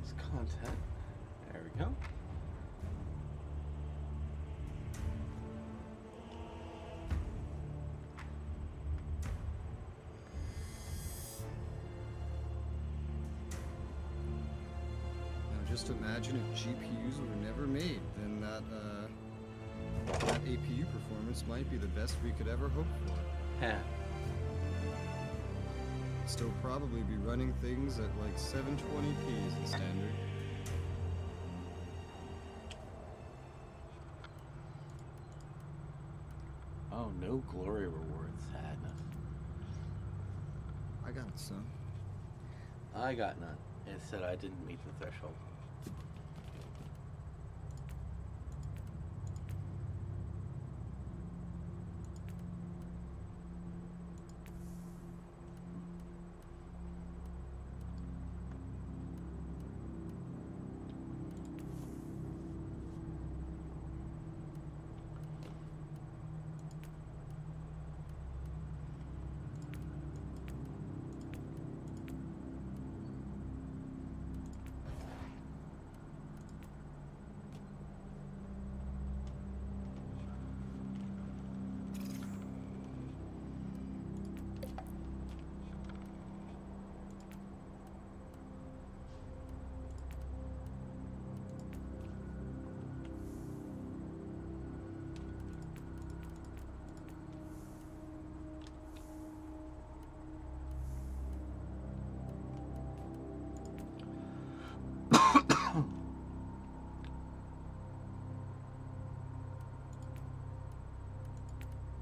It's content. There we go. Just imagine if GPUs were never made, then that APU performance might be the best we could ever hope for. Huh. Still probably be running things at like 720p as the standard. Oh, no glory rewards. Sadness. I got it, son. I got none. It said I didn't meet the threshold.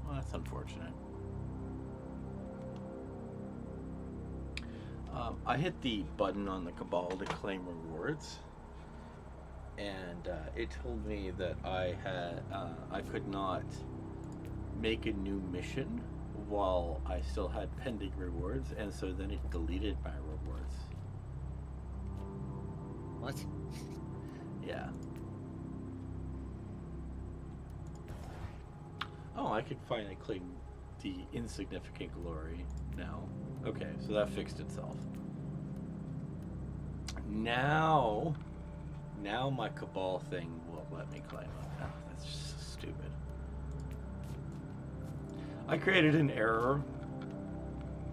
Well, that's unfortunate. I hit the button on the Cabal to claim rewards, and it told me that I could not make a new mission while I still had pending rewards, and so then it deleted my rewards. What? Yeah. Oh, I could finally claim the insignificant glory now. Okay, so that fixed itself. Now my Cabal thing will let me claim it. Oh, that's just so stupid. I created an error,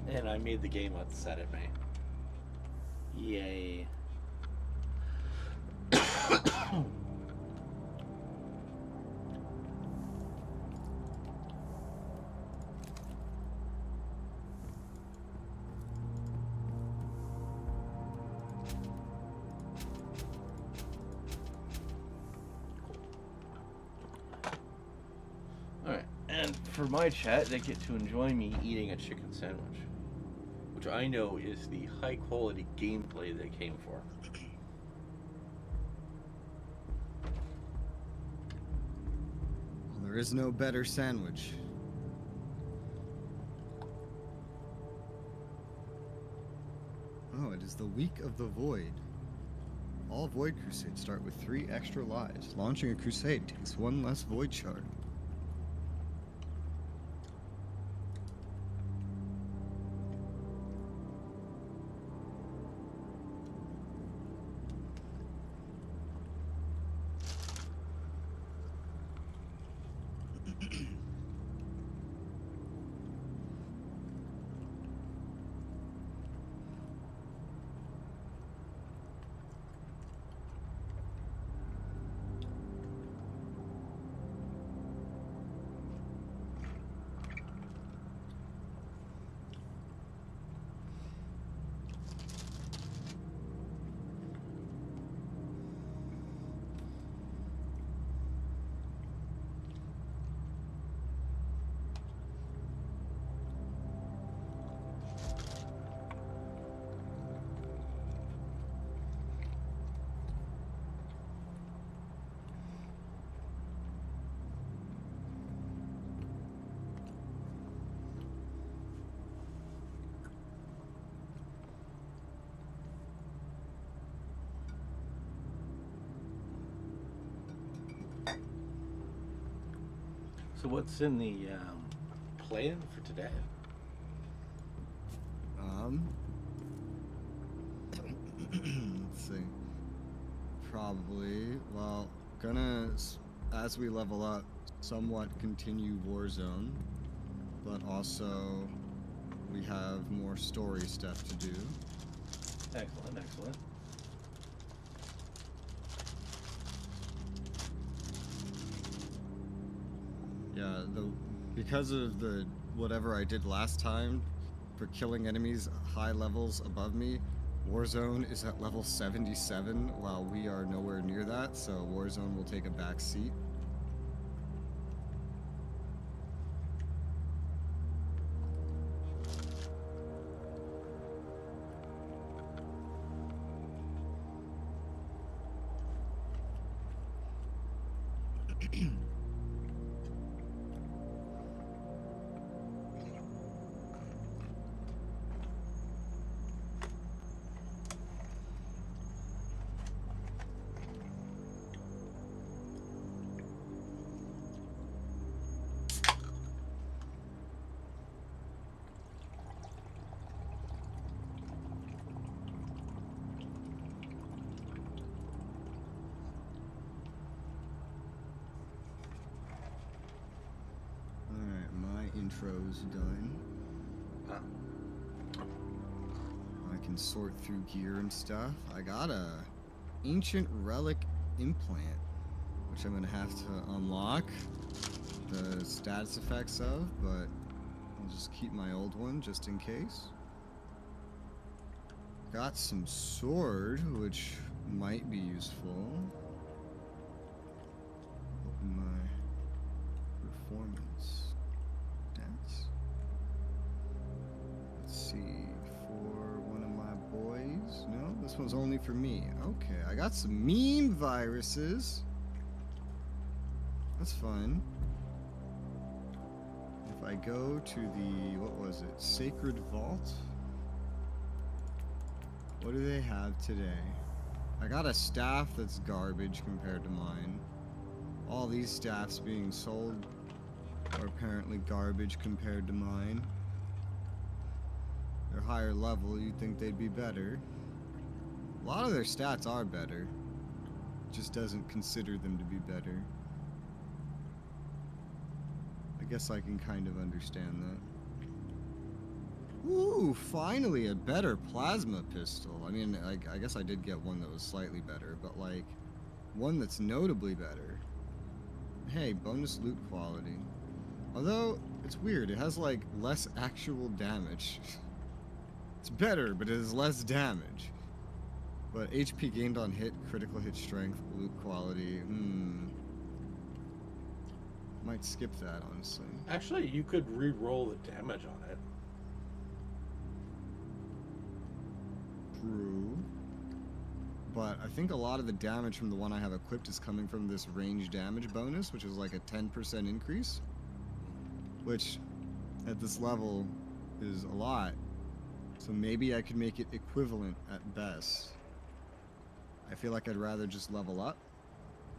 and I made the game upset at me. Yay. For my chat, they get to enjoy me eating a chicken sandwich, which I know is the high quality gameplay they came for. Well, there is no better sandwich. Oh, it is the week of the Void. All Void Crusades start with 3 extra lives. Launching a crusade takes 1 less Void shard. So what's in the plan for today? Let's see. Probably. Well, as we level up, somewhat continue Warzone, but also we have more story stuff to do. Excellent, excellent. Yeah, because of the whatever I did last time for killing enemies high levels above me, Warzone is at level 77 while we are nowhere near that, so Warzone will take a back seat. Alright, my intro's done. I can sort through gear and stuff. I got a ancient relic implant, which I'm gonna have to unlock the status effects of, but I'll just keep my old one just in case. Got some sword, which might be useful. Open my performance stats. Let's see, for one of my boys. No, this one's only for me. Okay, I got some meme viruses. That's fun. If I go to the, what was it, Sacred Vault? What do they have today? I got a staff that's garbage compared to mine. All these staffs being sold are apparently garbage compared to mine. They're higher level, you'd think they'd be better. A lot of their stats are better. Just doesn't consider them to be better. I guess I can kind of understand that. Ooh, finally a better plasma pistol. I mean, I guess I did get one that was slightly better, but like, one that's notably better. Hey, bonus loot quality. Although, it's weird, it has like less actual damage. It's better, but it has less damage. But HP gained on hit, critical hit strength, loot quality, might skip that, honestly. Actually, you could re-roll the damage on it. True. But I think a lot of the damage from the one I have equipped is coming from this range damage bonus, which is like a 10% increase. Which, at this level, is a lot. So maybe I could make it equivalent at best. I feel like I'd rather just level up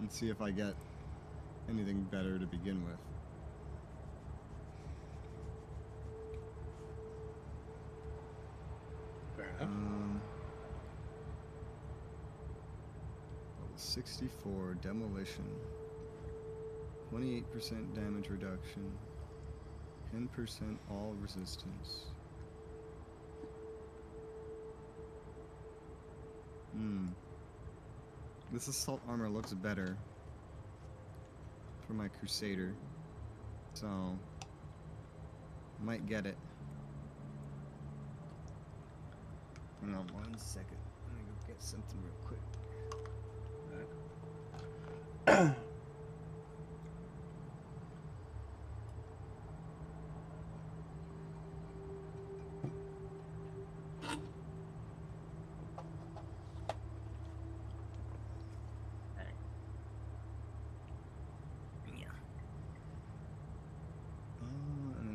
and see if I get anything better to begin with. Fair enough. Level 64, demolition. 28% damage reduction. 10% all resistance. This assault armor looks better for my Crusader, so might get it. Hang on 1 second. Let me go get something real quick.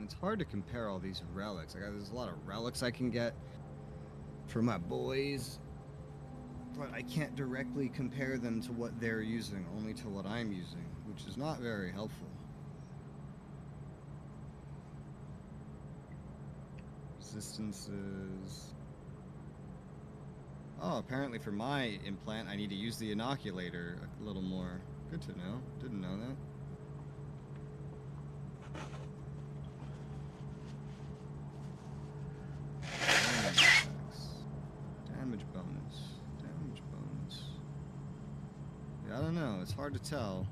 It's hard to compare all these relics. There's a lot of relics I can get for my boys, but I can't directly compare them to what they're using, only to what I'm using, which is not very helpful. Resistances. Oh, apparently for my implant, I need to use the inoculator a little more. Good to know. Didn't know that. Damage bonus. Damage bonus. Yeah, I don't know. It's hard to tell.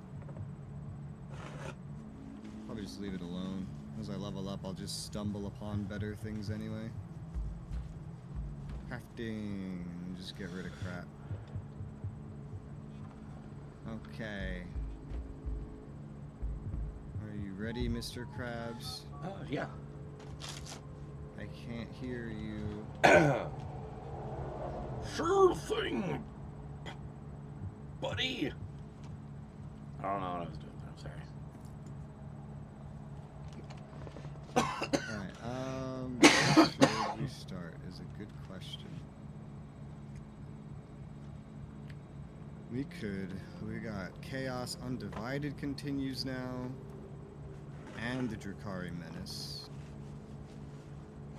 Probably just leave it alone. As I level up, I'll just stumble upon better things anyway. Crafting. Just get rid of crap. Okay. Are you ready, Mr. Krabs? Yeah. I can't hear you. Sure thing, buddy. I don't know what I was doing. I'm sorry. Alright, where should we start is a good question. We got Chaos Undivided continues now, and the Drukhari Menace.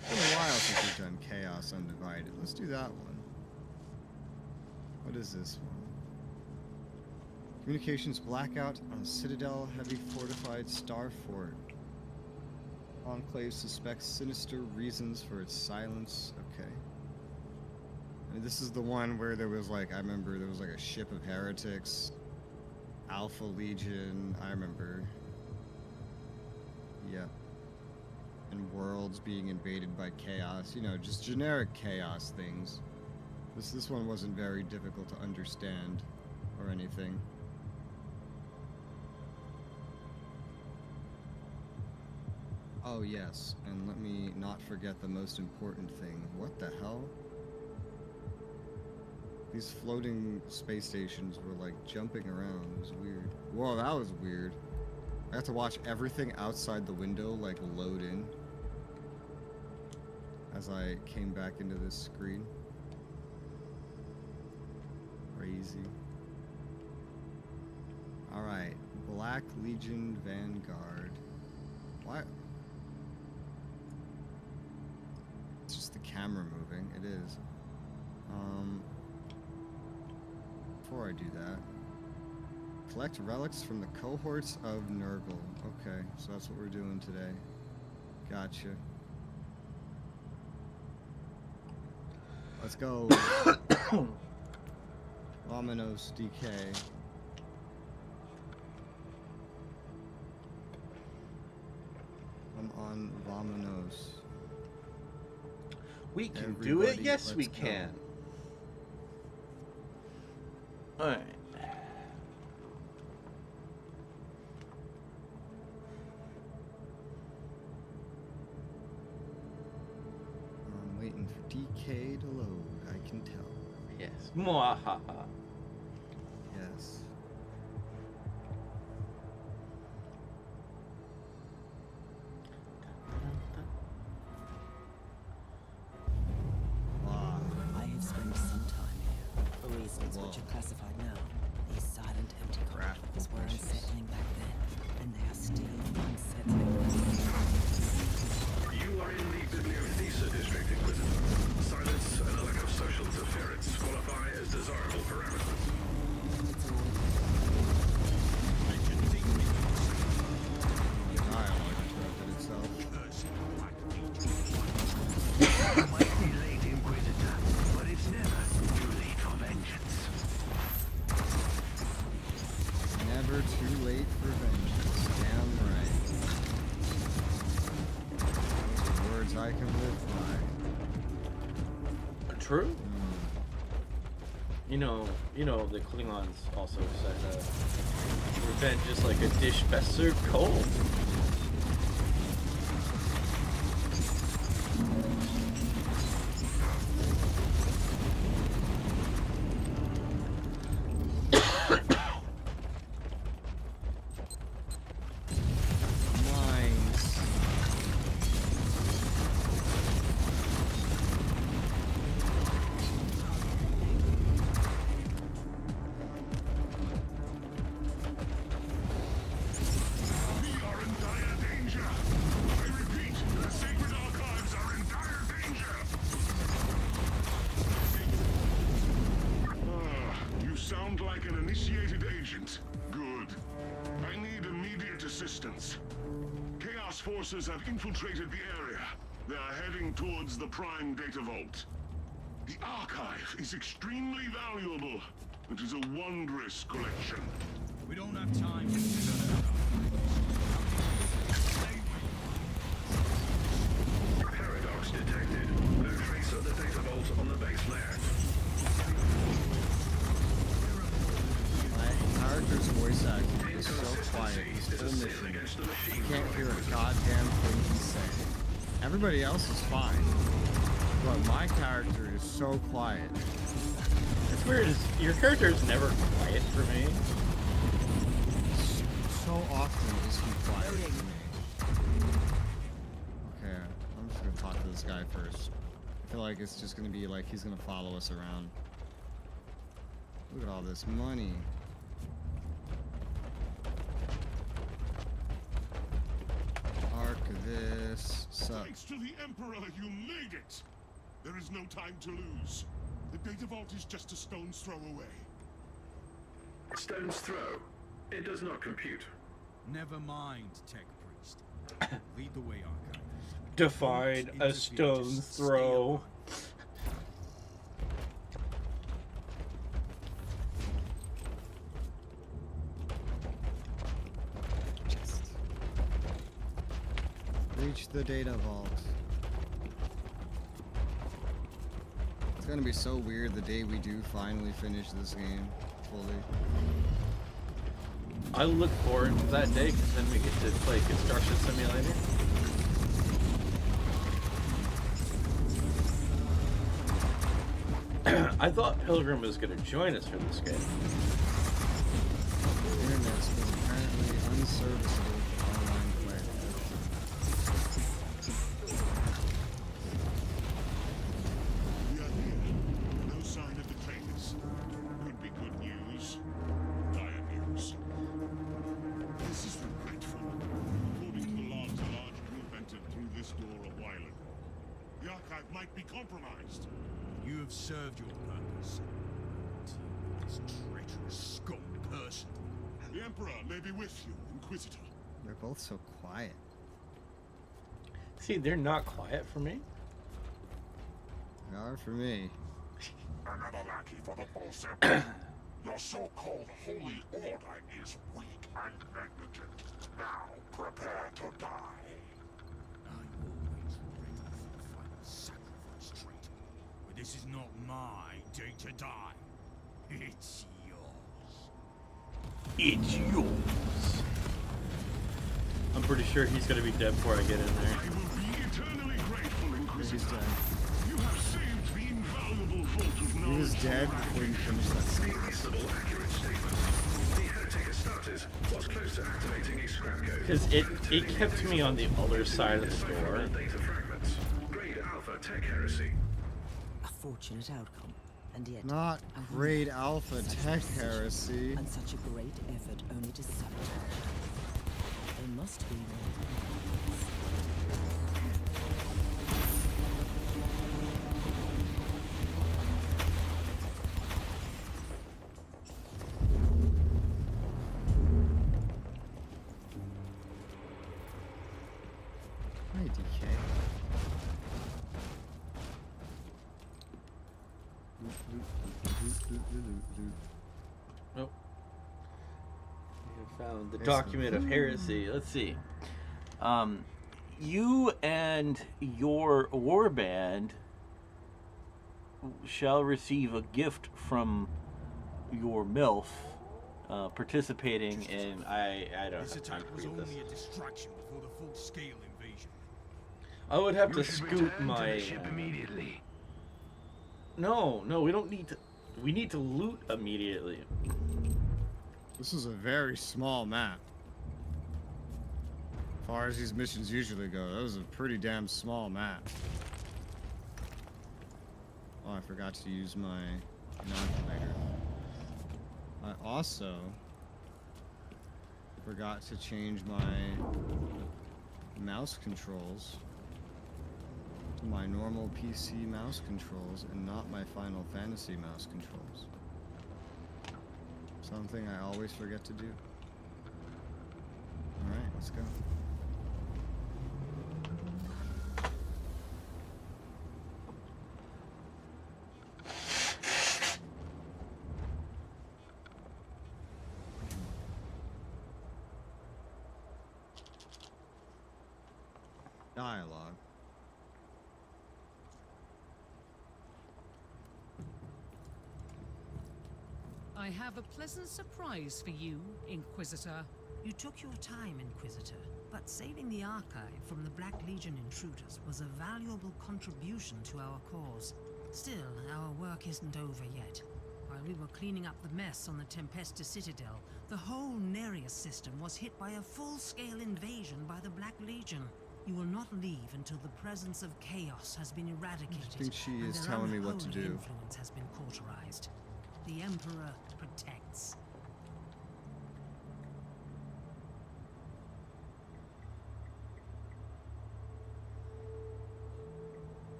It's been a while since we've done Chaos Undivided. Let's do that one. What is this one? Communications blackout on Citadel Heavy Fortified Star Fort. Enclave suspects sinister reasons for its silence. Okay. And this is the one where there was like, I remember there was like a ship of heretics. Alpha Legion, I remember. Yep. And worlds being invaded by chaos. You know, just generic chaos things. This one wasn't very difficult to understand or anything. Oh yes, and let me not forget the most important thing. What the hell? These floating space stations were like jumping around. It was weird. Whoa, that was weird. I had to watch everything outside the window like load in as I came back into this screen. Crazy. Alright, Black Legion Vanguard. What? It's just the camera moving. It is. Before I do that, collect relics from the cohorts of Nurgle. Okay, so that's what we're doing today. Gotcha. Let's go. Vominos DK. I'm on Vominos. We can do it. Yes, we can. All right. I'm waiting for DK to load. I can tell. Yes. Mwahaha. Yes. Wow. I have spent some time here, for reasons which are classified now. These silent, empty corridors were unsettling back then, and they are still unsettling. You are in the Bibliotheca district, Inquisitor. Silence and a lack of social interference qualify as desirable parameters. Dialogue interrupted itself. You might be late, Inquisitor, but it's never too late for vengeance. Never too late for vengeance. Damn right. Those are words I can live by. True. You know, the Klingons also said revenge is like a dish best served cold. Mines. We are in sound like an initiated agent. Good. I need immediate assistance. Chaos forces have infiltrated the area. They are heading towards the Prime Data Vault. The archive is extremely valuable. It is a wondrous collection. We don't have time. Paradox detected. No trace of the Data Vault on the base layer. My character's voice acting is so quiet. This whole mission, I can't hear a goddamn thing he's saying. Everybody else is fine, but my character is so quiet. It's weird. Your character is never quiet for me. So often is he quiet for me. Okay, I'm just gonna talk to this guy first. I feel like it's just gonna be like he's gonna follow us around. Look at all this money. This sucks. Thanks to the Emperor, you made it! There is no time to lose. The Data Vault is just a stone's throw away. Stone's throw? It does not compute. Never mind, Tech Priest. Lead the way, Archive. Define a stone's throw. Reach the data vault. It's gonna be so weird the day we do finally finish this game fully. I look forward to that day because then we get to play Construction Simulator. I thought Pilgrim was going to join us for this game. The internet's been apparently unserviceable for online play. We are here. No sign of the traitors. Could be good news. Dire news. This is regretful. According to the logs, a large group entered through this door a while ago. The archive might be compromised. You have served your purpose. This treacherous scum person. The Emperor may be with you, Inquisitor. They're both so quiet. See, they're not quiet for me. They are for me. Another lackey for the false Emperor. Your so-called holy order is weak and negligent. Now prepare to die. I'm always ready for the final sacrifice, traitor. But this is not my day to die. It's yours. It's yours. I'm pretty sure he's gonna be dead before I get in there. I will be eternally grateful, He's Inquisitor. dead. You have saved the invaluable vault of He knowledge. was dead before you finished that sentence. Reasonable, accurate statement. The heretic started was close to activating a scrap code. Because it kept me on the other side of the door. Data fragments. Grade Alpha Tech Heresy. A fortunate outcome, and yet Not a grade wound, alpha such tech precision, heresy. and such a great effort only to sabotage. There must be more. Hi, DK. Nope. We have found the document of heresy. Let's see. You and your warband shall receive a gift from your MILF participating in... I don't This have time attack to was read this. only a distraction before the full-scale invasion. I would have to scoot my... immediately. No, we don't need to... We need to loot immediately. This is a very small map. As far as these missions usually go, that was a pretty damn small map. Oh, I forgot to use my inoculator. I also forgot to change my mouse controls to my normal PC mouse controls and not my Final Fantasy mouse controls. Something I always forget to do. Alright, let's go. Dialogue. I have a pleasant surprise for you, Inquisitor. You took your time, Inquisitor, but saving the Archive from the Black Legion intruders was a valuable contribution to our cause. Still, our work isn't over yet. While we were cleaning up the mess on the Tempesta Citadel, the whole Nereus system was hit by a full-scale invasion by the Black Legion. You will not leave until the presence of chaos has been eradicated. I think she and is their telling me what to unholy do. Influence has been cauterized. The Emperor protects.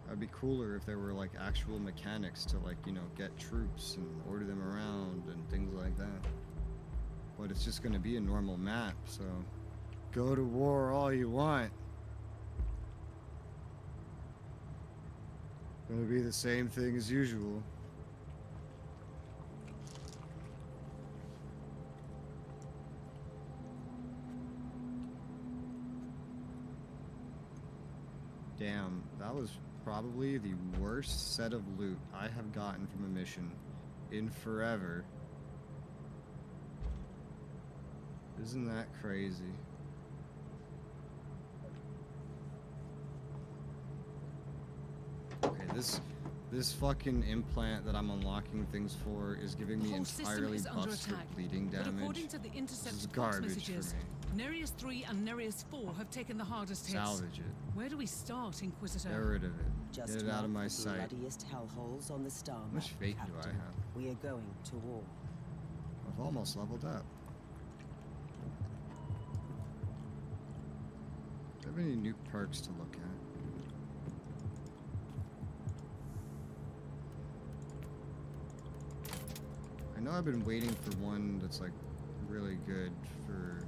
It'd be cooler if there were like actual mechanics to like, you know, get troops and order them around and things like that. But it's just gonna be a normal map, so go to war all you want. Gonna be the same thing as usual. Damn, that was probably the worst set of loot I have gotten from a mission in forever. Isn't that crazy? Okay, this fucking implant that I'm unlocking things for is giving The me whole system entirely is under buffs for attack, bleeding but damage. according to the This is intercept Fox garbage messages, for me. Nereus 3 and Nereus 4 have taken the hardest hits. Salvage it. Where do we start, Inquisitor? Get rid of it. Just Get it out of mark my the sight. bloodiest hellholes on the star How much map, faith do I Captain. have? We are going to war. I've almost leveled up. Do I have any new perks to look at? I know I've been waiting for one that's like really good for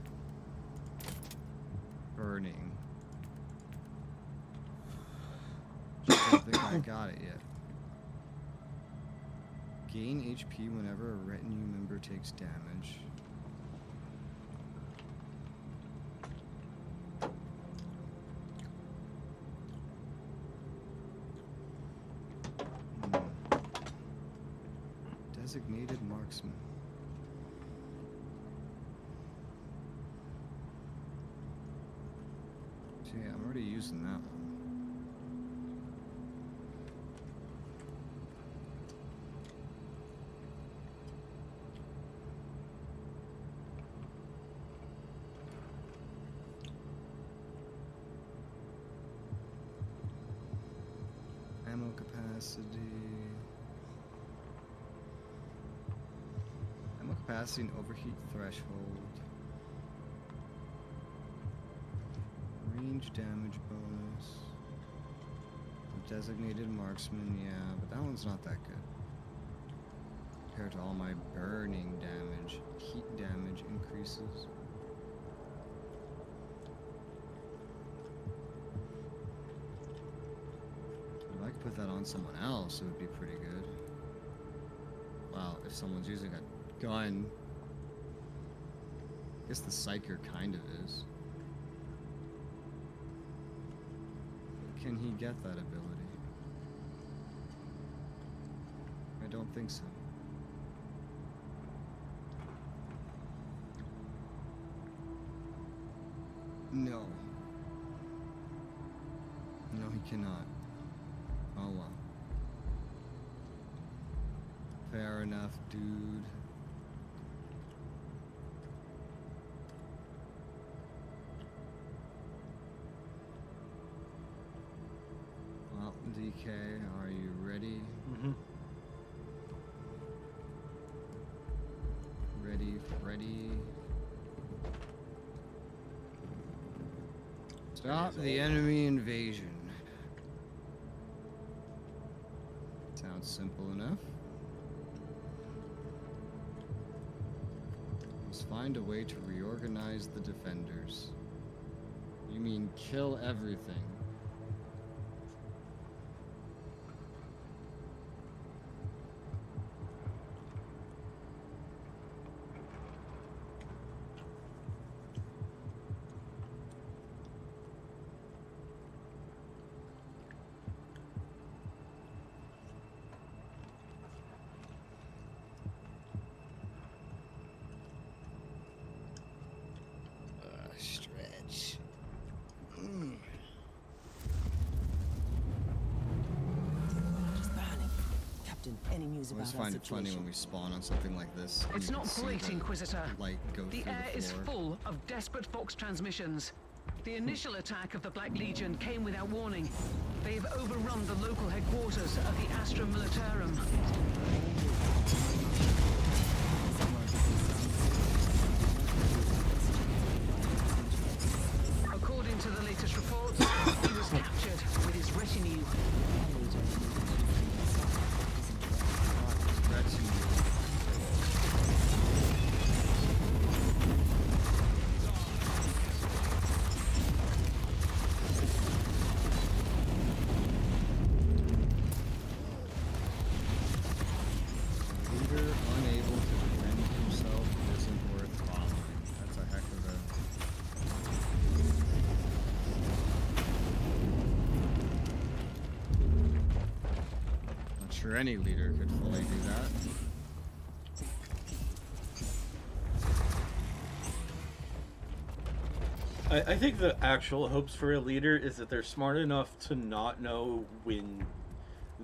burning. Just don't think I got it yet. Gain HP whenever a retinue member takes damage. Designated marksman. So yeah, I'm already using that one. Ammo capacity. Ammo capacity and overheat threshold. Range damage bonus. Designated marksman, yeah, but that one's not that good. Compared to all my burning damage, heat damage increases. If I could put that on someone else, it would be pretty good. Wow, if someone's using a gun. I guess the Psyker kind of is. Can he get that ability? I don't think so. No. No, he cannot. Oh well. Fair enough, dude. Well, DK, are you ready? Mm-hmm. Ready. Stop the enemy invasion. Sounds simple enough. Must find a way to reorganize the defenders. You mean kill everything? Stretch. It's burning. Captain, any news I always about our find it funny situation? when we spawn on something like this. It's You can not see great, the Inquisitor. light go The through air the is floor. full of desperate Fox transmissions. The initial attack of the Black Legion came without warning. They've overrun the local headquarters of the Astra Militarum. According to the latest reports, he was captured with his retinue. Stretching. Leader unable to defend himself isn't worth following. That's a heck of a... Not sure any leader could fully do that. I think the actual hopes for a leader is that they're smart enough to not know when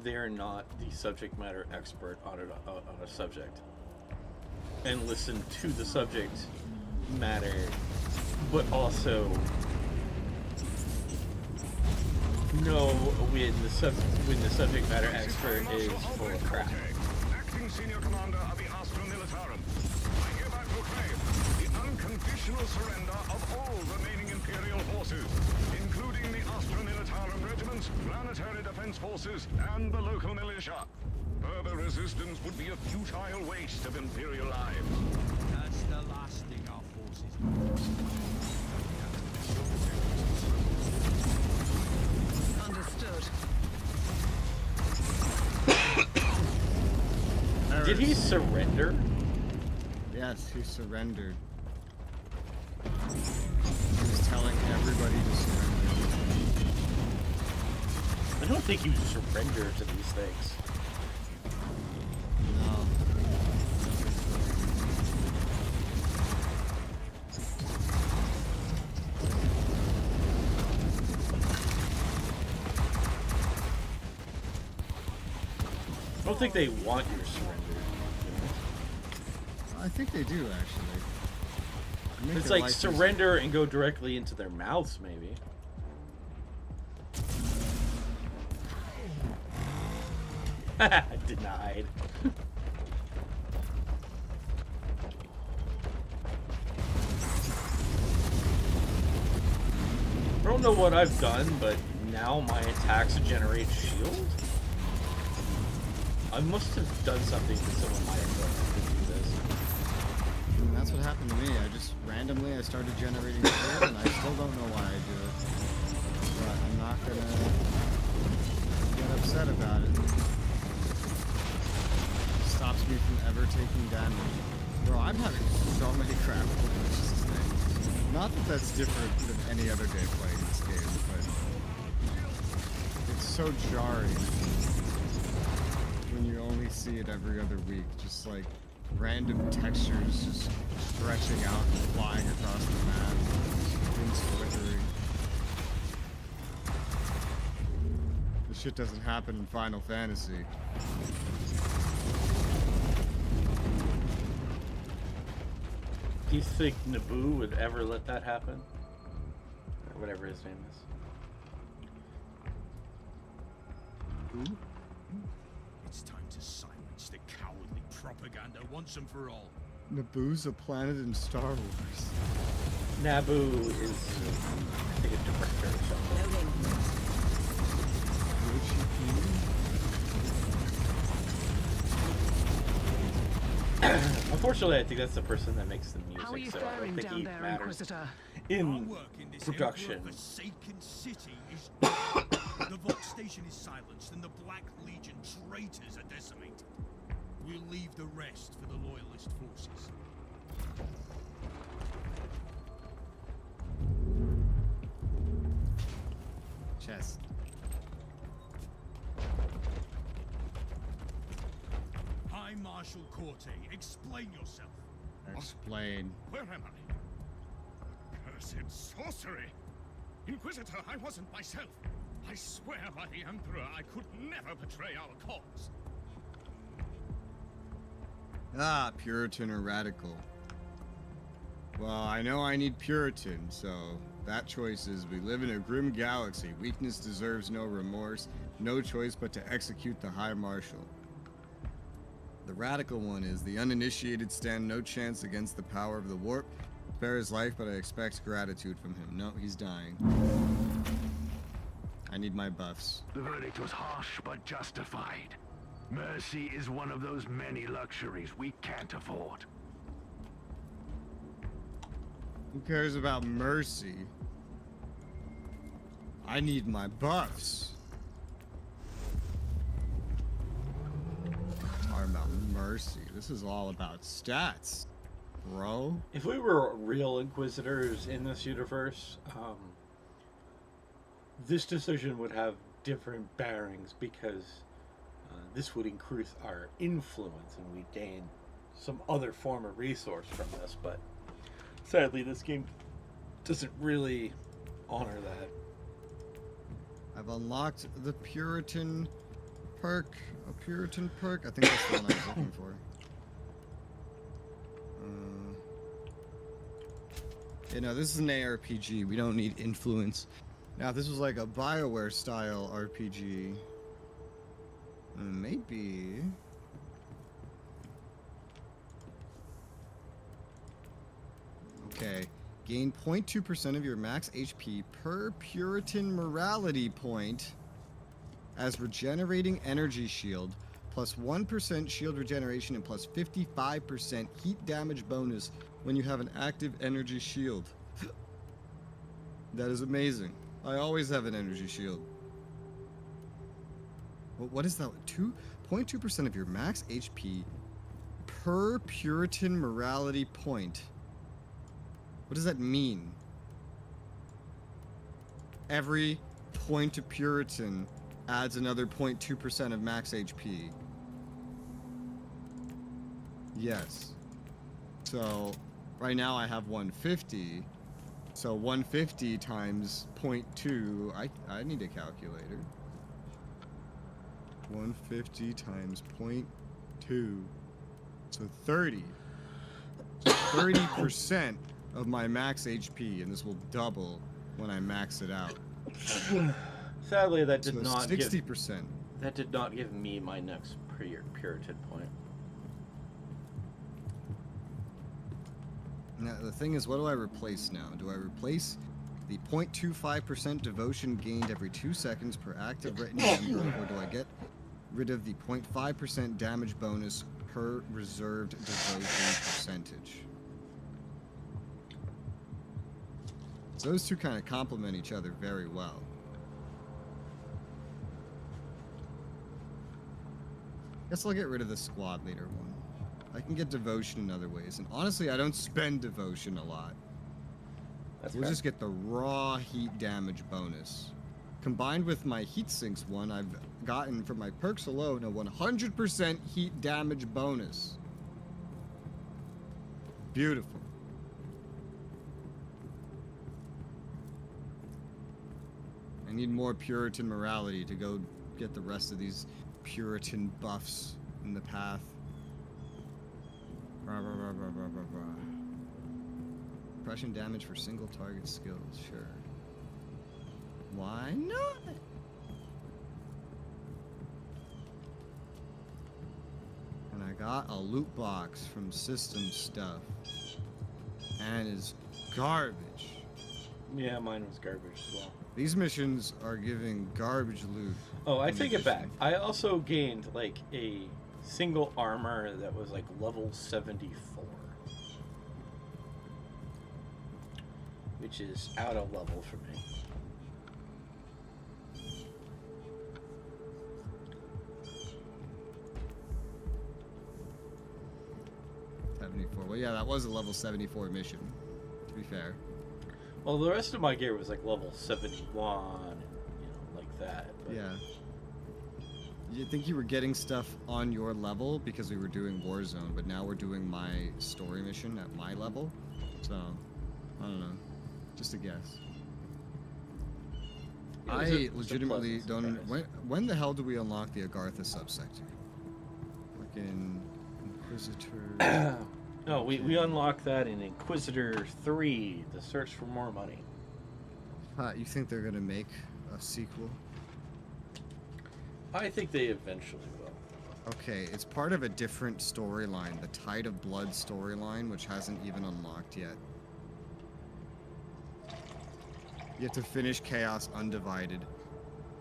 they're not the subject matter expert on a subject, and listen to the subject matter, but also know when the subject matter expert is full of crap. Acting Senior Commander of the Astra Militarum, I hereby proclaim the unconditional surrender of all remaining Imperial forces, including the Astra Militarum regiments, planetary defense forces, and the local militia. Further resistance would be a futile waste of Imperial lives. That's the last thing our forces need. Understood. Did he surrender? Yes, he surrendered. He was telling everybody to surrender. I don't think you surrender to these things. No. I don't think they want your surrender. I think they do, actually. Make It's their like life surrender and go directly into their mouths, maybe. Denied. I don't know what I've done, but now my attacks generate shield? I must have done something to some of my equipment to do this. And that's what happened to me. I just randomly I started generating shield, and I still don't know why I do it. But I'm not gonna get upset about it. It stops me from ever taking damage. Bro, I'm having so many crap glitches today. Not that that's different than any other day playing this game, but it's so jarring when you only see it every other week. Just like random textures just stretching out and flying across the map, things flickering. This shit doesn't happen in Final Fantasy. Do you think Naboo would ever let that happen? Or whatever his name is. Who? It's time to silence the cowardly propaganda once and for all. Naboo's a planet in Star Wars. Naboo is, I think, a director or something. Loading. Unfortunately, I think that's the person that makes the music, How are you so I don't faring think down he there, matters Inquisitor? Our in work in this production. Emperor-forsaken city is done. The Vox station is silenced and the Black Legion traitors are decimated. We'll leave the rest for the Loyalist forces. Chest. High Marshal Corte, explain yourself. Explain. Where am I? Cursed sorcery! Inquisitor, I wasn't myself. I swear by the Emperor I could never betray our cause. Ah, Puritan or Radical. Well, I know I need Puritan, so that choice is we live in a grim galaxy. Weakness deserves no remorse. No choice but to execute the High Marshal. The Radical one is the uninitiated stand no chance against the power of the warp. Spare his life, but I expect gratitude from him. No, he's dying. I need my buffs. The verdict was harsh but justified. Mercy is one of those many luxuries we can't afford. Who cares about mercy? I need my buffs. Talking about mercy. This is all about stats, bro. If we were real Inquisitors in this universe, this decision would have different bearings because this would increase our influence and we'd gain some other form of resource from this, but sadly this game doesn't really honor that. I've unlocked the Puritan perk. A Puritan perk? I think that's the one I was looking for. You know, this is an ARPG. We don't need influence. Now, if this was like a BioWare style RPG, maybe. Okay. Gain 0.2% of your max HP per Puritan morality point as regenerating energy shield, plus 1% shield regeneration and plus 55% heat damage bonus when you have an active energy shield. That is amazing. I always have an energy shield. What is that? 2.2% of your max HP per Puritan morality point. What does that mean? Every point of Puritan adds another 0.2% of max HP. Yes. So, right now I have 150. So 150 times 0.2, I need a calculator. 150 times 0.2, so 30. So 30% of my max HP, and this will double when I max it out. Sadly, that So did not 60%. give, that did not give me my next Puritan point. Now, the thing is, what do I replace now? Do I replace the 0.25% devotion gained every 2 seconds per active retinue member, or do I get rid of the 0.5% damage bonus per reserved devotion percentage? So those two kind of complement each other very well. Guess I'll get rid of the squad leader one. I can get devotion in other ways, and honestly, I don't spend devotion a lot. We'll just get the raw heat damage bonus. Combined with my heat sinks one, I've gotten from my perks alone a 100% heat damage bonus. Beautiful. I need more Puritan morality to go get the rest of these Puritan buffs in the path. Suppression damage for single target skills, sure. Why not? And I got a loot box from system stuff. And it's garbage. Yeah, mine was garbage as well. These missions are giving garbage loot. Oh, I take it back. I also gained like a single armor that was like level 74, which is out of level for me. Well, yeah, that was a level 74 mission, to be fair. Well, the rest of my gear was like level 71, like that. But yeah. You think you were getting stuff on your level because we were doing Warzone, but now we're doing my story mission at my level. So, I don't know. Just a guess. Yeah, I legitimately don't... When the hell do we unlock the Agartha subsector? Fucking Inquisitor... No, we unlocked that in Inquisitor 3, The Search for More Money. You think they're gonna make a sequel? I think they eventually will. Okay, it's part of a different storyline, the Tide of Blood storyline, which hasn't even unlocked yet. You have to finish Chaos Undivided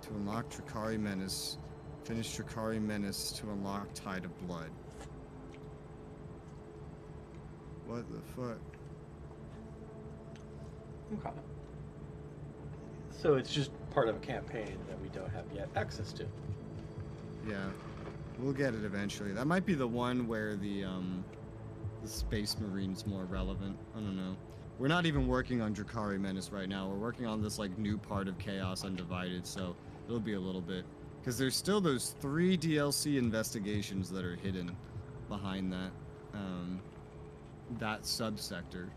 to unlock Trakari Menace. Finish Trakari Menace to unlock Tide of Blood. What the fuck? Okay. So it's just part of a campaign that we don't have yet access to. Yeah, we'll get it eventually. That might be the one where the Space Marine's more relevant. I don't know. We're not even working on Drakari Menace right now. We're working on this like new part of Chaos Undivided, so it'll be a little bit. Because there's still those 3 DLC investigations that are hidden behind that subsector.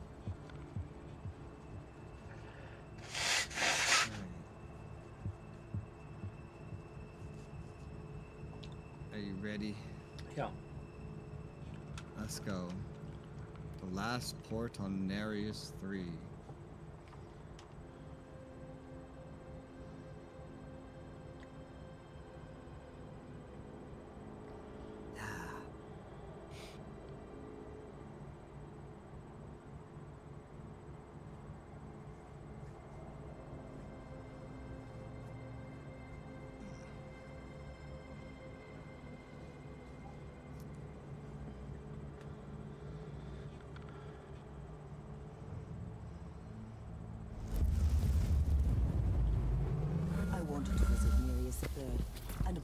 Are you ready? Yeah. Let's go. The last port on Nereus 3.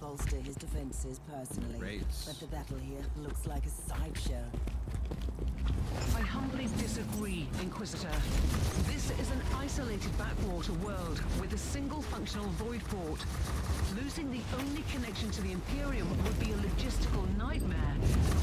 Bolster his defenses personally. Great. But the battle here looks like a sideshow. I humbly disagree, Inquisitor. This is an isolated backwater world with a single functional void port. Losing the only connection to the Imperium would be a logistical nightmare,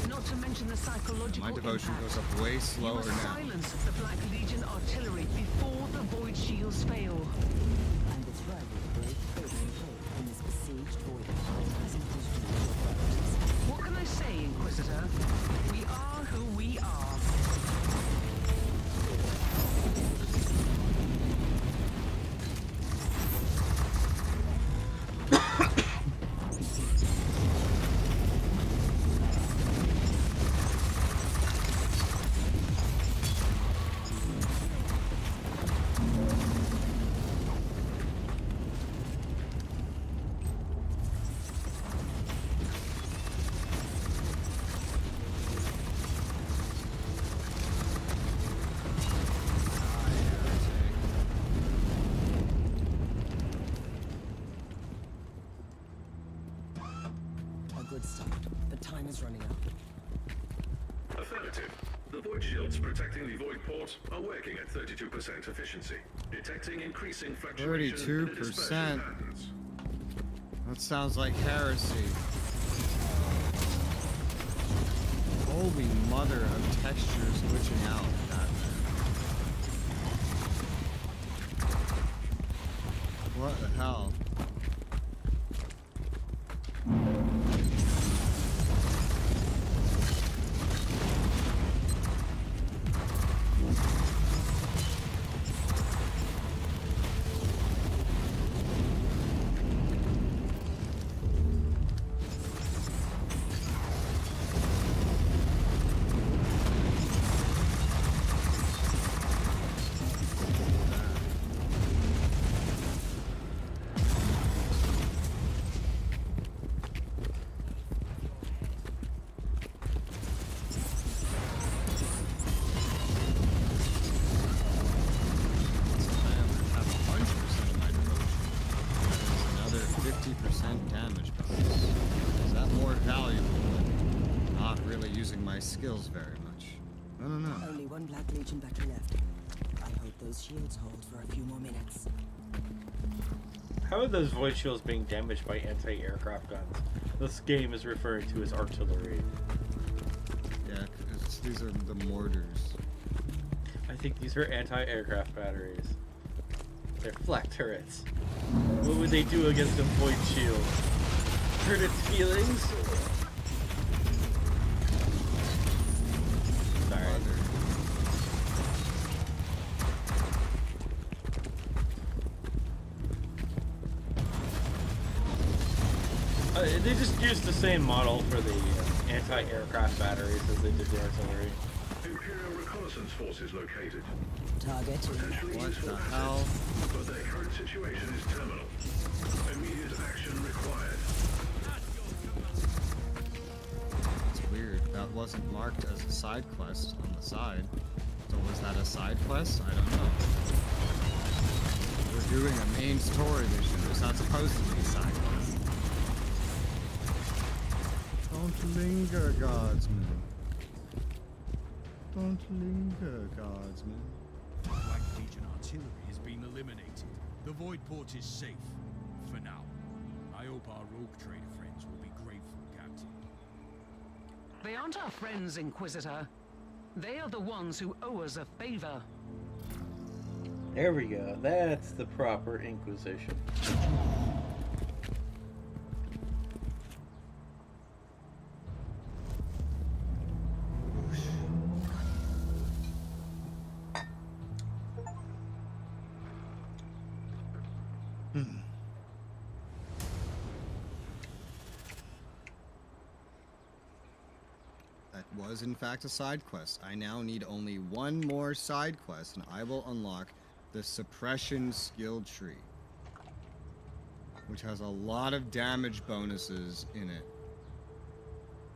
not to mention the psychological My devotion impact. goes up way slower You must now. silence the Black Legion artillery before the void shields fail. And it's right with great personal hope in this besieged void prioritizing digital priorities. What can I say, Inquisitor? We are who we are. Good start, but time is running out. Affirmative. The void shields protecting the void port are working at 32% efficiency, detecting increasing fluctuations in the dispersion 32%. patterns. That sounds like heresy. Holy mother of textures glitching out. What the hell? using my skills very much. I don't know. Only one Black Legion battery left. I hope those shields hold for a few more minutes. How are those void shields being damaged by anti-aircraft guns? This game is referring to as artillery. Yeah, these are the mortars. I think these are anti-aircraft batteries. They're flak turrets. What would they do against a void shield? Hurt its feelings? Sorry. They just used the same model for the anti-aircraft batteries as they did the artillery. Imperial reconnaissance forces located. Target. What the hell? But their current situation is terminal. Immediate action required. It's weird. That wasn't marked as a side quest on the side. So was that a side quest? I don't know. We're doing a main story mission. It's not supposed to be a side quest. Don't linger, guardsman. Don't linger, guardsman. Black Legion artillery has been eliminated. The void port is safe. For now. I hope our rogue trader friends will be grateful, Captain. They aren't our friends, Inquisitor. They are the ones who owe us a favor. There we go. That's the proper Inquisition. That was in fact a side quest. I now need only one more side quest and I will unlock the suppression skill tree, which has a lot of damage bonuses in it,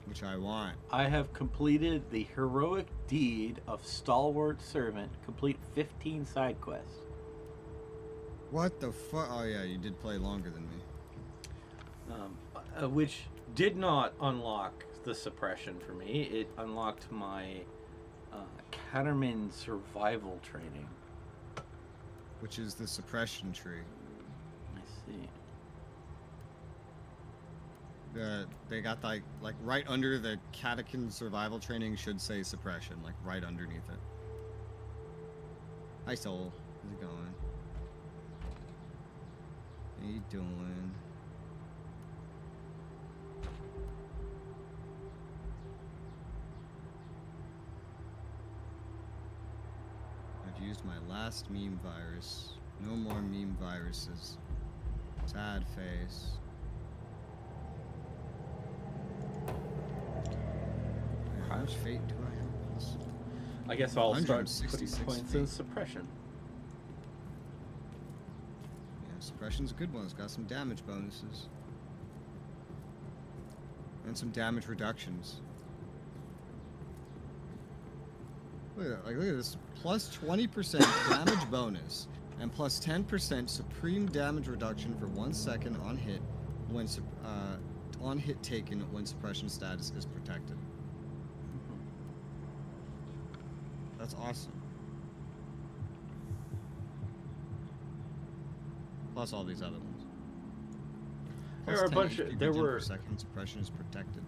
which I want. I have completed the heroic deed of stalwart servant. Complete 15 side quests. What the fuck? Oh yeah, you did play longer than me. Which did not unlock the suppression for me. It unlocked my Caterman survival training. Which is the suppression tree. I see. They got like right under the Catechin survival training should say suppression, like right underneath it. Hi Soul, how's it going? How you doing? I've used my last meme virus. No more meme viruses. Sad face. How much fate do I have? I guess I'll start 166 putting points fate. in suppression. Yeah, suppression's a good one. It's got some damage bonuses. And some damage reductions. Look at that. Like, look at this. Plus 20% damage bonus. And plus 10% supreme damage reduction for 1 second on hit when on hit taken when suppression status is protected. That's awesome. Plus all these other ones. There Plus are a 10 bunch HP of, there per were, second suppression is protected.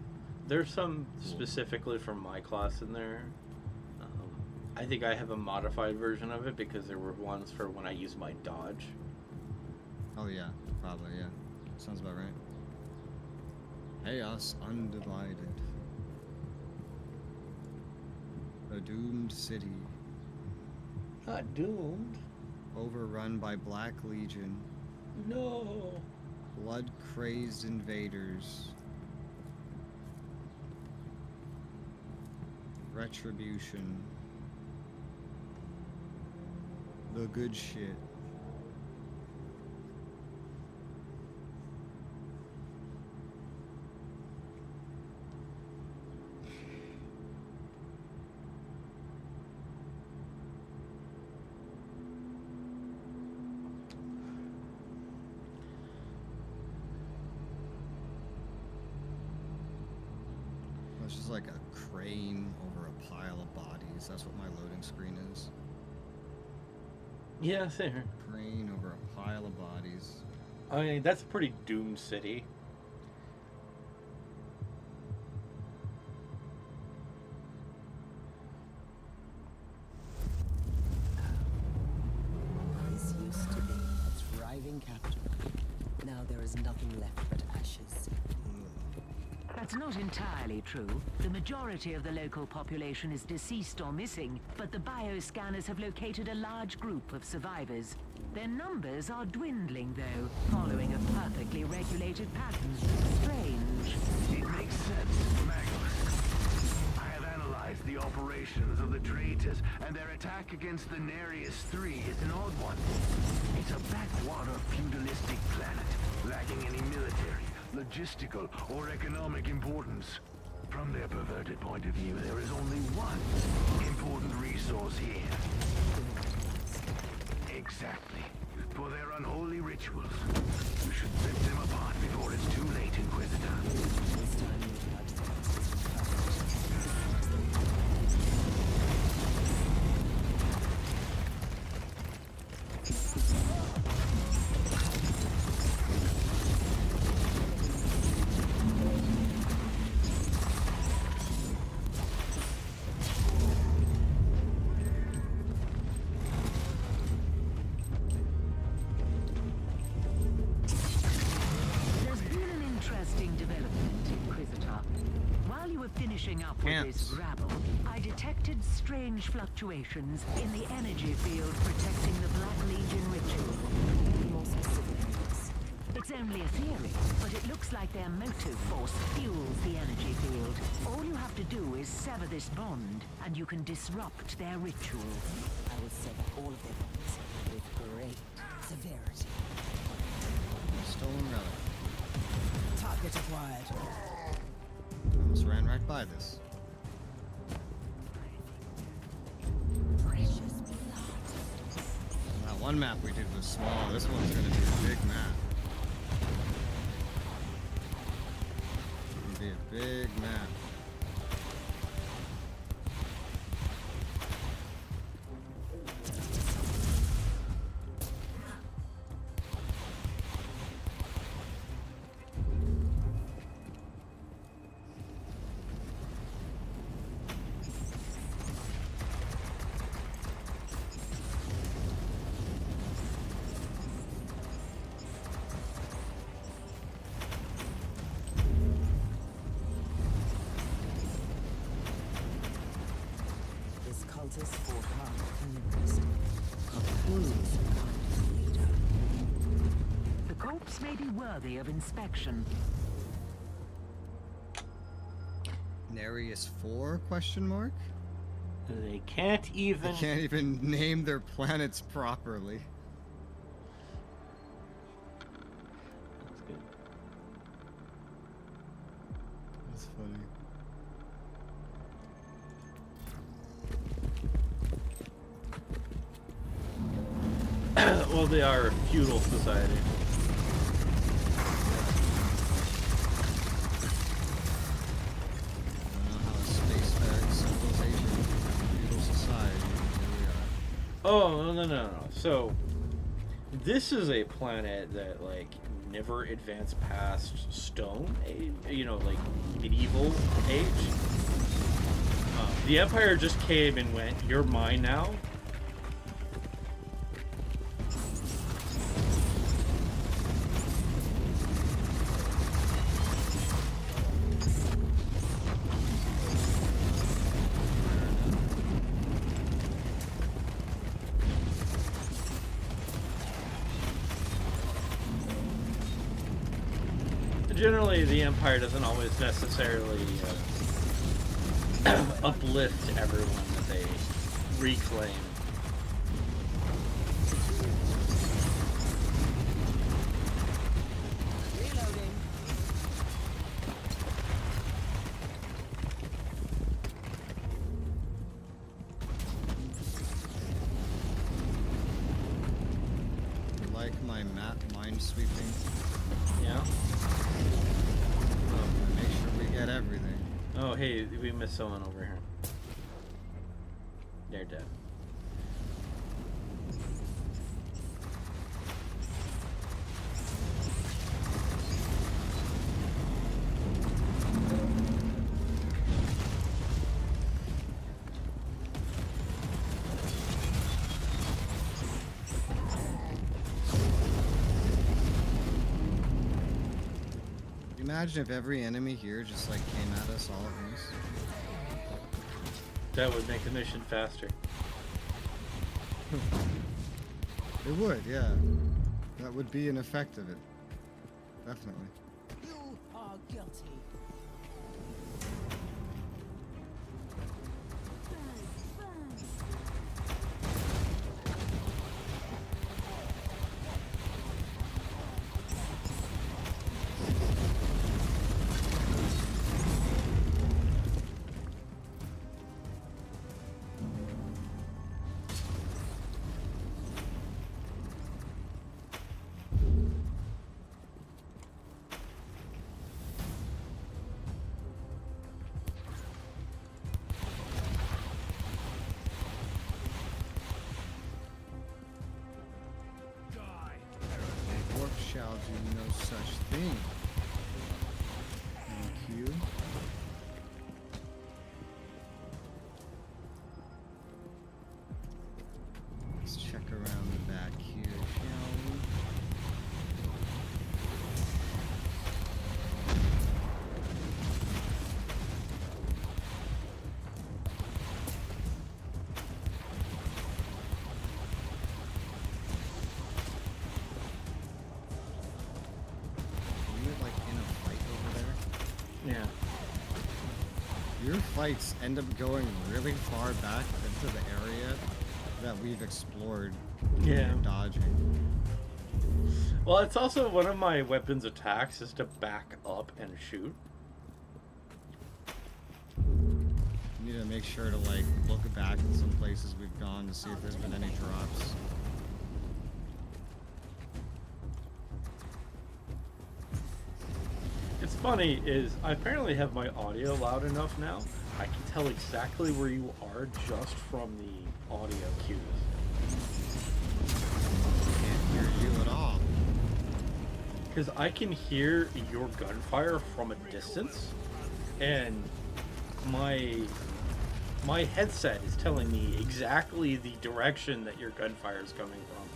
there's some specifically from my class in there. I think I have a modified version of it because there were ones for when I use my dodge. Oh yeah, probably, yeah. Sounds about right. Chaos undivided. A doomed city. Not doomed. Overrun by Black Legion. No. Blood-crazed invaders. Retribution. The good shit. It's just like a crane over a pile of bodies. That's what my loading screen is. Yeah, same here. Crane over a pile of bodies. I mean, that's a pretty doomed city. This used to be a thriving capital. Now there is nothing left but ashes. That's not entirely true. The majority of the local population is deceased or missing, but the bioscanners have located a large group of survivors. Their numbers are dwindling, though, following a perfectly regulated pattern. Strange. It makes sense, Magnus. I have analyzed the operations of the traitors, and their attack against the Nereus III is an odd one. It's a backwater feudalistic planet, lacking any military, logistical, or economic importance. From their perverted point of view, there is only one important resource here. Exactly. For their unholy rituals. You should rip them apart before it's too late, Inquisitor. This time you had the answers to There's been an interesting development, Inquisitor. While you were finishing up with this rabble, I detected strange fluctuations in the energy field protecting the Black Legion ritual. more specific things. It's only a theory, but it looks like their motive force fuels the energy field. All you have to do is sever this bond, and you can disrupt their ritual. I will sever all of their bonds with great severity. Stolen relic. Target acquired. Almost ran right by this. Precious blood. That one map we did was small. This one's gonna be a big map. It's gonna be a big map. This cultist fought hard for Eucharist. Who's the kind of leader? The corpse may be worthy of inspection. Nereus 4? Question mark? They can't They even. can't even name their planets properly. That's good. That's funny. Well, they are a feudal society. I don't know how a spacefaring civilization, feudal society, really are. Oh, no. So, this is a planet that, like, never advanced past stone age, you know, like, medieval age. The Empire just came and went, you're mine now. Generally, the Empire doesn't always necessarily uplift everyone that they reclaim. Reloading. You like my map minesweeping? Yeah. Oh, make sure we get everything. Oh, hey, we missed someone over here. They're dead. Imagine if every enemy here just like came at us all at once. That would make the mission faster. It would, yeah. That would be an effect of it. Definitely. You are guilty. Warp shall do no such thing. Thank you. Let's check around the back here, shall we? Yeah. Your fights end up going really far back into the area that we've explored. Yeah. Dodging. Well, it's also one of my weapons attacks is to back up and shoot. You need to make sure to like look back at some places we've gone to see if there's been any drops. It's funny is I apparently have my audio loud enough now. I can tell exactly where you are just from the audio cues. Can't hear you at all. Because I can hear your gunfire from a distance, and my headset is telling me exactly the direction that your gunfire is coming from,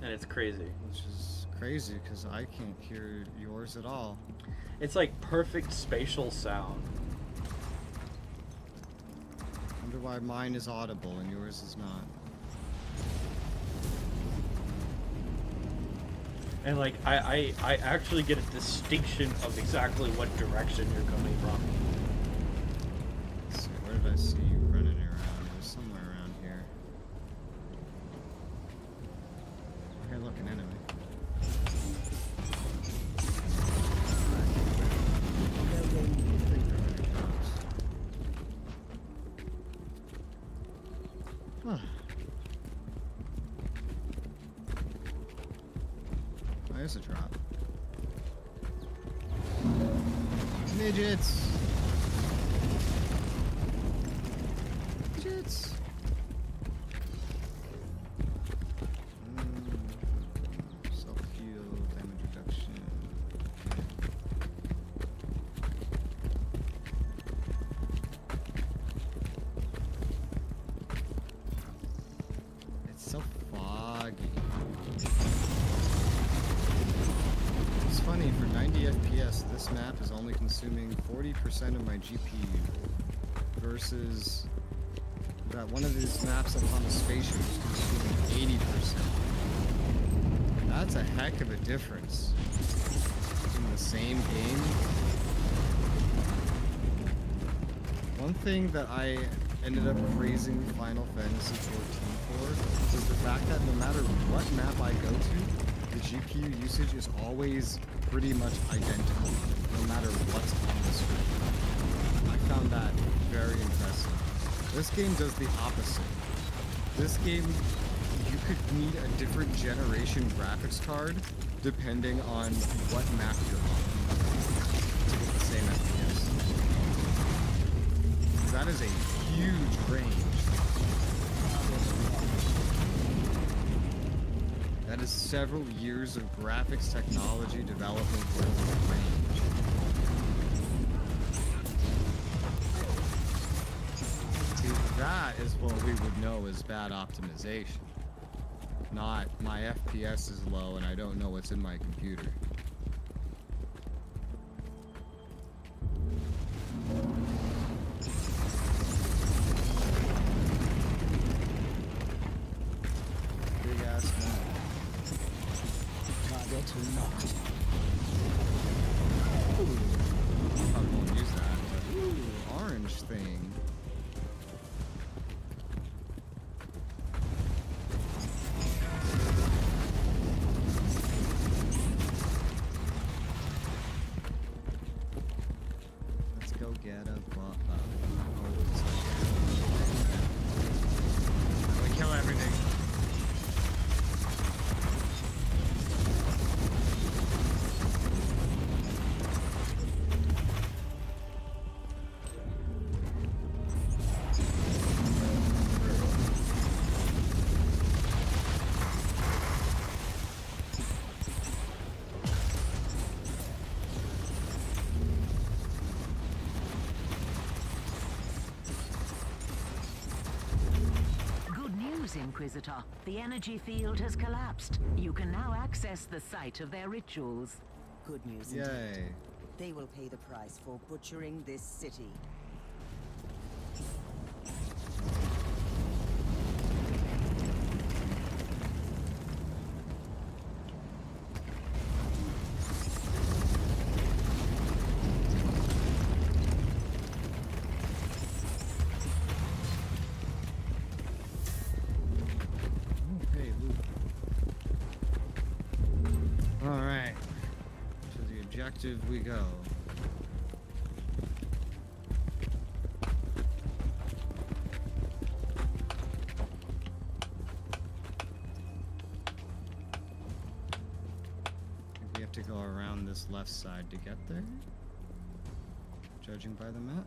and it's crazy. Which is crazy because I can't hear yours at all. It's like perfect spatial sound. Wonder why mine is audible and yours is not. And like I actually get a distinction of exactly what direction you're coming from. Let's see, where did I see you running around? It was somewhere around here. Okay, look, an enemy. Huh. Oh, there's a drop. Midgets! Midgets! Self-heal, damage reduction. It's so foggy. It's funny, for 90 FPS, this map is only consuming 40% of my GPU versus that one of these maps up on the spaceship is consuming 80%. That's a heck of a difference in the same game. One thing that I ended up praising Final Fantasy XIV for was the fact that no matter what map I go to, the GPU usage is always pretty much identical, no matter what's on the screen. I found that very impressive. This game does the opposite. This game, you could need a different generation graphics card depending on what map you're on to get the same FPS. is a huge range. That is several years of graphics technology development worth of range. See, that is what we would know as bad optimization. Not my FPS is low and I don't know what's in my computer. Big ass map. Target locked. Ooh. Probably won't use that, but ooh, orange thing. Let's go get a we kill everything. Good news, Inquisitor. The energy field has collapsed. You can now access the site of their rituals. Good news Yay. indeed. They will pay the price for butchering this city. Hey, Luke. Alright. To the objective we go. I think we have to go around this left side to get there. Judging by the map.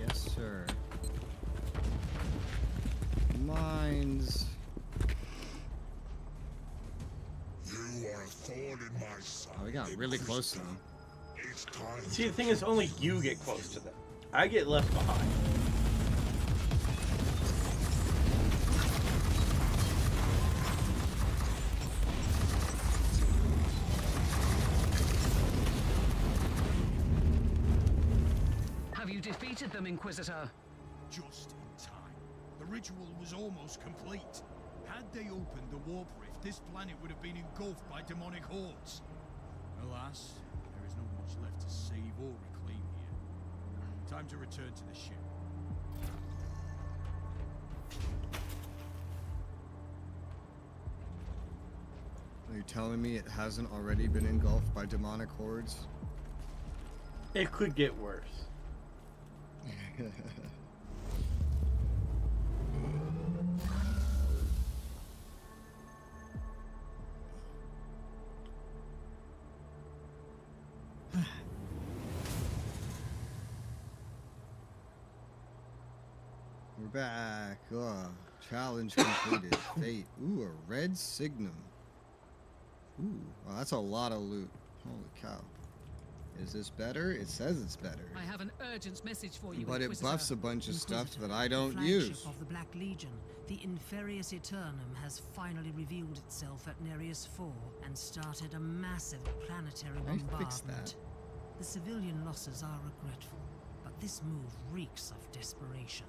Yes, sir. Mines. You are a thorn in my side. Oh, we got really close to them. It's time. See, the thing is, only you get close to them. I get left behind. Have you defeated them, Inquisitor? Just in time. The ritual was almost complete. Had they opened the warp rift, this planet would have been engulfed by demonic hordes. Alas, there is not much left to save or reclaim here. Time to return to the ship. Are you telling me it hasn't already been engulfed by demonic hordes? It could get worse. We're back. Challenge completed. Fate. Ooh, a red signum. Ooh, wow, that's a lot of loot. Holy cow. Is this better? It says it's better. I have an urgent message for you, But it Inquisitor. buffs a bunch of stuff Inquisitor, that I don't the use. flagship of the Black Legion, the Inferius Eternum, has finally revealed itself at Nereus 4 and started a massive planetary I bombardment. fixed that. The civilian losses are regretful, but this move reeks of desperation.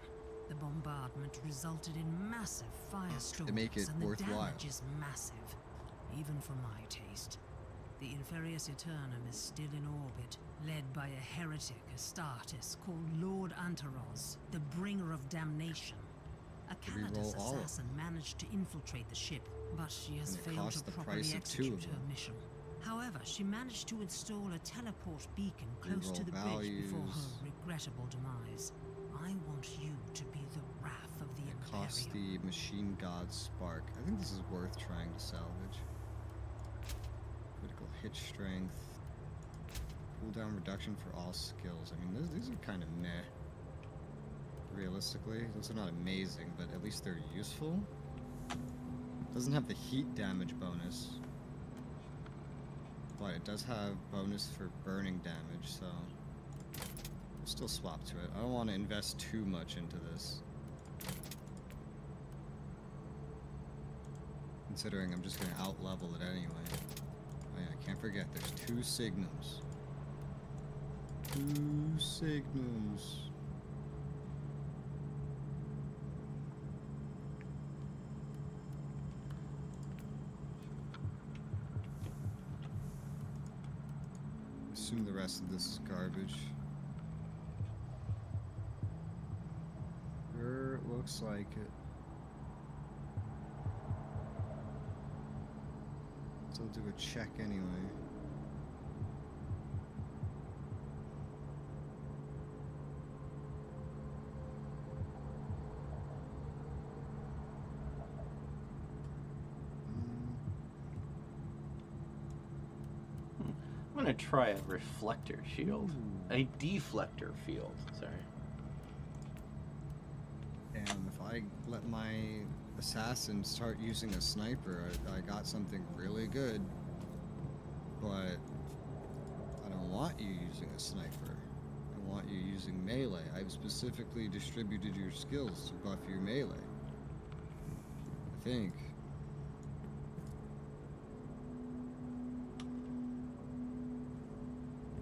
The bombardment resulted in massive firestorms, make it and the worthwhile. damage is massive, even for my taste. The Inferius Eternum is still in orbit, led by a heretic Astartes called Lord Antaros, the bringer of damnation. A Canadas all of assassin managed to infiltrate the ship, but she has And it failed cost to the properly price of 2 execute of her them. mission. However, she managed to install a teleport beacon close to Reroll the bridge before values. her regrettable demise. I want you to be the wrath of the It Imperium. lost the machine god spark. I think this is worth trying to salvage. Critical hit strength. Cooldown reduction for all skills. I mean, these are kind of meh. Realistically, those are not amazing, but at least they're useful. Doesn't have the heat damage bonus, but it does have bonus for burning damage, so we'll still swap to it. I don't want to invest too much into this, considering I'm just going to out-level it anyway. Oh yeah, I can't forget, there's 2 Signums. 2 Signums. Assume the rest of this is garbage. Sure, looks like it. So I'll do a check anyway. I'm gonna try a reflector shield. A deflector field, sorry. And if I let my assassin start using a sniper, I got something really good. But I don't want you using a sniper. I want you using melee. I've specifically distributed your skills to buff your melee. I think.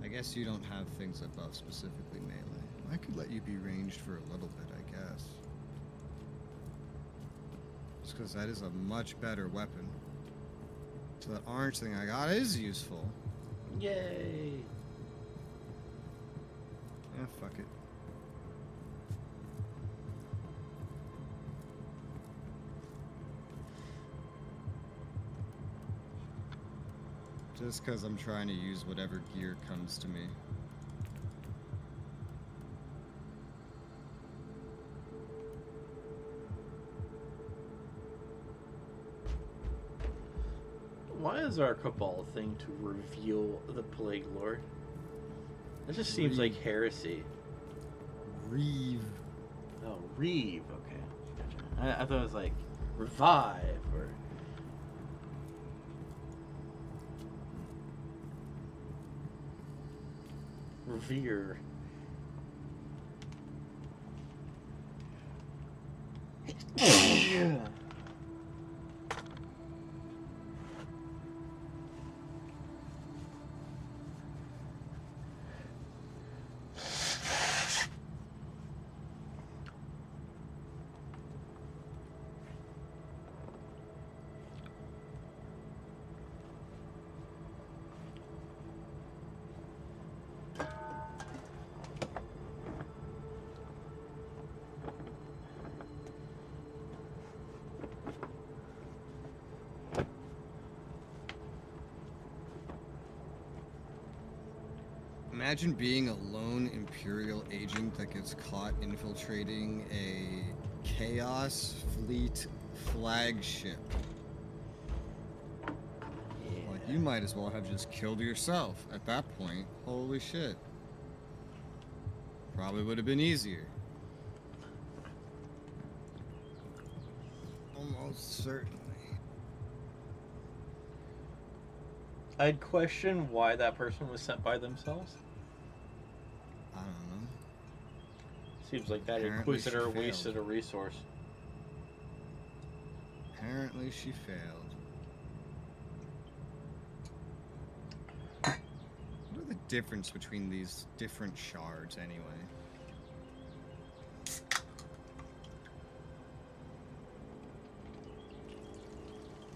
I guess you don't have things that buff specifically melee. I could let you be ranged for a little bit, I guess. Just because that is a much better weapon. So that orange thing I got is useful. Yay! Yeah, fuck it. Just because I'm trying to use whatever gear comes to me. Why is our Cabal thing to reveal the Plague Lord? It just seems like heresy. Reeve. Oh, Reeve, okay. Gotcha. I thought it was like revive or... Revere. Yeah. Imagine being a lone Imperial agent that gets caught infiltrating a Chaos Fleet flagship. Yeah. Like, you might as well have just killed yourself at that point. Holy shit. Probably would have been easier. Almost certainly. I'd question why that person was sent by themselves. I don't know. Seems like that Apparently Inquisitor she failed. wasted a resource. Apparently she failed. What are the difference between these different shards anyway?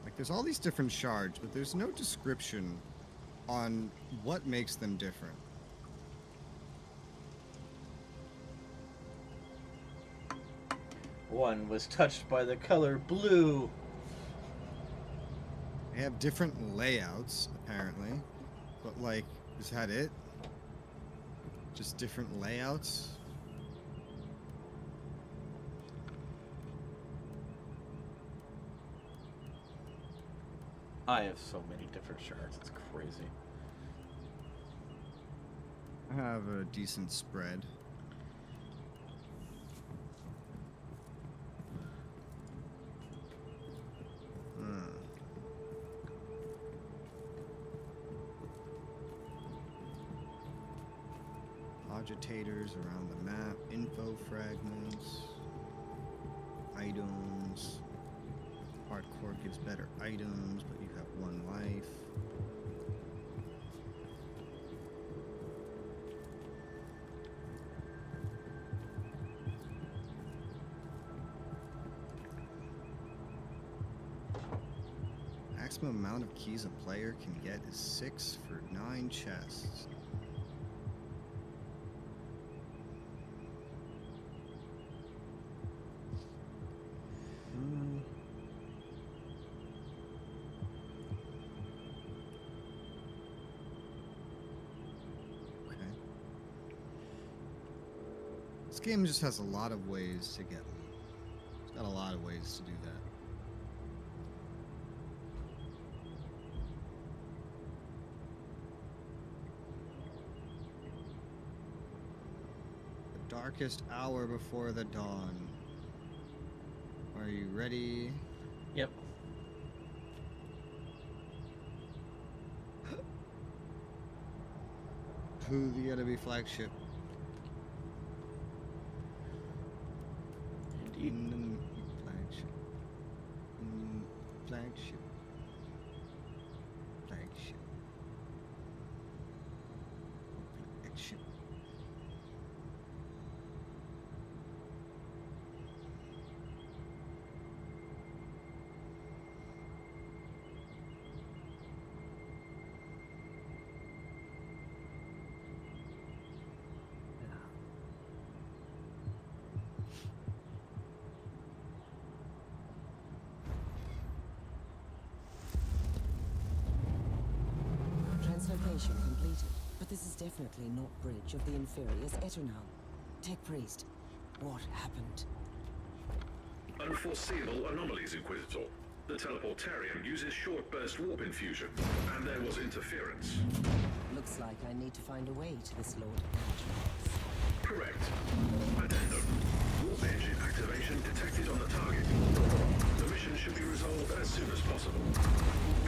Like, there's all these different shards, but there's no description on what makes them different. One was touched by the color blue. They have different layouts, apparently. But, like, is that it? Just different layouts? I have so many different shards. It's crazy. I have a decent spread. Agitators around the map, info fragments, items. Hardcore gives better items, but you have 1 life. Maximum amount of keys a player can get is 6 for 9 chests. This game just has a lot of ways to get loot. It's got a lot of ways to do that. The darkest hour before the dawn. Are you ready? Yep. To the enemy flagship. Indeed. Flagship. Flagship. Flagship. Flagship. Translocation completed, but this is definitely not Bridge of the Inferior's Eternal. Tech Priest, what happened? Unforeseeable anomalies, Inquisitor. The teleportarium uses short-burst warp infusion, and there was interference. Looks like I need to find a way to this Lord. Correct. Addendum. Warp engine activation detected on the target. The mission should be resolved as soon as possible.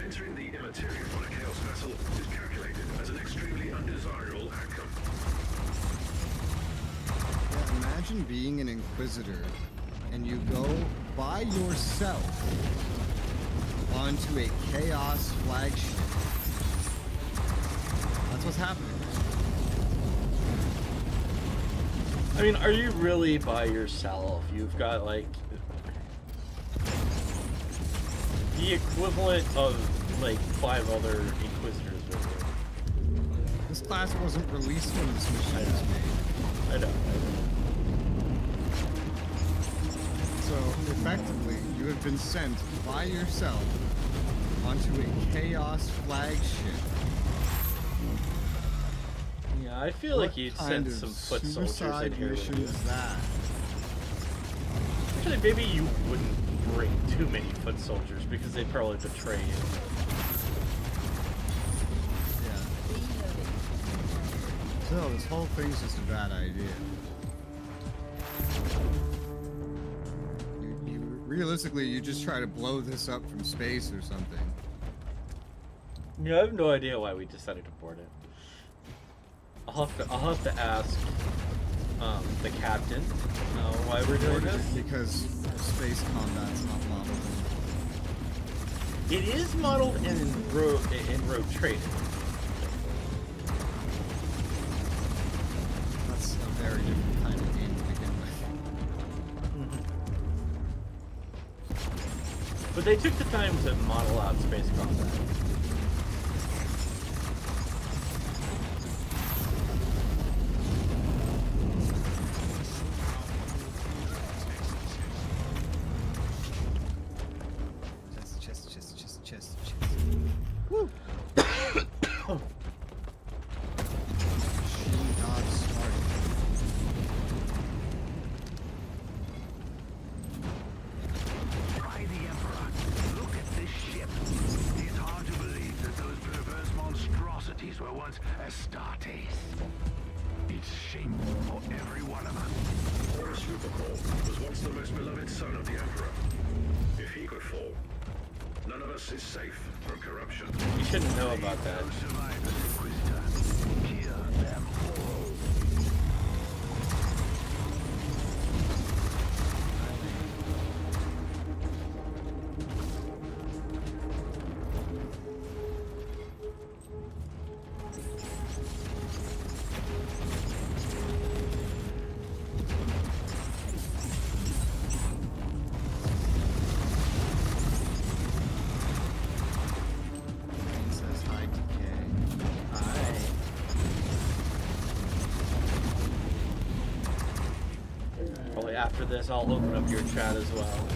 Entering the immaterium on a Chaos vessel is calculated as an extremely undesirable outcome. Yeah, imagine being an Inquisitor and you go by yourself onto a Chaos flagship. That's what's happening. I mean, are you really by yourself? You've got, like, the equivalent of, like, 5 other Inquisitors with you. This class wasn't released when this mission was made. I know. So, effectively, you have been sent by yourself onto a Chaos flagship. Yeah, I feel like you'd send some foot soldiers in here with you. Is that? Actually, maybe you wouldn't bring too many foot soldiers because they'd probably betray you. Yeah. So, this whole thing's just a bad idea. Realistically, you just try to blow this up from space or something. Yeah, I have no idea why we decided to board it. I'll have to ask the captain why we're doing this. Because space combat's not modeled. It is modeled in Rogue Trading. That's a very different kind of game to begin with. But they took the time to model out space combat. Chest. Woo! Try the Emperor. Look at this ship. It's hard once Astartes. It's shameful for every one of us. Horus Lupercal was once the most beloved son of the Emperor. If he could fall, none of us is safe from corruption. You shouldn't know about that. No survivors, Inquisitor. Kill them all. Says hi, DK. Hi. Probably after this, I'll open up your chat as well.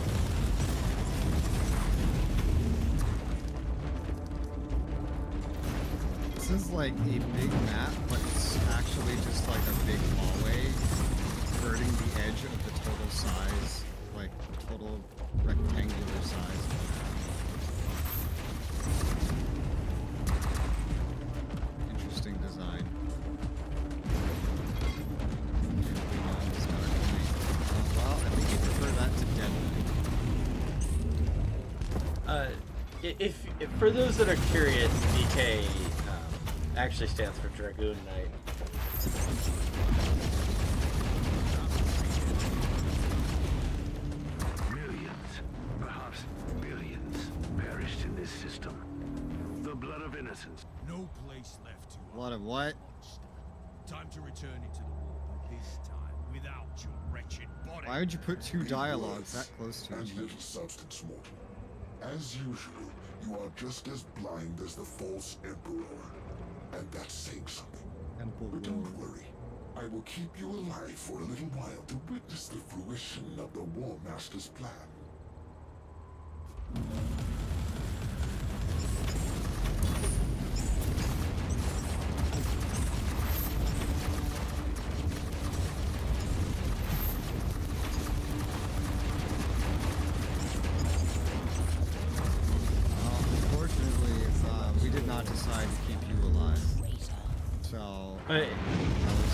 This is like a big map, but it's actually just like a big hallway skirting the edge of the total size, like total rectangular size. Interesting design. Well, I think you prefer that to Dead Knight. If for those that are curious, DK actually stands for Dragoon Knight. Millions, perhaps billions, perished in this system. The blood of innocence. No place left to A lot of what? Time to return into the war, but this time without your wretched body. Why would you put two dialogues that close to and each other? little substance, mortal. As usual, you are just as blind as the false emperor. And that's saying something. But don't worry. I will keep you alive for a little while to witness the fruition of the War Master's plan. Unfortunately, we did not decide to keep you alive. So, Hey. that was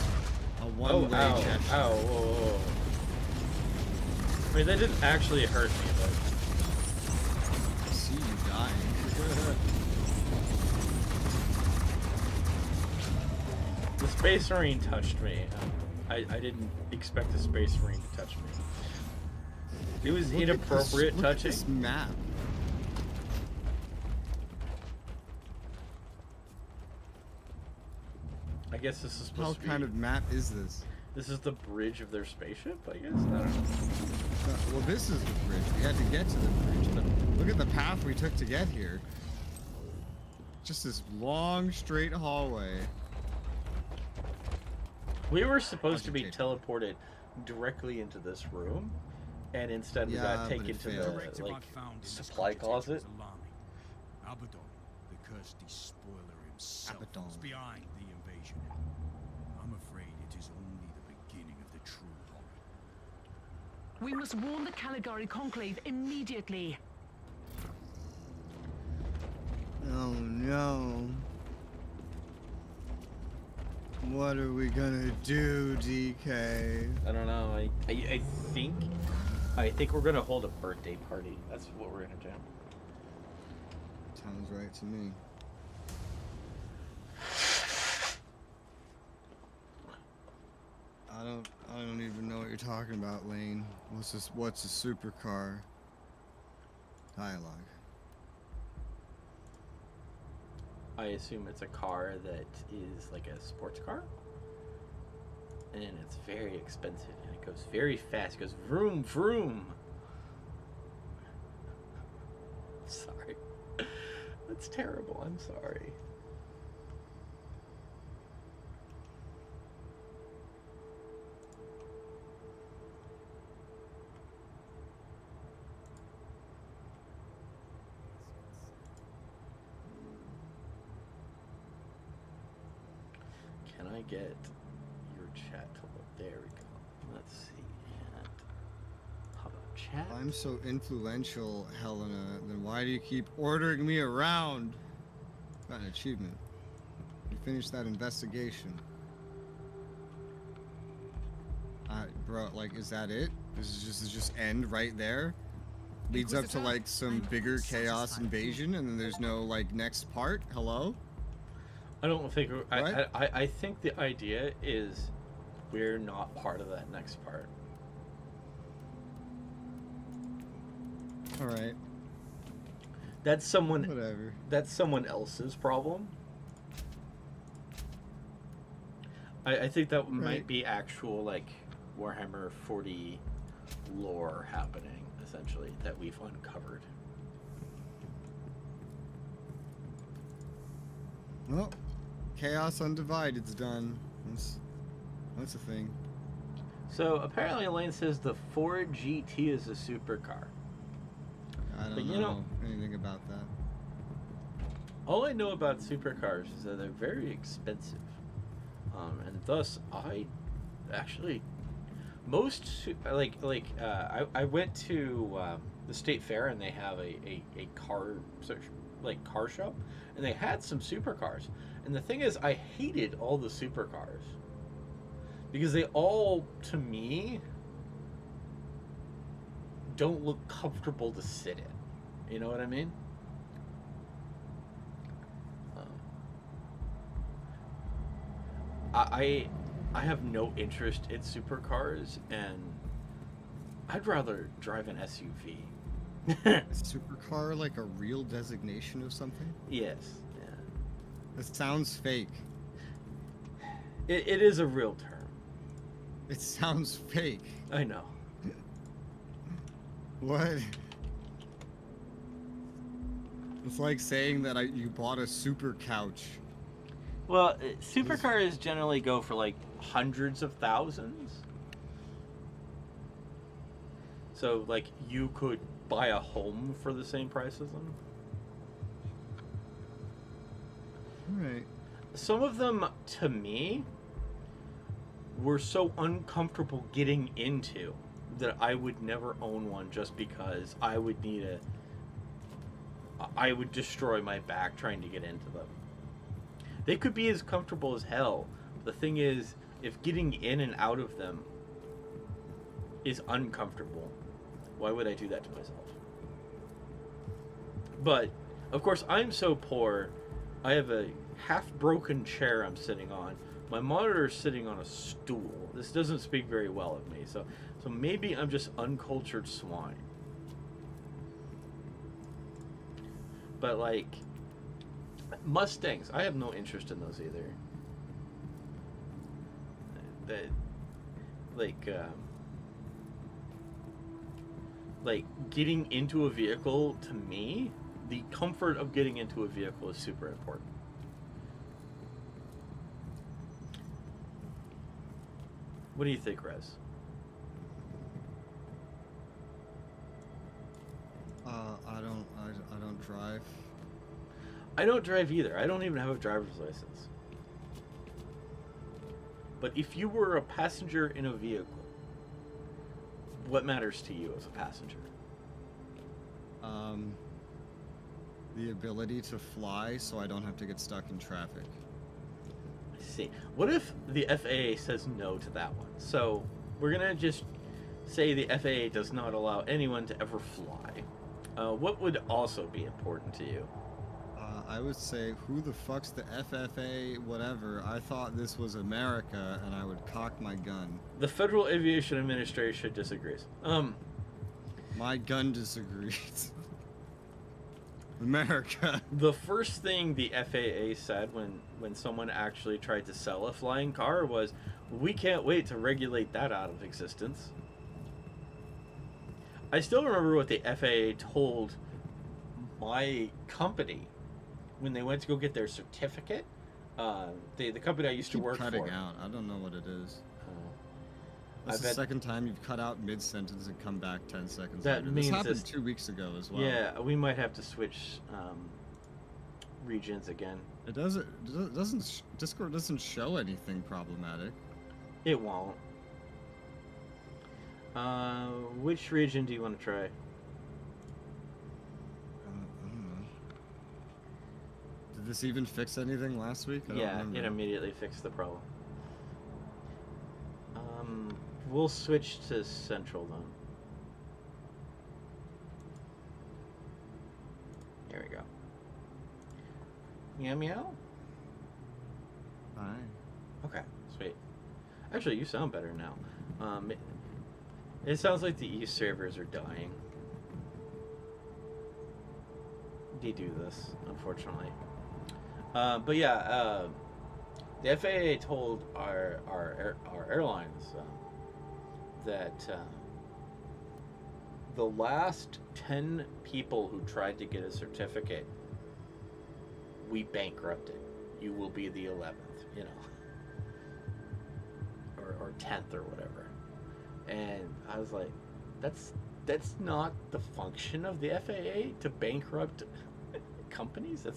a Oh, one-way ow, gesture. ow, whoa, whoa. I mean, that didn't actually hurt me, but... I see you dying. The Space Marine touched me. I didn't expect the Space Marine to touch me. It was inappropriate Look at touching. this map. I guess this is How supposed to be... kind of map is this? This is the bridge of their spaceship, I guess? I don't know. Well, this is the bridge. We had to get to the bridge, but look at the path we took to get here. Just this long, straight hallway. We were supposed to be teleported directly into this room, and instead we Yeah, got but taken it to failed. the Directive like I found in this supply context closet. was alarming. Abaddon, the cursed despoiler himself, Abaddon. was behind the invasion. I'm afraid it is only the beginning of the true horror. We must warn the Caligari Conclave immediately. Oh no. What are we gonna do, DK? I don't know. I think we're gonna hold a birthday party. That's what we're gonna do. Sounds right to me. I don't even know what you're talking about, Lane. What's this? What's a supercar? Dialogue. I assume it's a car that is like a sports car, and it's very expensive, and it goes very fast. It goes vroom vroom. Sorry, that's terrible. I'm sorry. Can I get your chat to look? There we go. Let's see. And how about chat? I'm so influential, Helena. Then why do you keep ordering me around? Got an achievement. You finish that investigation. Bro, like, is that it? Does it just end right there? Leads up to like some bigger chaos invasion, and then there's no like next part. Hello? I don't think. I think the idea is we're not part of that next part. All right. That's someone. Whatever. That's someone else's problem. I think that might be actual like Warhammer 40 lore happening, essentially, that we've uncovered. Well, Chaos Undivided's done. That's a thing. So apparently Elaine says the Ford GT is a supercar. I don't know anything about that. All I know about supercars is that they're very expensive. And thus I actually I went to the state fair, and they have a car show, and they had some supercars, and the thing is I hated all the supercars because they all, to me, don't look comfortable to sit in. You know what I mean? I have no interest in supercars, and I'd rather drive an SUV. Supercar, like a real designation of something? Yes. Yeah. It sounds fake. It is a real term. It sounds fake. I know. What? It's like saying that you bought a super couch. Well, supercars generally go for like hundreds of thousands. So, like, you could buy a home for the same price as them. Right. Some of them, to me, were so uncomfortable getting into that I would never own one, just because I would destroy my back trying to get into them. They could be as comfortable as hell. The thing is, if getting in and out of them is uncomfortable, why would I do that to myself? But, of course, I'm so poor, I have a half-broken chair I'm sitting on. My monitor is sitting on a stool. This doesn't speak very well of me, so maybe I'm just uncultured swine. But, like, Mustangs, I have no interest in those either. Like getting into a vehicle, to me, the comfort of getting into a vehicle is super important. What do you think, Rez? I don't drive. I don't drive either. I don't even have a driver's license. But if you were a passenger in a vehicle, what matters to you as a passenger? The ability to fly so I don't have to get stuck in traffic. I see. What if the FAA says no to that one? So we're going to just say the FAA does not allow anyone to ever fly. What would also be important to you? I would say, who the fuck's the FFA, whatever? I thought this was America, and I would cock my gun. The Federal Aviation Administration disagrees. My gun disagrees. America. The first thing the FAA said when someone actually tried to sell a flying car was, we can't wait to regulate that out of existence. I still remember what the FAA told my company when they went to go get their certificate. The company I used to work cutting for. out. I don't know what it is. That's the second time you've cut out mid-sentence and come back 10 seconds that later. Means this happened 2 weeks ago as well. Yeah, we might have to switch regions again. It doesn't. Discord doesn't show anything problematic. It won't. Which region do you want to try? I don't know. this even fix anything last week? I don't Yeah, remember. it immediately fixed the problem. We'll switch to Central then. There we go. Meow meow? Fine. Okay, sweet. Actually, you sound better now. It sounds like the East servers are dying. They do this, unfortunately. But yeah, the FAA told our airlines that the last 10 people who tried to get a certificate, we bankrupted. You will be the 11th, you know, or 10th or whatever. And I was like, that's not the function of the FAA to bankrupt companies.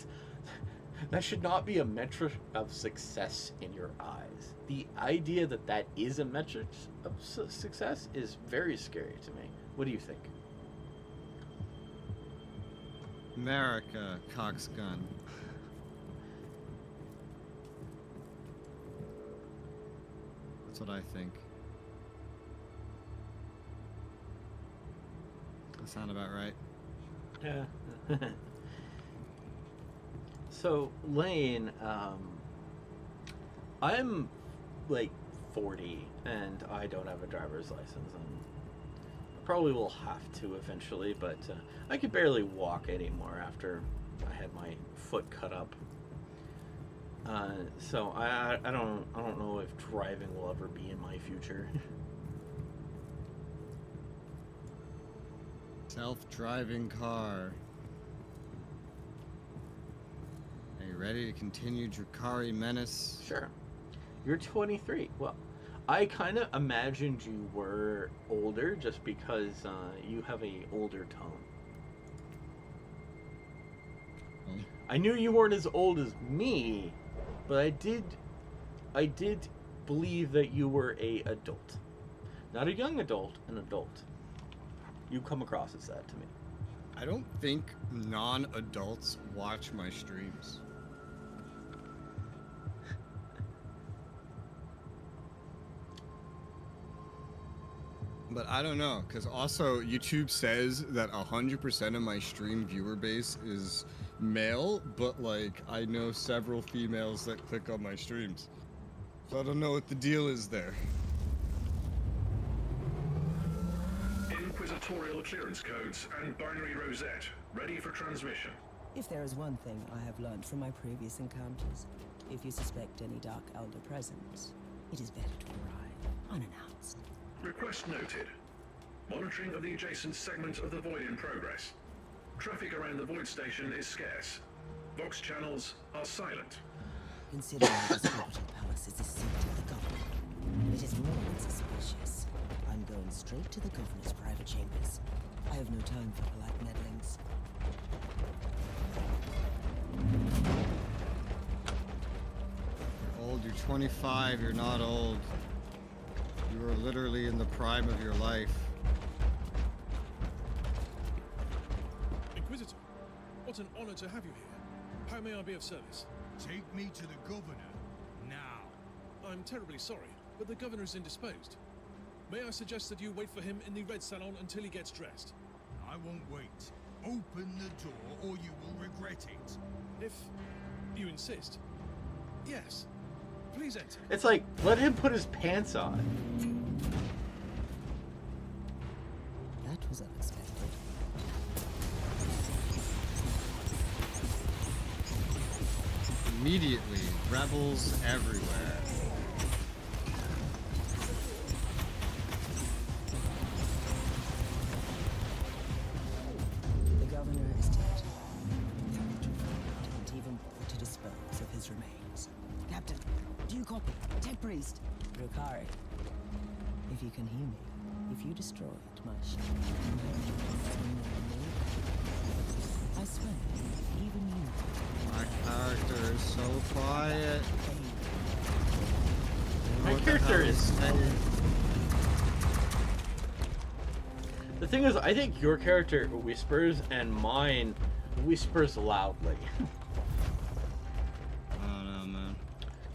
That should not be a metric of success in your eyes. The idea that that is a metric of success is very scary to me. What do you think? America, cocksgun. That's what I think. That sound about right? Yeah. So, Lane, I'm like 40 and I don't have a driver's license, and I probably will have to eventually, but I could barely walk anymore after I had my foot cut up. So I don't know if driving will ever be in my future. Self-driving car. Are you ready to continue Drakari Menace? Sure. You're 23. Well, I kind of imagined you were older just because you have a older tone. Oh. I knew you weren't as old as me, but I did believe that you were a adult. Not a young adult, an adult. You come across as that to me. I don't think non-adults watch my streams. But I don't know, because also YouTube says that 100% of my stream viewer base is male, but like I know several females that click on my streams. So I don't know what the deal is there. Inquisitorial clearance codes and binary rosette ready for transmission. If there is one thing I have learned from my previous encounters, if you suspect any Dark Elder presence, it is better to arrive unannounced. Request noted. Monitoring of the adjacent segment of the void in progress. Traffic around the void station is scarce. Vox channels are silent. Considering this orbital palace is the seat of the governor, it is more than suspicious. I'm going straight to the governor's private chambers. I have no time for polite meddlings. You're old, you're 25, you're not old. You are literally in the prime of your life. Inquisitor, what an honor to have you here. How may I be of service? Take me to the governor, now. I'm terribly sorry, but the governor is indisposed. May I suggest that you wait for him in the red salon until he gets dressed? I won't wait. Open the door or you will regret it. If you insist. Yes. Please enter. It's like, let him put his pants on. That was unexpected. Immediately, rebels everywhere. The governor is dead. Didn't even bother to dispose of his remains. Captain, do you copy? Tech priest. Drakari. If you can hear me, if you destroyed my ship, I swear, even you. My character is so quiet. My What the character hell is saying? The thing is, I think your character whispers and mine whispers loudly.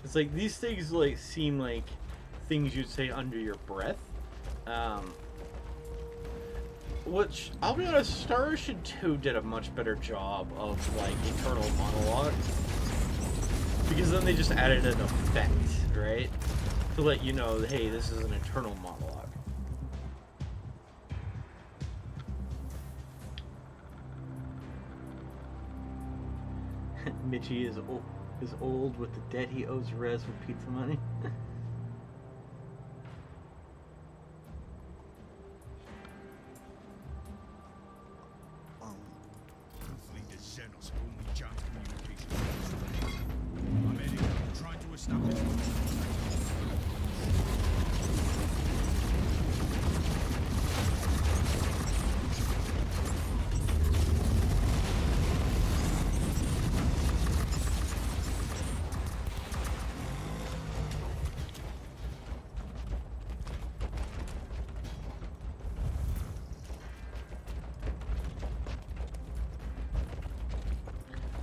It's like these things like seem like things you'd say under your breath. Which, I'll be honest, Star Ocean 2 did a much better job of, like, internal monologue. Because then they just added an effect, right? To let you know, hey, this is an internal monologue. Mitchie is old with the debt he owes Rez with pizza money. Hopefully the Xenos have only jammed communication. I'm heading out, trying to establish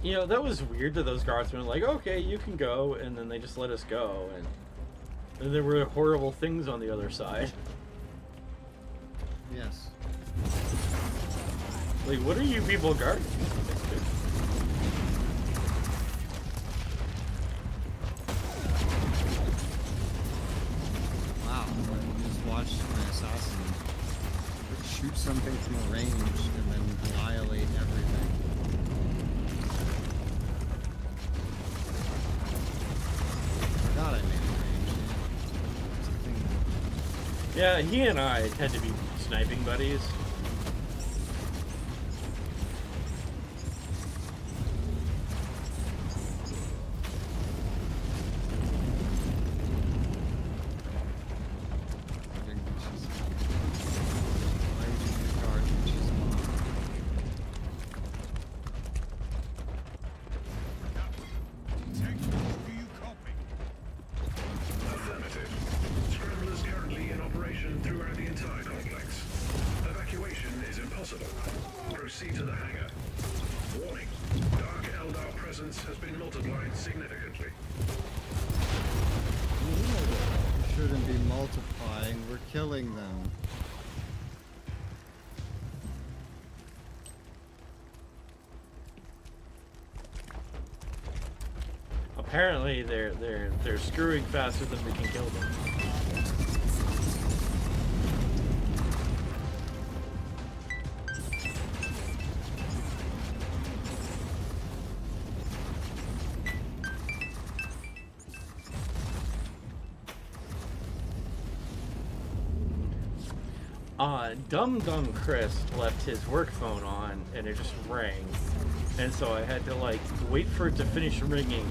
You know, that was weird that those guardsmen were like, okay, you can go, and then they just let us go, and there were horrible things on the other side. Yes. Like, what are you people guarding? Wow, I just watched my assassin shoot something from a range and then annihilate everything. God, I made a range. Yeah, he and I tend to be sniping buddies. Affirmative. Scramblers currently in operation throughout the entire complex. Evacuation is impossible. Proceed to the hangar. Warning. Dark Eldar presence has been multiplied significantly. We shouldn't be multiplying, we're killing them. Apparently, they're screwing faster than we can kill them. Dumb Chris left his work phone on and it just rang. And so I had to like wait for it to finish ringing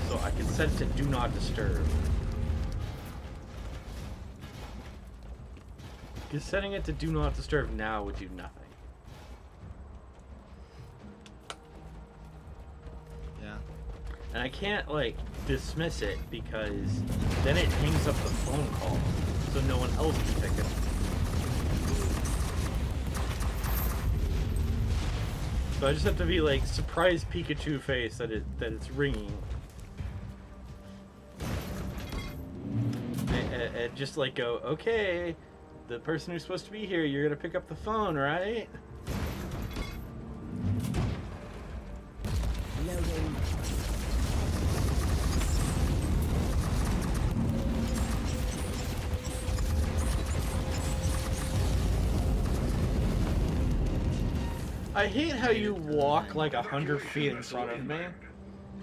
so I could set it to do not disturb. Because setting it to do not disturb now would do nothing. Yeah. And I can't like dismiss it because then it hangs up the phone call so no one else can pick it up. So I just have to be like surprised Pikachu face that it's ringing. And just like go, okay, the person who's supposed to be here, you're gonna pick up the phone, right? Loading. I hate how you walk like 100 feet in front of me.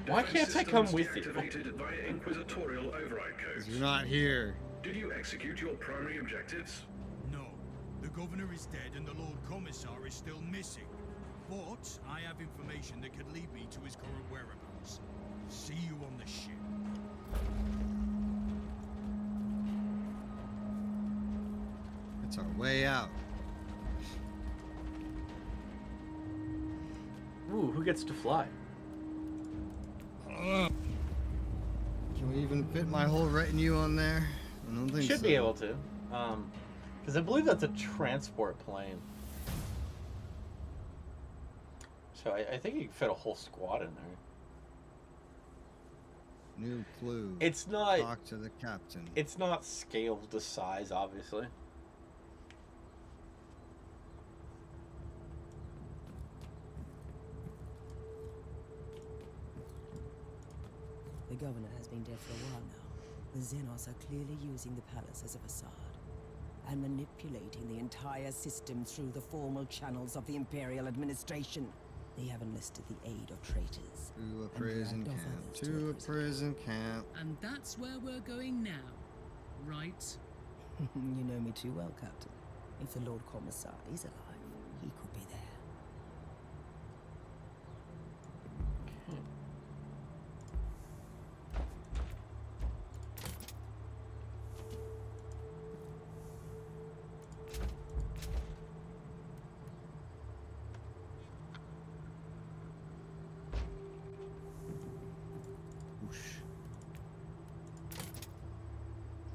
Why can't I come with you? Activated via Inquisitorial override codes. You're not here. Did you execute your primary objectives? No. The governor is dead and the Lord Commissar is still missing. But I have information that could lead me to his current whereabouts. See you on the ship. It's our way out. Ooh, who gets to fly? Can we even fit my whole retinue on there? I don't think so. Should be able to. Because I believe that's a transport plane. So I think you can fit a whole squad in there. New clue. It's not. Talk to the captain. It's not scaled to size, obviously. The governor has been dead for a while now. The Xenos are clearly using the palace as a facade and manipulating the entire system through the formal channels of the Imperial administration. They have enlisted the aid of traitors. To a prison camp. To a prison camp. And that's where we're going now, right? You know me too well, Captain. If the Lord Commissar is alive, he could be there.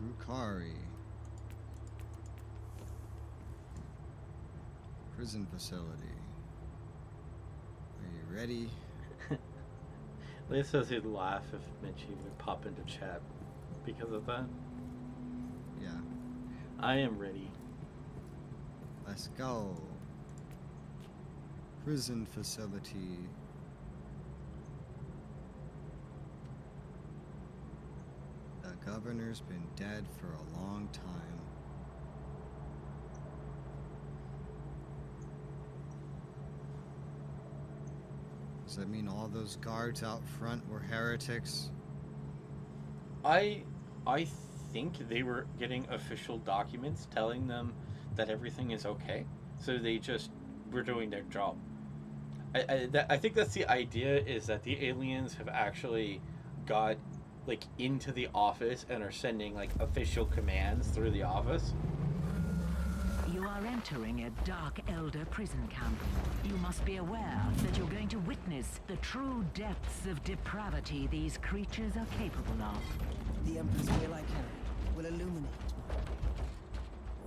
Rukari. Prison facility. Are you ready? Leah says he'd laugh if Mitchie would pop into chat because of that. Yeah. I am ready. Let's go. Prison facility. The governor's been dead for a long time. Does that mean all those guards out front were heretics? I think they were getting official documents telling them that everything is okay, so they just were doing their job. I think that's the idea, is that the aliens have actually got like into the office and are sending like official commands through the office. You are entering a Dark Elder prison camp. You must be aware that you're going to witness the true depths of depravity these creatures are capable of. The Emperor's wheel I carry will illuminate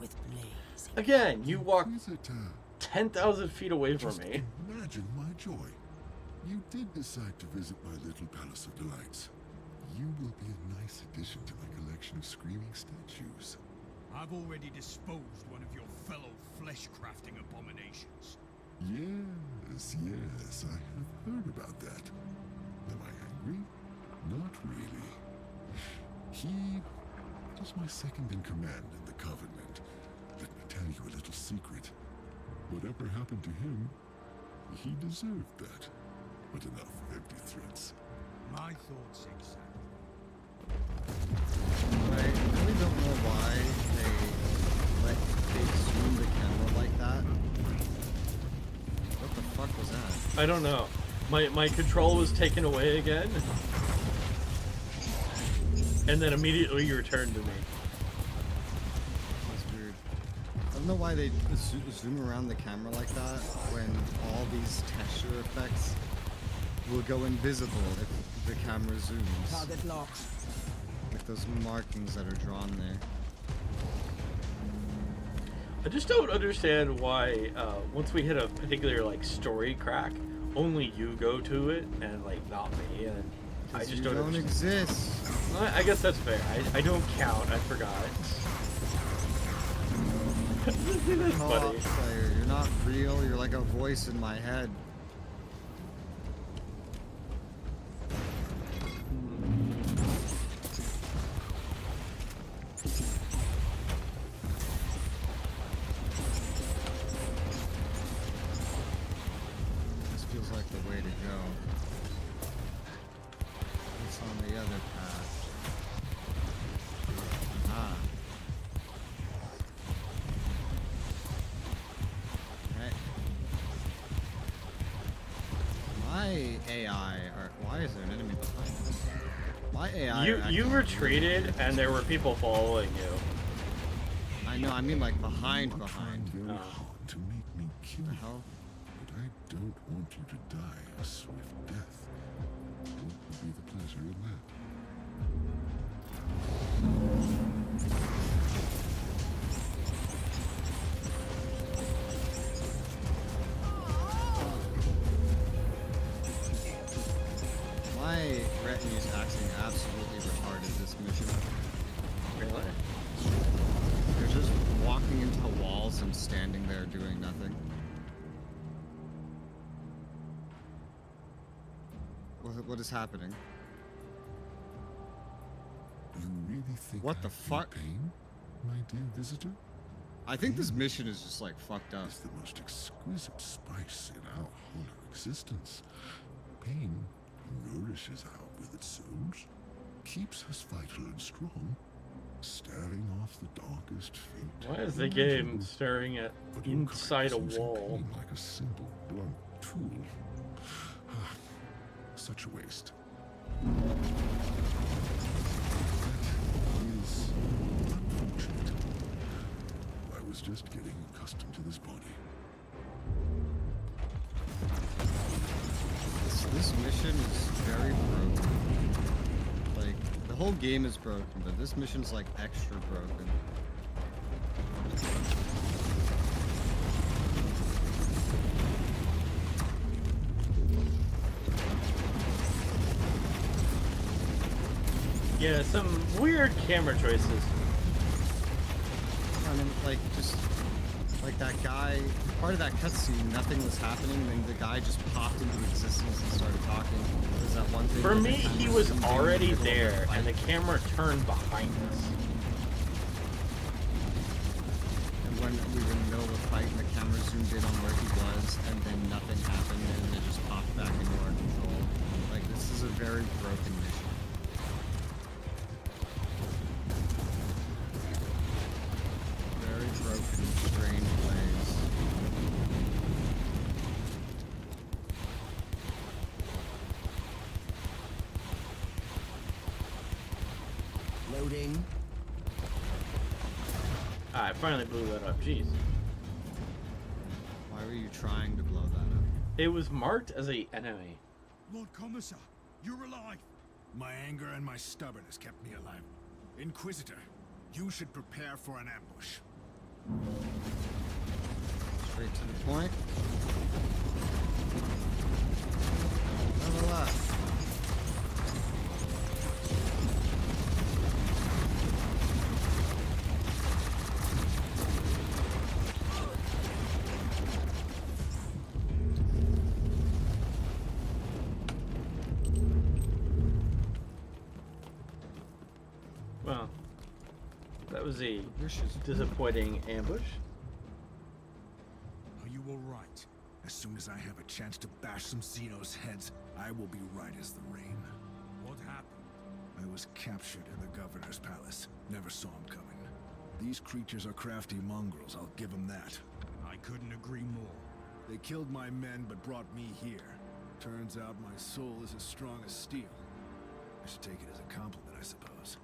with blazing. Again, you walk Inquisitor, 10,000 feet away from just me. imagine my joy. You did decide to visit my little Palace of Delights. You will be a nice addition to my collection of screaming statues. I've already disposed one of your fellow flesh-crafting abominations. Yes, I have heard about that. Am I angry? Not really. He was my second in command in the Covenant. Let me tell you a little secret. Whatever happened to him, he deserved that. But enough of empty threats. My thoughts exactly. I really don't know why they zoom the camera like that. What the fuck was that? I don't know. My control was taken away again, and then immediately returned to me. That's weird. I don't know why they zoom around the camera like that when all these texture effects will go invisible if the camera zooms. Target locked. Like those markings that are drawn there. I just don't understand why once we hit a particular like story crack, only you go to it and like not me, and I just don't understand. Exist. Well, I guess that's fair. I don't count. I forgot. That's funny. Player, you're not real. You're like a voice in my head. This feels like the way to go. What's on the other path? Ah. Okay. My AI, or why is there an enemy behind me? My AI. You retreated, and there were people following you. I know. I mean, like behind. Very hard to make me kill The you, hell? but I don't want you to die a swift death. What would be the pleasure in that? My retinue's acting absolutely retarded this mission. Really? They're just walking into walls and standing there doing nothing. What is happening? You really think What the I feel fuck? pain, my dear visitor? I think this mission is just like fucked up. It's the most exquisite spice in our whole existence. Pain nourishes our withered souls, keeps us vital and strong, staring off the darkest fate. Why is the game staring at But inside a Ulrich using wall? pain like a simple, blunt tool. Such a waste. That is unfortunate. I was just getting accustomed to this body. This mission is very broken. Like, the whole game is broken, but this mission's like extra broken. Yeah, some weird camera choices. I mean, like, just like that guy, part of that cutscene, nothing was happening, and then the guy just popped into existence and started talking. There's that one thing. For me, he was already the there, fight. and the camera turned behind us. And when we were in the middle of the fight, and the camera zoomed in on where he was, and then nothing happened, and it just popped back into our control. Like, this is a very broken mission. Very broken, strange ways. Loading. I finally blew that up. Jeez. Why were you trying to blow that up? It was marked as a enemy. Lord Commissar, you're alive. My anger and my stubbornness kept me alive. Inquisitor, you should prepare for an ambush. Straight to the point. Level up. Well, that was a Vicious. disappointing ambush. Are you all right? As soon as I have a chance to bash some Xenos' heads, I will be right as the rain. What happened? I was captured in the governor's palace. Never saw him coming. These creatures are crafty mongrels, I'll give them that. I couldn't agree more. They killed my men but brought me here. Turns out my soul is as strong as steel. I should take it as a compliment, I suppose.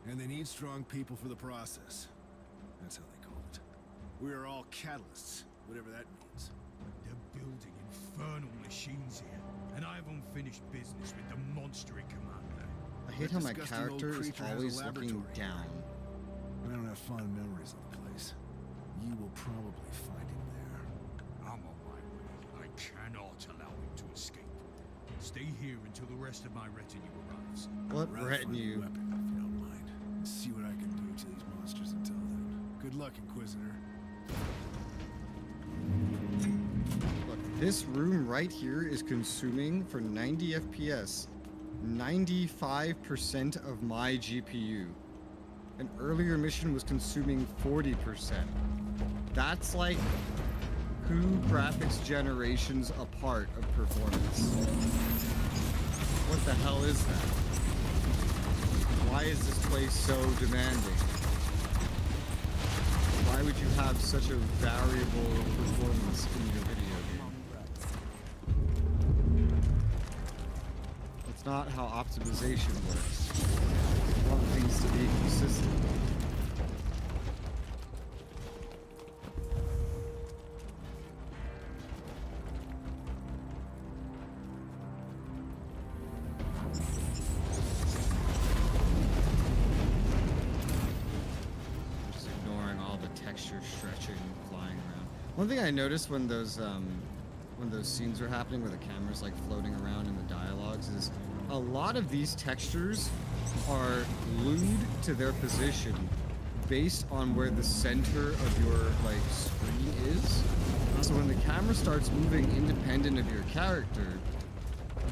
And they need strong people for the process. That's how they call it. We are all catalysts, whatever that means. They're building infernal machines here, and I have unfinished business with the monster in command there. I hate how my That disgusting old character is creature has a always looking laboratory here. down. I don't have fond memories of the place. You will probably find him there. I'm on my way. I cannot allow him to escape. Stay here until the rest of my retinue arrives. What I'd rather find a retinue? weapon, if you don't mind, and see what I can do to these monsters until then. Good luck, Inquisitor. Look, this room right here is consuming, for 90 FPS, 95% of my GPU. An earlier mission was consuming 40%. That's like 2 graphics generations apart of performance. What the hell is that? Why is this place so demanding? Why would you have such a variable performance in your video game? That's not how optimization works. You want things to be consistent. Just ignoring all the texture stretching, flying around. One thing I noticed when those scenes were happening where the camera's like floating around in the dialogues is a lot of these textures are glued to their position based on where the center of your like screen is. So when the camera starts moving independent of your character,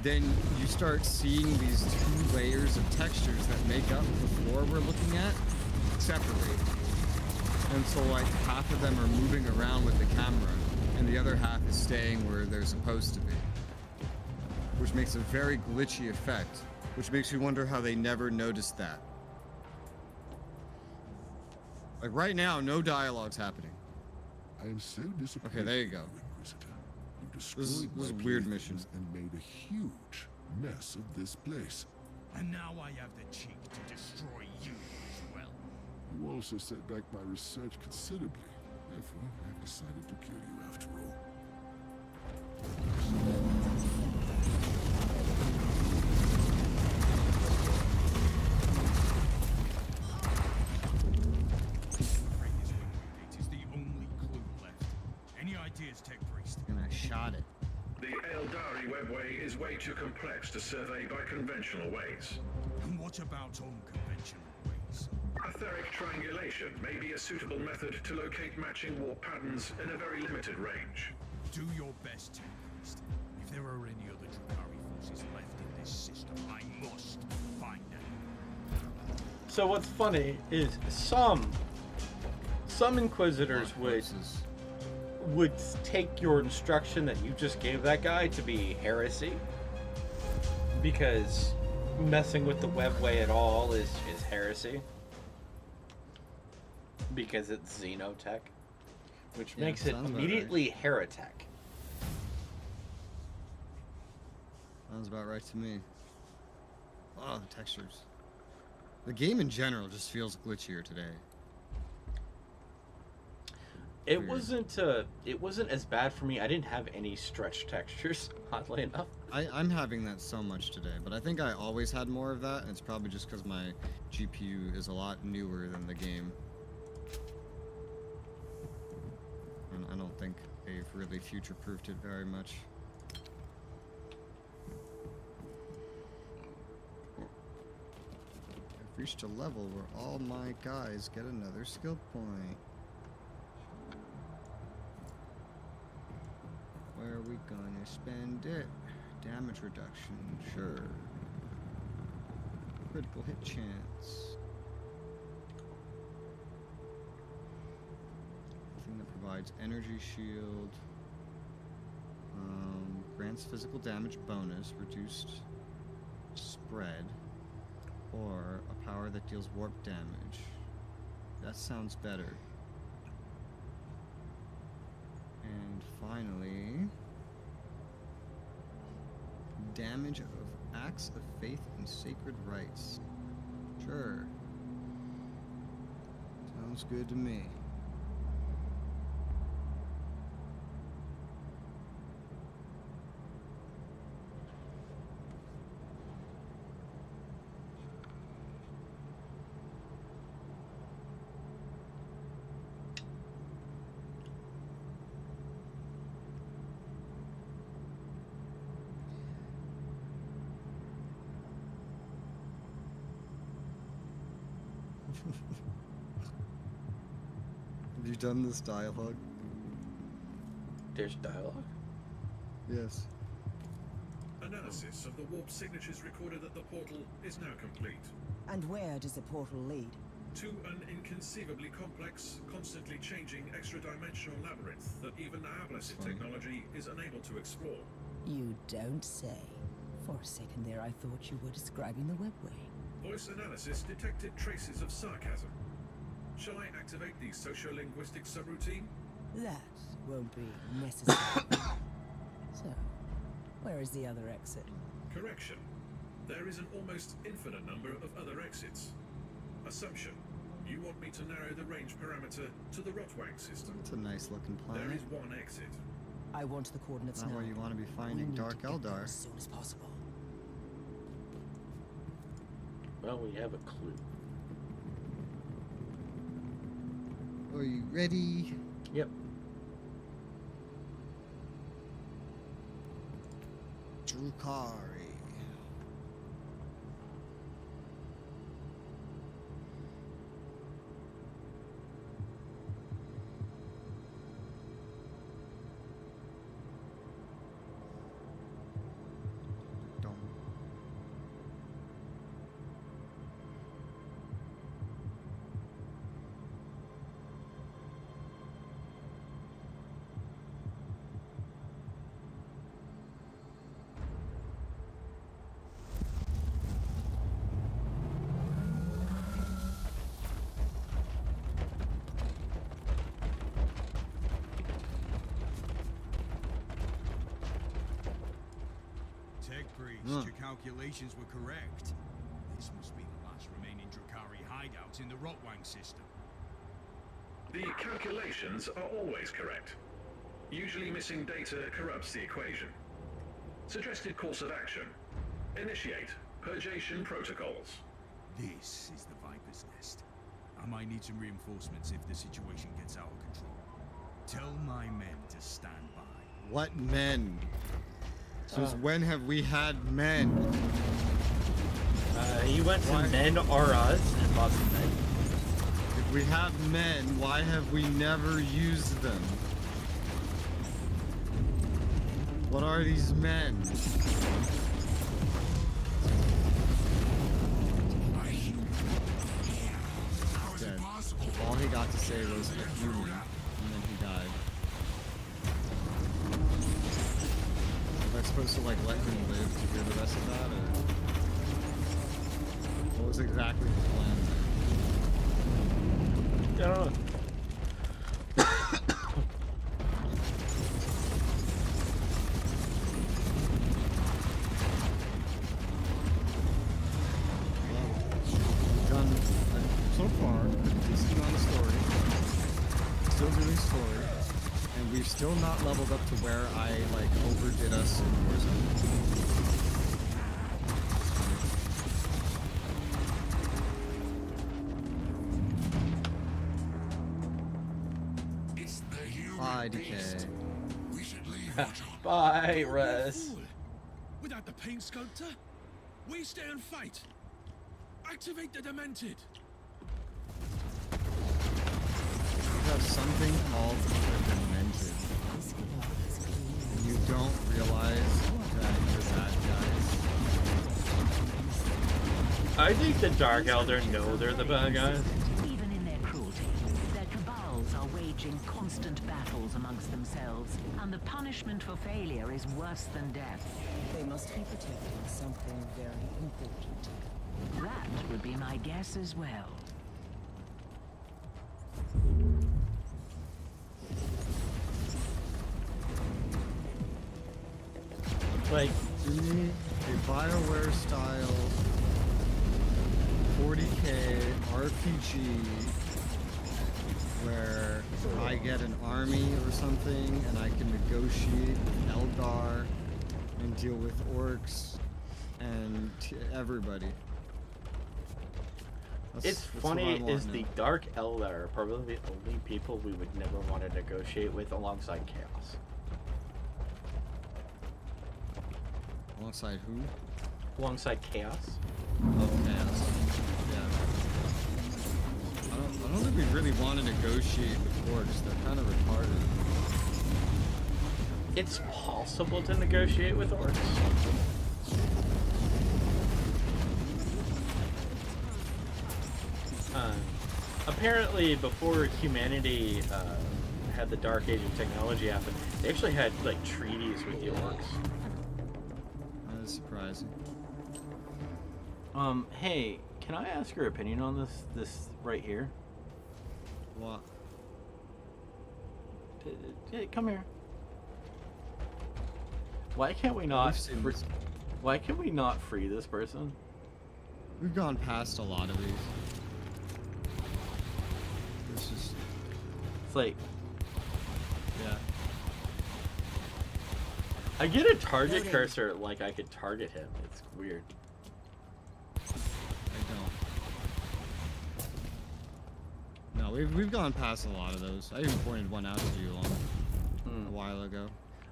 then you start seeing these two layers of textures that make up the floor we're looking at separate. And so like half of them are moving around with the camera and the other half is staying where they're supposed to be. Which makes a very glitchy effect, which makes you wonder how they never noticed that. Like right now, no dialogue's happening. I am so disappointed. Okay, there you go. Inquisitor. You This destroyed is a my weird playthings mission. and made a huge mess of this place. And now I have the cheek to destroy you as well. You also set back my research considerably. Therefore, I have decided to kill you after all. Tech Priest. And I shot it. The Eldari webway is way too complex to survey by conventional ways. And what about unconventional ways? Etheric triangulation may be a suitable method to locate matching warp patterns in a very limited range. Do your best, Tech Priest. If there are any other Drakari forces left in this system, I must find them. So what's funny is some Inquisitors would take your instruction that you just gave that guy to be heresy, because messing with the webway at all is heresy, because it's xenotech, which makes it immediately heretic. Sounds about right to me. Oh, the textures. The game in general just feels glitchier today. It wasn't as bad for me. I didn't have any stretch textures, oddly enough. I'm having that so much today, but I think I always had more of that, and it's probably just because my GPU is a lot newer than the game. And I don't think they've really future-proofed it very much. I've reached a level where all my guys get another skill point. Where are we gonna spend it? Damage reduction, sure. Critical hit chance. Thing that provides energy shield. Grants physical damage bonus, reduced spread, or a power that deals warp damage. That sounds better. And finally, damage of acts of faith and sacred rites. Sure. Sounds good to me. Have you done this dialogue? There's dialogue? Yes. Analysis of the warp signatures recorded at the portal is now complete. And where does the portal lead? To an inconceivably complex, constantly changing extra-dimensional labyrinth that even Ablassive technology is unable to explore. You don't say. For a second there I thought you were describing the webway. Voice analysis detected traces of sarcasm. Shall I activate the socio-linguistic subroutine? That won't be necessary. So, where is the other exit? Correction. There is an almost infinite number of other exits. Assumption. You want me to narrow the range parameter to the Rotwang system. It's a nice looking planet. There is one exit. I want the coordinates Not now. where you want to be finding Dark Eldar. As soon as possible. Well, we have a clue. Are you ready? Yep. Drukari. Tech Priest, your calculations were correct. This must be the last remaining Drakari hideout in the Rotwang system. The calculations are always correct. Usually missing data corrupts the equation. Suggested course of action. Initiate purgation protocols. This is the Viper's Nest. I might need some reinforcements if the situation gets out of control. Tell my men to stand by. What men? Since when have we had men? You went to Men Are Us and bought some men. If we have men, why have we never used them? What are these men? Dead. All he got to say was a human, and then he died. Was I supposed to like let him live to hear the rest of that, or what was exactly the plan there? I don't know. So far, a decent amount of story. Still doing story. And we've still not leveled up to where I, like, overdid us in Warzone. Bye, DK. We should leave. Bye, Res. Without the paint sculptor, we stay and fight. Activate the Demented. We have something called the Demented. You don't realize that you're bad guys. I think the Dark Elder know they're the bad guys. Even in their cruelty, their cabals are waging constant battles amongst themselves, and the punishment for failure is worse than death. They must be protecting something very important. That would be my guess as well. Like, give me a BioWare style 40k RPG where I get an army or something and I can negotiate with Eldar and deal with orcs and everybody. it's funny is the Dark Elder are probably the only people we would never want to negotiate with alongside Chaos. Alongside who? Alongside Chaos. Oh, Chaos. Yeah. I don't think we really want to negotiate with orcs. They're kind of retarded. It's possible to negotiate with orcs. Apparently, before humanity had the Dark Age of technology happen, they actually had like treaties with the orcs. That is surprising. Hey, can I ask your opinion on this right here? What? Come here. Why can't we not? Why can we not free this person? We've gone past a lot of these. It's like, yeah. I get a target cursor like I could target him. It's weird. I don't. No, we've gone past a lot of those. I even pointed one out to you a while ago.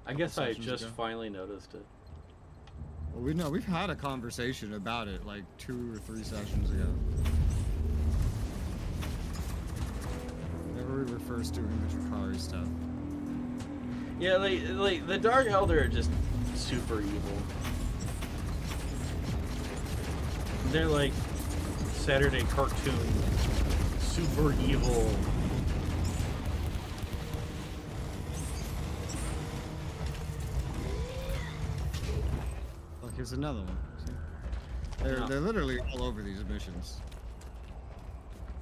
I guess I just finally noticed it. Well, we've had a conversation about it like 2 or 3 sessions ago. Whenever we were first doing the Drakari stuff. Yeah, like the Dark Elder are just super evil. They're like Saturday cartoon, super evil. Look, here's another one. See? They're literally all over these missions.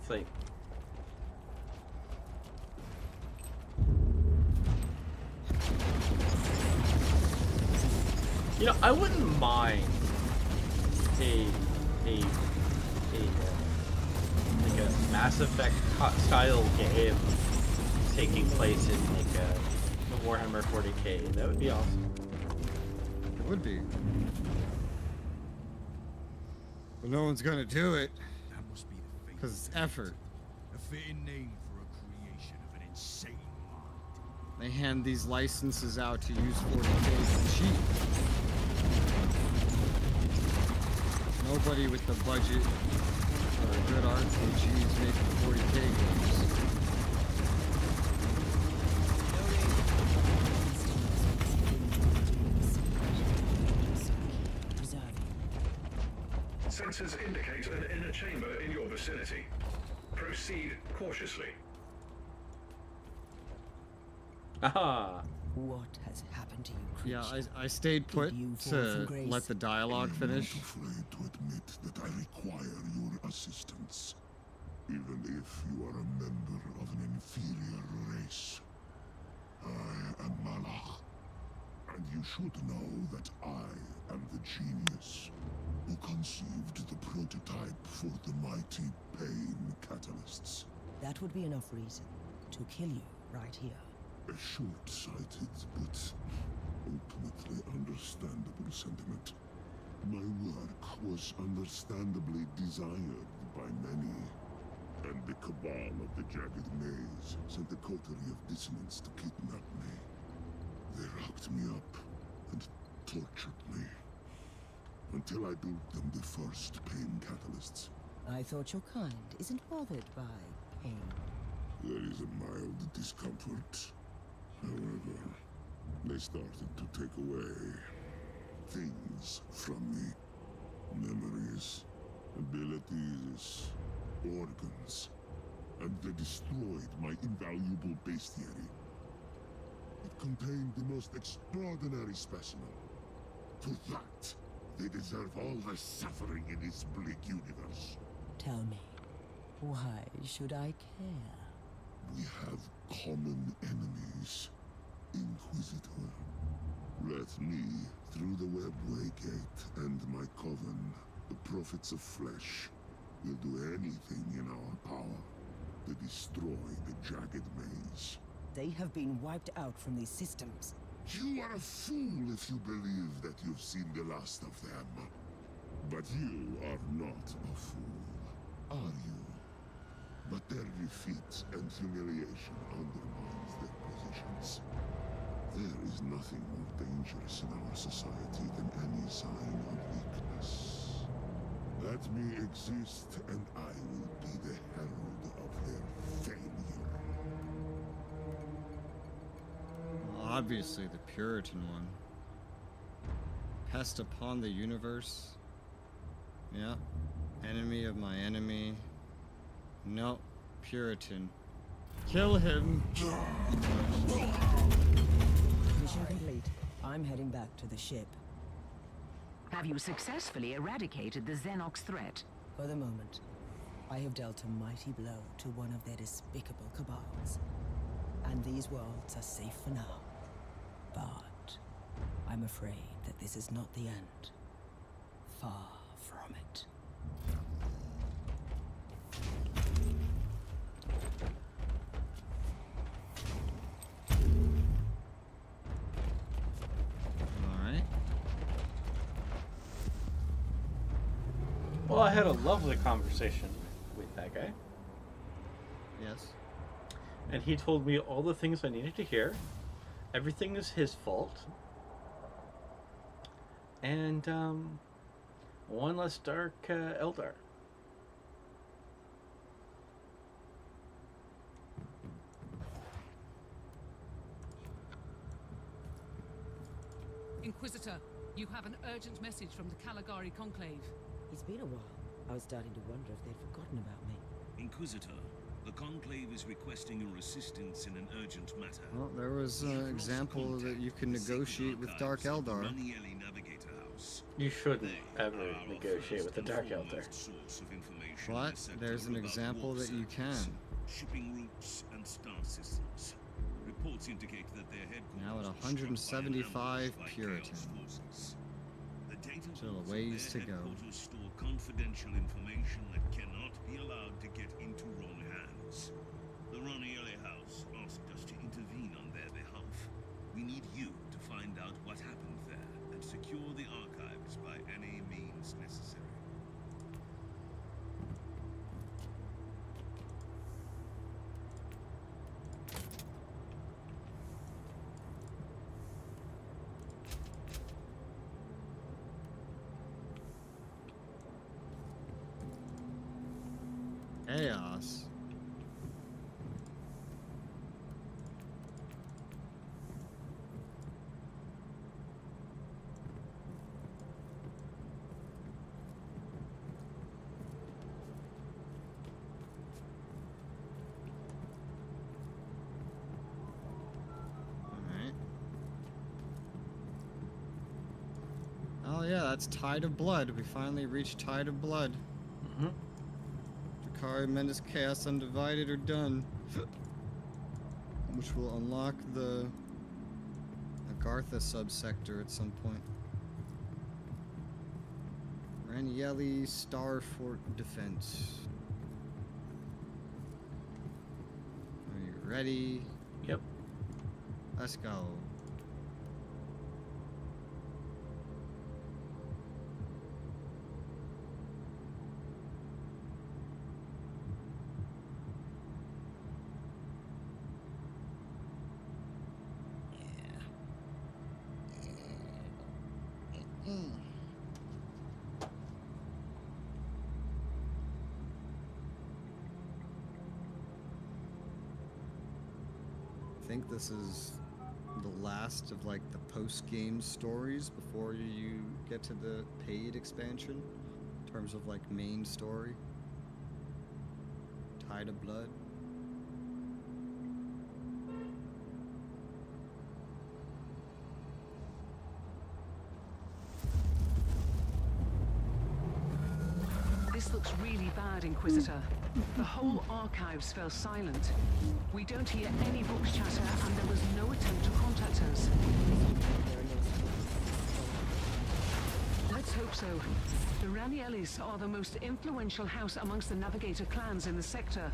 It's like, You know, I wouldn't mind a like a Mass Effect style game taking place in like a Warhammer 40k. That would be awesome. It would be. But no one's gonna do it. That must be the fate. Because it's effort. A fitting name for a creation of an insane mind. They hand these licenses out to use 40k for cheap. Nobody with the budget or a good RPG is making 40k games. Sensors indicate an inner chamber in your vicinity. Proceed cautiously. Aha! What has happened to you, creature? Yeah, I stayed put to let the dialogue finish. I'm not afraid to admit that I require your assistance. Even if you are a member of an inferior race. I am Malach. And you should know that I am the genius who conceived the prototype for the mighty pain catalysts. That would be enough reason to kill you right here. A short-sighted but ultimately understandable sentiment. My work was understandably desired by many, and the cabal of the Jagged Maze sent a coterie of dissonants to kidnap me. They locked me up and tortured me until I built them the first pain catalysts. I thought your kind isn't bothered by pain. There is a mild discomfort. However, they started to take away things from me. Memories, abilities, organs. And they destroyed my invaluable bestiary. It contained the most extraordinary specimen. For that, they deserve all the suffering in this bleak universe. Tell me, why should I care? We have common enemies. Inquisitor. Let me, through the webway gate and my coven, the prophets of flesh, will do anything in our power to destroy the Jagged Maze. They have been wiped out from these systems. You are a fool if you believe that you've seen the last of them. But you are not a fool, are you? But their defeat and humiliation undermines their positions. There is nothing more dangerous in our society than any sign of weakness. Let me exist, and I will be the herald of their failure. Well, obviously the Puritan one. Pest upon the universe. Yeah. Enemy of my enemy. No. Puritan. Kill him! Mission complete. I'm heading back to the ship. Have you successfully eradicated the Xenox threat? For the moment, I have dealt a mighty blow to one of their despicable cabals. And these worlds are safe for now. But I'm afraid that this is not the end. Far from it. Alright. Well, I had a lovely conversation with that guy. Yes. And he told me all the things I needed to hear. Everything is his fault. And, one less dark Eldar. Inquisitor, you have an urgent message from the Caligari Conclave. It's been a while. I was starting to wonder if they'd forgotten about me. Inquisitor, the Conclave is requesting your assistance in an urgent matter. Well, there was an example that you can negotiate with Dark Eldar. You shouldn't ever negotiate with the Dark Eldar. But there's an example that you can. Shipping routes and star systems. Reports indicate that their headquarters Now at 175 Puritan. Still a ways to go. Headquarters store confidential information that cannot be allowed to get into wrong hands. The Ranieri House asked us to intervene on their behalf. We need you to find out what happened there and secure the archives by any means necessary. Chaos. Alright. Oh yeah, that's Tide of Blood. We finally reached Tide of Blood. Mm-hmm. Drakari, Mendes, Chaos, Undivided are done. Which will unlock the Agartha subsector at some point. Ranieri Star Fort Defense. Are you ready? Yep. Let's go. I think this is the last of like the post-game stories before you get to the paid expansion in terms of like main story. Tide of Blood. This looks really bad, Inquisitor. The whole archives fell silent. We don't hear any books chatter, and there was no attempt to contact us. Let's hope so. The Ranielis are the most influential house amongst the Navigator clans in the sector,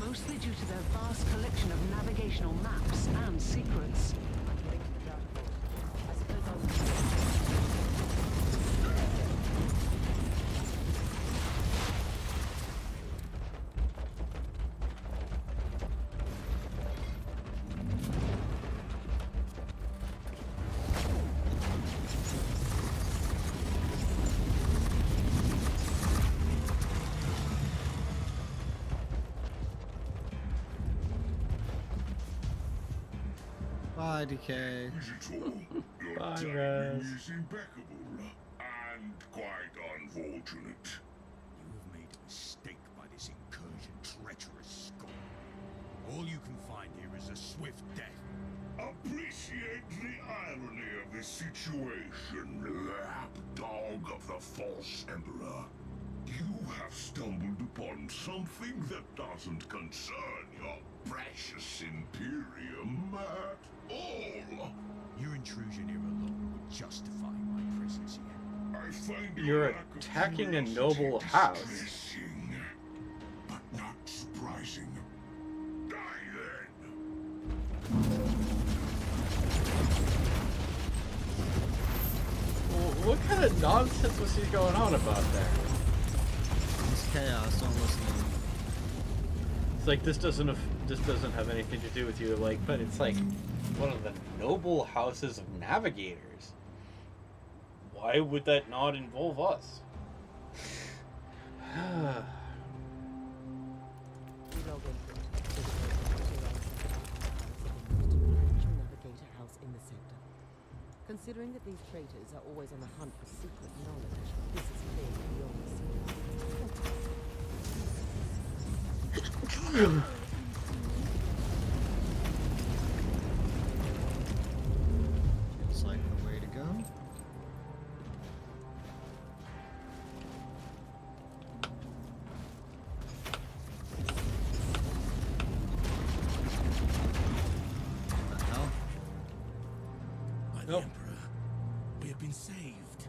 mostly due to their vast collection of navigational maps and secrets. Bye, DK. Inquisitor, your Bye, timing guys. is impeccable and quite unfortunate. You have made a mistake by this incursion, treacherous scum. All you can find here is a swift death. Appreciate the irony of this situation, lapdog of the false emperor. You have stumbled upon something that doesn't concern your precious Imperium at all. Your intrusion here alone would justify my presence here. I find You're your lack of attacking a curiosity noble house. distressing, but not surprising. Die then. Well, what kind of nonsense was he going on about there? It's chaos, don't listen to him. It's like this doesn't have anything to do with you, like, but it's like one of the noble houses of navigators. Why would that not involve us? Considering that these traitors are always on the hunt for secret knowledge, this is clearly beyond the Feels like the way to go. What the hell? By the Nope. Emperor, we have been saved.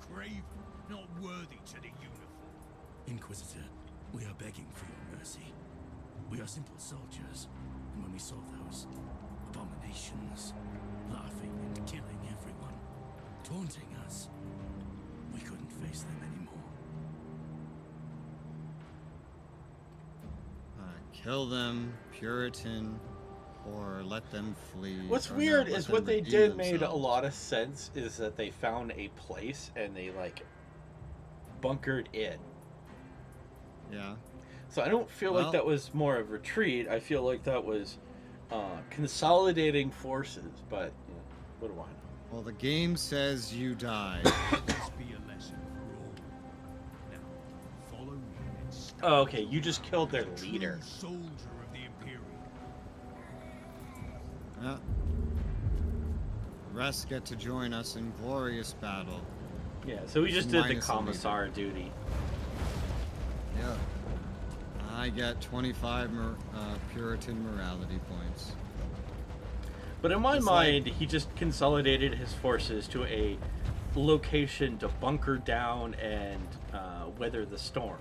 craven, not worthy to the uniform. Inquisitor, we are begging for your mercy. We are simple soldiers, and when we saw those abominations laughing and killing everyone, taunting us, we couldn't face them anymore. Kill them, Puritan, or let them flee. What's or weird no, let is them what they redeem did made a themselves. lot of sense is that they found a place and they like bunkered in. Yeah. So I don't feel Well- like that was more of retreat. I feel like that was consolidating forces. But you know, what do I know? Well, the game says you die. This be a lesson for all. Now, follow me and stand Oh, okay. You just killed their as a leader. true soldier of the Imperium. Yeah. The rest get to join us in glorious battle. Yeah. So we just did the Minus a leader. commissar duty. Yeah. I get 25 Puritan morality points. But in my It's mind, he just consolidated his forces to a location to bunker down and weather the storm.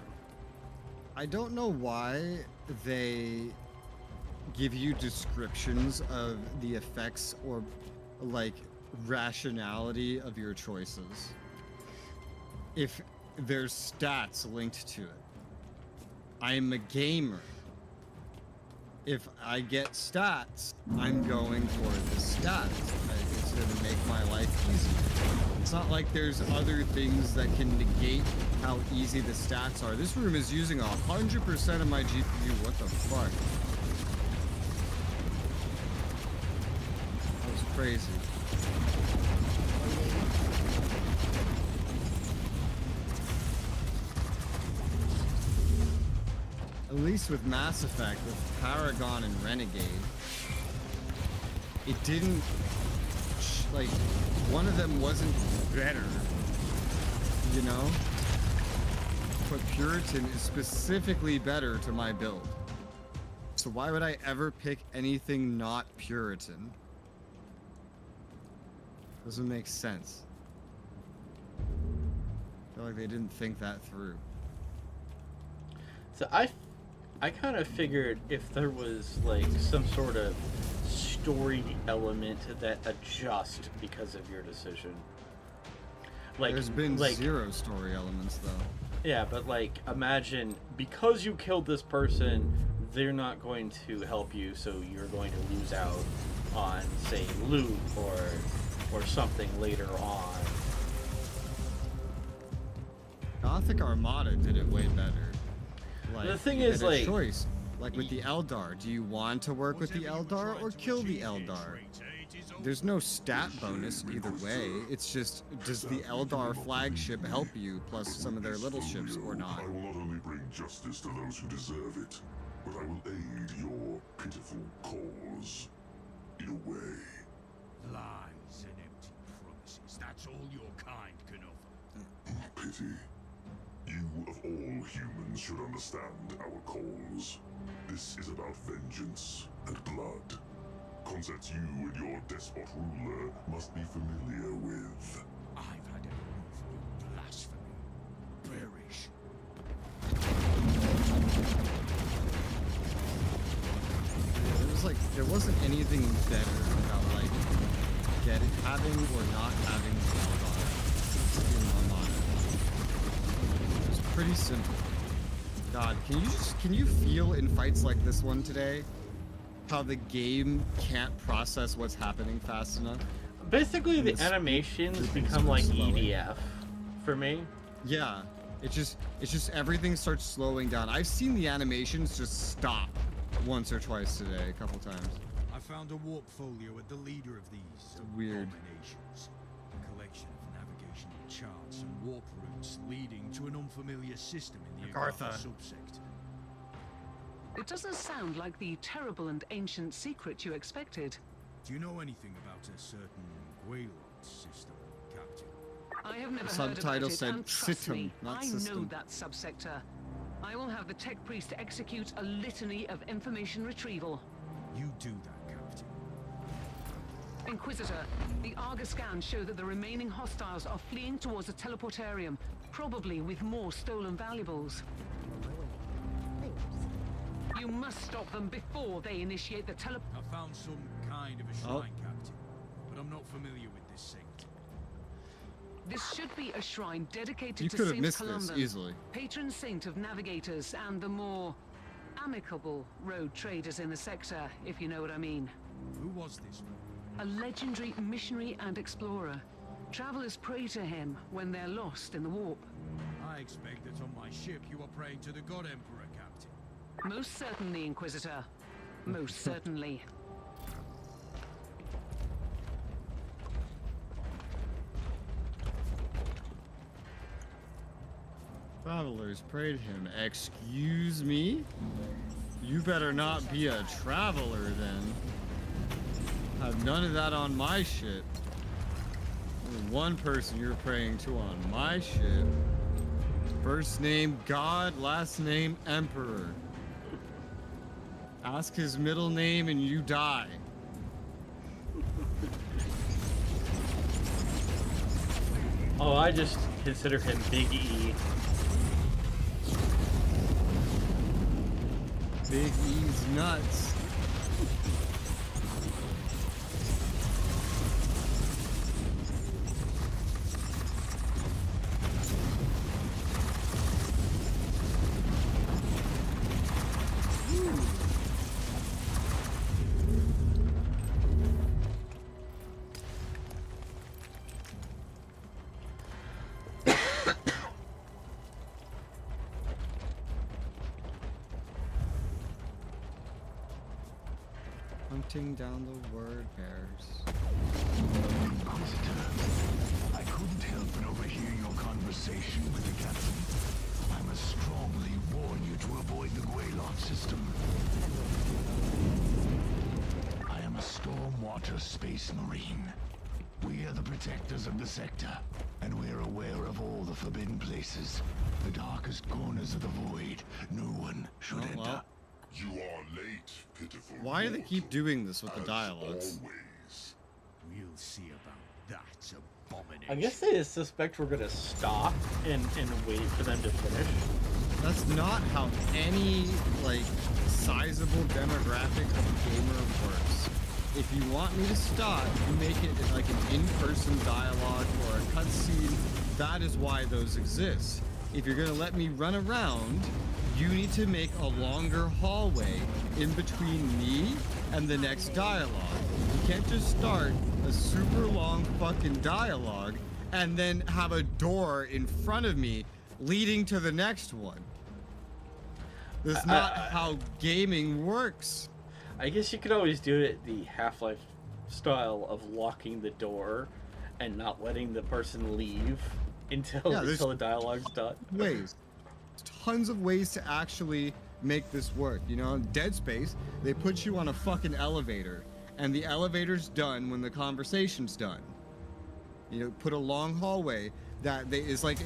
I don't know why they give you descriptions of the effects or like rationality of your choices if there's stats linked to it. I'm a gamer. If I get stats, I'm going for the stats. It's going to make my life easier. It's not like there's other things that can negate how easy the stats are. This room is using 100% of my GPU. What the fuck? That was crazy. At least with Mass Effect, with Paragon and Renegade, it didn't, like, one of them wasn't better, you know? But Puritan is specifically better to my build. So why would I ever pick anything not Puritan? Doesn't make sense. I feel like they didn't think that through. So I kind of figured if there was like some sort of story element that adjusts because of your decision. Like There's been like, zero story elements though. Yeah, but like imagine because you killed this person, they're not going to help you, so you're going to lose out on say loot or something later on. Gothic Armada did it way better. Like, The thing you is, had a like- choice. Like with the Eldar, do you want to work with the Eldar or kill the Eldar? There's no stat bonus either way. It's just, does the Eldar flagship help you, plus some of their little ships, or not? I will not only bring justice to those who deserve it, but I will aid your pitiful cause. In a way. Lies and empty promises. That's all your kind can offer. Pity. You of all humans should understand our cause. This is about vengeance and blood. Concepts you and your despot ruler must be familiar with. I've had enough of your blasphemy. Perish. It was like, there wasn't anything better about like having or not having the Eldar in Armada. It was pretty simple. God, can you feel in fights like this one today how the game can't process what's happening fast enough? Basically, And the the animations speed become is like slowing. EDF for me. Yeah, it's just everything starts slowing down. I've seen the animations just stop once or twice today, a couple times. I found a warp folio at the leader of these Weird. abominations. A collection of navigational charts and warp routes leading to an unfamiliar system in the Agartha. Agartha subsect. It doesn't sound like the terrible and ancient secret you expected. Do you know anything about a certain Guelon system, Captain? I have never The heard about subtitle it, said and trust System, me, not I know system. that subsector. I will have the tech priest execute a litany of information retrieval. You do that, Captain. Inquisitor, the Argus scans show that the remaining hostiles are fleeing towards a teleportarium, probably with more stolen valuables. You must stop them before they initiate the I found some kind of a shrine, Captain, but I'm not familiar with this sect. This should be a shrine dedicated You to could have Saint missed Columban, this easily. patron saint of navigators and the more amicable road traders in the sector, if you know what I mean. Who was this one? A legendary missionary and explorer. Travelers pray to him when they're lost in the warp. I expect that on my ship you are praying to the God Emperor, Captain. Most certainly, Inquisitor. Most certainly. Travelers pray to him. Excuse me? You better not be a traveler then. Have none of that on my ship. Only one person you're praying to on my ship. First name God, last name Emperor. Ask his middle name and you die. Oh, I just consider him Big E. Big E's nuts. Hunting down the word bears. Inquisitor, I couldn't help but overhear your conversation with the captain. I must strongly warn you to avoid the Guaylot system. I am a Stormwater Space Marine. We are the protectors of the sector, and we're aware of all the forbidden places, the darkest corners of the void. No one should enter. Well. You are late, pitiful. Why do they keep doing this with the dialogues? Always. We'll see about that abomination. I guess they suspect we're gonna stop and wait for them to finish. That's not how any, like, sizable demographic of a gamer works. If you want me to stop, you make it like an in-person dialogue or a cutscene. That is why those exist. If you're gonna let me run around, you need to make a longer hallway in between me and the next dialogue. You can't just start a super long fucking dialogue and then have a door in front of me leading to the next one. That's not how gaming works. I guess you could always do it the Half-Life style of locking the door and not letting the person leave until the dialogue's done. Ways. Tons of ways to actually make this work. You know, in Dead Space, they put you on a fucking elevator, and the elevator's done when the conversation's done. You know, put a long hallway that is like,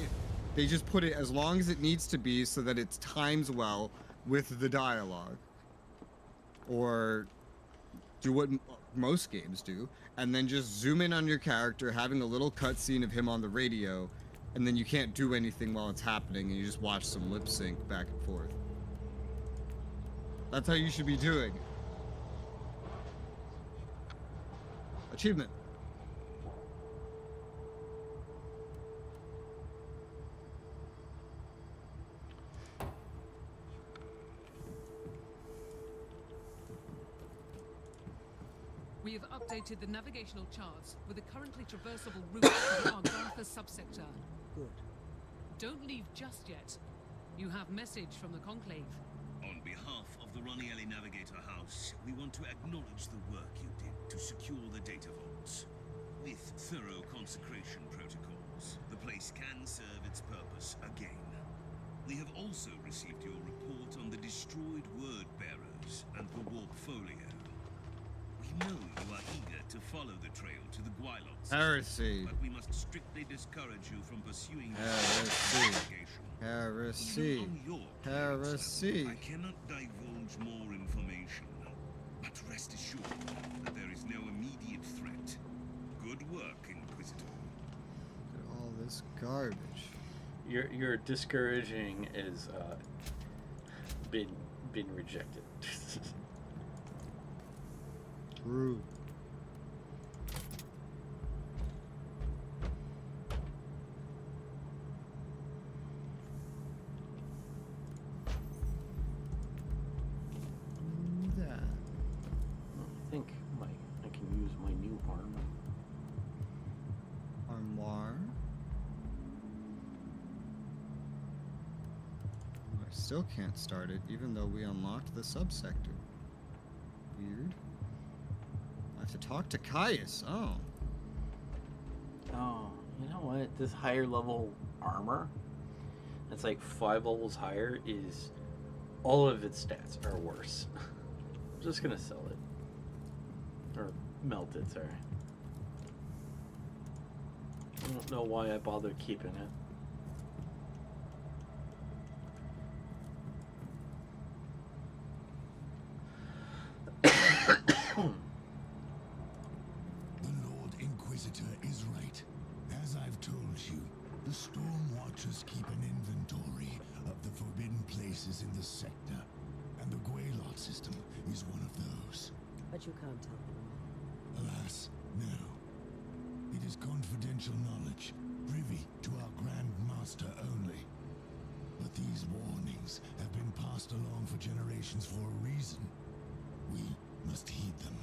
they just put it as long as it needs to be so that it times well with the dialogue. Or do what most games do, and then just zoom in on your character, having a little cutscene of him on the radio, and then you can't do anything while it's happening, and you just watch some lip sync back and forth. That's how you should be doing. Achievement. We have updated the navigational charts with a currently traversable route to the Argatha subsector. Good. Don't leave just yet. You have message from the Conclave. On behalf of the Ronielli Navigator House, we want to acknowledge the work you did to secure the data vaults. With thorough consecration protocols, the place can serve its purpose again. We have also received your report on the destroyed word bearers and the warp folio. We know you are eager to follow the trail to the Guaylot system, Heresy. but we must strictly discourage you from pursuing Heresy. navigation. Heresy. Even on your Heresy. I cannot divulge more information. But rest assured that there is no immediate threat. Good work, Inquisitor. Look at all this garbage. Your discouraging is been rejected. Rude. I think I can use my new armor. Armoire. I still can't start it, even though we unlocked the subsector. Weird. I have to talk to Caius. Oh. Oh, you know what? This higher level armor, that's like 5 levels higher, is all of its stats are worse. I'm just gonna sell it. Or melt it, sorry. I don't know why I bothered keeping it. The Lord Inquisitor is right. As I've told you, the Storm Watchers keep an inventory of the forbidden places in the sector, and the Guaylot system is one of those. But you can't tell them. Alas, no. It is confidential knowledge, privy to our Grand Master only. But these warnings have been passed along for generations for a reason. We must heed them.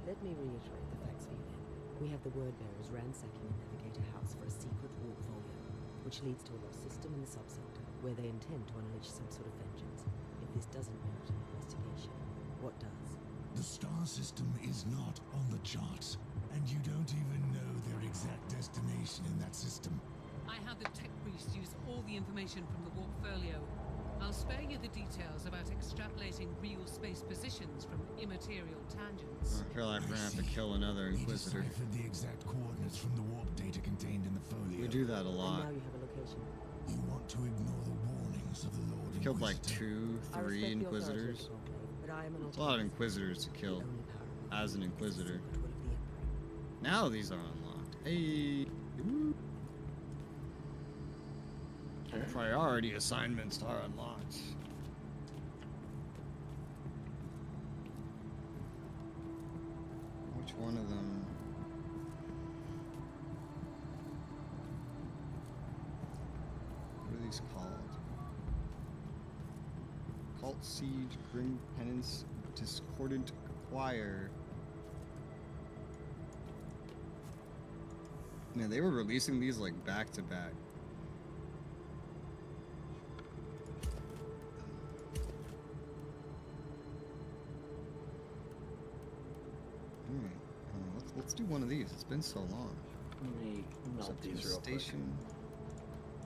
Let me reiterate the facts for you then. We have the word bearers ransacking the Navigator House for a secret warp folio, which leads to a lost system in the subsector, where they intend to unleash some sort of vengeance. If this doesn't merit an investigation, what does? The star system is not on the charts, and you don't even know their exact destination in that system. I had the tech priest use all the information from the warp folio. I'll spare you the details about extrapolating real space positions from immaterial tangents. I feel like we're gonna have to kill another Inquisitor. We deciphered the exact coordinates from the warp data contained in the folio. We do that a lot. And now you have a location. You want to ignore the warnings of the Lord We've killed like Inquisitor. 2, 3 Inquisitors. It's a lot of Inquisitors to kill as an Inquisitor. Now these are unlocked. Hey! Woo. Priority assignments are unlocked. Which one of them? What are these called? Cult Siege, Grim Penance, Discordant Choir. Man, they were releasing these like back to back. Let's do one of these. It's been so long. Let me melt these real quick. Station.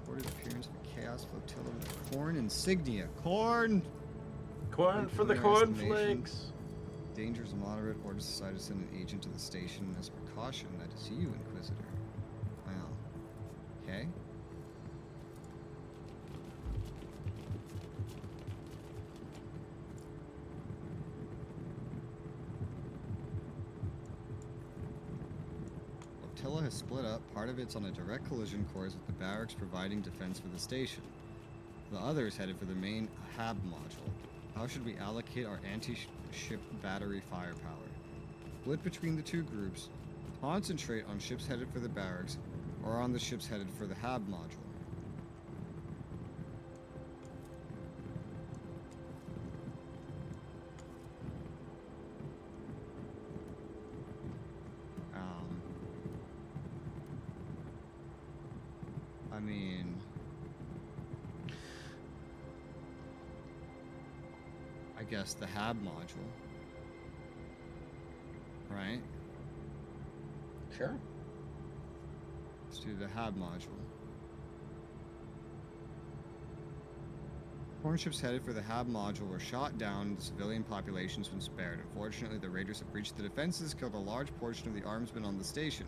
Reported appearance of a Chaos Flotilla with corn insignia. Corn! Corn for the cornflakes! Dangers moderate. Orders decided to send an agent to the station as precaution. That is you, Inquisitor. Wow. Okay. Flotilla has split up. Part of it's on a direct collision course with the barracks providing defense for the station. The other is headed for the main HAB module. How should we allocate our anti-ship battery firepower? Split between the two groups. Concentrate on ships headed for the barracks or on the ships headed for the HAB module. I mean, I guess the HAB module, right? Sure. Let's do the HAB module. Foreign ships headed for the HAB module were shot down. The civilian population's been spared. Unfortunately, the raiders have breached the defenses, killed a large portion of the armsmen on the station.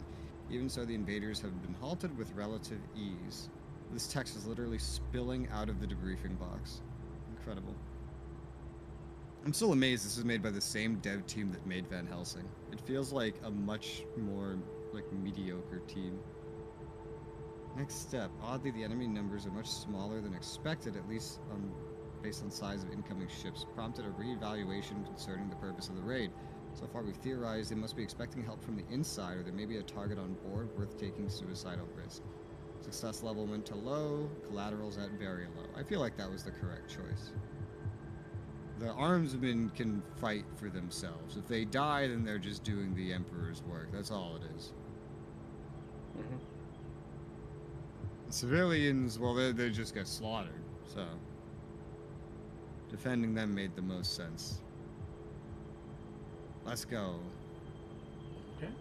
Even so, the invaders have been halted with relative ease. This text is literally spilling out of the debriefing box. Incredible. I'm still amazed this is made by the same dev team that made Van Helsing. It feels like a much more like mediocre team. Next step. Oddly, the enemy numbers are much smaller than expected, at least based on size of incoming ships. Prompted a re-evaluation concerning the purpose of the raid. So far, we've theorized they must be expecting help from the inside, or there may be a target on board worth taking suicidal risk. Success level went to low, collaterals at very low. I feel like that was the correct choice. The armsmen can fight for themselves. If they die, then they're just doing the Emperor's work. That's all it is. Mm-hmm. The civilians, well, they just get slaughtered, so defending them made the most sense. Let's go. Okay.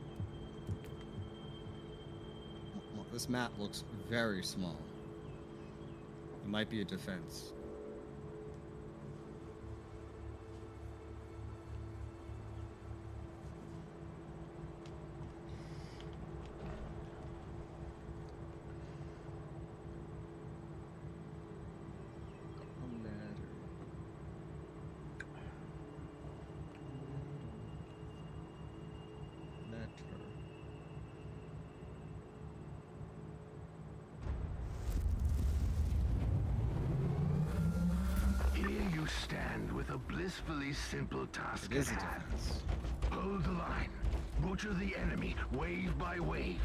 Well, this map looks very small. It might be a defense. Stand with a blissfully simple task It is at a hand. defense. Hold the line. Butcher the enemy wave by wave.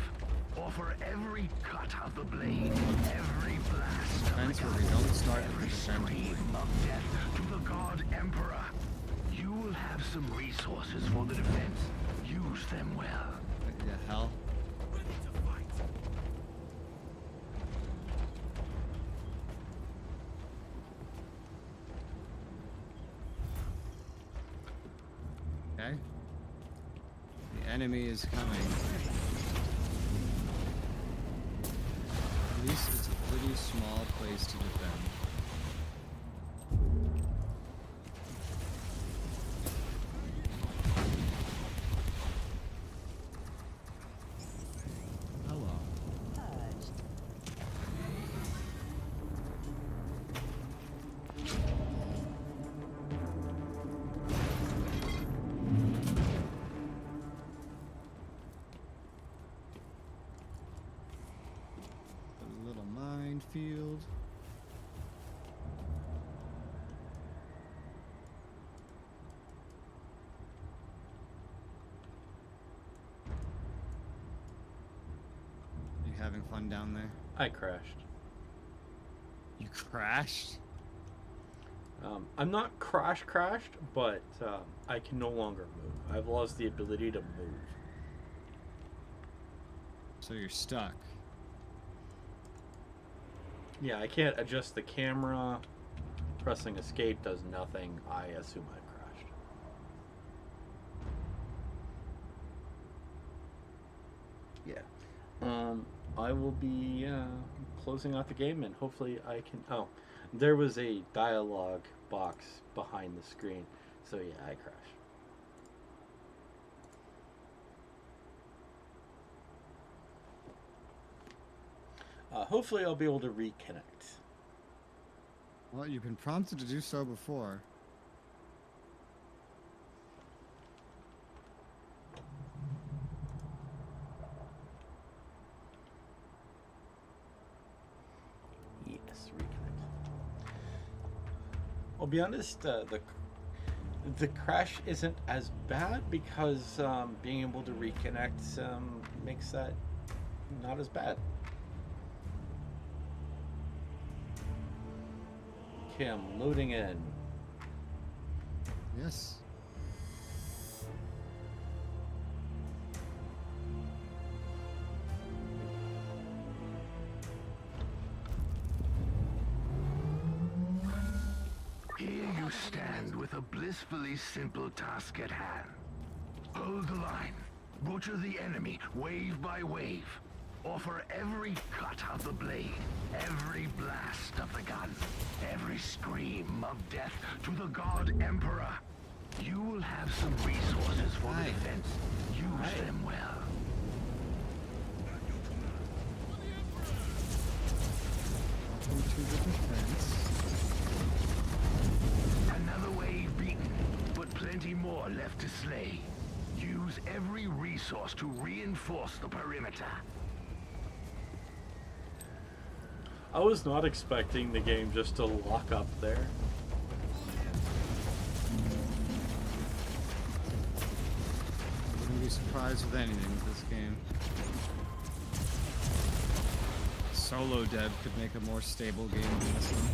Offer every cut of the blade, every blast of the Defense where gun, we don't start with every the defense. scream of death to the God Emperor. You will have some resources for the defense. Use them well. What the hell? Ready to fight. Okay. The enemy is coming. At least it's a pretty small place to defend. Hello. A little minefield. You having fun down there? I crashed. You crashed? I'm not crashed, but I can no longer move. I've lost the ability to move. So you're stuck. Yeah, I can't adjust the camera. Pressing escape does nothing. I assume I crashed. Yeah. I will be closing out the game, and hopefully I can... Oh, there was a dialogue box behind the screen. So yeah, I crashed. Hopefully I'll be able to reconnect. Well, you've been prompted to do so before. Yes, reconnect. I'll be honest, the crash isn't as bad because being able to reconnect makes that not as bad. Okay, I'm loading in. Yes. Here you stand with a blissfully simple task at hand. Hold the line. Butcher the enemy wave by wave. Offer every cut of the blade, every blast of the gun, every scream of death to the God Emperor. You will have some resources for the defense. Use them well. Welcome to the defense. Another wave beaten. to slay. Use every resource to reinforce the perimeter. I was not expecting the game just to lock up there. Wouldn't be surprised with anything with this game. Solo dev could make a more stable game than this one.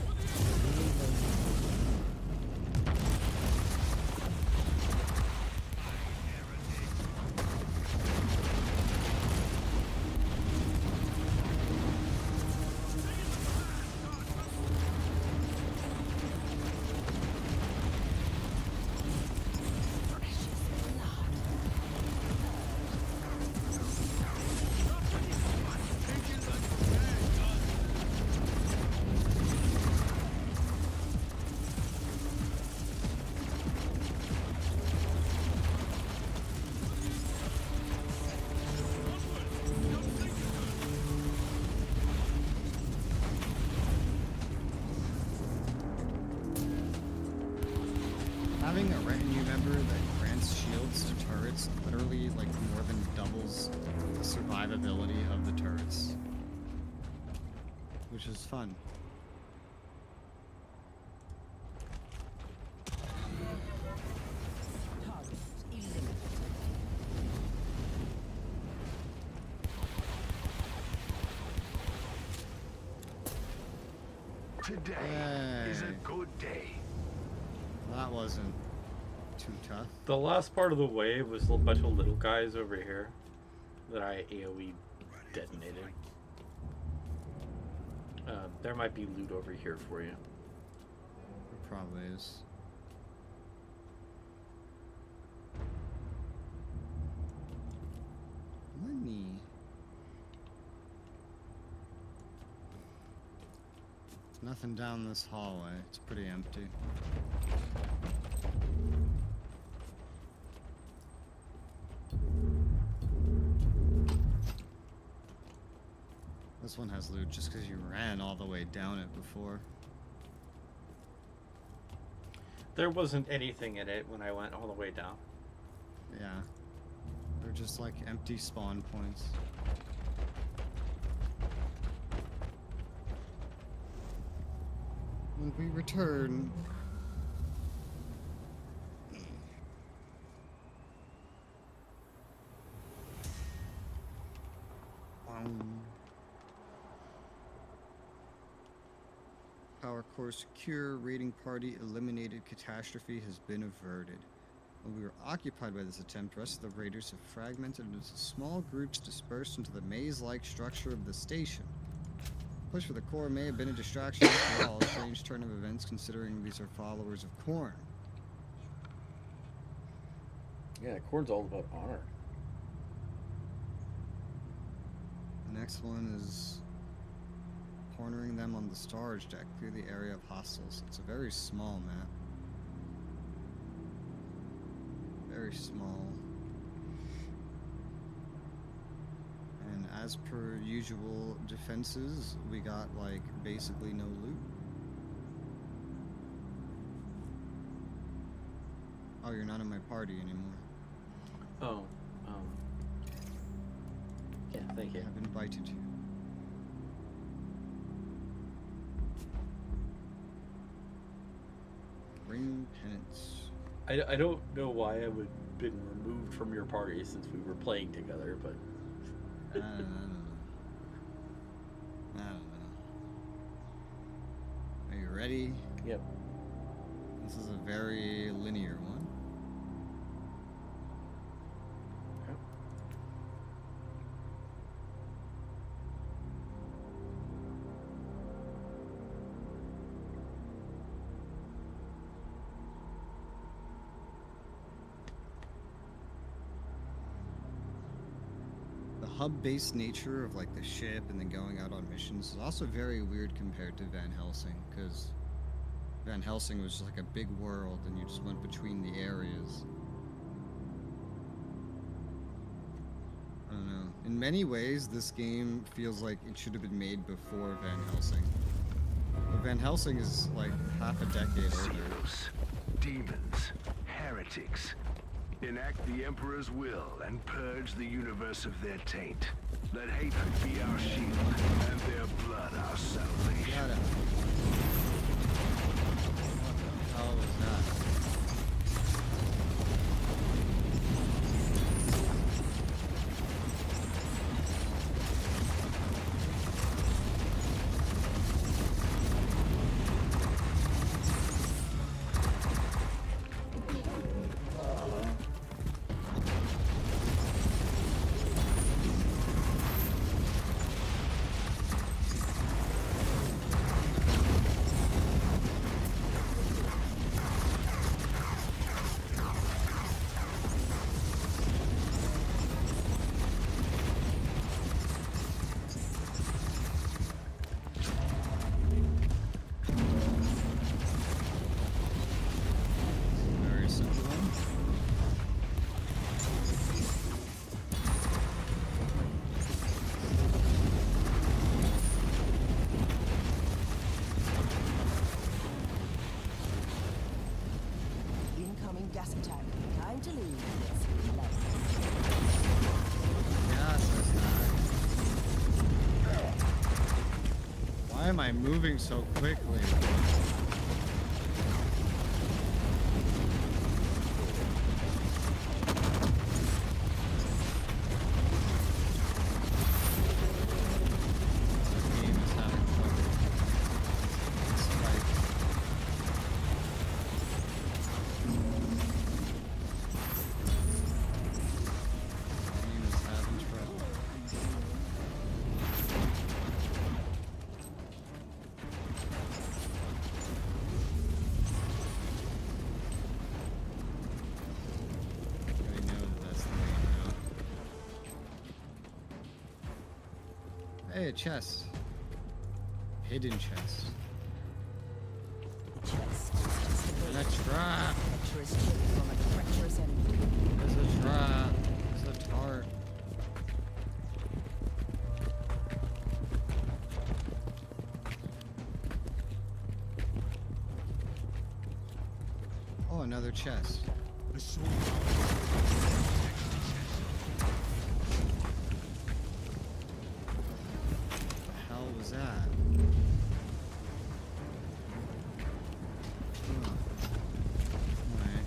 Having a retinue member that grants shields to turrets literally like more than doubles the survivability of the turrets, which is fun. Today is a good day. That wasn't too tough. The last part of the wave was a bunch of little guys over here that I AoE detonated. There might be loot over here for you. There probably is. Money. Nothing down this hallway. It's pretty empty. This one has loot just because you ran all the way down it before. There wasn't anything in it when I went all the way down. Yeah. They're just like empty spawn points. When we return... Power core secure, raiding party eliminated, catastrophe has been averted. When we were occupied by this attempt, the rest of the raiders have fragmented into small groups dispersed into the maze-like structure of the station. Push for the core may have been a distraction after all, a strange turn of events considering these are followers of Khorne. Yeah, Khorne's all about honor. The next one is cornering them on the storage deck, clear the area of hostiles. It's a very small map. Very small. And as per usual defenses, we got like basically no loot. Oh, you're not in my party anymore. Oh, yeah, thank you. I've invited you. Bring penance. I don't know why I would have been removed from your party since we were playing together, but... I don't know. Are you ready? Yep. This is a very linear one. Hub-based nature of like the ship and then going out on missions is also very weird compared to Van Helsing, because Van Helsing was just like a big world and you just went between the areas. I don't know. In many ways, this game feels like it should have been made before Van Helsing. But Van Helsing is like half a decade older. Demons, heretics. Enact the Emperor's will and purge the universe of their taint. Let hatred be our shield, and their blood our salvation. What the hell was that? Gas attack. Time to leave. Why am I moving so quickly? Hey, a chest. Hidden chest. And a trap. There's a trap. There's a tart. Oh, another chest. Was that? Alright.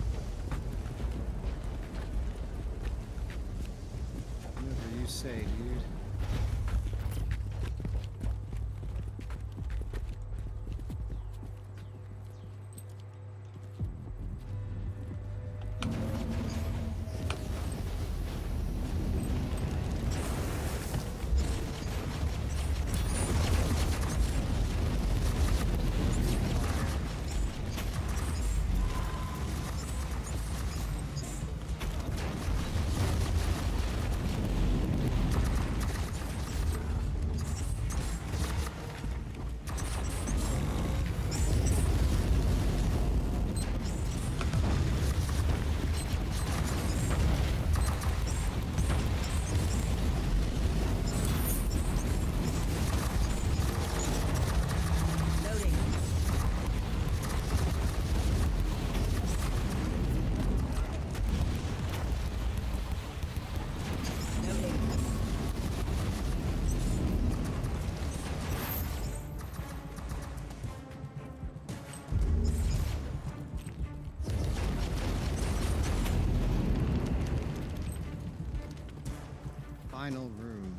Whatever you say, dude. Final room.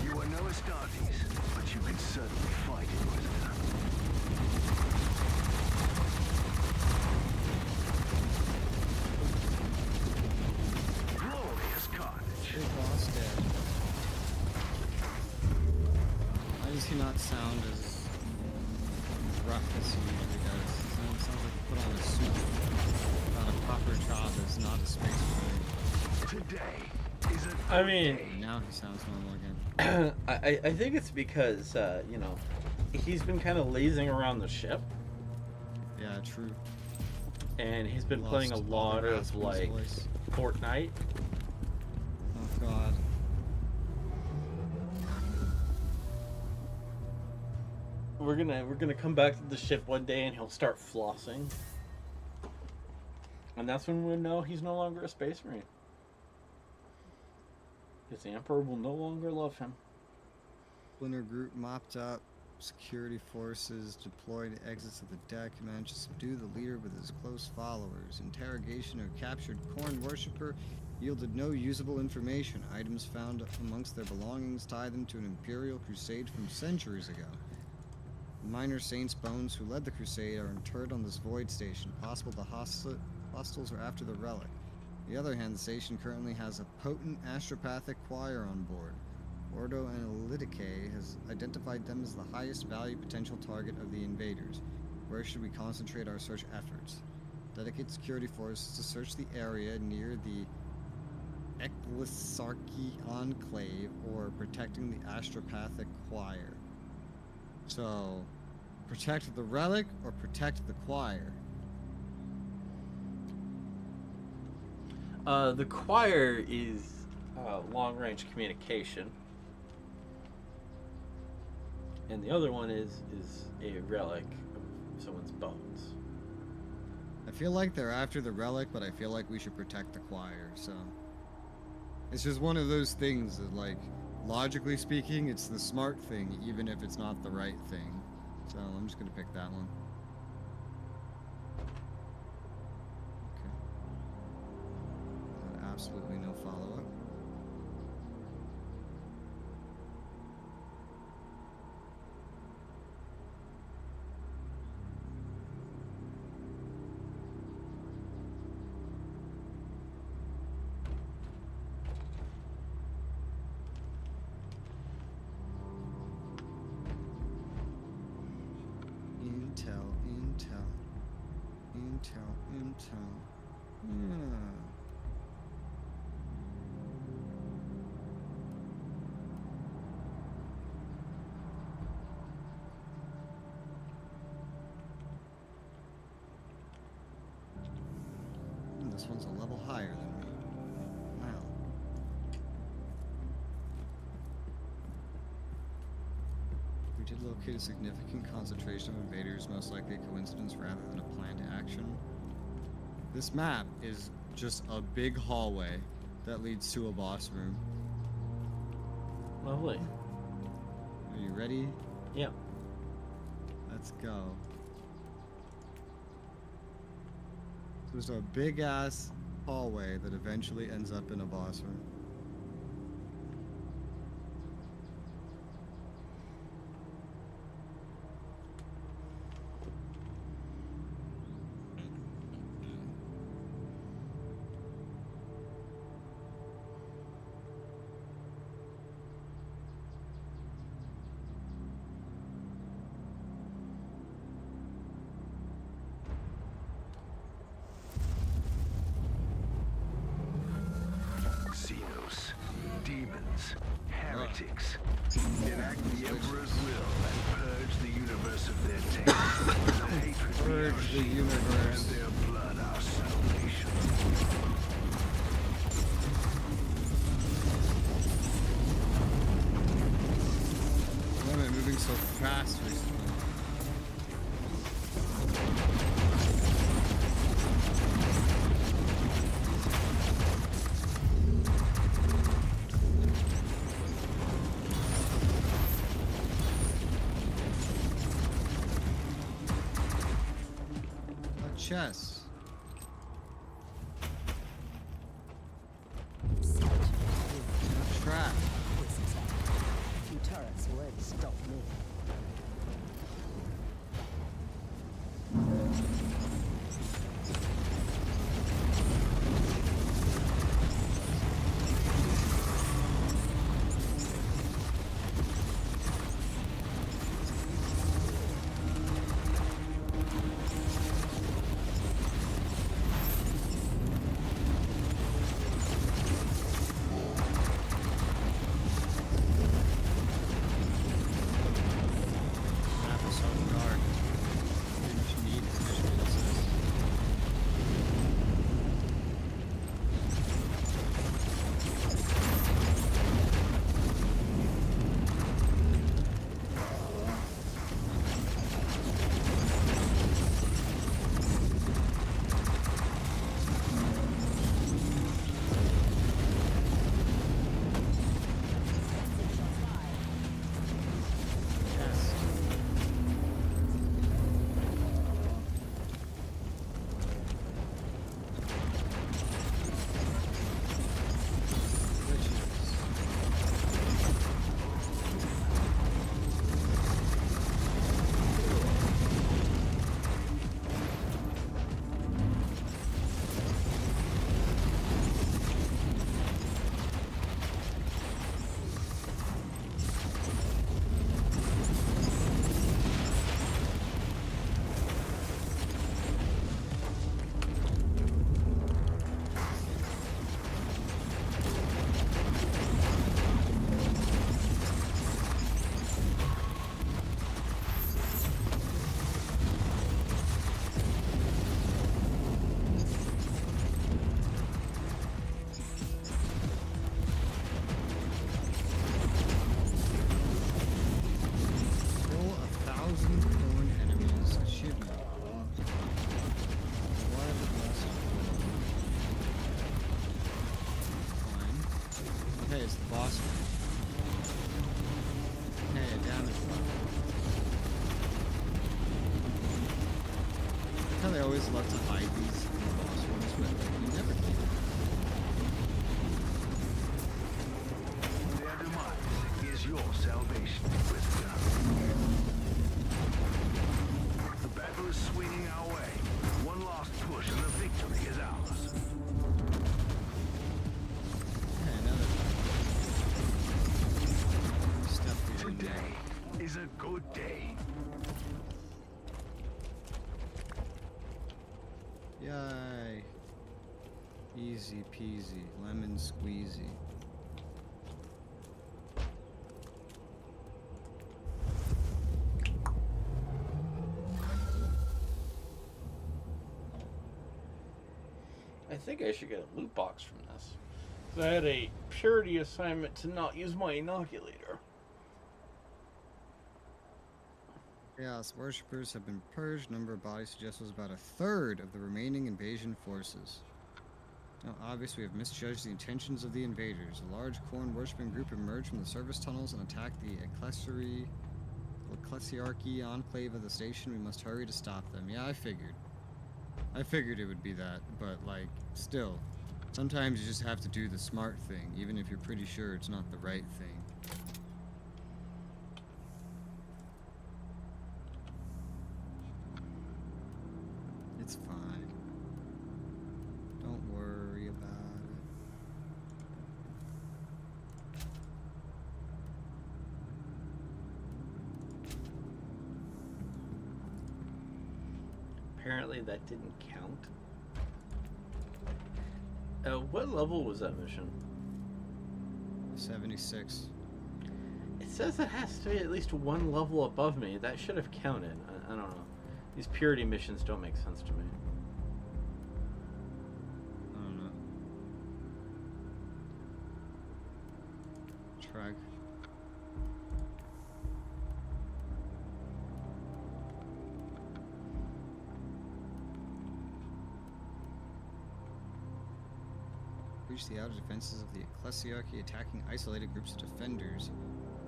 You are no Astartes, but you can certainly fight Inquisitor. Glorious carnage. Big boss dead. Why does he not sound as rough as he usually does? It sounds like he put on a suit. Not a proper job as not a space marine. Today is a I mean, now he sounds normal again. I think it's because you know, he's been kind of lazing around the ship. Yeah, true. And he's been playing a lot of like Fortnite. God. We're gonna come back to the ship one day and he'll start flossing. And that's when we'll know he's no longer a space marine. Because the Emperor will no longer love him. Splinter group mopped up. Security forces deployed exits of the deck. Managed to subdue the leader with his close followers. Interrogation of captured Khorne worshipper yielded no usable information. Items found amongst their belongings tie them to an Imperial crusade from centuries ago. Minor saints' bones who led the crusade are interred on this void station. Possible the hostiles are after the relic. On the other hand, the station currently has a potent astropathic choir on board. Ordo Analyticae has identified them as the highest value potential target of the invaders. Where should we concentrate our search efforts? Dedicate security forces to search the area near the Eklisarchy Enclave or protecting the astropathic choir. So, protect the relic or protect the choir? The choir is long-range communication. And the other one is a relic of someone's bones. I feel like they're after the relic, but I feel like we should protect the choir, so... It's just one of those things that, like, logically speaking, it's the smart thing, even if it's not the right thing. So I'm just gonna pick that one. Okay. Absolutely no follow-up. Intel. Yeah. This one's a level higher than me. Wow. We did locate a significant concentration of invaders, most likely a coincidence rather than a planned action. This map is just a big hallway that leads to a boss room. Lovely. Are you ready? Yeah. Let's go. So there's a big ass hallway that eventually ends up in a boss room. Heretics. Enact the Emperor's will and purge the universe of their taints. The hatred purge the universe. And their blood our salvation. Why am I moving so fast recently? Chess. Trap. A few turrets would stop me. always love to hide these in the boss rooms, but you never can. Their demise is your salvation, Inquisitor. The battle is swinging our way. One last push and the victory is ours. Today is a good day. Yay. Easy peasy, lemon squeezy. I think I should get a loot box from this. So I had a purity assignment to not use my inoculator. Chaos worshippers have been purged. Number of bodies suggests was about a third of the remaining invasion forces. Now, obviously, we have misjudged the intentions of the invaders. A large corn worshipping group emerged from the service tunnels and attacked the Ecclesiarchy enclave of the station. We must hurry to stop them. Yeah, I figured. I figured it would be that, but, like, still. Sometimes you just have to do the smart thing, even if you're pretty sure it's not the right thing. It's fine. Don't worry about it. Apparently that didn't count. What level was that mission? 76. It says it has to be at least one level above me. That should have counted. I don't know. These purity missions don't make sense to me. I don't know. Track. Breach the outer defenses of the Ecclesiarchy, attacking isolated groups of defenders.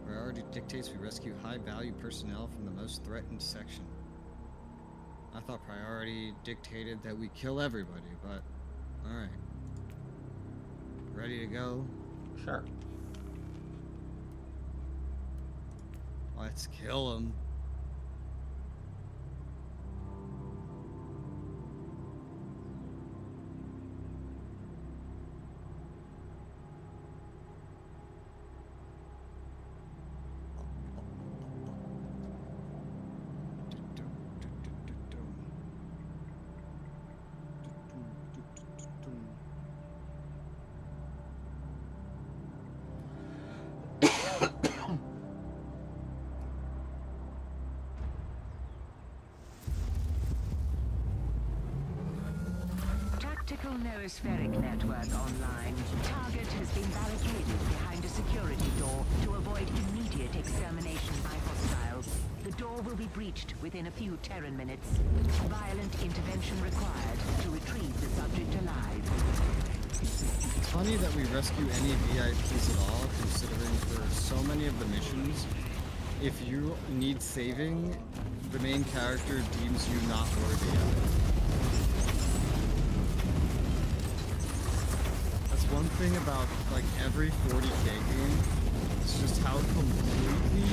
Priority dictates we rescue high-value personnel from the most threatened section. I thought priority dictated that we kill everybody, but alright. Ready to go? Sure. Let's kill them. Tactical noospheric network online. Target has been barricaded behind a security door to avoid immediate extermination by hostiles. The door will be breached within a few Terran minutes. Violent intervention required to retrieve the subject alive. It's funny that we rescue any VIPs at all, considering for so many of the missions, if you need saving, the main character deems you not worthy of it. That's one thing about, like, every 40k game, it's just how completely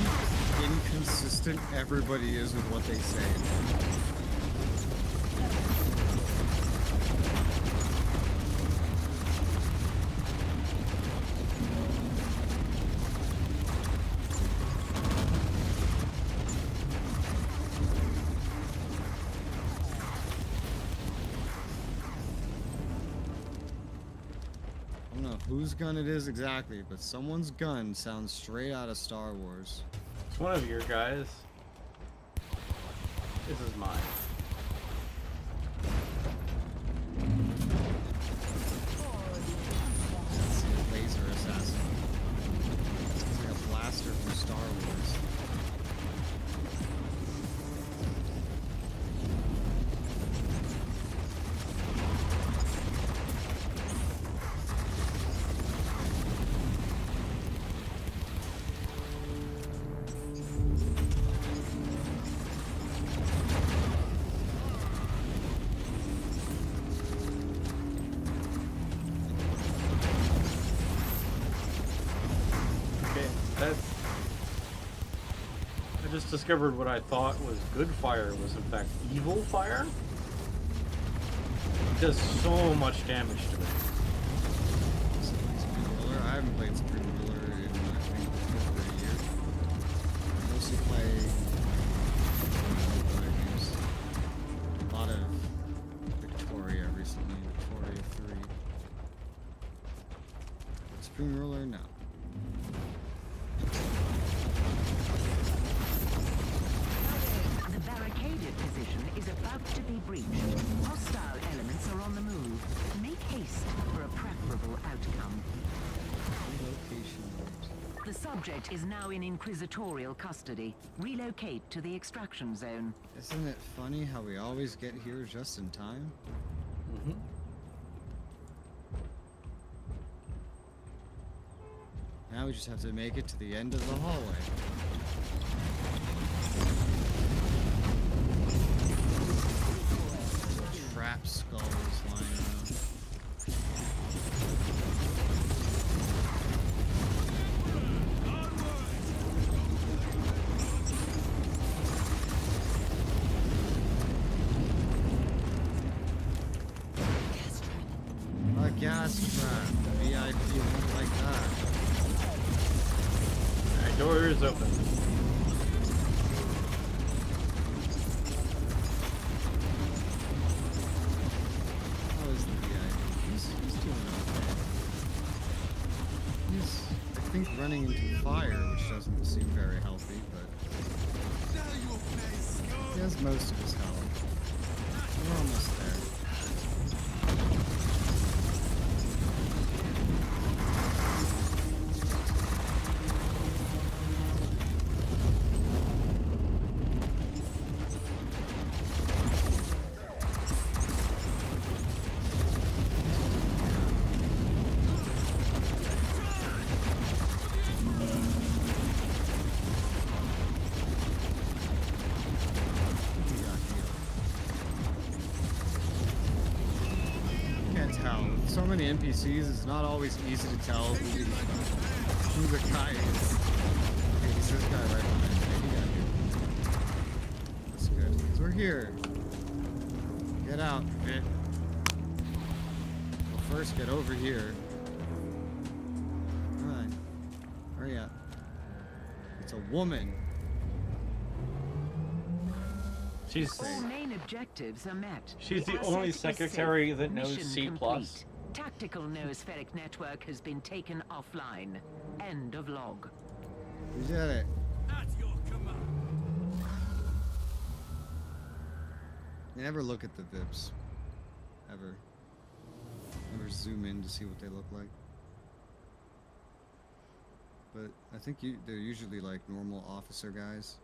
inconsistent everybody is with what they say. Whose gun it is exactly, but someone's gun sounds straight out of Star Wars. It's one of your guys. This is mine. It's a laser assassin. It's like a blaster from Star Wars. I just discovered what I thought was good fire was in fact evil fire. It does so much damage to me. Supreme Ruler? I haven't played Supreme Ruler in, I think, over a year. I mostly play other games. A lot of Victoria recently, Victoria 3. Supreme Ruler, no. The barricaded position is about to be breached. Hostile elements are on the move. Make haste for a preferable outcome. Relocation. The subject is now in Inquisitorial custody. Relocate to the extraction zone. Isn't it funny how we always get here just in time? Mm-hmm. Now we just have to make it to the end of the hallway. Trap skulls lying around. A gas trap. VIP won't like that. Alright, door is open. How is the VIP? He's doing okay. He's, I think, running into fire, which doesn't seem very healthy, but he has most of his health. We're almost there. So many NPCs, it's not always easy to tell who the guy is. Okay, he's this guy right behind me. He got here. That's good, because we're here. Get out, bit. Well, first get over here. Alright. Hurry up. It's a woman. She's All main objectives are met. She's the asset only is secretary safe. that knows Mission C+. complete. Tactical noospheric network has been taken offline. End of log. We did it. At your command. You never look at the Vips. Ever. Never zoom in to see what they look like. But I think they're usually like normal officer guys.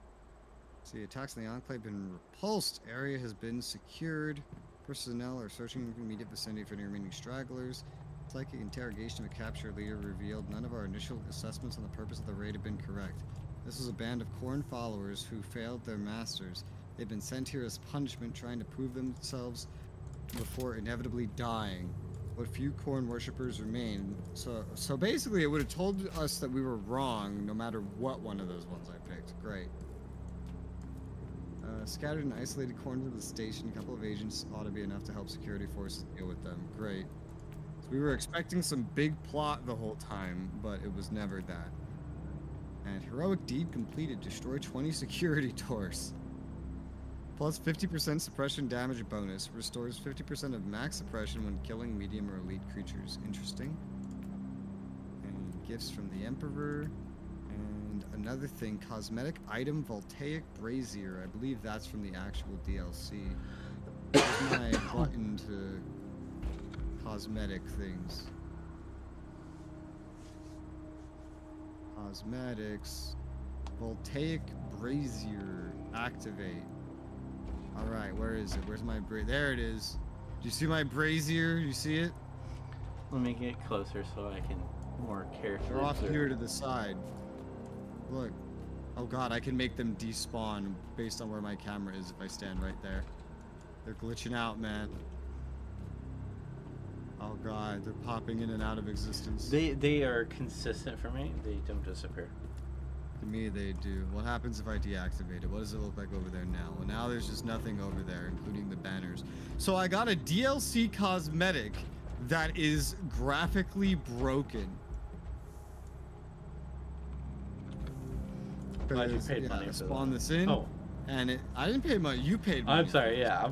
See, attacks in the Enclave have been repulsed. Area has been secured. Personnel are searching the immediate vicinity for any remaining stragglers. Psychic interrogation of a capture leader revealed none of our initial assessments on the purpose of the raid have been correct. This was a band of Khorne followers who failed their masters. They've been sent here as punishment, trying to prove themselves before inevitably dying. What few Khorne worshippers remain. So basically it would have told us that we were wrong no matter what one of those ones I picked. Great. Scattered in isolated corners of the station, a couple of agents ought to be enough to help security forces deal with them. Great. So we were expecting some big plot the whole time, but it was never that. And heroic deed completed. Destroy 20 security doors. Plus 50% suppression damage bonus. Restores 50% of max suppression when killing medium or elite creatures. Interesting. And gifts from the Emperor. And another thing, cosmetic item voltaic brazier. I believe that's from the actual DLC. Here's my button to cosmetic things. Cosmetics. Voltaic brazier. Activate. Alright, where is it? Where's my there it is. Do you see my brazier? You see it? Let me get closer so I can more carefully. They're off here to the side. Look. Oh god, I can make them despawn based on where my camera is if I stand right there. They're glitching out, man. Oh god, they're popping in and out of existence. They are consistent for me. They don't disappear. To me, they do. What happens if I deactivate it? What does it look like over there now? Well, now there's just nothing over there, including the banners. So I got a DLC cosmetic that is graphically broken. Glad you paid money for spawn that. this in. Oh. And I didn't pay money. You paid money. I'm sorry. Yeah,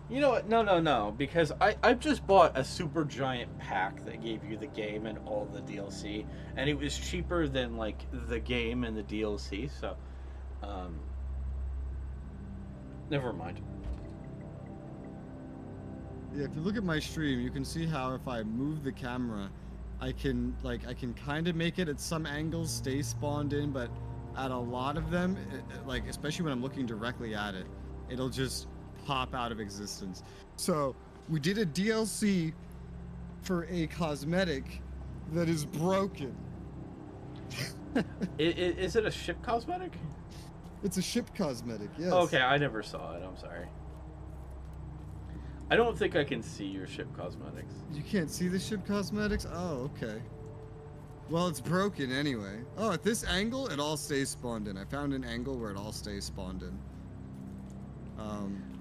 you know what? No. Because I just bought a super giant pack that gave you the game and all the DLC, and it was cheaper than like the game and the DLC. So, never mind. Yeah, if you look at my stream, you can see how if I move the camera, I can kind of make it at some angles stay spawned in, but at a lot of them, like especially when I'm looking directly at it, it'll just pop out of existence. So we did a DLC for a cosmetic that is broken. Is it a ship cosmetic? It's a ship cosmetic, yes. Okay, I never saw it. I'm sorry. I don't think I can see your ship cosmetics. You can't see the ship cosmetics? Oh, okay. Well, it's broken anyway. Oh, at this angle, it all stays spawned in. I found an angle where it all stays spawned in.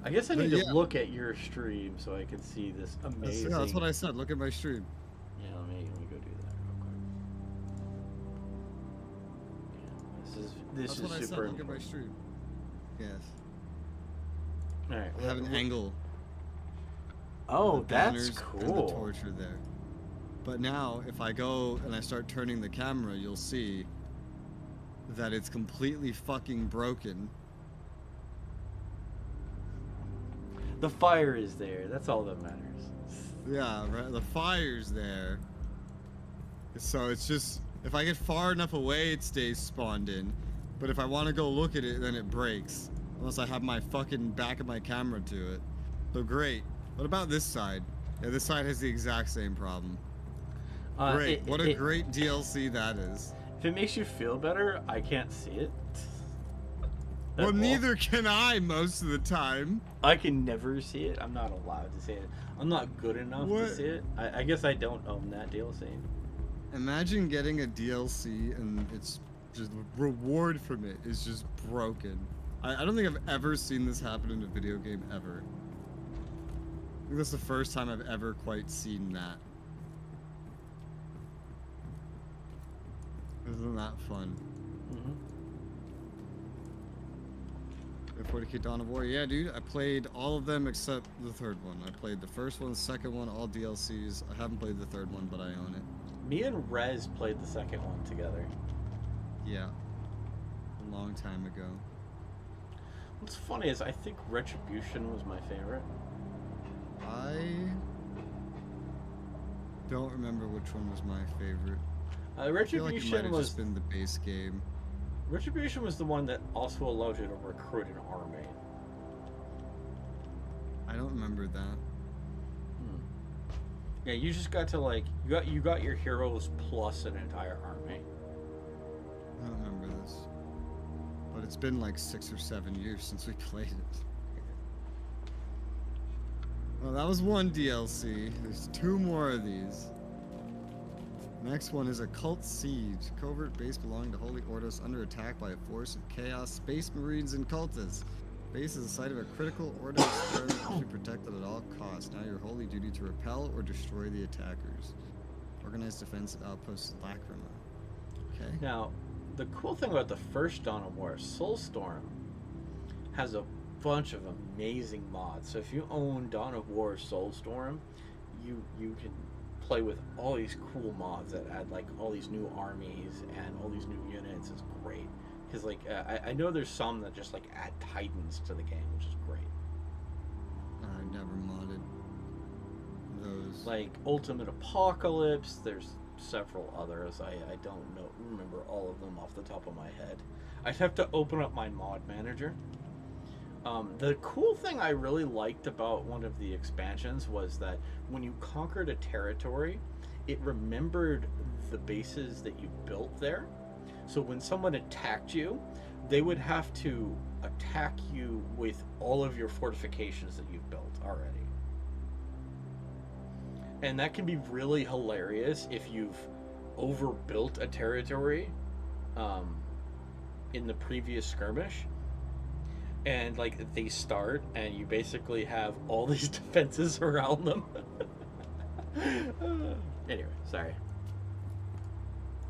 I guess I need to look at your stream so I can see this amazing... That's what I said. Look at my stream. Yeah, let me go do that real quick. Yeah, this is what I super said. Look at important. my stream. Yes. All right. I have an angle. Oh, that's And the cool. torch are there. But now, if I go and I start turning the camera, you'll see that it's completely fucking broken. The fire is there. That's all that matters. Yeah, right. The fire's there. So it's just, if I get far enough away, it stays spawned in. But if I want to go look at it, then it breaks. Unless I have my fucking back of my camera to it. So great. What about this side? Yeah, this side has the exact same problem. Great. What a great DLC that is. If it makes you feel better, I can't see it. Well, neither can I most of the time. I can never see it. I'm not allowed to see it. I'm not good enough to see it. I guess I don't own that DLC. Imagine getting a DLC and it's just reward from it is just broken. I don't think I've ever seen this happen in a video game ever. I think that's the first time I've ever quite seen that. Isn't that fun? Mm-hmm. 40k Dawn of War, yeah, dude. I played all of them except the third one. I played the first one, the second one, all DLCs. I haven't played the third one, but I own it. Me and Rez played the second one together. Yeah, a long time ago. What's funny is I think Retribution was my favorite. I don't remember which one was my favorite. Retribution I feel like it might have was just been the base game. Retribution was the one that also allowed you to recruit an army. I don't remember that. Yeah, you just got to like you got your heroes plus an entire army. I don't remember this, but it's been like 6 or 7 years since we played it. Well, that was one DLC. There's 2 more of these. Next one is a cult siege. Covert base belonging to Holy Ordos under attack by a force of chaos, space marines, and cultists. Base is the site of a critical Ordos experiment that should be protected at all costs. Now your holy duty to repel or destroy the attackers. Organized defensive outpost Lacrima. Okay. Now, the cool thing about the first Dawn of War, Soulstorm, has a bunch of amazing mods. So if you own Dawn of War Soulstorm, you can play with all these cool mods that add like all these new armies and all these new units. It's great because like I know there's some that just like add titans to the game, which is great. I never modded those. Like Ultimate Apocalypse. There's several others. I don't remember all of them off the top of my head. I'd have to open up my mod manager. The cool thing I really liked about one of the expansions was that when you conquered a territory, it remembered the bases that you built there. So when someone attacked you, they would have to attack you with all of your fortifications that you've built already. And that can be really hilarious if you've overbuilt a territory in the previous skirmish, and like they start and you basically have all these defenses around them. Anyway, sorry.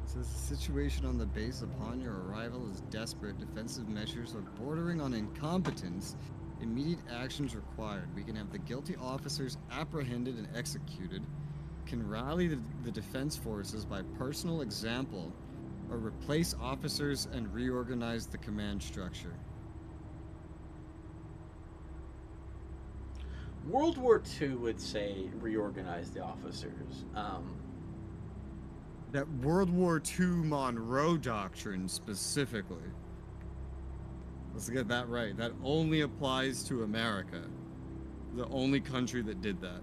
It says the situation on the base upon your arrival is desperate. Defensive measures are bordering on incompetence. Immediate actions required. We can have the guilty officers apprehended and executed, can rally the defense forces by personal example, or replace officers and reorganize the command structure. World War II would say reorganize the officers. That World War II Monroe Doctrine specifically. Let's get that right. That only applies to America. The only country that did that.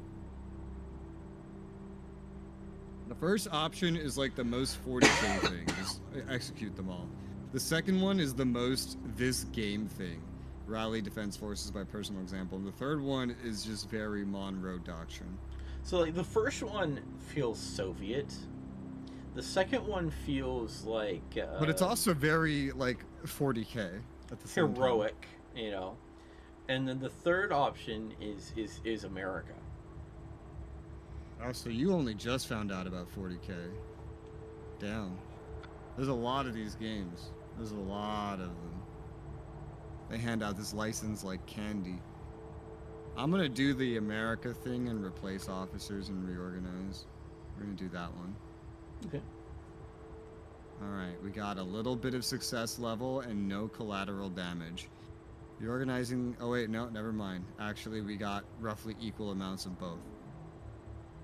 The first option is like the most 40k thing. Just execute them all. The second one is the most this game thing. Rally defense forces by personal example. And the third one is just very Monroe Doctrine. So like the first one feels Soviet. The second one feels like but it's also very like 40k at the same heroic, time. You know. And then the third option is America. Oh, so you only just found out about 40k. Damn. There's a lot of these games. There's a lot of them. They hand out this license like candy. I'm gonna do the America thing and replace officers and reorganize. We're gonna do that one. Okay. Alright, we got a little bit of success level and no collateral damage. Reorganizing... Oh wait, no, never mind. Actually, we got roughly equal amounts of both.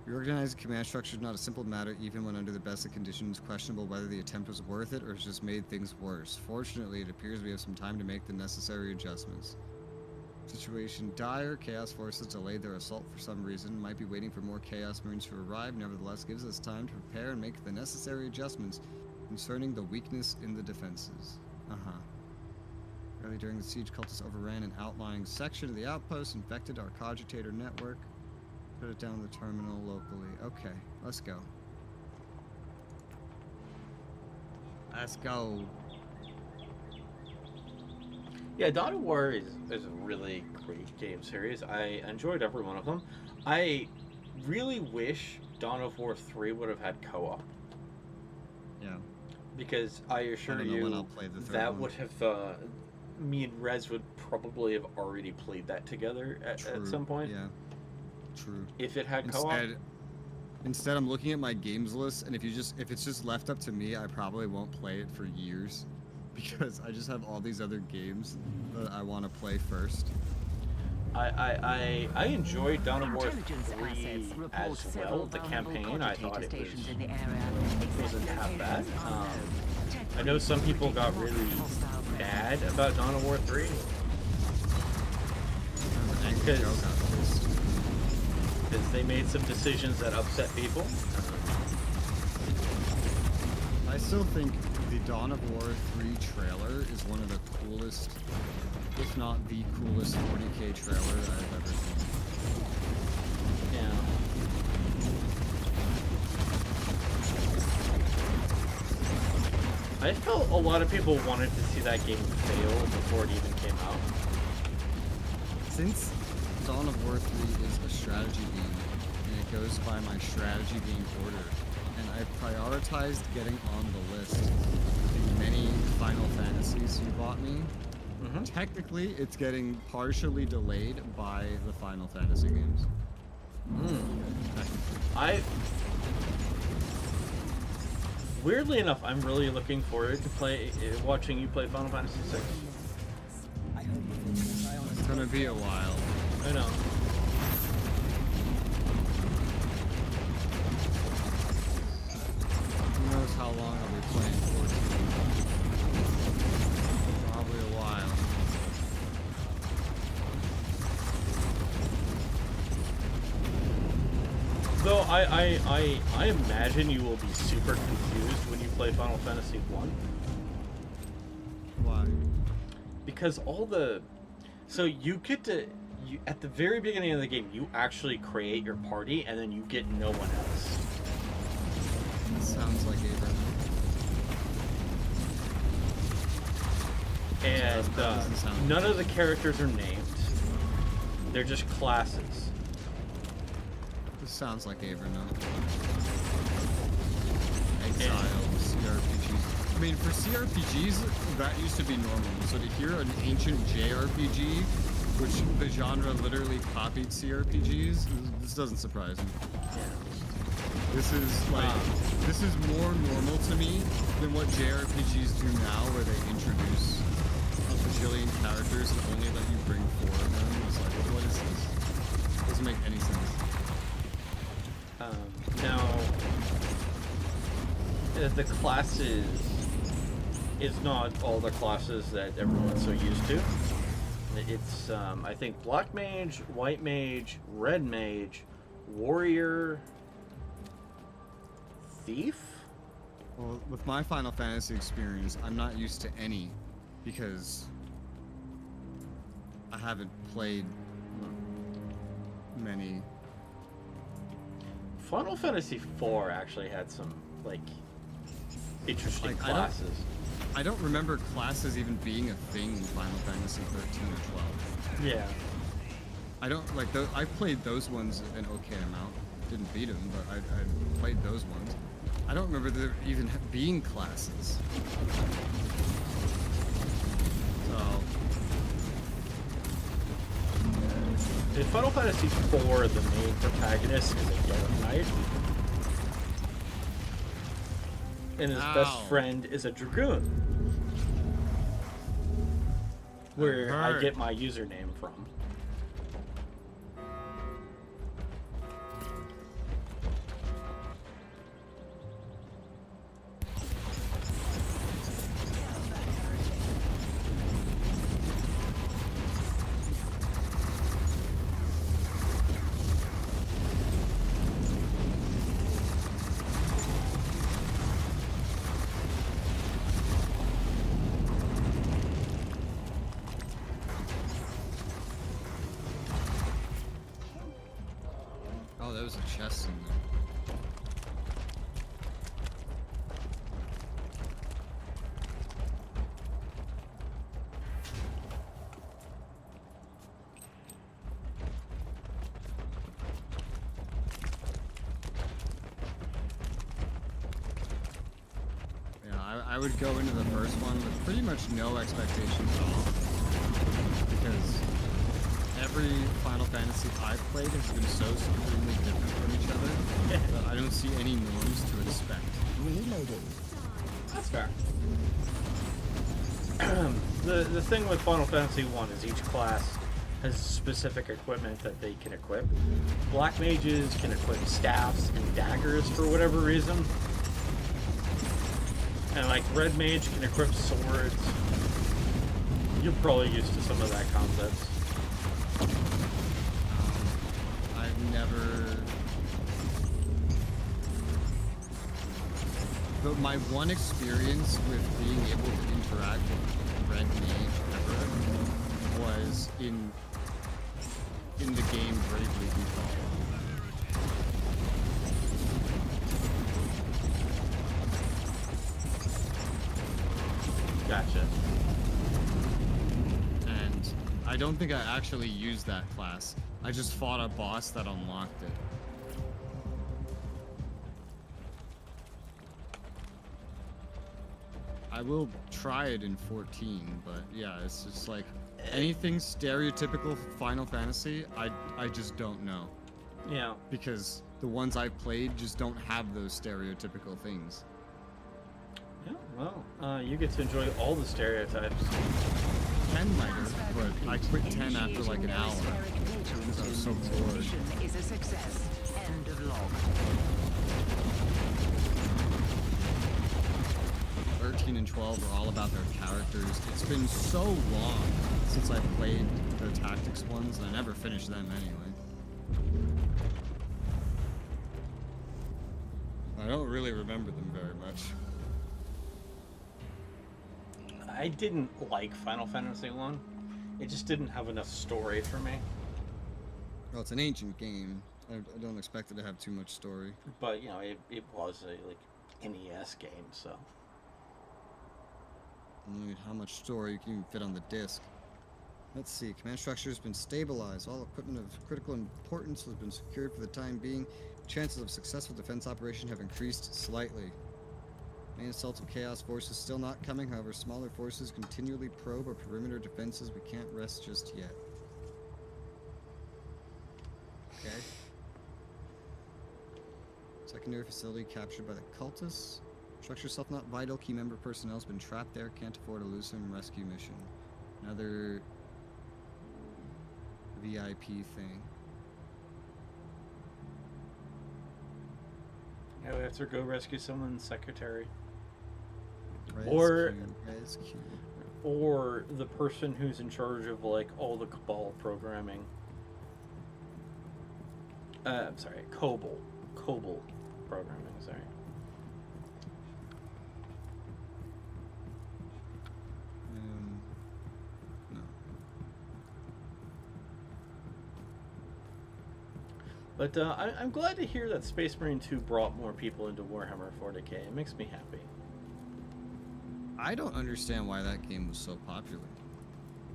Reorganizing command structure is not a simple matter, even when under the best of conditions, questionable whether the attempt was worth it or has just made things worse. Fortunately, it appears we have some time to make the necessary adjustments. Situation dire. Chaos forces delayed their assault for some reason. Might be waiting for more Chaos Marines to arrive. Nevertheless, gives us time to prepare and make the necessary adjustments concerning the weakness in the defenses. Early during the siege, cultists overran an outlying section of the outpost, infected our cogitator network. Put it down the terminal locally. Okay, let's go. Let's go. Yeah, Dawn of War is a really great game series. I enjoyed every one of them. I really wish Dawn of War 3 would have had co-op. Yeah. Because I assure when you I'll play the third that one. would have... me and Rez would probably have already played that together at some point. Yeah. True. If it had co-op. Instead, I'm looking at my games list, and if it's just left up to me, I probably won't play it for years, because I just have all these other games that I want to play first. I enjoyed Dawn of War 3 as well. The campaign, I thought it wasn't half bad. I know some people got really mad about Dawn of War 3. Because they made some decisions that upset people. I still think the Dawn of War 3 trailer is one of the coolest, if not the coolest 40k trailer I've ever seen. Yeah. I felt a lot of people wanted to see that game fail before it even came out. Since Dawn of War 3 is a strategy game, and it goes by my strategy game order, and I've prioritized getting on the list the many Final Fantasies you bought me, technically it's getting partially delayed by the Final Fantasy games. Weirdly enough, I'm really looking forward to watching you play Final Fantasy VI. It's gonna be a while. I know. Who knows how long I'll be playing 14? Probably a while. Though I imagine you will be super confused when you play Final Fantasy 1. Why? Because so you get to at the very beginning of the game, you actually create your party, and then you get no one else. That sounds like a That doesn't sound none of the characters are named. They're just classes. This sounds like Evernote. Exile, CRPGs. I mean, for CRPGs, that used to be normal. So to hear an ancient JRPG, which the genre literally copied CRPGs, this doesn't surprise me. Yeah. This is like, this is more normal to me than what JRPGs do now, where they introduce a bajillion characters and only let you bring 4 of them. It's like, what is this? Doesn't make any sense. Now, the classes is not all the classes that everyone's so used to. It's, I think, Black Mage, White Mage, Red Mage, Warrior, Thief? Well, with my Final Fantasy experience, I'm not used to any because I haven't played many. Final Fantasy IV actually had some, like, interesting Like, classes. I don't remember classes even being a thing in Final Fantasy 13 or 12. Yeah. I don't, like, I played those ones an okay amount. Didn't beat them, but I played those ones. I don't remember there even being classes. So... In Final Fantasy IV, the main protagonist is a Dark Knight. And his best friend is a Dragoon. Where I get my username from. Oh, there was a chest in there. Yeah, I would go into the first one with pretty much no expectations at all. Because every Final Fantasy I've played has been so supremely different from each other that I don't see any norms to expect. Reloading. That's fair. The thing with Final Fantasy 1 is each class has specific equipment that they can equip. Black mages can equip staffs and daggers for whatever reason. And like Red Mage can equip swords. You're probably used to some of that concept. I've never... But my one experience with being able to interact with Red Mage ever was in the game Bravely Default. Gotcha. And I don't think I actually used that class. I just fought a boss that unlocked it. I will try it in 14, but yeah, it's just like anything stereotypical Final Fantasy, I just don't know. Yeah. Because the ones I've played just don't have those stereotypical things. Yeah, well, you get to enjoy all the stereotypes. 10 might have, but I quit 10 after like an hour. Because I was so bored. Mission is a success. End of log. 13 and 12 are all about their characters. It's been so long since I played the tactics ones, and I never finished them anyway. I don't really remember them very much. I didn't like Final Fantasy 1. It just didn't have enough story for me. Well, it's an ancient game. I don't expect it to have too much story. But, you know, it was a, like, NES game, so... How much story you can even fit on the disk. Let's see. Command structure has been stabilized. All equipment of critical importance has been secured for the time being. Chances of successful defense operation have increased slightly. Main assault of Chaos forces still not coming. However, smaller forces continually probe our perimeter defenses. We can't rest just yet. Okay. Secondary facility captured by the cultists. Structure itself not vital. Key member personnel has been trapped there. Can't afford a loosen rescue mission. Another VIP thing. Yeah, we have to go rescue someone's secretary. Rescue. Or the person who's in charge of like all the Cabal programming. I'm sorry, Cobalt programming, sorry. No. But I'm glad to hear that Space Marine 2 brought more people into Warhammer 40k. It makes me happy. I don't understand why that game was so popular.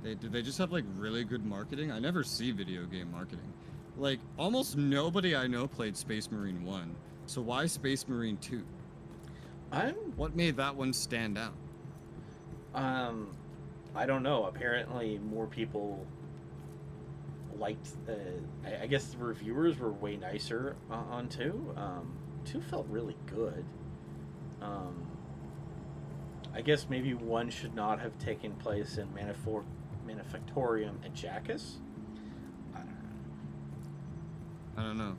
Did they just have like really good marketing? I never see video game marketing. Like almost nobody I know played Space Marine 1. So why Space Marine 2? What made that one stand out? I don't know. Apparently more people liked I guess the reviewers were way nicer on 2. 2 felt really good. I guess maybe 1 should not have taken place in Manufactorium and Jackus. I don't know.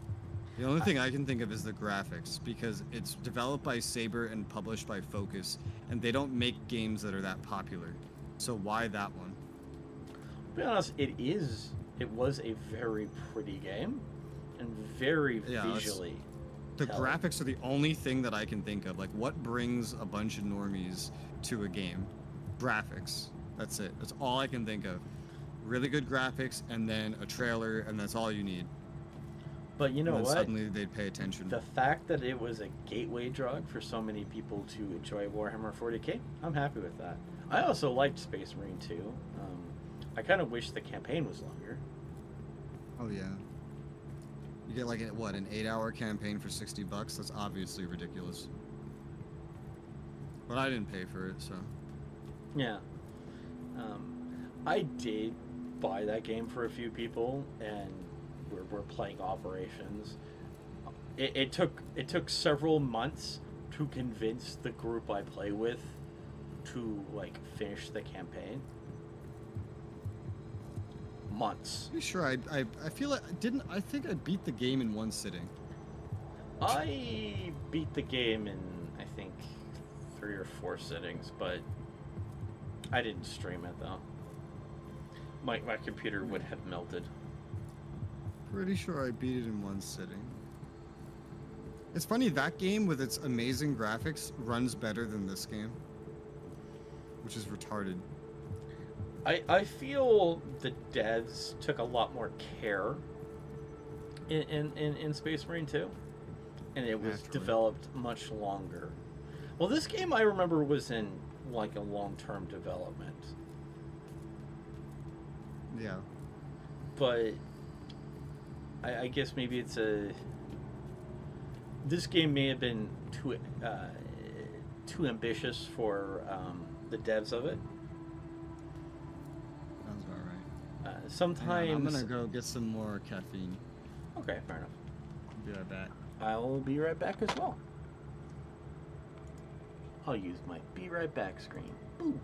The only thing I can think of is the graphics, because it's developed by Saber and published by Focus, and they don't make games that are that popular. So why that one? To be honest, it was a very pretty game and very visually. The graphics are the only thing that I can think of. Like, what brings a bunch of normies to a game? Graphics. That's it. That's all I can think of. Really good graphics, and then a trailer, and that's all you need. But you know what? Suddenly they'd pay attention. The fact that it was a gateway drug for so many people to enjoy Warhammer 40k, I'm happy with that. I also liked Space Marine 2. I kind of wish the campaign was longer. Oh yeah. You get like an 8-hour campaign for $60? That's obviously ridiculous. But I didn't pay for it, so. Yeah. I did buy that game for a few people, and we're playing Operations. It took several months to convince the group I play with to like finish the campaign. Months. Pretty sure I feel like I think I beat the game in one sitting. I beat the game in I think 3 or 4 sittings, but I didn't stream it though. My computer would have melted. Pretty sure I beat it in one sitting. It's funny, that game with its amazing graphics runs better than this game, which is retarded. I feel the devs took a lot more care in Space Marine 2, and it was developed much longer. Well, this game I remember was in like a long-term development. Yeah. But I guess maybe it's this game may have been too ambitious for the devs of it. Sounds about right. Sometimes I'm gonna go get some more caffeine. Okay, fair enough. Be right back. I'll be right back as well. I'll use my be right back screen. Boop.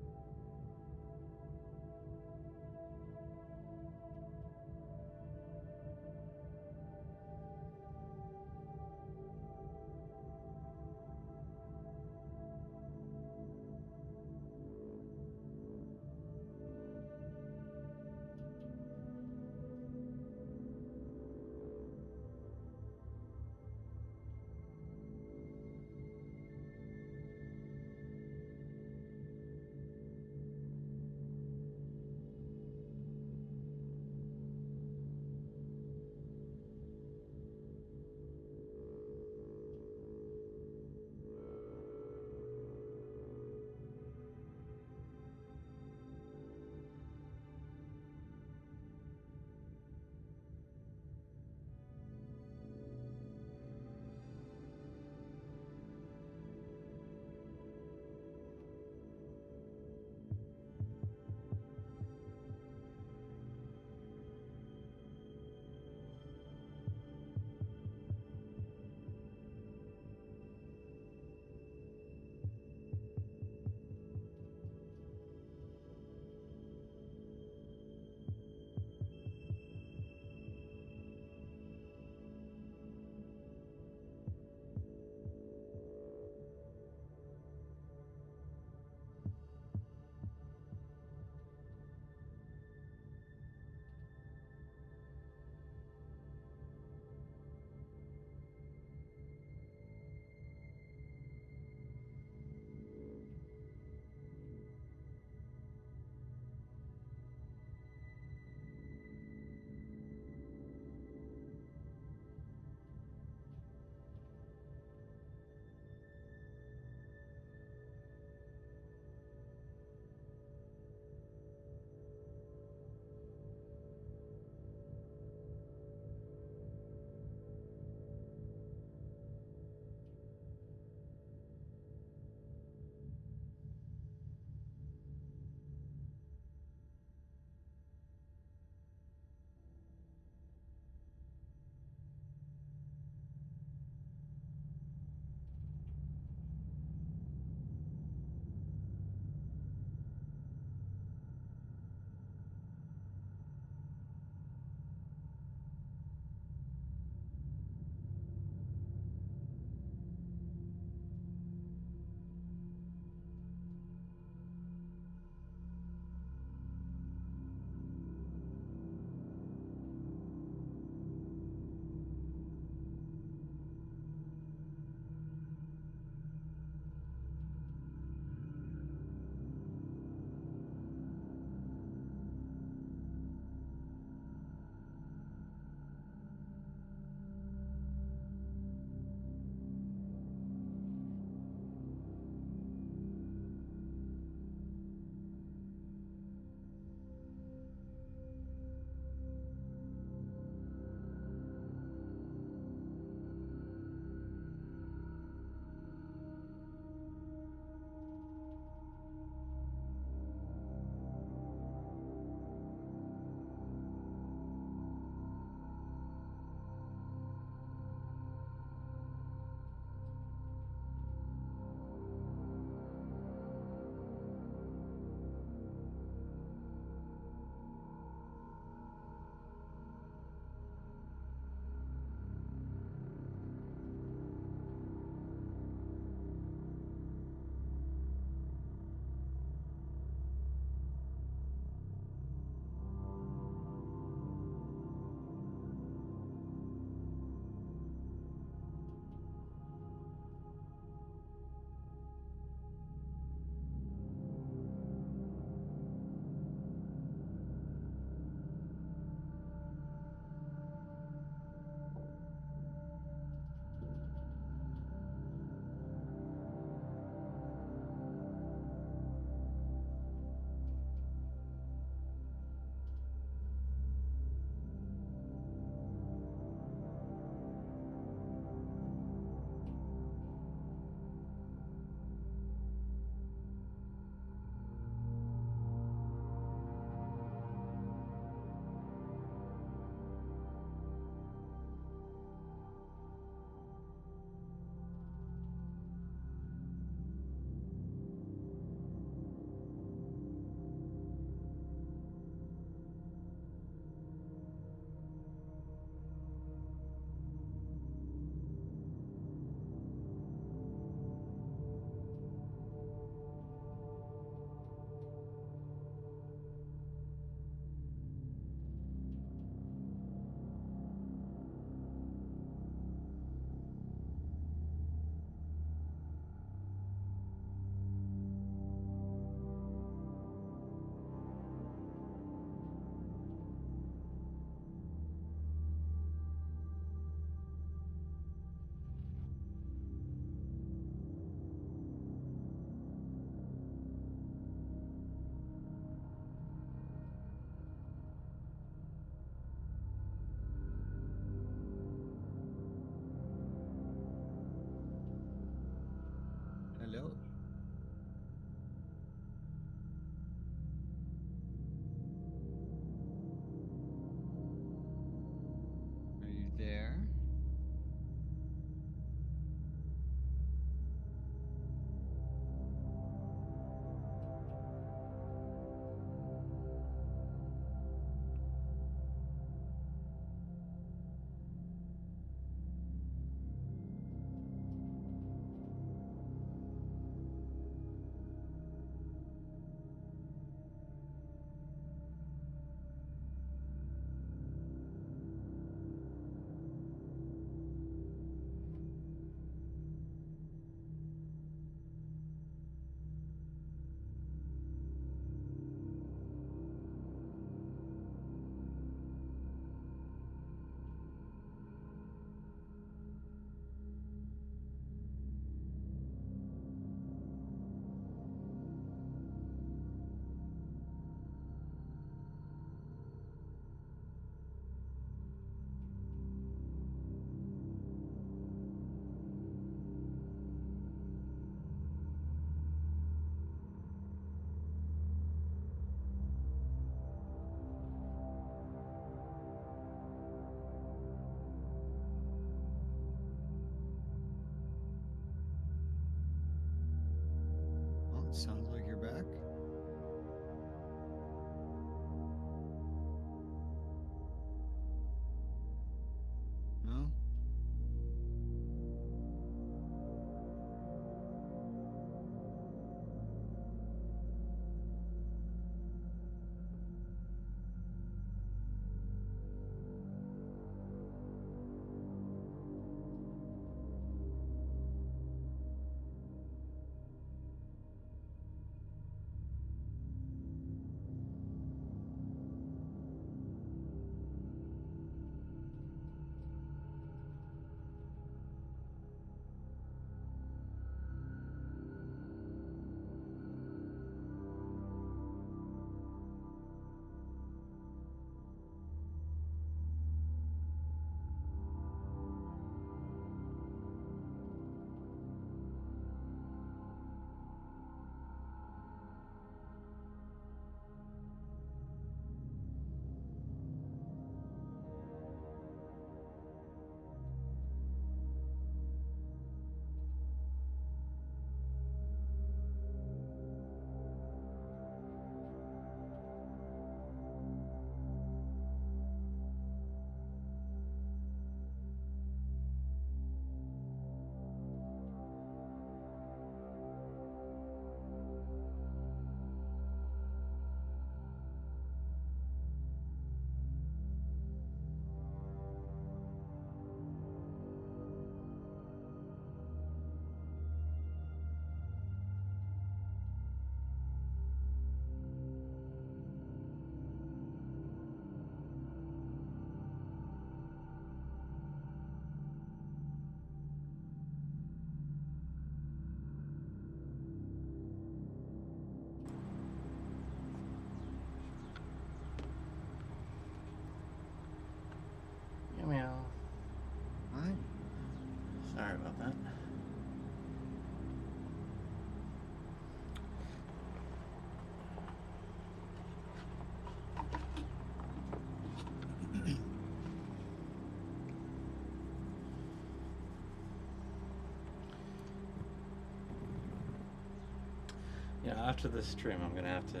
after this stream, I'm gonna have to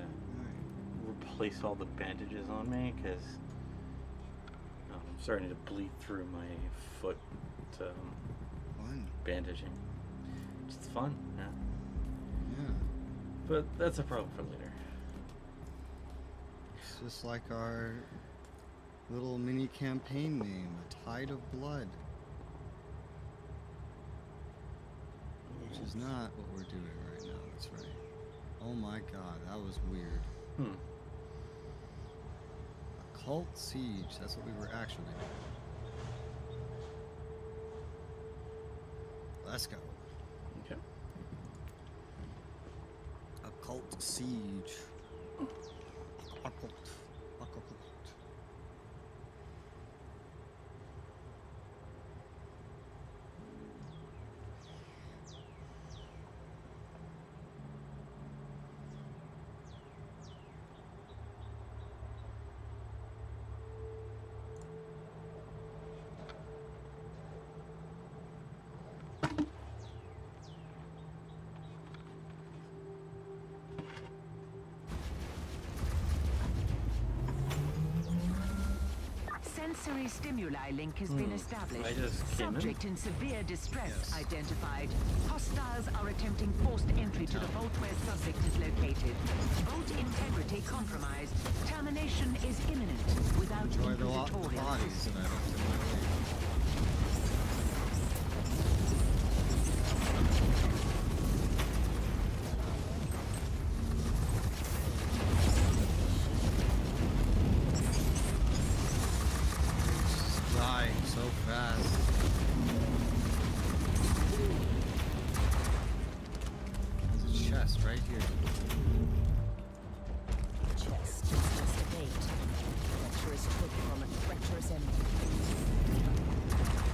replace all the bandages on me because I'm starting to bleed through my foot. Fun. Bandaging. It's fun, yeah. Yeah. But that's a problem for later. It's just like our little mini campaign name, A Tide of Blood. Which is not what we're doing right now, that's right. Oh my god, that was weird. Occult Siege, that's what we were actually doing. Let's go. Okay. Occult Siege. Occult. Occult. Sensory stimuli link has been established. I just came in. Subject in severe distress identified. Hostiles are attempting forced entry to the vault where subject is located. Vault integrity compromised. Termination is imminent without inquisitorial assistance. So fast. There's a chest right here. The chest is just a bait. Treacherous hook from a treacherous enemy.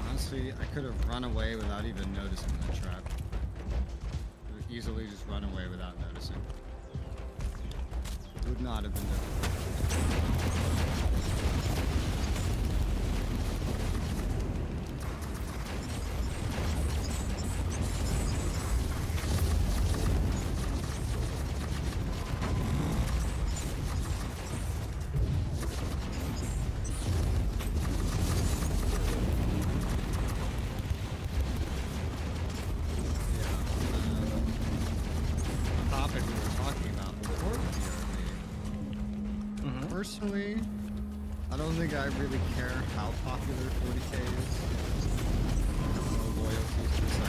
Honestly, I could have run away without even noticing that trap. Could have easily just run away without noticing. Would not have been difficult. Personally, I don't think I really care how popular 40k is. No loyalty to this IP.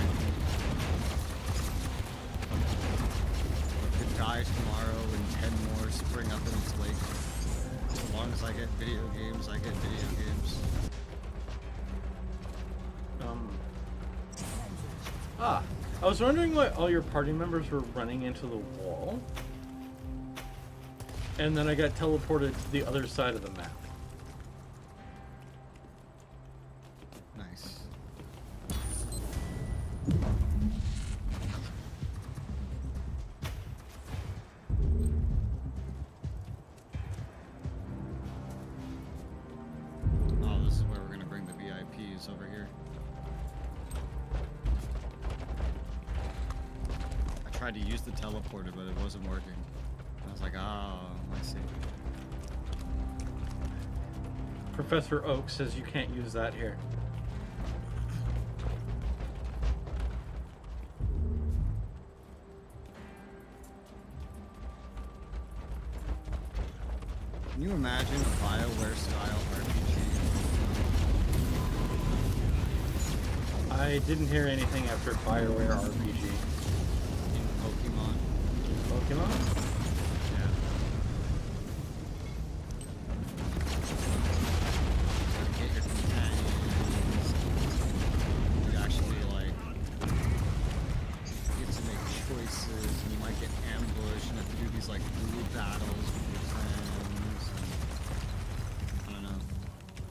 Could die tomorrow and 10 more spring up in its wake. As long as I get video games, I get video games. I was wondering why all your party members were running into the wall. And then I got teleported to the other side of the map. Nice. Oh, this is where we're going to bring the VIPs over here. I tried to use the teleporter, but it wasn't working. I was like, oh, I see. Professor Oak says you can't use that here. Can you imagine a BioWare style RPG? I didn't hear anything after BioWare RPG. In Pokemon? Pokemon?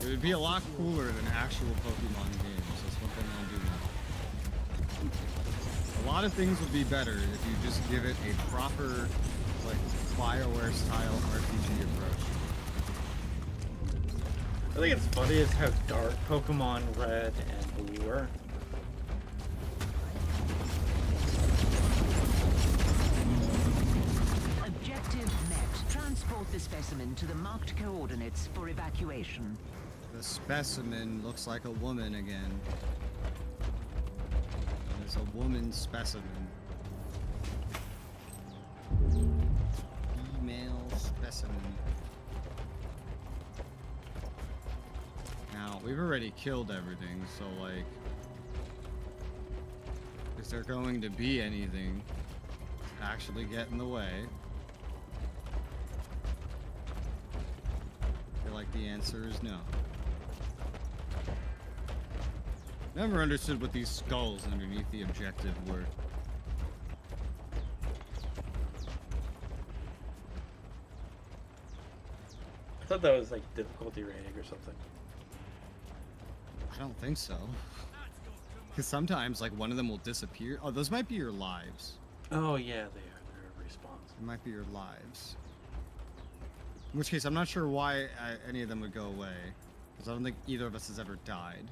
It would be a lot cooler than actual Pokemon games. That's one thing I do know. A lot of things would be better if you just give it a proper, like, BioWare style RPG approach. I think it's funny is how dark Pokemon Red and Blue are. Move the specimen to the marked coordinates for evacuation. The specimen looks like a woman again. It's a woman specimen. Female specimen. Now, we've already killed everything, so like... Is there going to be anything to actually get in the way? I feel like the answer is no. Never understood what these skulls underneath the objective were. I thought that was like difficulty rating or something. I don't think so. Because sometimes, like, one of them will disappear. Oh, those might be your lives. Oh, yeah, they are. They're respawns. It might be your lives. In which case, I'm not sure why any of them would go away. Because I don't think either of us has ever died.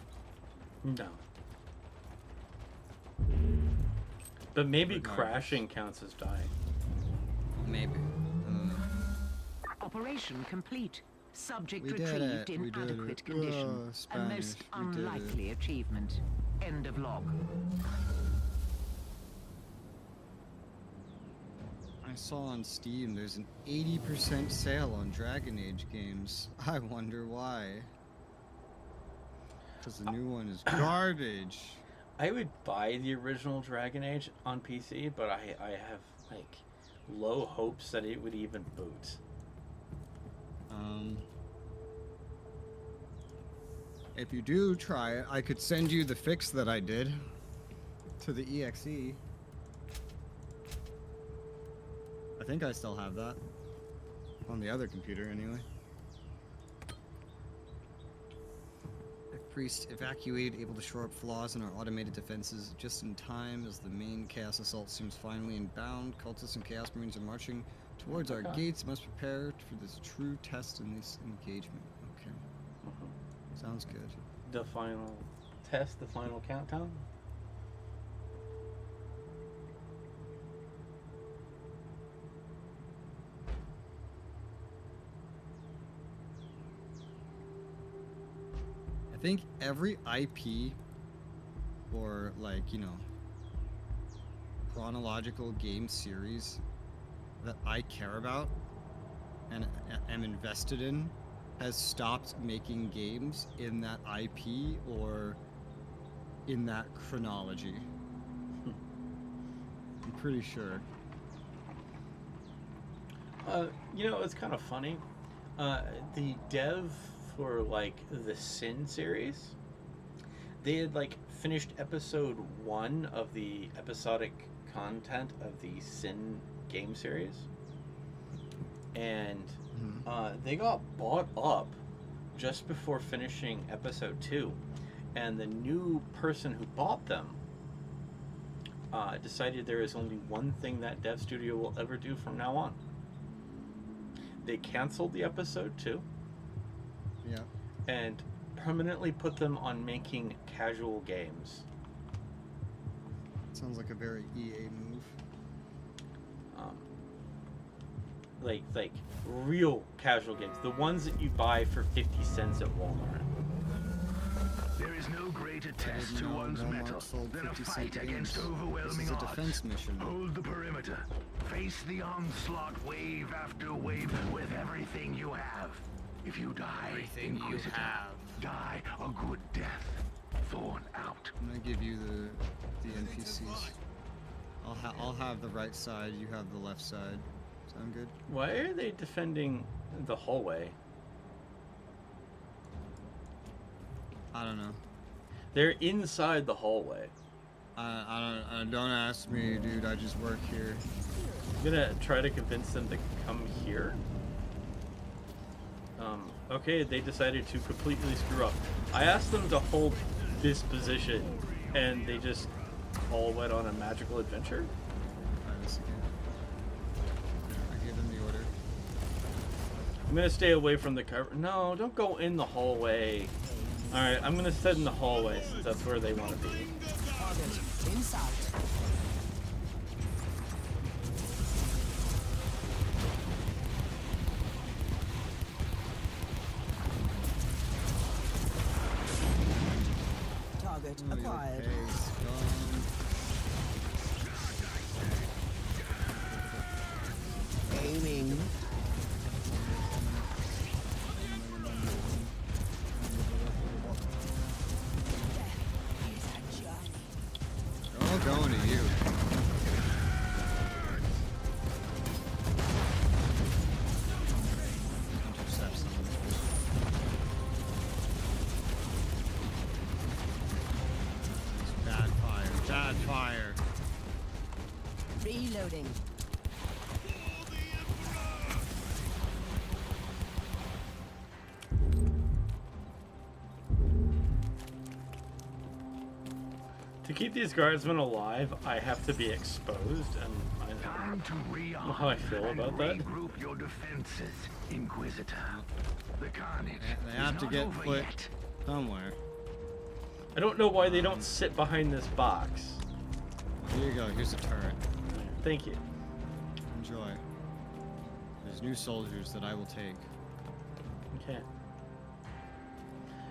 No. But maybe crashing counts as dying. Maybe. I don't know. Operation complete. Subject We did retrieved it. in We did adequate it. condition. A Spanish. most We did it. unlikely achievement. End of log. I saw on Steam there's an 80% sale on Dragon Age games. I wonder why. Because the new one is garbage. I would buy the original Dragon Age on PC, but I have like low hopes that it would even boot. If you do try it, I could send you the fix that I did to the EXE. I think I still have that on the other computer anyway. Priest evacuated, able to shore up flaws in our automated defenses just in time as the main Chaos Assault seems finally inbound. Cultists and Chaos Marines are marching towards our gates. Must prepare for this true test in this engagement. Okay. Sounds good. The final test, the final countdown? I think every IP or, like, you know, chronological game series that I care about and am invested in has stopped making games in that IP or in that chronology. I'm pretty sure. You know, it's kind of funny. The dev for like the Sin series, they had like finished episode 1 of the episodic content of the Sin game series, and they got bought up just before finishing episode 2, and the new person who bought them decided there is only one thing that dev studio will ever do from now on. They canceled the episode 2. Yeah. And permanently put them on making casual games. Sounds like a very EA move. Like real casual games, the ones that you buy for 50 cents at Walmart. There is no greater test to one's mettle than a fight against overwhelming odds. Defense mission. Hold the perimeter. Face the onslaught wave after wave with everything you have. If you die, Everything you Inquisitor, have. die a good death. Thorn out. I'm gonna give you the NPCs. I'll have the right side. You have the left side. Sound good? Why are they defending the hallway? I don't know. They're inside the hallway. Don't ask me, dude. I just work here. I'm gonna try to convince them to come here. Okay, they decided to completely screw up. I asked them to hold this position, and they just all went on a magical adventure. Try this again. I gave them the order. I'm gonna stay away from the cover. No, don't go in the hallway. Alright, I'm gonna sit in the hallway since that's where they want to be. Inside. Target acquired. Aiming. All going to you. Bad fire. Bad fire. Reloading. To keep these guardsmen alive, I have to be exposed, and I don't know how I feel about that. Regroup your defenses, Inquisitor. The carnage. They have to get put somewhere. I don't know why they don't sit behind this box. Here you go. Here's a turret. Thank you. Enjoy. There's new soldiers that I will take. Okay.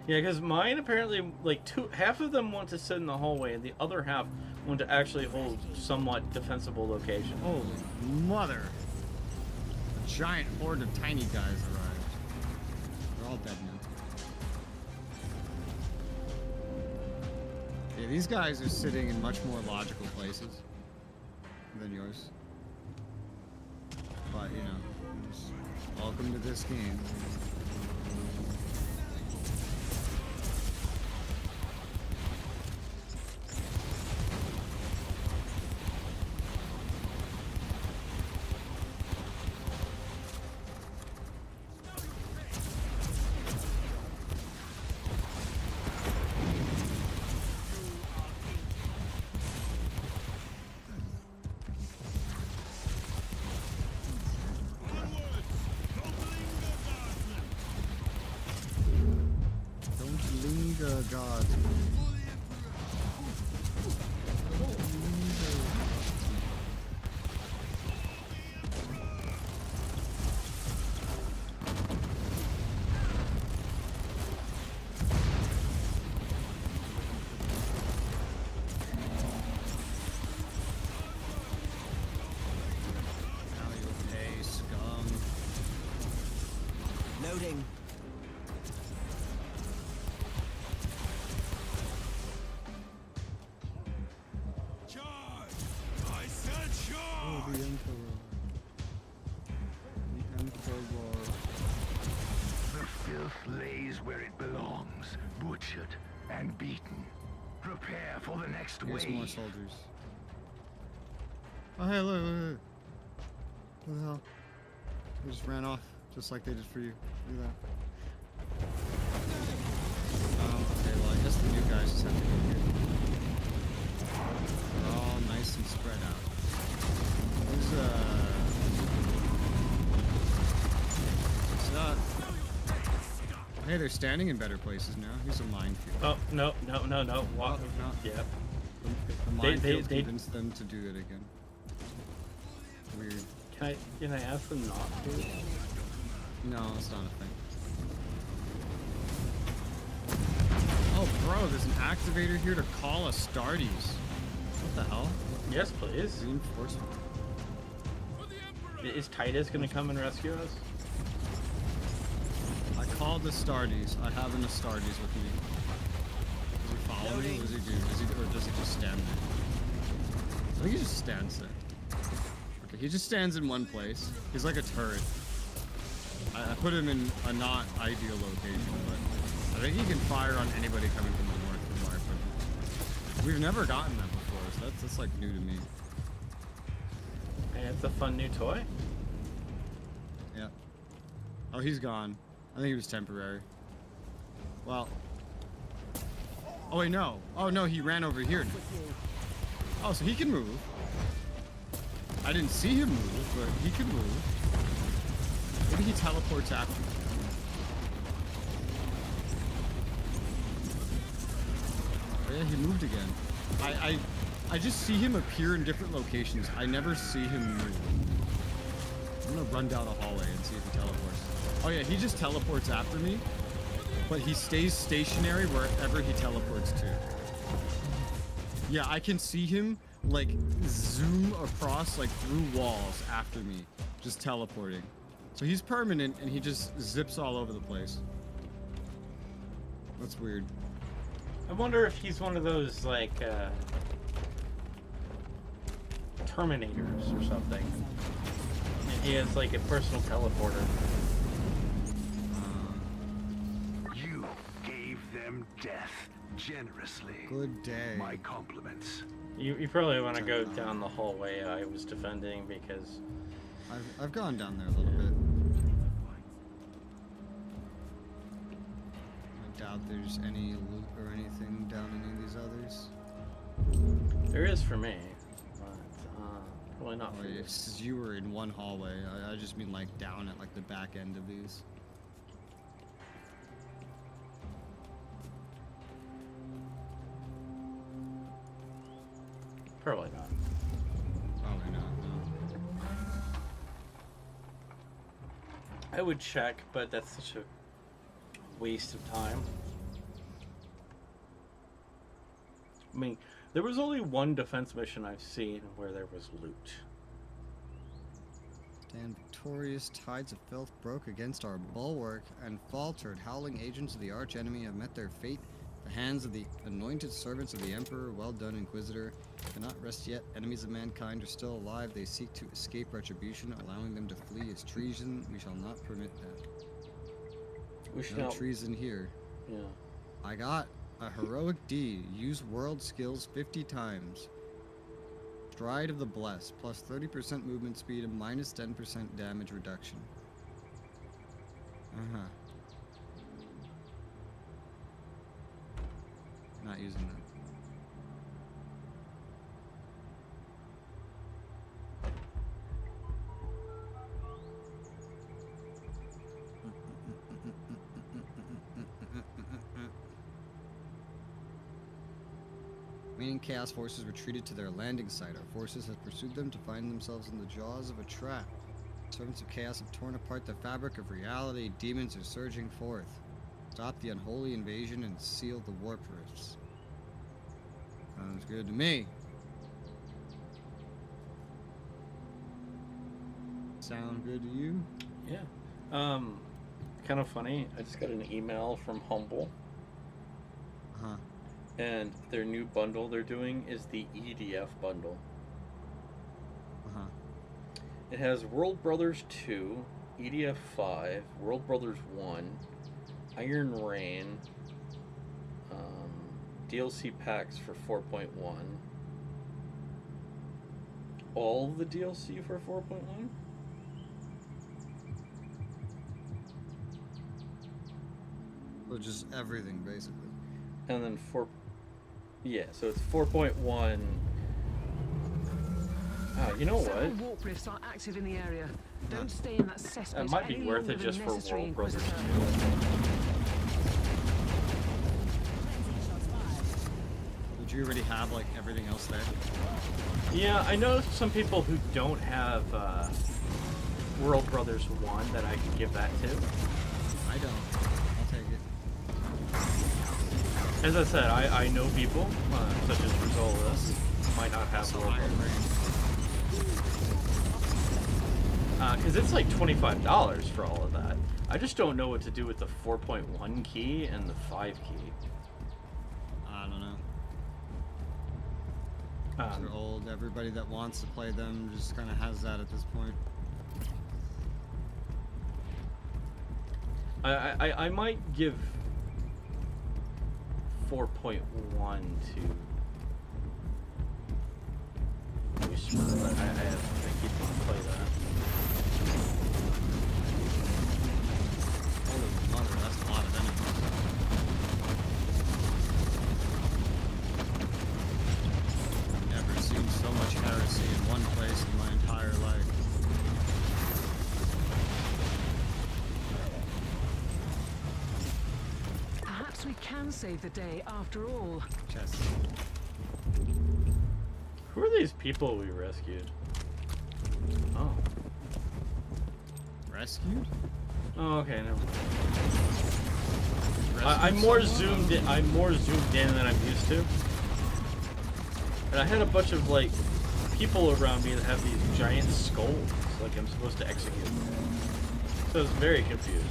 Yeah, because mine apparently, like, half of them want to sit in the hallway, and the other half want to actually hold somewhat defensible location. Holy mother! A giant horde of tiny guys arrived. They're all dead now. Yeah, these guys are sitting in much more logical places than yours. But, you know, welcome to this game. God. Loading. The Emperor. The Emperor. The filth lays where it belongs, butchered and beaten. Prepare for the next wave. Here's more soldiers. Oh, hey, look. What the hell? They just ran off, just like they did for you. Look at that. Okay, well, I guess the new guys just have to go here. They're all nice and spread out. Hey, they're standing in better places now. Here's a minefield. Oh, no. Walk. Oh, no. Yeah. The minefield convinced them to do it again. Weird. Can I ask them not to? No, it's not a thing. Oh, bro, there's an activator here to call Astartes. What the hell? Yes, please. Reinforcement. Is Titus gonna come and rescue us? I called Astartes. I have an Astartes with me. Does he follow me? What does he do? Or does he just stand there? I think he just stands there. Okay, he just stands in one place. He's like a turret. I put him in a not ideal location, but I think he can fire on anybody coming from the north from where I put him. We've never gotten that before, so that's like new to me. Hey, it's a fun new toy. Yeah. Oh, he's gone. I think he was temporary. Well. Oh wait, no. Oh no, he ran over here. Oh, so he can move. I didn't see him move, but he can move. Maybe he teleports after me. Oh, yeah, he moved again. I just see him appear in different locations. I never see him move. I'm gonna run down the hallway and see if he teleports. Oh yeah, he just teleports after me, but he stays stationary wherever he teleports to. Yeah, I can see him like zoom across like through walls after me, just teleporting. So he's permanent and he just zips all over the place. That's weird. I wonder if he's one of those like Terminators or something. And he has like a personal teleporter. You gave them death generously. Good day. My compliments. You probably want to go down the hallway I was defending because I've gone down there a little bit. I doubt there's any loot or anything down any of these others. there is for me, but probably not for you. Because you were in one hallway. I just mean like down at like the back end of these. Probably not. Probably not, no. I would check, but that's such a waste of time. I mean, there was only one defense mission I've seen where there was loot. Stand victorious, tides of filth broke against our bulwark and faltered. Howling agents of the arch enemy have met their fate. The hands of the anointed servants of the Emperor. Well done, Inquisitor. Cannot rest yet. Enemies of mankind are still alive. They seek to escape retribution. Allowing them to flee is treason. We shall not permit that. No treason here. Yeah. I got a heroic deed. Use world skills 50 times. Stride of the Blessed. Plus 30% movement speed and minus 10% damage reduction. Uh-huh. Not using that. Remaining Chaos forces retreated to their landing site. Our forces have pursued them to find themselves in the jaws of a trap. Servants of Chaos have torn apart the fabric of reality. Demons are surging forth. Stop the unholy invasion and seal the warp rifts. Sounds good to me. Sound good to you? Yeah. Kind of funny. I just got an email from Humble. Uh-huh. And their new bundle they're doing is the EDF bundle. Uh-huh. It has World Brothers 2, EDF 5, World Brothers 1, Iron Rain, DLC packs for 4.1, all the DLC for 4.1? So just everything, basically. And then so it's 4.1. You know Several what? warp rifts are active in the area. Don't stay in that cesspit. It might be any worth it longer just than for necessary, World Brothers 2. Did you already have like everything else there? Yeah, I know some people who don't have World Brothers 1 that I can give that to. I don't. I'll take it. As I said, I know people, such as Resoula, might not have World Brothers. Because it's like $25 for all of that. I just don't know what to do with the 4.1 key and the 5 key. I don't know. They're old. Everybody that wants to play them just kind of has that at this point. I might give 4.1 to Whisper, but I keep on play that. Holy mother, that's a lot of enemies. I've never seen so much heresy in one place in my entire life. Perhaps we can save the day after all. Chess. Who are these people we rescued? Oh. Rescued? Oh, okay, no. I'm more zoomed in. I'm more zoomed in than I'm used to. And I had a bunch of, like, people around me that have these giant skulls, like I'm supposed to execute. So I was very confused.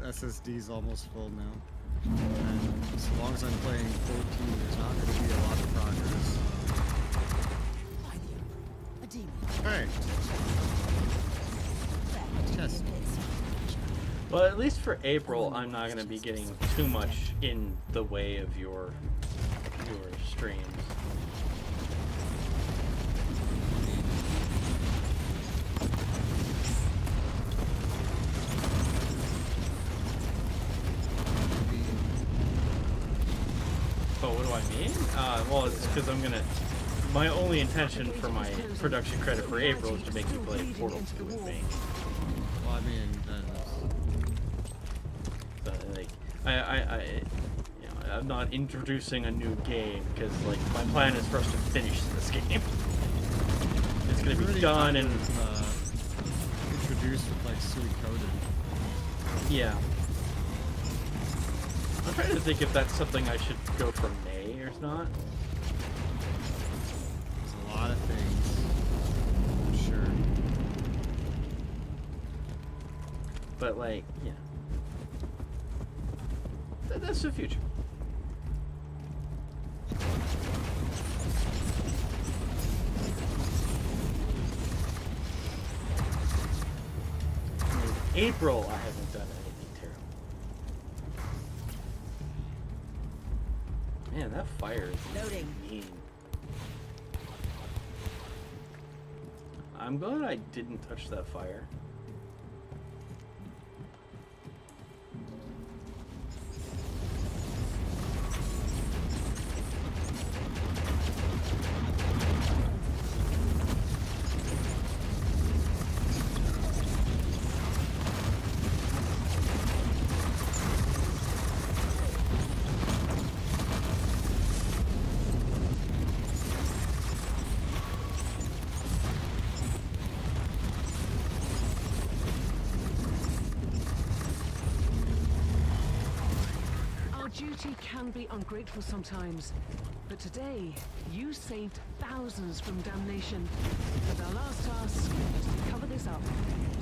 SSD's almost full now. And as long as I'm playing 14, there's not going to be a lot of progress. Hey! Chest. Well, at least for April, I'm not going to be getting too much in the way of your streams. Well, it's because I'm gonna. My only intention for my production credit for April is to make you play Portal 2 with me. Well, I mean, so, like, you know, I'm not introducing a new game because, like, my plan is for us to finish this game. It's gonna be done and introduced with like sweet-coded. Yeah. I'm trying to think if that's something I should go for May or not. There's a lot of things, I'm sure. But like, yeah. That's the future. In April, I haven't done anything terrible. Man, that fire is mean. I'm glad I didn't touch that fire. Duty can be ungrateful sometimes, but today you saved thousands from damnation. And our last task is to cover this up.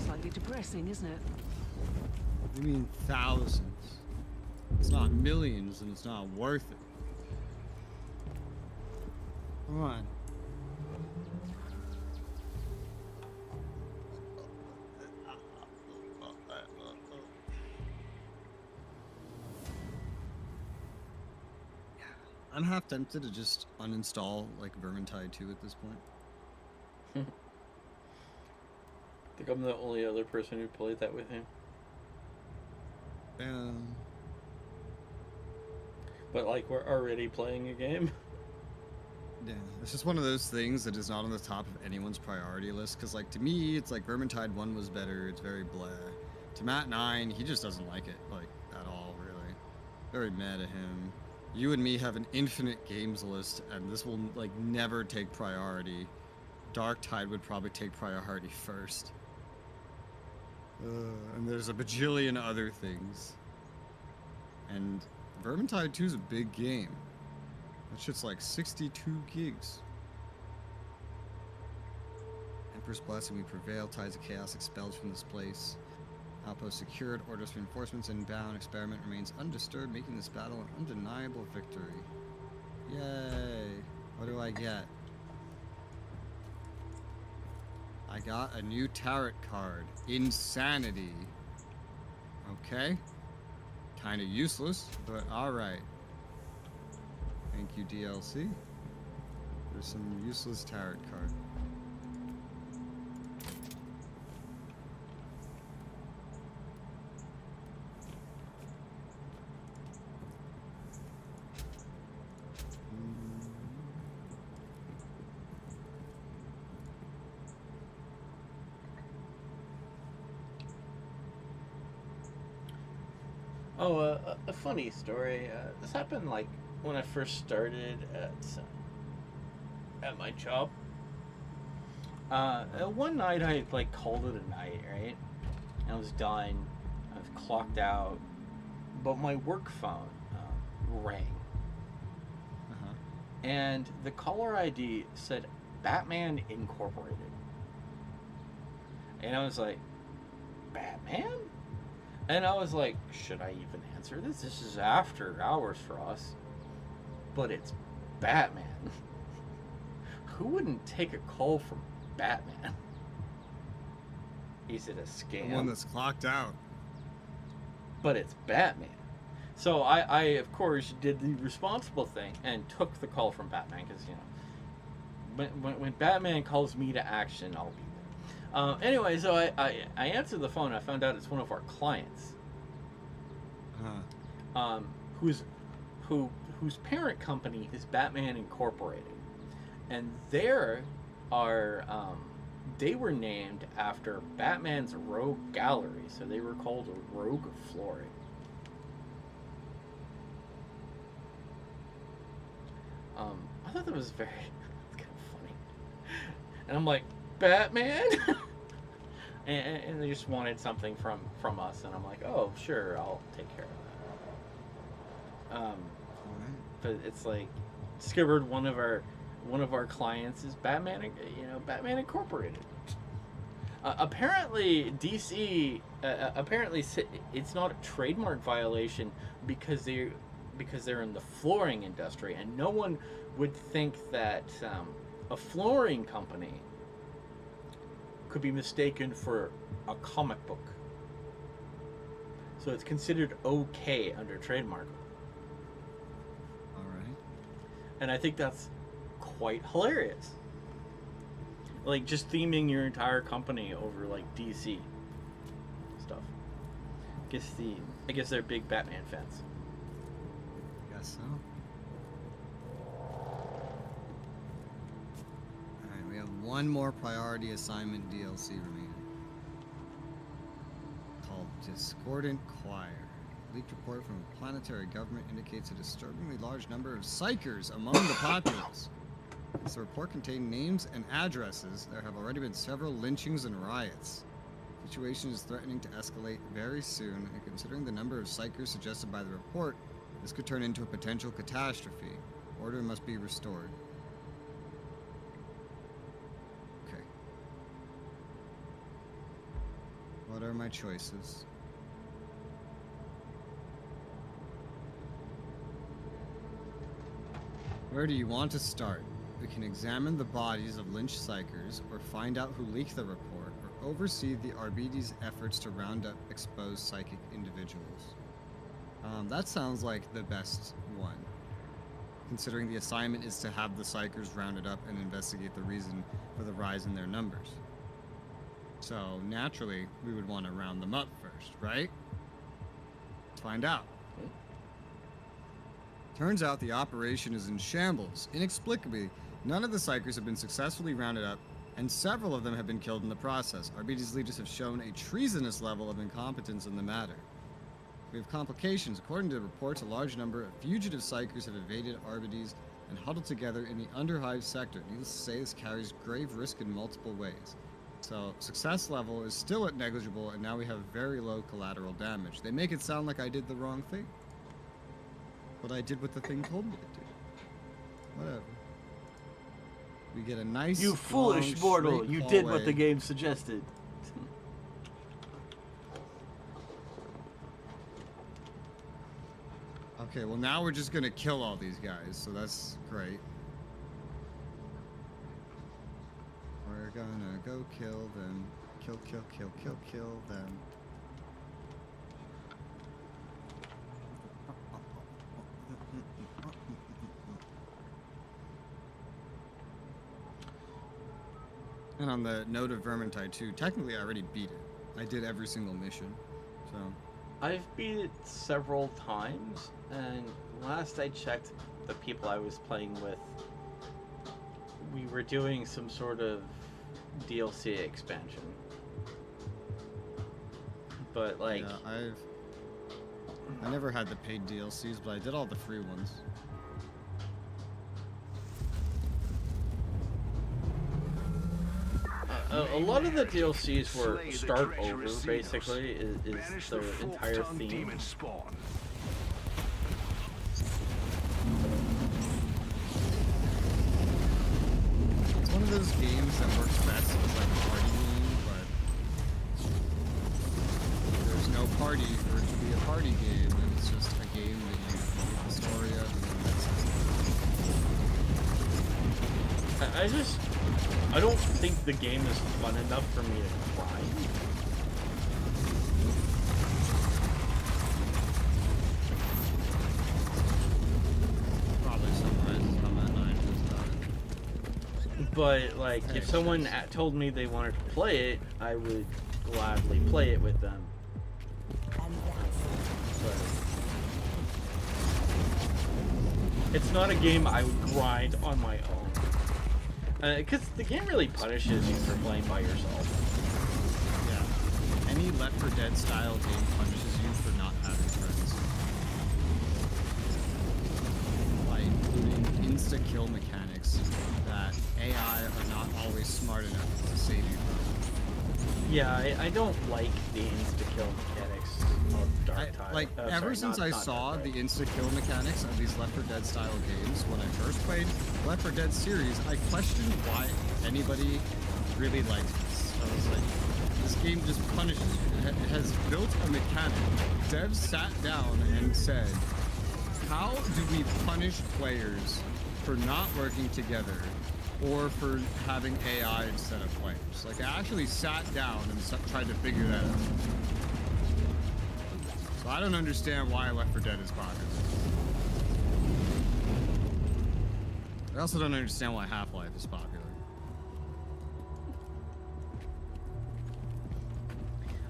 Slightly depressing, isn't it? You mean thousands? It's not millions, and it's not worth it. Come on. I'm half tempted to just uninstall like Vermintide 2 at this point. I think I'm the only other person who played that with him. But like, we're already playing a game. Yeah, it's just one of those things that is not on the top of anyone's priority list. Because like to me, it's like Vermintide 1 was better. It's very blah. To Matt 9, he just doesn't like it like at all, really. Very mad at him. You and me have an infinite games list, and this will like never take priority. Dark Tide would probably take priority first. And there's a bajillion other things. And Vermintide 2 is a big game. That shit's like 62 gigs. Emperor's Blessing, we prevail. Tides of Chaos expelled from this place. Outpost secured, orders reinforcements inbound, experiment remains undisturbed, making this battle an undeniable victory. Yay! What do I get? I got a new tarot card. Insanity. Okay. Kinda useless, but alright. Thank you, DLC. There's some useless tarot card. Oh, a funny story. This happened like when I first started at my job. One night I like called it a night, right? I was done. I was clocked out, but my work phone rang, and the caller ID said Batman Incorporated, and I was like, Batman? And I was like, should I even answer this? This is after hours for us. But it's Batman. Who wouldn't take a call from Batman? Is it a scam? The one that's clocked out. But it's Batman. So I of course, did the responsible thing and took the call from Batman because, you know, when Batman calls me to action, I'll be there. Anyway, so I answered the phone. I found out it's one of our clients, whose parent company is Batman Incorporated, and they were named after Batman's Rogue Gallery, so they were called a Rogue Flooring. I thought that was very kind of funny, and I'm like, Batman? and they just wanted something from us, and I'm like, oh, sure, I'll take care of that. But it's like, discovered one of our clients is Batman, you know, Batman Incorporated. Apparently DC apparently it's not a trademark violation because they're in the flooring industry, and no one would think that a flooring company could be mistaken for a comic book. So it's considered okay under trademark. All right. And I think that's quite hilarious. Like, just theming your entire company over like DC stuff. I guess they're big Batman fans. Guess so. Alright, we have one more priority assignment DLC remaining. Called Discordant Choir. A leaked report from a planetary government indicates a disturbingly large number of psychers among the populace. As the report contained names and addresses, there have already been several lynchings and riots. The situation is threatening to escalate very soon, and considering the number of psychers suggested by the report, this could turn into a potential catastrophe. Order must be restored. Okay. What are my choices? Where do you want to start? We can examine the bodies of lynched psychers, or find out who leaked the report, or oversee the RBD's efforts to round up exposed psychic individuals. That sounds like the best one, considering the assignment is to have the psychers rounded up and investigate the reason for the rise in their numbers. So, naturally, we would want to round them up first, right? Let's find out. Turns out the operation is in shambles. Inexplicably, none of the psychers have been successfully rounded up, and several of them have been killed in the process. RBD's leaders have shown a treasonous level of incompetence in the matter. We have complications. According to the reports, a large number of fugitive psychers have evaded RBD's and huddled together in the Underhive sector. Needless to say, this carries grave risk in multiple ways. So, success level is still at negligible, and now we have very low collateral damage. They make it sound like I did the wrong thing. But I did what the thing told me to do. Whatever. We get a nice, you foolish mortal! You did what the game suggested. Okay, well now we're just gonna kill all these guys, so that's great. We're gonna go kill them. Kill them. And on the note of Vermintide 2, technically I already beat it. I did every single mission, so... I've beat it several times, and last I checked, the people I was playing with, we were doing some sort of DLC expansion. But, like... Yeah, I never had the paid DLCs, but I did all the free ones. A lot of the DLCs were start over, basically, is the entire theme. It's one of those games that works best as like a party game, but there's no party for it to be a party game, and it's just a game that you complete the story of, and that's it. I don't think the game is fun enough for me to grind. Probably summarizes how that night is about it. But, like, if someone told me they wanted to play it, I would gladly play it with them. But it's not a game I would grind on my own. Because the game really punishes you for playing by yourself. Yeah. Any Left 4 Dead style game punishes you for not having friends. By including insta-kill mechanics that AI are not always smart enough to save you from. Yeah, I don't like the insta-kill mechanics of Darktide. Ever since I saw the insta-kill mechanics of these Left 4 Dead style games, when I first played Left 4 Dead series, I questioned why anybody really liked this. I was like, this game just punishes you. It has built a mechanic. Devs sat down and said, how do we punish players for not working together or for having AI instead of players? Like, I actually sat down and tried to figure that out. So I don't understand why Left 4 Dead is popular. I also don't understand why Half-Life is popular.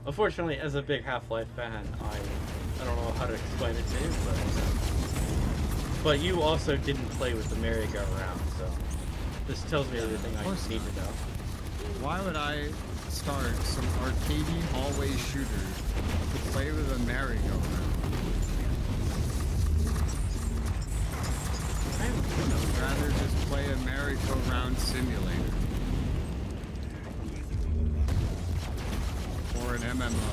Unfortunately, as a big Half-Life fan, I don't know how to explain it to you, but you also didn't play with the merry-go-round, so this tells me everything I need to know. Why would I start some arcadey hallway shooter to play with a merry-go-round? I'd rather just play a merry-go-round simulator. Or an MMO.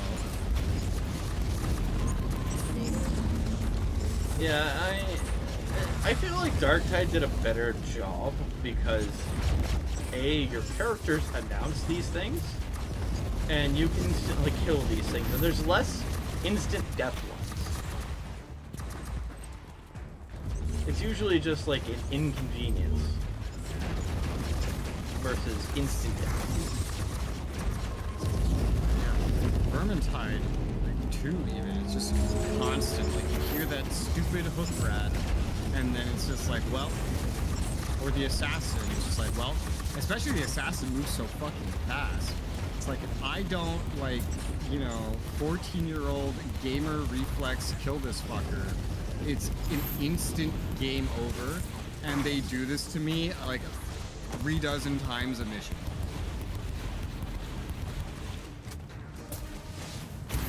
Yeah, I feel like Darktide did a better job because A, your characters announce these things, and you can instantly kill these things, and there's less instant death ones. It's usually just like an inconvenience versus instant death. Vermintide, like 2 even, it's just constantly, you hear that stupid hook rat, and then it's just like, well, or the assassin, it's just like, well, especially the assassin moves so fucking fast. It's like, if I don't, like, you know, 14-year-old gamer reflex kill this fucker, it's an instant game over, and they do this to me, like, 3 dozen times a mission.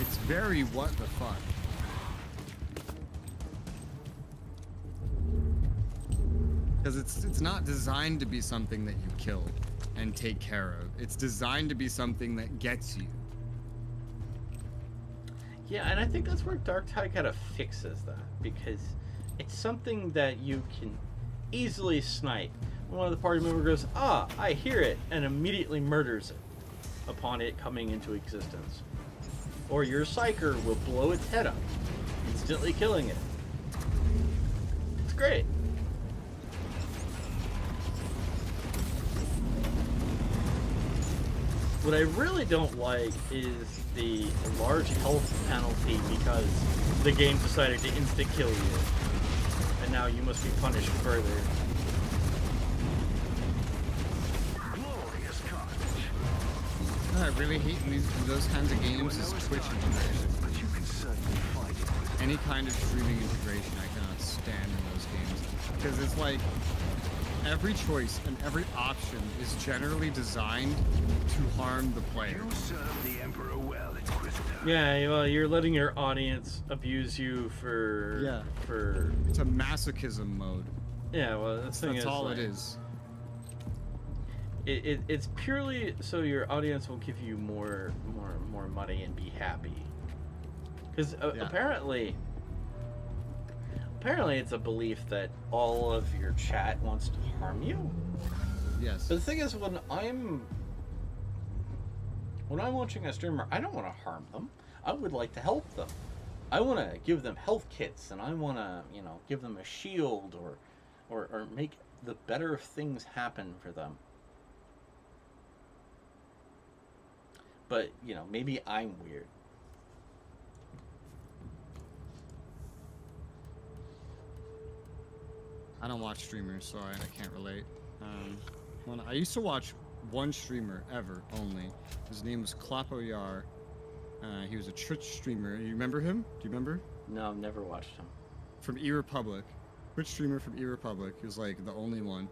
It's very what the fuck. Because it's not designed to be something that you kill and take care of. It's designed to be something that gets you. Yeah, and I think that's where Darktide kind of fixes that, because it's something that you can easily snipe. One of the party members goes, "Ah, I hear it," and immediately murders it upon it coming into existence. Or your psyker will blow its head up, instantly killing it. It's great. What I really don't like is the large health penalty because the game decided to insta-kill you. And now you must be punished further. Glorious carnage. What I really hate in those kinds of games is Twitch integration. But you can certainly find it. Any kind of streaming integration I cannot stand in those games. Because it's like, every choice and every option is generally designed to harm the player. You serve the Emperor well, Inquisitor. Yeah, well, you're letting your audience abuse you for... It's a masochism mode. Yeah, well, That's all like, it is. It's purely so your audience will give you more money and be happy. Because apparently it's a belief that all of your chat wants to harm you. Yes. But the thing is, when I'm watching a streamer, I don't want to harm them. I would like to help them. I want to give them health kits, and I want to, give them a shield or make the better things happen for them. But, maybe I'm weird. I don't watch streamers, so I can't relate. I used to watch one streamer ever, only. His name was Klapoyar. He was a Twitch streamer. You remember him? Do you remember? No, I've never watched him. From E-Republic. Twitch streamer from E-Republic. He was like the only one.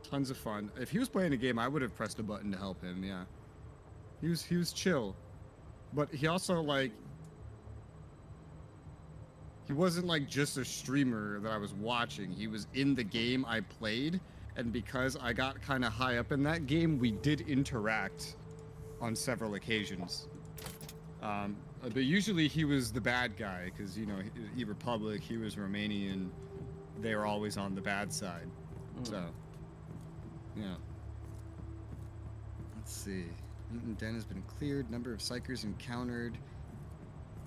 Tons of fun. If he was playing a game, I would have pressed a button to help him, yeah. He was chill. But he also, like... He wasn't like just a streamer that I was watching. He was in the game I played, and because I got kind of high up in that game, we did interact on several occasions. But usually he was the bad guy, because, E-Republic, he was Romanian. They were always on the bad side. So, yeah. Let's see. Newton Den has been cleared. Number of Psychers encountered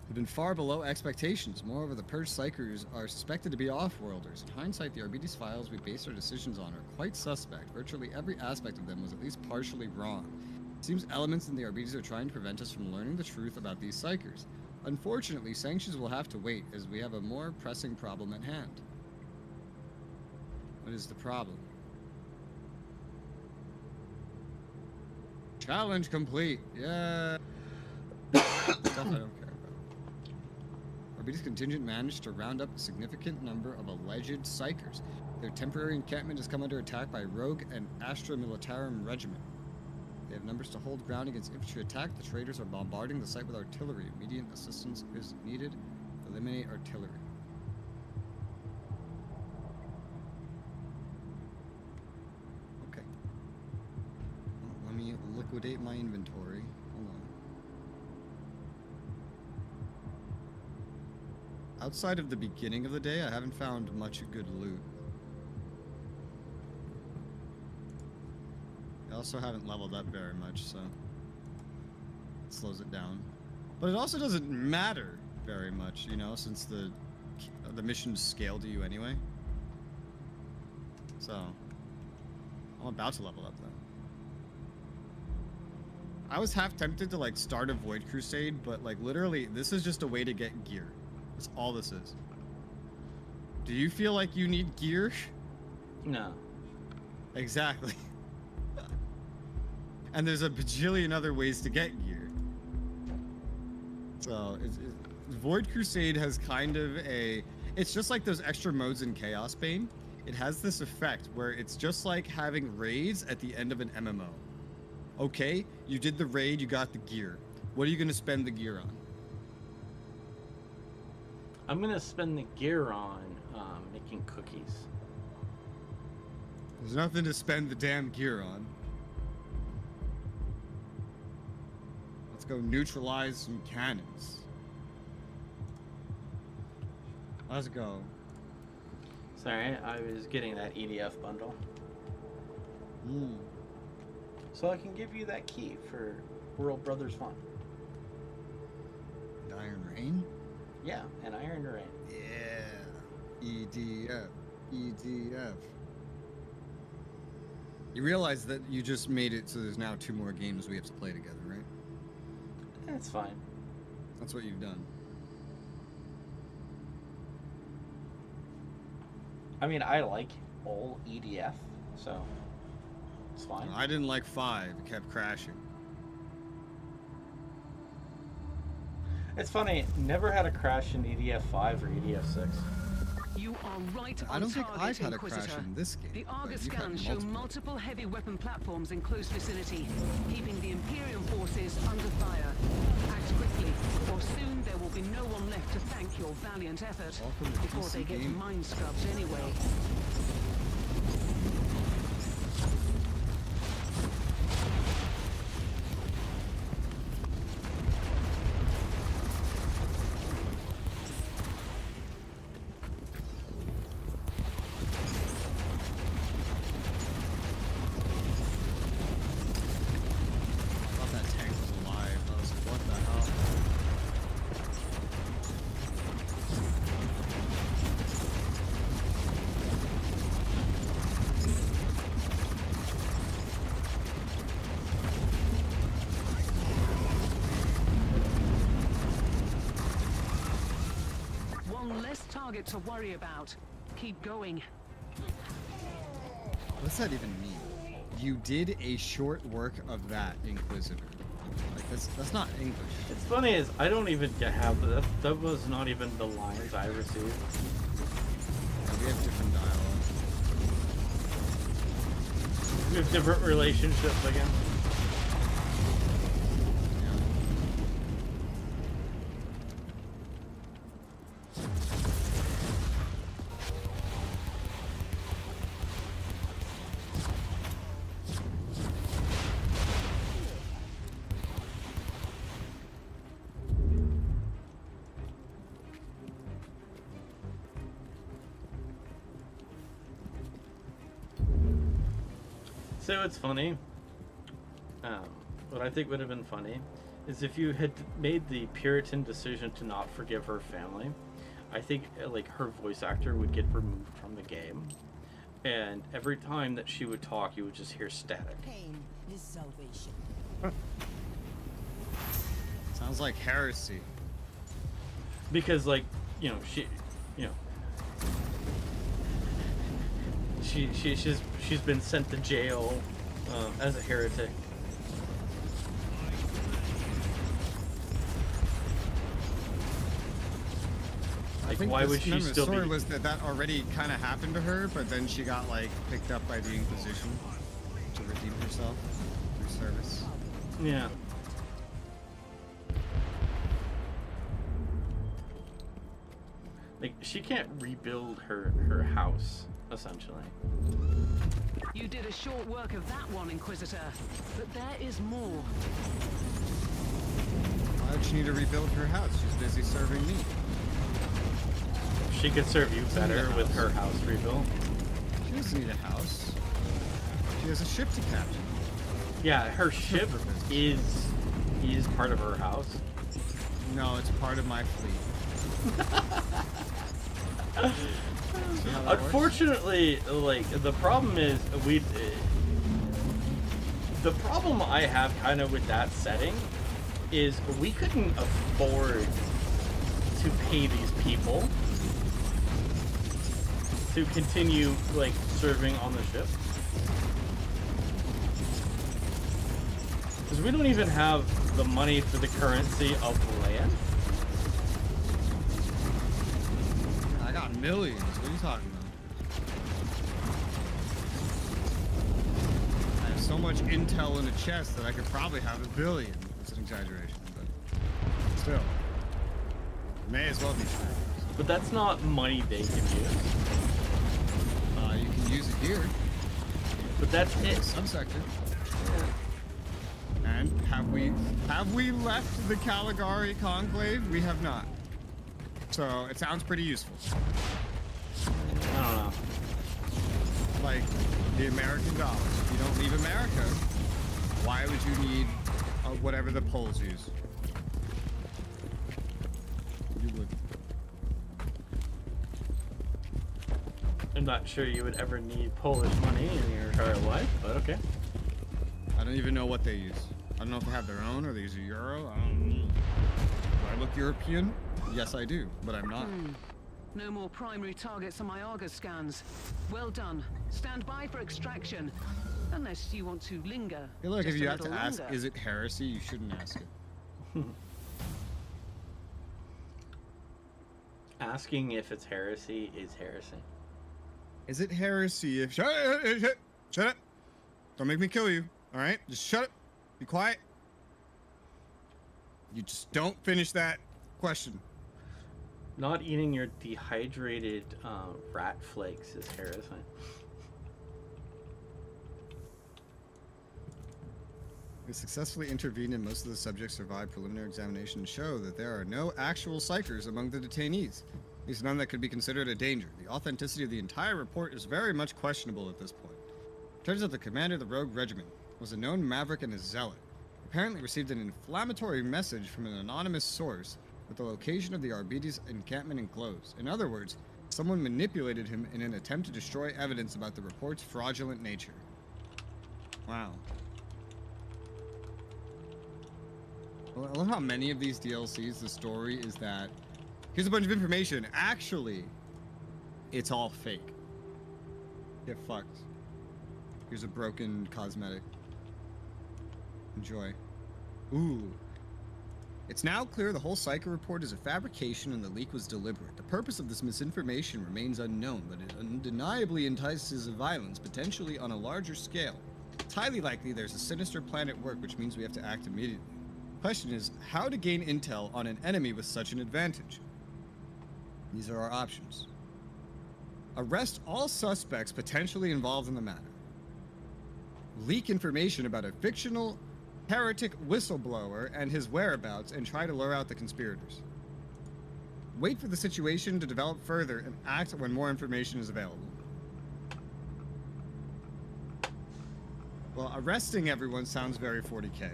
have been far below expectations. Moreover, the purged Psychers are suspected to be off-worlders. In hindsight, the Arbites files we based our decisions on are quite suspect. Virtually every aspect of them was at least partially wrong. It seems elements in the Arbites are trying to prevent us from learning the truth about these Psychers. Unfortunately, sanctions will have to wait, as we have a more pressing problem at hand. What is the problem? Challenge complete. Yeah. Stuff I don't care about. Arbites contingent managed to round up a significant number of alleged Psychers. Their temporary encampment has come under attack by Rogue and Astra Militarum Regiment. They have numbers to hold ground against infantry attack. The traitors are bombarding the site with artillery. Immediate assistance is needed. Eliminate artillery. Okay. Well, let me liquidate my inventory. Hold on. Outside of the beginning of the day, I haven't found much good loot. I also haven't leveled up very much, so it slows it down. But it also doesn't matter very much, since the missions scale to you anyway. So I'm about to level up though. I was half tempted to start a Void Crusade, but literally this is just a way to get gear. That's all this is. Do you feel like you need gear? No. Exactly. And there's a bajillion other ways to get gear. So, Void Crusade has kind of it's just like those extra modes in Chaos Bane. It has this effect where it's just like having raids at the end of an MMO. Okay, you did the raid, you got the gear. What are you going to spend the gear on? I'm going to spend the gear on making cookies. There's nothing to spend the damn gear on. Let's go neutralize some cannons. Let's go. Sorry, I was getting that EDF bundle. Mm. So I can give you that key for World Brothers Fun. And Iron Rain? Yeah, and Iron Rain. Yeah. EDF. EDF. You realize that you just made it so there's now 2 more games we have to play together, right? That's fine. That's what you've done. I mean, I like all EDF, so... It's fine. I didn't like 5. It kept crashing. It's funny, never had a crash in EDF 5 or EDF 6. You are right on I don't think target, I've had a Inquisitor. crash in this game. The but Argus you've had scans show multiple heavy weapon platforms in close vicinity, keeping the Imperium forces under fire. Act quickly, or soon there will be no one left to thank your valiant effort before they get mind scrubbed anyway. Target to worry about. Keep going. What's that even mean? You did a short work of that, Inquisitor. Like that's not English. It's funny is I don't even have that. That was not even the lines I received. Yeah, we have different dialogue. We have different relationships again. So it's funny. What I think would have been funny is if you had made the Puritan decision to not forgive her family. I think like her voice actor would get removed from the game, and every time that she would talk, you would just hear static. Pain is salvation. Sounds like heresy. Because like she's been sent to jail as a heretic. Like, why would she still the story be? was that already kind of happened to her, but then she got like picked up by the Inquisition to redeem herself through service. Yeah. Like she can't rebuild her house essentially. You did a short work of that one, Inquisitor, but there is more. Why would she need to rebuild her house? She's busy serving me. She could serve you better with her house rebuilt. She doesn't need a house. She has a ship to captain. Yeah, her ship is part of her house. No, it's part of my fleet. Unfortunately, like the problem is the problem I have kind of with that setting is we couldn't afford to pay these people to continue like serving on the ship, because we don't even have the money for the currency of land. I got millions. What are you talking about? I have so much intel in a chest that I could probably have $1 billion. It's an exaggeration, but still. May as well be true. But that's not money they can use. You can use it here. But that's it. Subsector. And have we left the Caligari Conclave? We have not. So it sounds pretty useful. I don't know. Like the American dollar. If you don't leave America, why would you need whatever the Poles use? You would. I'm not sure you would ever need Polish money in your entire life, but okay. I don't even know what they use. I don't know if they have their own or they use a euro. I don't know. Do I look European? Yes, I do, but I'm not. No more primary targets on my Argus scans. Well done. Stand by for extraction. Unless you want to linger. I feel like if just you a have to little ask, longer. is it heresy, you shouldn't ask it. Asking if it's heresy is heresy. Is it heresy if... Shut up! Don't make me kill you, alright? Just shut up. Be quiet. You just don't finish that question. Not eating your dehydrated rat flakes is heresy. We successfully intervened and most of the subjects survived preliminary examination and show that there are no actual psychers among the detainees. At least none that could be considered a danger. The authenticity of the entire report is very much questionable at this point. Turns out the commander of the Rogue Regiment was a known maverick and a zealot. Apparently received an inflammatory message from an anonymous source with the location of the Arbites encampment enclosed. In other words, someone manipulated him in an attempt to destroy evidence about the report's fraudulent nature. Wow. Well, I love how many of these DLCs, the story is that here's a bunch of information. Actually, it's all fake. Get fucked. Here's a broken cosmetic. Enjoy. Ooh. It's now clear the whole Psycho report is a fabrication and the leak was deliberate. The purpose of this misinformation remains unknown, but it undeniably entices violence, potentially on a larger scale. It's highly likely there's a sinister plan at work, which means we have to act immediately. The question is, how to gain intel on an enemy with such an advantage? These are our options. Arrest all suspects potentially involved in the matter. Leak information about a fictional heretic whistleblower and his whereabouts and try to lure out the conspirators. Wait for the situation to develop further and act when more information is available. Well, arresting everyone sounds very 40k.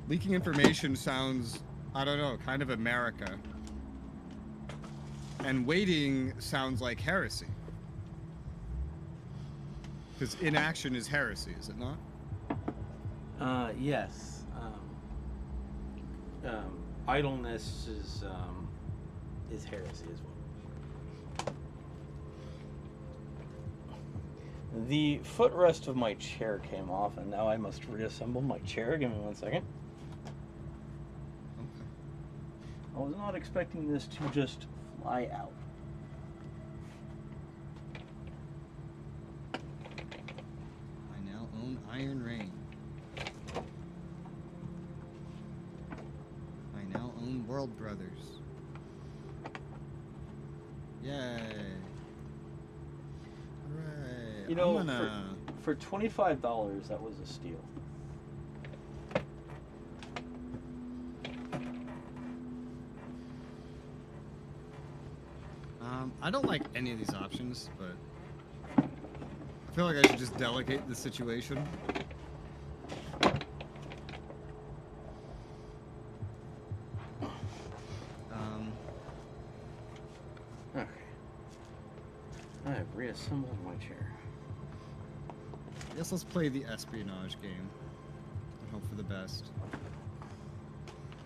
Leaking information sounds, I don't know, kind of America. And waiting sounds like heresy. Because inaction is heresy, is it not? Yes. Idleness is heresy as well. The footrest of my chair came off, and now I must reassemble my chair. Give me 1 second. Okay. I was not expecting this to just fly out. I now own Iron Rain. I now own World Brothers. Yay. Hooray. You know, I'm gonna... for $25, that was a steal. I don't like any of these options, but I feel like I should just delegate the situation. Okay. I have reassembled my chair. I guess let's play the espionage game and hope for the best.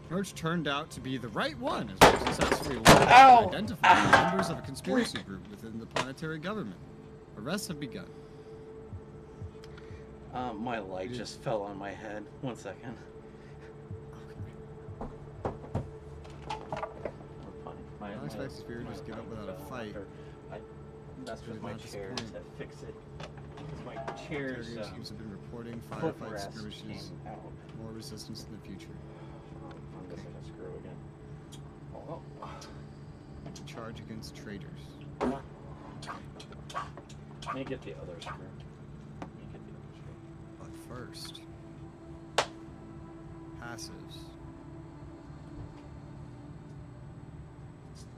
Approach turned out to be the right one, as we successfully identified members of a conspiracy group within the planetary government. Arrests have begun. My light just fell on my head. 1 second. I don't expect conspirators to give up without a fight. I messed with my chair to fix it. Because my chair's teams have been reporting footrest firefight skirmishes. came out. More resistance in the future. I'm missing a screw again. Oh. Charge against traitors. Let me get the other screw. But first, passives.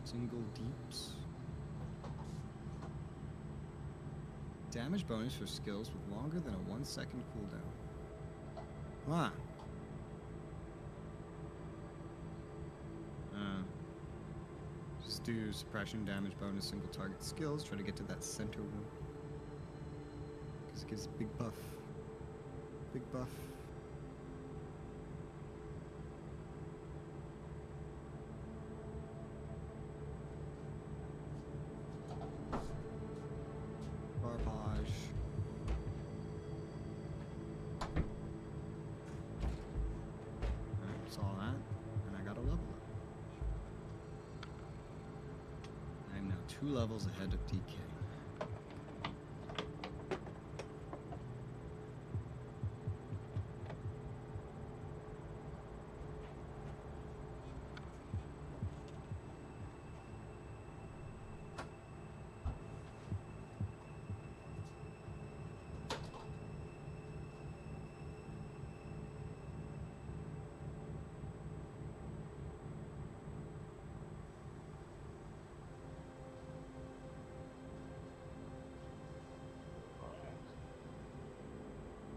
Single deeps. Damage bonus for skills with longer than a 1 second cooldown. Huh. Just do suppression, damage bonus, single target skills. Try to get to that center one. Because it gives a big buff. Big buff. Garbage. 2 levels ahead of DK.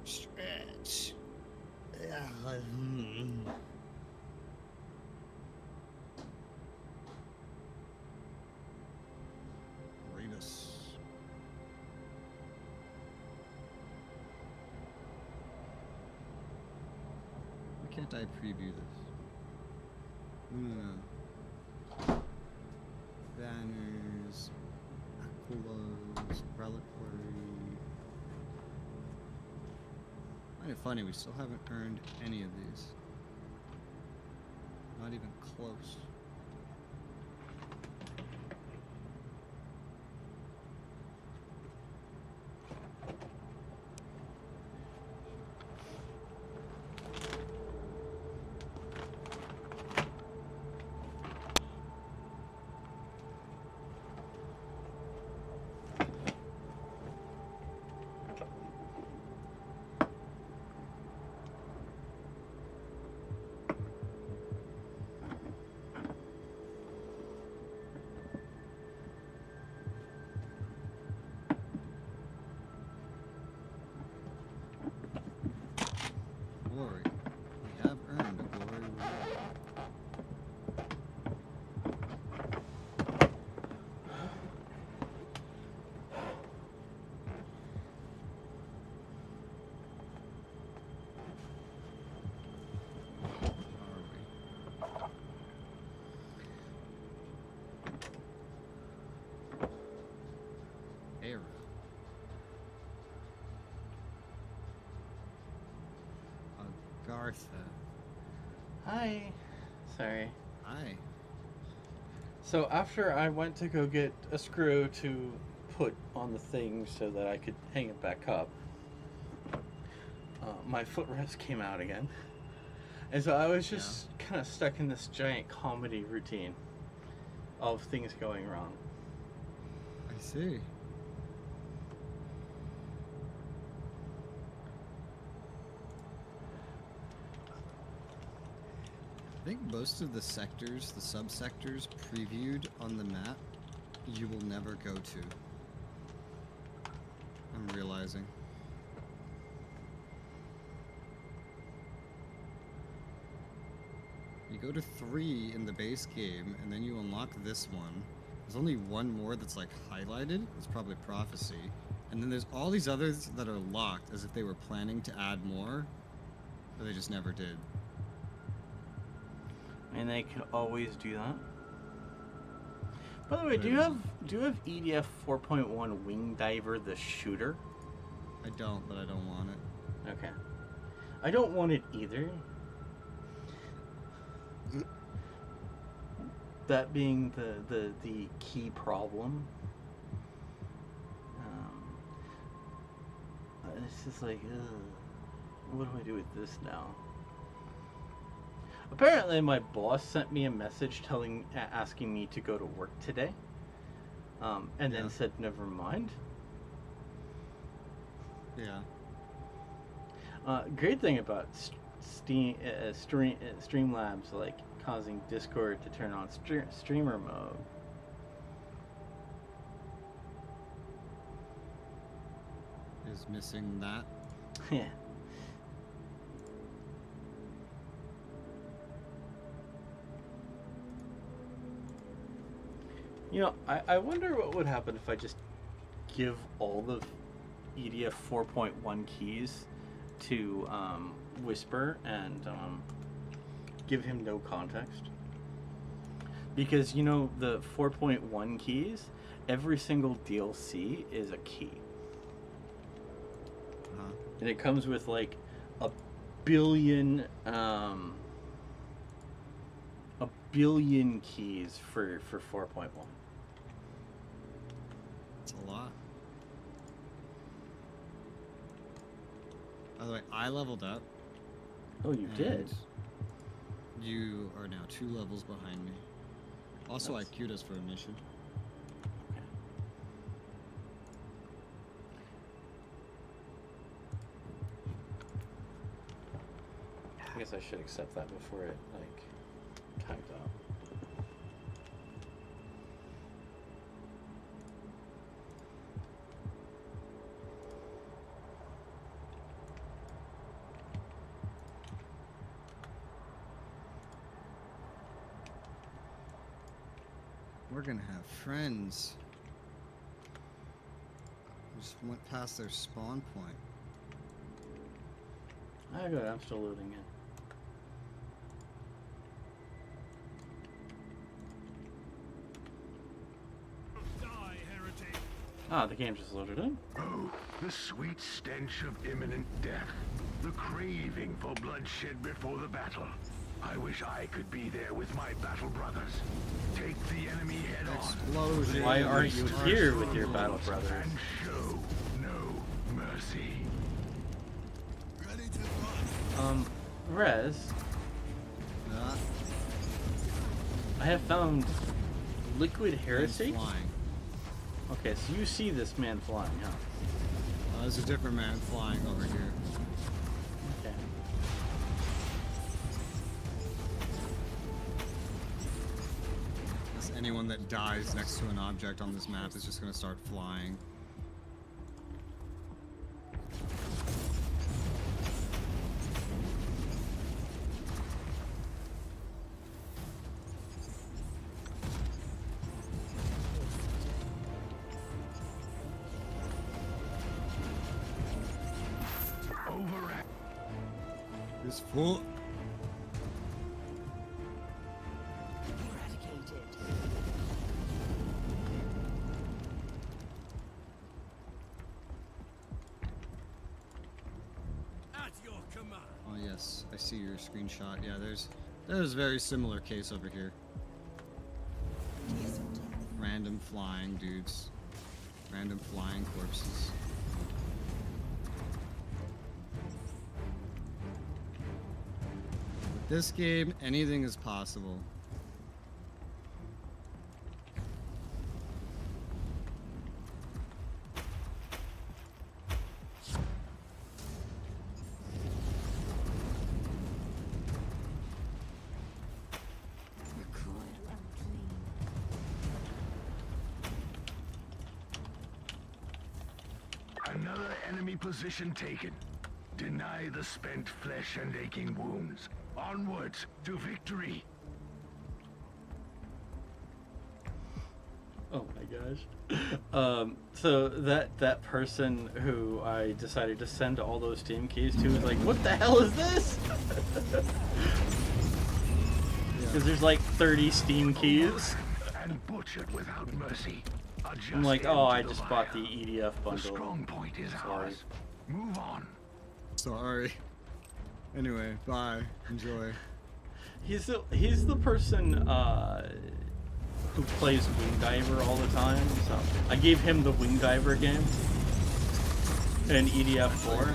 Stretch. Raidus. Why can't I preview this? Banners, Aquilas, Reliquary. Kind of funny, we still haven't earned any of these. Not even close. Glory. We have earned a glory reward. Era. Agartha. Hi. Sorry. Hi. So after I went to go get a screw to put on the thing so that I could hang it back up, my footrest came out again. And so I was just kind of stuck in this giant comedy routine of things going wrong. I see. I think most of the sectors, the subsectors previewed on the map, you will never go to. I'm realizing. You go to 3 in the base game, and then you unlock this one. There's only one more that's like highlighted. It's probably Prophecy. And then there's all these others that are locked as if they were planning to add more, but they just never did. And they could always do that. By the way, do you have EDF 4.1 Wing Diver the shooter? I don't, but I don't want it. Okay. I don't want it either. That being the key problem. It's just like, what do I do with this now? Apparently, my boss sent me a message asking me to go to work today, and then said, "Never mind." Yeah. Great thing about Streamlabs, like causing Discord to turn on streamer mode. Is missing that. Yeah. You know, I wonder what would happen if I just give all the EDF 4.1 keys to Whisper and give him no context. Because, you know, the 4.1 keys, every single DLC is a key. And it comes with like a billion keys for 4.1. It's a lot. By the way, I leveled up. Oh, you did? You are now 2 levels behind me. Also, I queued us for a mission. I guess I should accept that before it, like, timed out. We're gonna have friends. We just went past their spawn point. Ah, good. I'm still loading in. Die, heretic! Ah, the game just loaded in. Oh, the sweet stench of imminent death. The craving for bloodshed before the battle. I wish I could be there with my battle brothers. Take the enemy head on. Explosion. Why aren't you here with your battle brothers? And show no mercy. Ready to fight. Rez, I have found liquid heresy. Flying. Okay, so you see this man flying, huh? There's a different man flying over here. Okay. Guess anyone that dies next to an object on this map is just gonna start flying. This fool. At your command. Oh yes, I see your screenshot. Yeah, there's a very similar case over here. Random flying dudes. Random flying corpses. With this game, anything is possible. Another enemy position taken. Deny the spent flesh and aching wounds. Onwards to victory. Oh my gosh. So that person who I decided to send all those Steam keys to was like, what the hell is this? Because there's like 30 Steam keys. And butchered without mercy. I'm like, oh, I just bought the EDF bundle. The strong point is ours. Move on. Sorry. Anyway, bye. Enjoy. He's the person who plays Wing Diver all the time. So I gave him the Wing Diver game and EDF 4.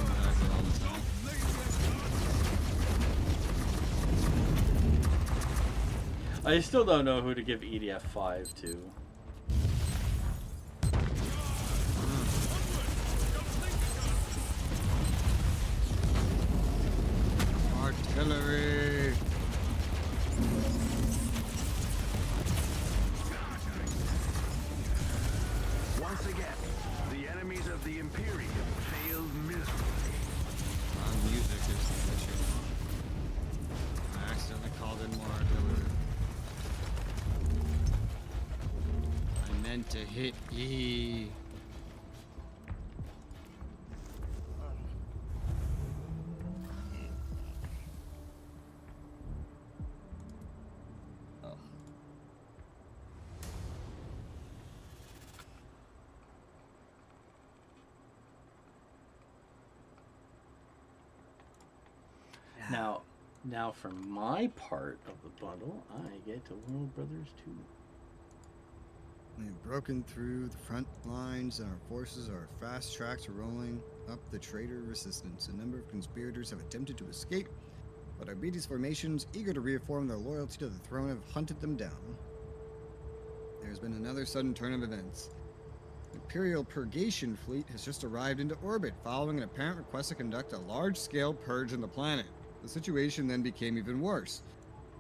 I still don't know who to give EDF 5 to. Artillery. Once again, the enemies of the Imperium failed miserably. Music is glitching. I accidentally called in more artillery. I meant to hit E. Now for my part of the bundle, I get to World Brothers 2. We've broken through the front lines, and our forces are fast-tracked rolling up the traitor resistance. A number of conspirators have attempted to escape, but our Beatty's formations, eager to reaffirm their loyalty to the throne, have hunted them down. There's been another sudden turn of events. The Imperial Purgation Fleet has just arrived into orbit, following an apparent request to conduct a large-scale purge on the planet. The situation then became even worse.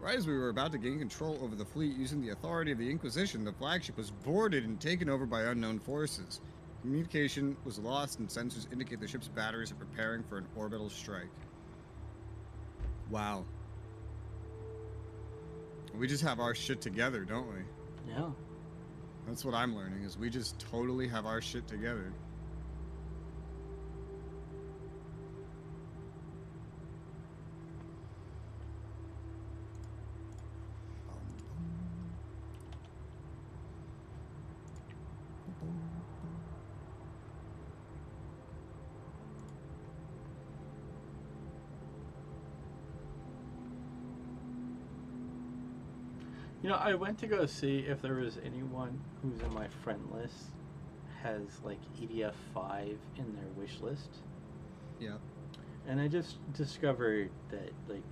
Right as we were about to gain control over the fleet using the authority of the Inquisition, the flagship was boarded and taken over by unknown forces. Communication was lost, and sensors indicate the ship's batteries are preparing for an orbital strike. Wow. We just have our shit together, don't we? Yeah. That's what I'm learning, is we just totally have our shit together. You know, I went to go see if there was anyone who's in my friend list has like EDF 5 in their wish list. Yeah. And I just discovered that like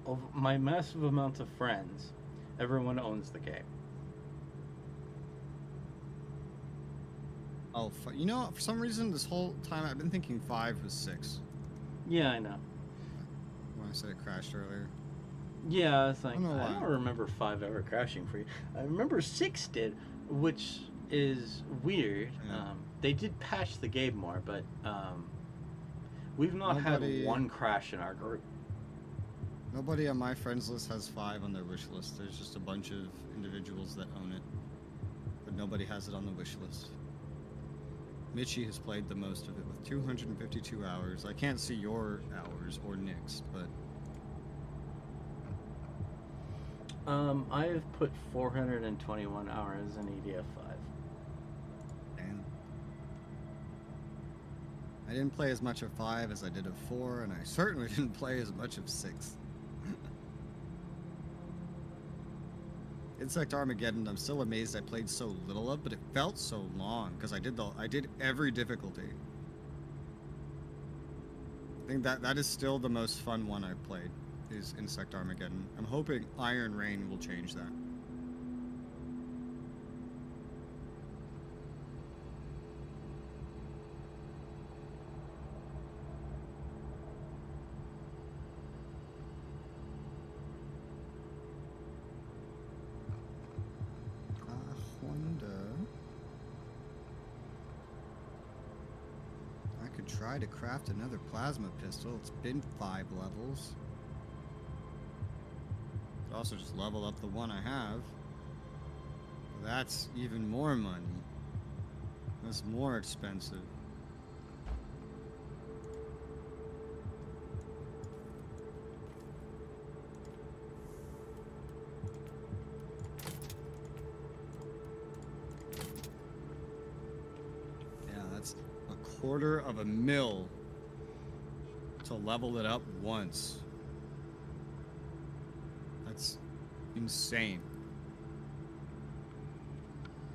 of my massive amount of friends, everyone owns the game. Oh, you know, for some reason this whole time I've been thinking 5 was 6. Yeah, I know. When I said it crashed earlier. Yeah, it's like, I don't know I why. don't remember 5 ever crashing for you. I remember 6 did, which is weird. Yeah. They did patch the game more, but we've not had one crash in our group. Nobody on my friends list has 5 on their wish list. There's just a bunch of individuals that own it, but nobody has it on the wish list. Mitchie has played the most of it with 252 hours. I can't see your hours or Nick's, but I have put 421 hours in EDF 5. damn. I didn't play as much of 5 as I did of 4, and I certainly didn't play as much of 6. Insect Armageddon, I'm still amazed I played so little of, but it felt so long because I did every difficulty. I think that is still the most fun one I've played, is Insect Armageddon. I'm hoping Iron Rain will change that. I could try to craft another plasma pistol. It's been 5 levels. Could also just level up the one I have. That's even more money. That's more expensive. Yeah, that's $250,000 to level it up once. That's insane.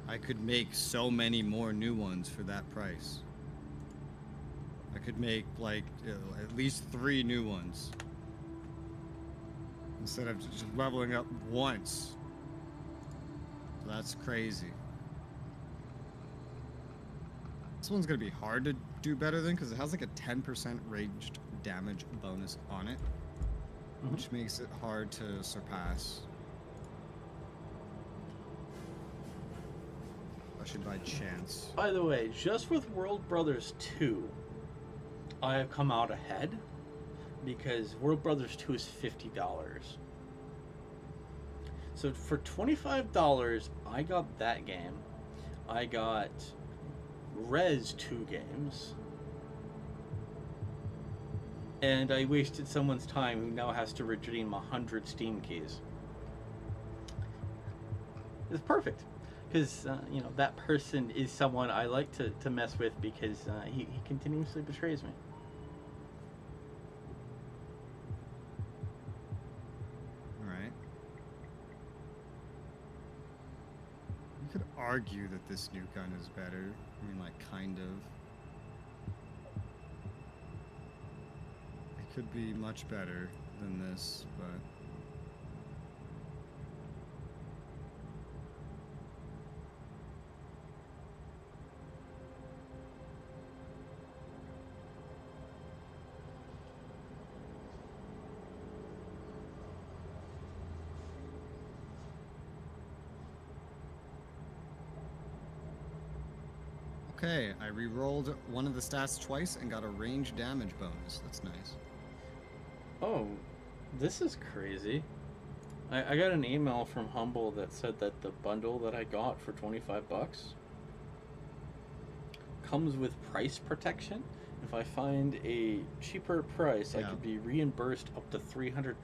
I could make so many more new ones for that price. I could make like at least 3 new ones instead of just leveling up once. So that's crazy. This one's gonna be hard to do better than because it has like a 10% ranged damage bonus on it, which makes it hard to surpass. Especially by chance. By the way, just with World Brothers 2, I have come out ahead because World Brothers 2 is $50. So for $25, I got that game. I got Res 2 games. And I wasted someone's time who now has to redeem 100 Steam keys. It's perfect. Because, you know, that person is someone I like to mess with because he continuously betrays me. Alright. argue that this new gun is better. I mean, like, kind of. It could be much better than this, but... Okay, I re-rolled one of the stats twice and got a range damage bonus. That's nice. Oh, this is crazy. I got an email from Humble that said that the bundle that I got for 25 bucks comes with price protection. If I find a cheaper price, I could be reimbursed up to $300.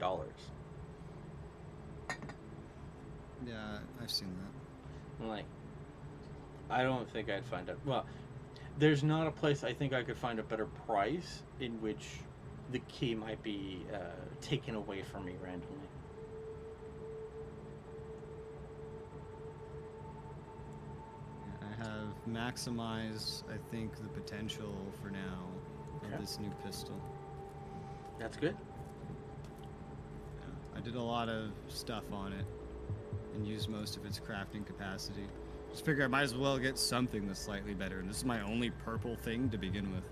Yeah, I've seen that. I'm like, I don't think I'd find it. Well, there's not a place I think I could find a better price in which the key might be taken away from me randomly. I have maximized, I think, the potential for now of this new pistol. That's good. Yeah, I did a lot of stuff on it and used most of its crafting capacity. Just figure I might as well get something that's slightly better, and this is my only purple thing to begin with.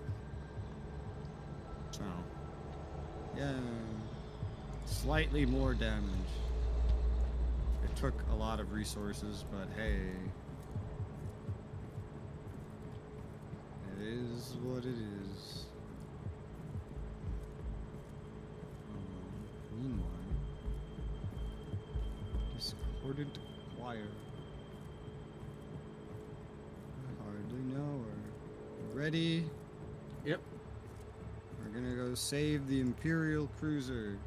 So, yeah, slightly more damage. It took a lot of resources, but hey, it is what it is. Meanwhile, discordant choir. Hardly know her. Ready? Yep. We're gonna go save the Imperial cruiser.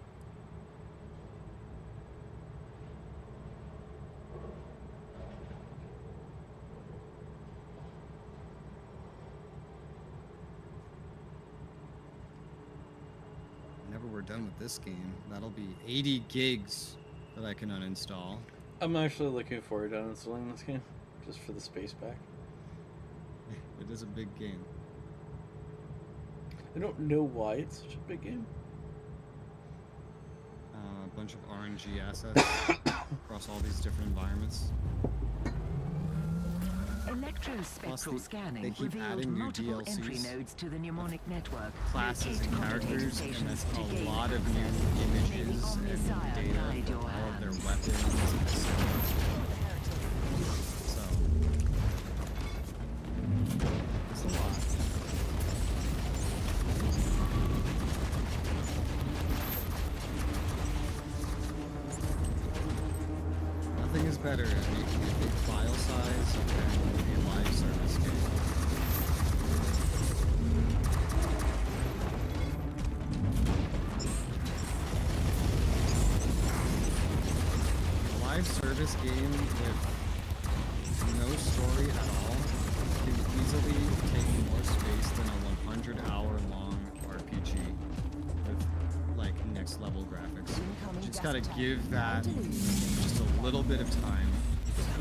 Whenever we're done with this game, that'll be 80 gigs that I can uninstall. I'm actually looking forward to uninstalling this game, just for the space pack. It is a big game. I don't know why it's such a big game. A bunch of RNG assets across all these different environments. Electrospectral scanning they keep revealed adding new multiple entry DLCs, nodes to the mnemonic network. classes and characters, and that's to a gain lot of access. new May images the and Omnisire data guide for your all of their hands. weapons. So, it's a lot. Nothing is better at making a big file size than a live service game. A live service game with no story at all can easily take more space than a 100-hour-long RPG with, like, next-level graphics. You just gotta give that just a little bit of time.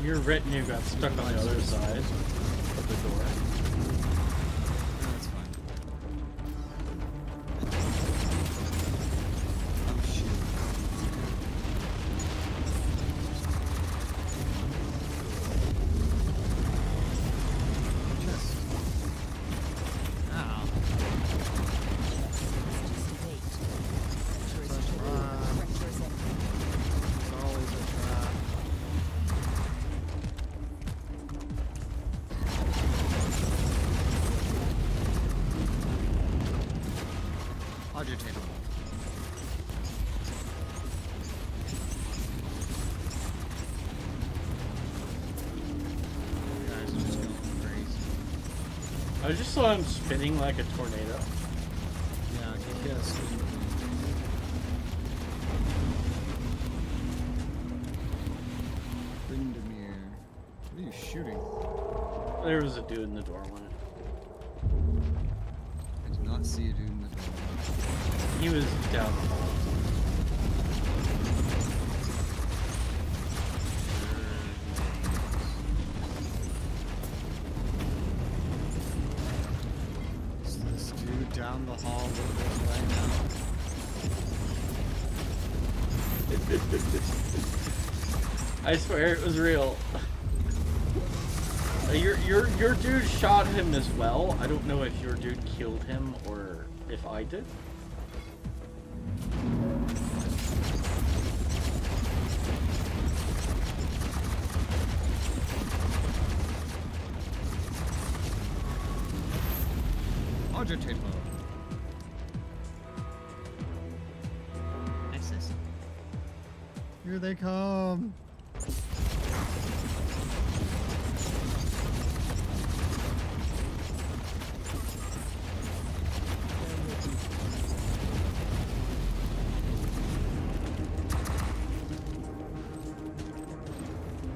Your retinue got stuck on the other side of the door. That's fine. Oh shit. Just. Ow. It's always a trap. Agitatable. Guys are just going crazy. I just saw him spinning like a tornado. Yeah, yes. Brindamere. What are you shooting? There was a dude in the doorway. I did not see a dude in the door. He was down the hall. down the hall with this right now. I swear it was real. Your dude shot him as well. I don't know if your dude killed him or if I did. Agitate mode. Access. Here they come.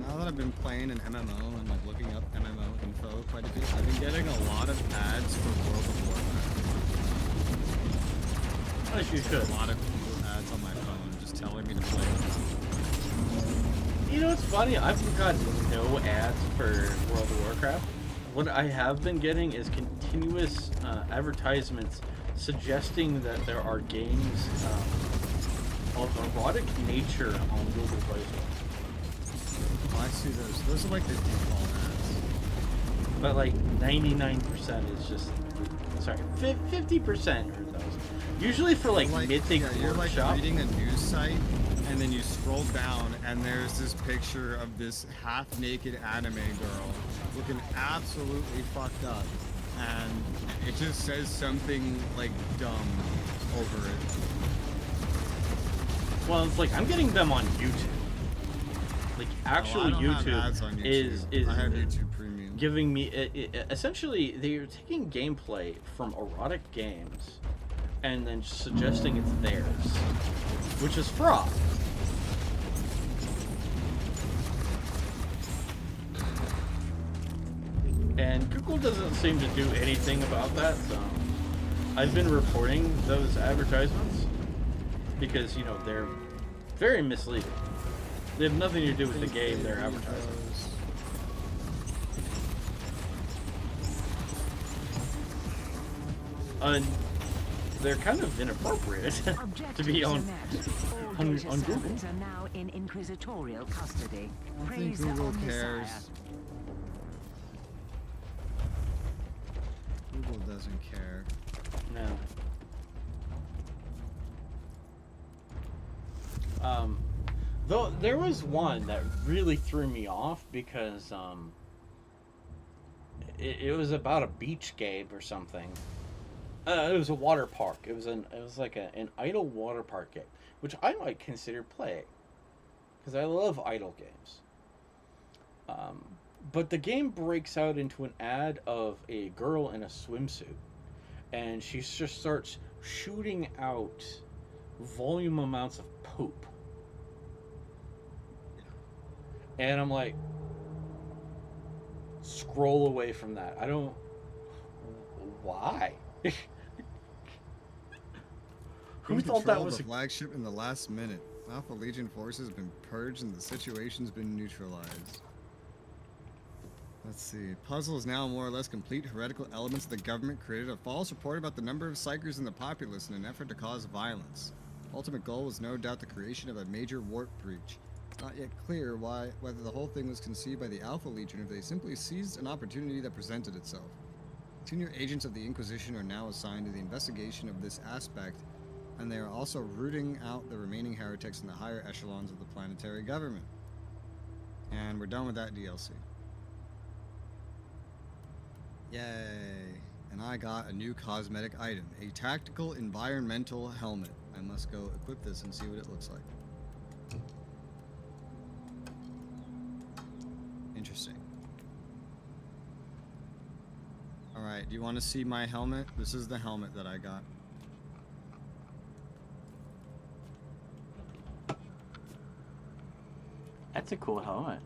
Now that I've been playing an MMO and like looking up MMO info quite a bit, I've been getting a lot of ads for World of Warcraft. As you should. A lot of cool ads on my phone just telling me to play. You know what's funny? I've got no ads for World of Warcraft. What I have been getting is continuous advertisements suggesting that there are games of erotic nature on Google Play Store. Oh, I see those. Those are like the default ads. But like 99% is just, sorry, 50% are those. Usually for like Mythic you're like Workshop. reading a news site, and then you scroll down, and there's this picture of this half-naked anime girl looking absolutely fucked up, and it just says something like dumb over it. Well, it's like I'm getting them on YouTube. Like actual I don't have YouTube, ads on YouTube. is I have YouTube Premium. giving me essentially they're taking gameplay from erotic games and then suggesting it's theirs, which is fraud. And Google doesn't seem to do anything about that, so I've been reporting those advertisements because, you know, they're very misleading. They have nothing to do with the game they're advertising. They're kind of inappropriate to be on Google. Are now in Inquisitorial custody. I think Google cares. Google doesn't care. No. Though there was one that really threw me off because it was about a beach game or something. It was a water park. It was like an idle water park game, which I might consider playing because I love idle games. But the game breaks out into an ad of a girl in a swimsuit, and she just starts shooting out volume amounts of poop. And I'm like, scroll away from that. I don't. Why? Who thought that was a flagship in the last minute? Alpha Legion forces have been purged and the situation's been neutralized. Let's see. Puzzle is now more or less complete. Heretical elements of the government created a false report about the number of psychers in the populace in an effort to cause violence. Ultimate goal was no doubt the creation of a major warp breach. Not yet clear whether the whole thing was conceived by the Alpha Legion or if they simply seized an opportunity that presented itself. Senior agents of the Inquisition are now assigned to the investigation of this aspect, and they are also rooting out the remaining heretics in the higher echelons of the planetary government. And we're done with that DLC. Yay! And I got a new cosmetic item, a tactical environmental helmet. I must go equip this and see what it looks like. Interesting. Alright, do you want to see my helmet? This is the helmet that I got. That's a cool helmet.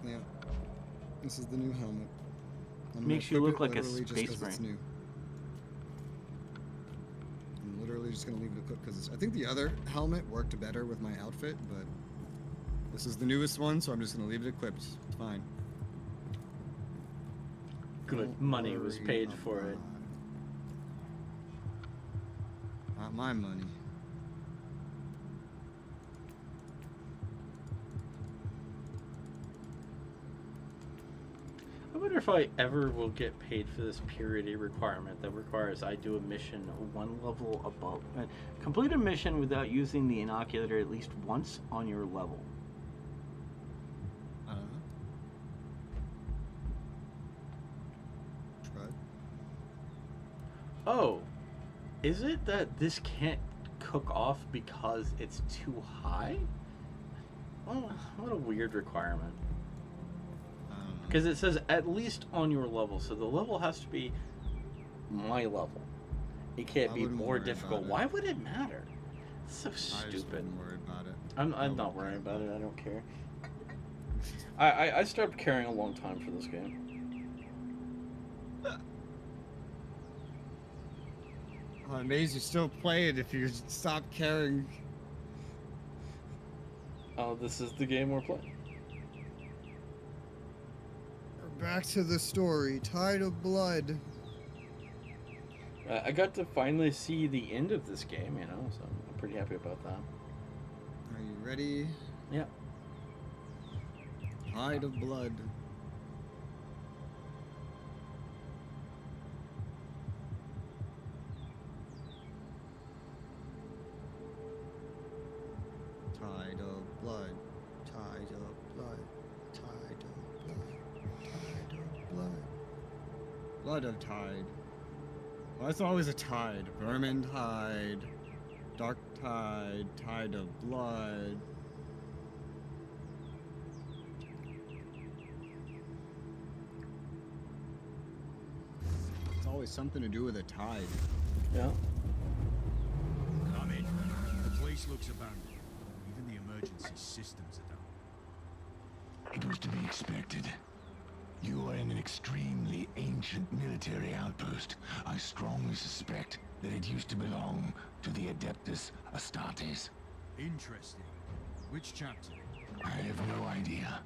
Yeah. This is the new helmet. Makes you look like a space marine. It's new. I'm literally just gonna leave it equipped because I think the other helmet worked better with my outfit, but this is the newest one, so I'm just gonna leave it equipped. It's fine. Good money was paid for it. my money. I wonder if I ever will get paid for this purity requirement that requires I do a mission one level above. Complete a mission without using the inoculator at least once on your level. I don't know. Try. Oh, is it that this can't cook off because it's too high? Oh, what a weird requirement. Because it says at least on your level, so the level has to be my level. It can't be more difficult. Why would it matter? It's so stupid. I just wouldn't worry about it. I'm not worrying about it. I don't care. I stopped caring a long time for this game. Oh, it amazes you still play it if you stop caring. Oh, this is the game we're playing. Back to the story. Tide of Blood. I got to finally see the end of this game, you know, so I'm pretty happy about that. Are you ready? Yeah. Tide of Blood. Tide of blood. Tide of blood. Tide of blood. Tide of blood. Blood of tide. Well, it's always a tide. Vermin tide. Dark tide. Tide of blood. It's always something to do with a tide. Yeah. Come in. The place looks abandoned. Even the emergency systems are down. It was to be expected. You are in an extremely ancient military outpost. I strongly suspect that it used to belong to the Adeptus Astartes. Interesting. Which chapter? I have no idea.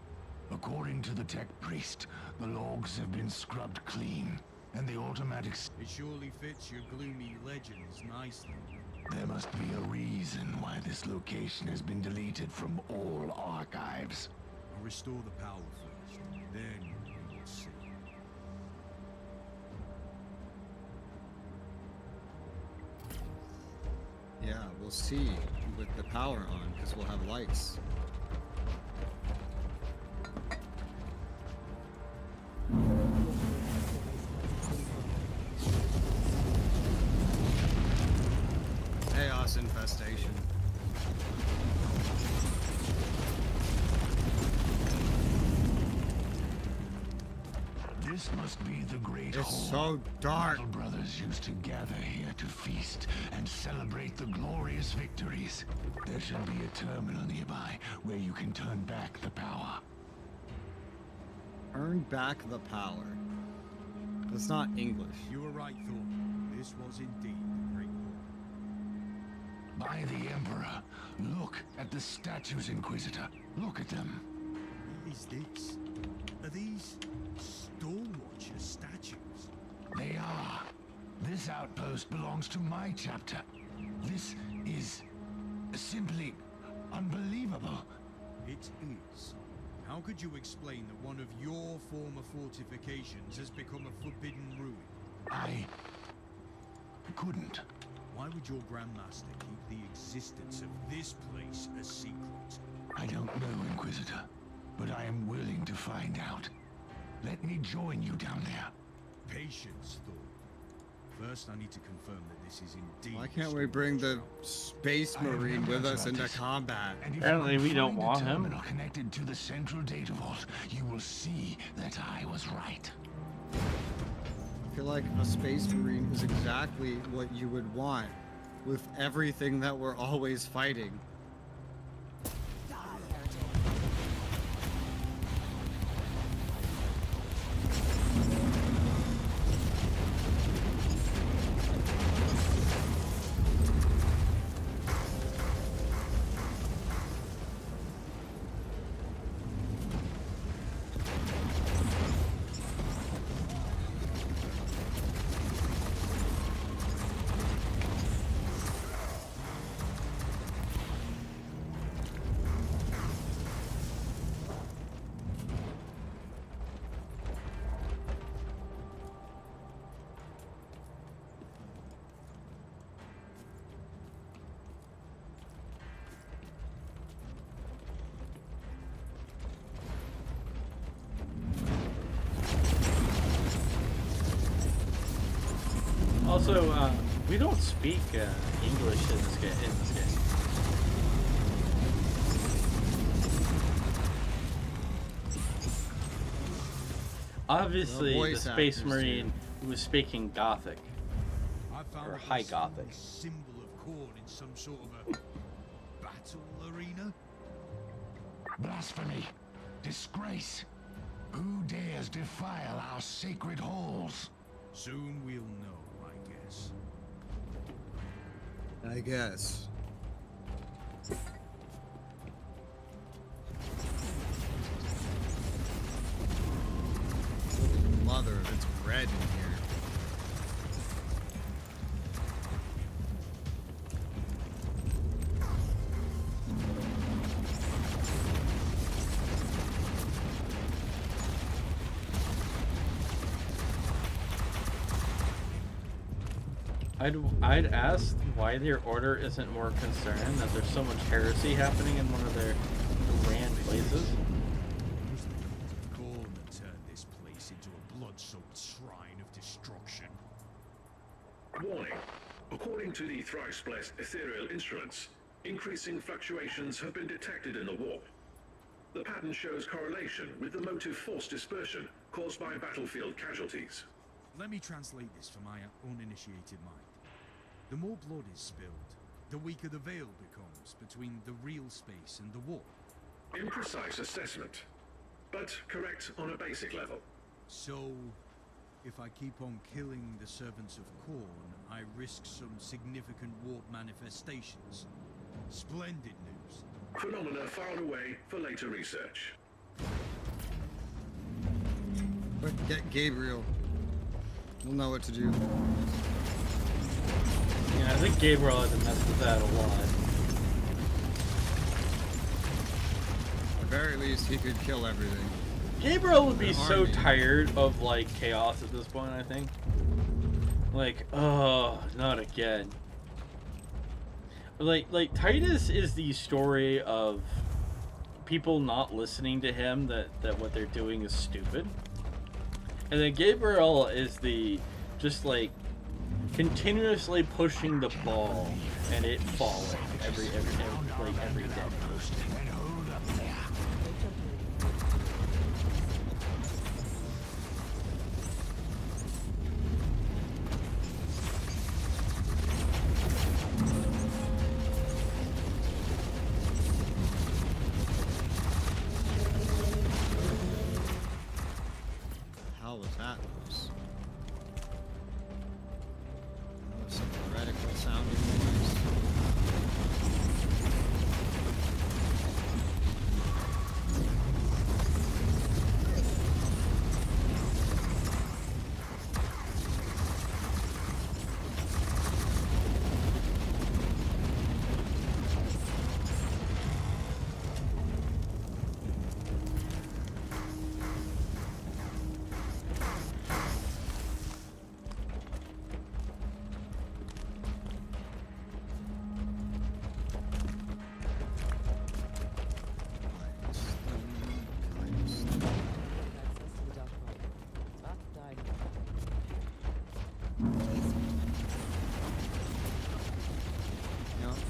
According to the tech priest, the logs have been scrubbed clean, and the automatics... It surely fits your gloomy legends nicely. There must be a reason why this location has been deleted from all archives. I'll restore the power first, then we will see. Yeah, we'll see with the power on, because we'll have lights. Chaos infestation. This must be the great It's hall. so dark. Little brothers used to gather here to feast and celebrate the glorious victories. There should be a terminal nearby where you can turn back the power. Earn back the power. That's not English. You were right, Thor. This was indeed the Great Hall. By the Emperor, look at the statues, Inquisitor. Look at them. What is this? Are these Stormwatcher statues? They are. This outpost belongs to my chapter. This is simply unbelievable. It is. How could you explain that one of your former fortifications has become a forbidden ruin? I couldn't. Why would your Grandmaster keep the existence of this place a secret? I don't know, Inquisitor, but I am willing to find out. Let me join you down there. Patience, Thor. First, I need to confirm that this is indeed... Why can't we bring the Space Marine with us into combat? Apparently we don't want him. Connected to the central data vault, you will see that I was right. I feel like a Space Marine is exactly what you would want with everything that we're always fighting. Also, we don't speak English in this game. Obviously, the Space Marine was speaking Gothic. Or High Gothic. Symbol of corn in some sort of a battle arena? Blasphemy! Disgrace! Who dares defile our sacred halls? Soon we'll know, I guess. I guess. Mother, it's red in here. I'd ask why their order isn't more concerned that there's so much heresy happening in one of their grand places. Corn that turned this place into a blood-soaked shrine of destruction. Warning. According to the thrice-blessed ethereal instruments, increasing fluctuations have been detected in the warp. The pattern shows correlation with the motive force dispersion caused by battlefield casualties. Let me translate this for my uninitiated mind. The more blood is spilled, the weaker the veil becomes between the real space and the warp. Imprecise assessment, but correct on a basic level. So, if I keep on killing the servants of Khorne, I risk some significant warp manifestations. Splendid news. Phenomena filed away for later research. But get Gabriel. We'll know what to do. Yeah, I think Gabriel had to mess with that a lot. At the very least, he could kill everything. Gabriel would be so tired of, like, chaos at this point, I think. Like, oh, not again. Like Titus is the story of people not listening to him, that what they're doing is stupid. And then Gabriel is the, just like, continuously pushing the ball and it falling every day. How was that noise? That was some heretical sounding noise.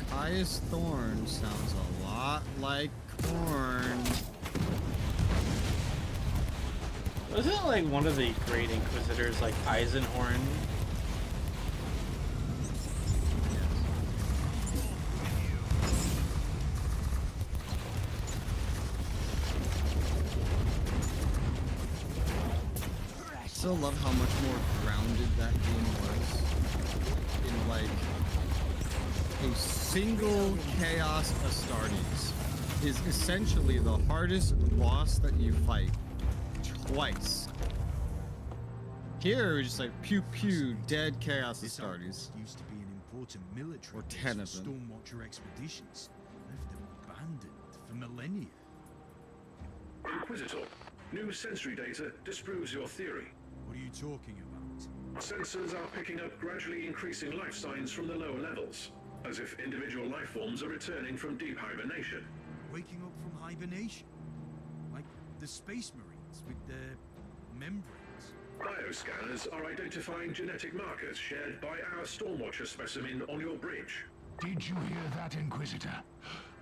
Caius Thorn sounds a lot like corn. Wasn't it like one of the great Inquisitors, like Eisenhorn? I still love how much more grounded that game was. In like a single Chaos Astartes is essentially the hardest boss that you fight twice. Here, we're just like pew pew, dead Chaos Astartes. Used to be an important military or base 10 for of them. Stormwatcher expeditions, left abandoned for millennia. Inquisitor, new sensory data disproves your theory. What are you talking about? Sensors are picking up gradually increasing life signs from the lower levels, as if individual life forms are returning from deep hibernation. Waking up from hibernation? Like the Space Marines with their membranes? Bioscanners are identifying genetic markers shared by our Stormwatcher specimen on your bridge. Did you hear that, Inquisitor?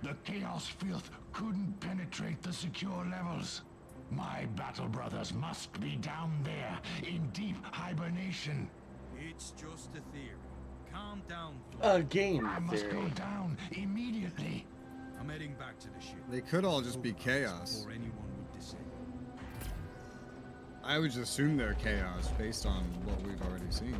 The Chaos Filth couldn't penetrate the secure levels. My battle brothers must be down there, in deep hibernation. It's just a theory. Calm down. A game I must go theory. down immediately. I'm heading back to the ship. They could all just be chaos. Before anyone would descend. I would just assume they're chaos based on what we've already seen.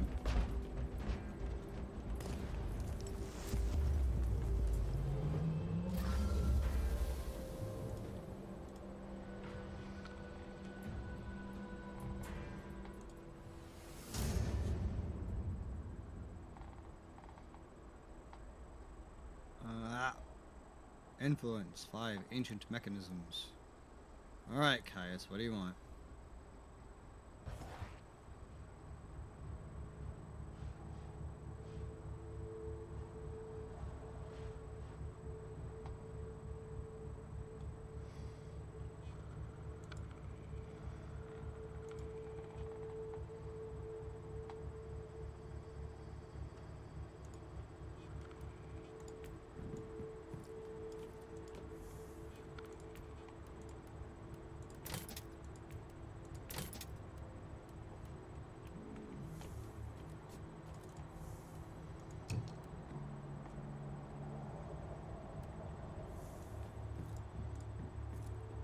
Influence 5 ancient mechanisms. Alright, Caius, what do you want?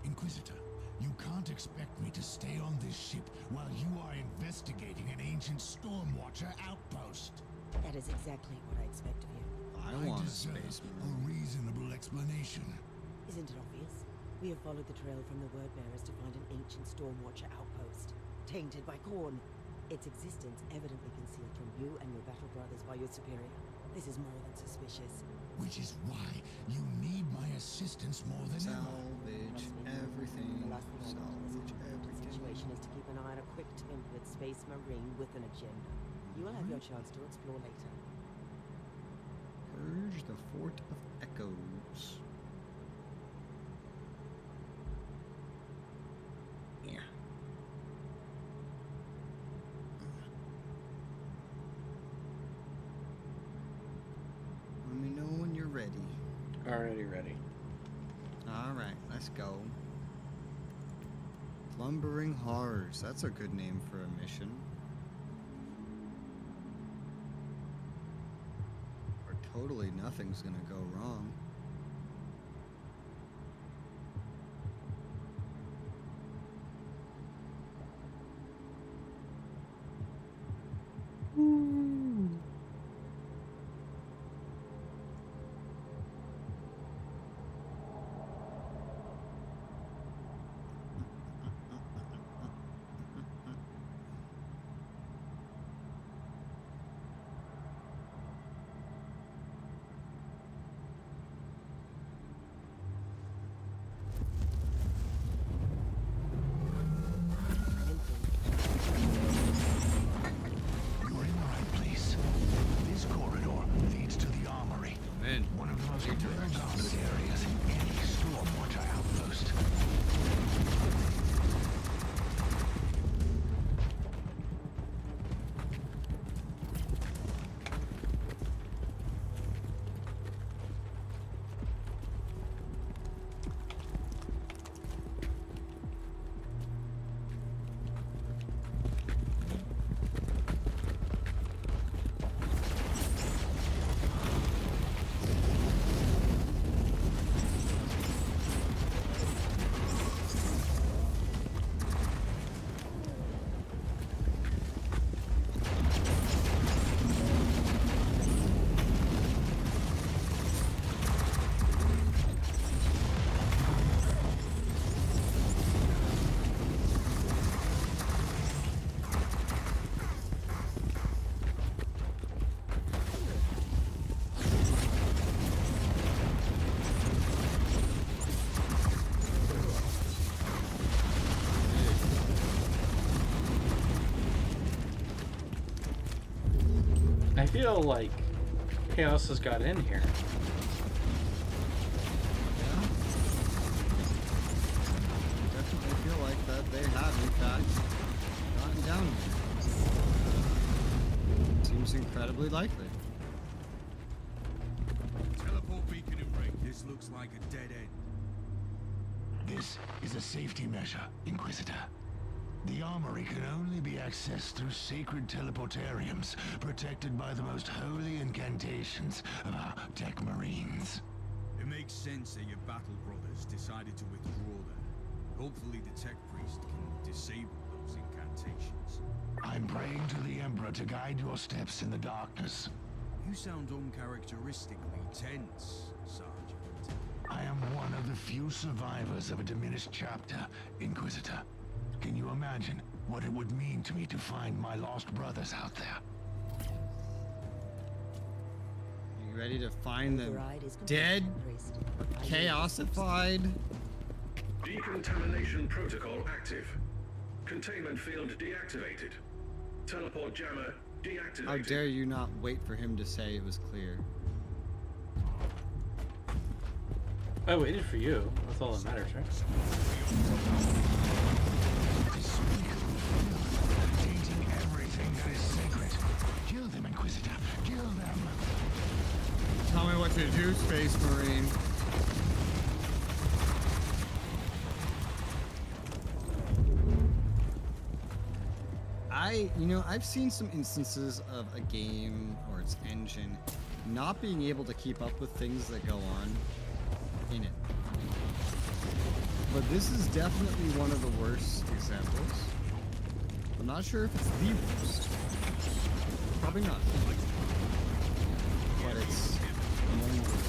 Inquisitor, you can't expect me to stay on this ship while you are investigating an ancient Stormwatcher outpost. That is exactly what I expect of you. I want a deserve spaceman. a reasonable explanation. Isn't it obvious? We have followed the trail from the word bearers to find an ancient Stormwatcher outpost, tainted by Khorne. Its existence evidently concealed from you and your battle brothers by your superior. This is more than suspicious. Which is why you need my assistance more than ever. Salvage everything. The last thing I want in Salvage this everything. situation is to keep an eye on a quick-tempered space marine with an agenda. You will have your chance to explore later. Purge the Fort of Echoes. Yeah. Let me know when you're ready. Already ready. Alright, let's go. Lumbering Horrors. That's a good name for a mission. Where totally nothing's gonna go wrong. You're in the right place. This corridor leads to the armory. Man, one of the most well-guarded areas in any Stormwatcher outpost. I feel like Chaos has got in here. Definitely feel like that they have, in fact, gotten down here. seems incredibly likely. Teleport beacon in range. This looks like a dead end. This is a safety measure, Inquisitor. The armory can only be accessed through sacred teleportariums, protected by the most holy incantations of our tech marines. It makes sense that your battle brothers decided to withdraw there. Hopefully the tech priest can disable those incantations. I'm praying to the Emperor to guide your steps in the darkness. You sound uncharacteristically tense, Sergeant. I am one of the few survivors of a diminished chapter, Inquisitor. Can you imagine what it would mean to me to find my lost brothers out there? Are you ready to find them dead or chaosified? Decontamination protocol active. Containment field deactivated. Teleport jammer deactivated. How dare you not wait for him to say it was clear? I waited for you. That's all that matters, right? Tainting everything that is sacred. Kill them, Inquisitor. Kill them. Tell me what to do, Space Marine. I've seen some instances of a game or its engine not being able to keep up with things that go on in it. But this is definitely one of the worst examples. I'm not sure if it's the worst. Probably not. But it's among the worst.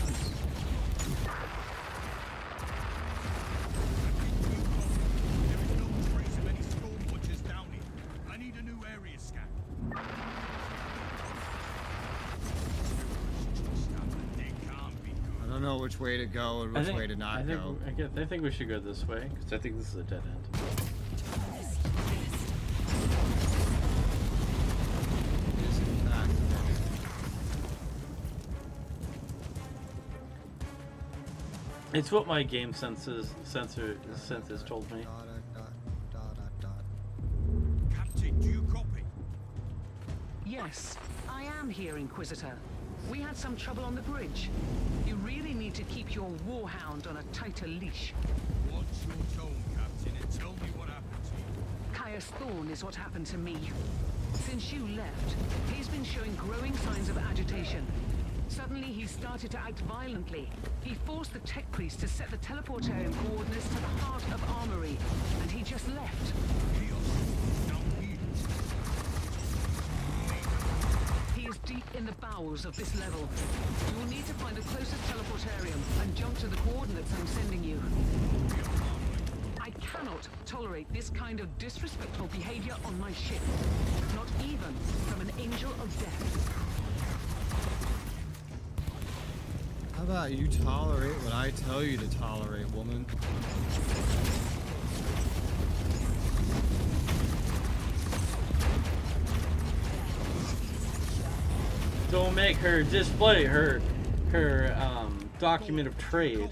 I don't know which way to go and which way to not go. I think we should go this way, because I think this is a dead end. It is in fact a dead end. It's what my game senses told me. Captain, do you copy? Yes, I am here, Inquisitor. We had some trouble on the bridge. You really need to keep your warhound on a tighter leash. What's your tone, Captain, and tell me what happened to you? Caius Thorne is what happened to me. Since you left, he's been showing growing signs of agitation. Suddenly, he started to act violently. He forced the tech priest to set the teleportarium coordinates to the heart of Armory, and he just left. He is deep in the bowels of this level. You will need to find the closest teleportarium and jump to the coordinates I'm sending you. I cannot tolerate this kind of disrespectful behavior on my ship. Not even from an angel of death. How about you tolerate what I tell you to tolerate, woman? Don't make her display her document of trade.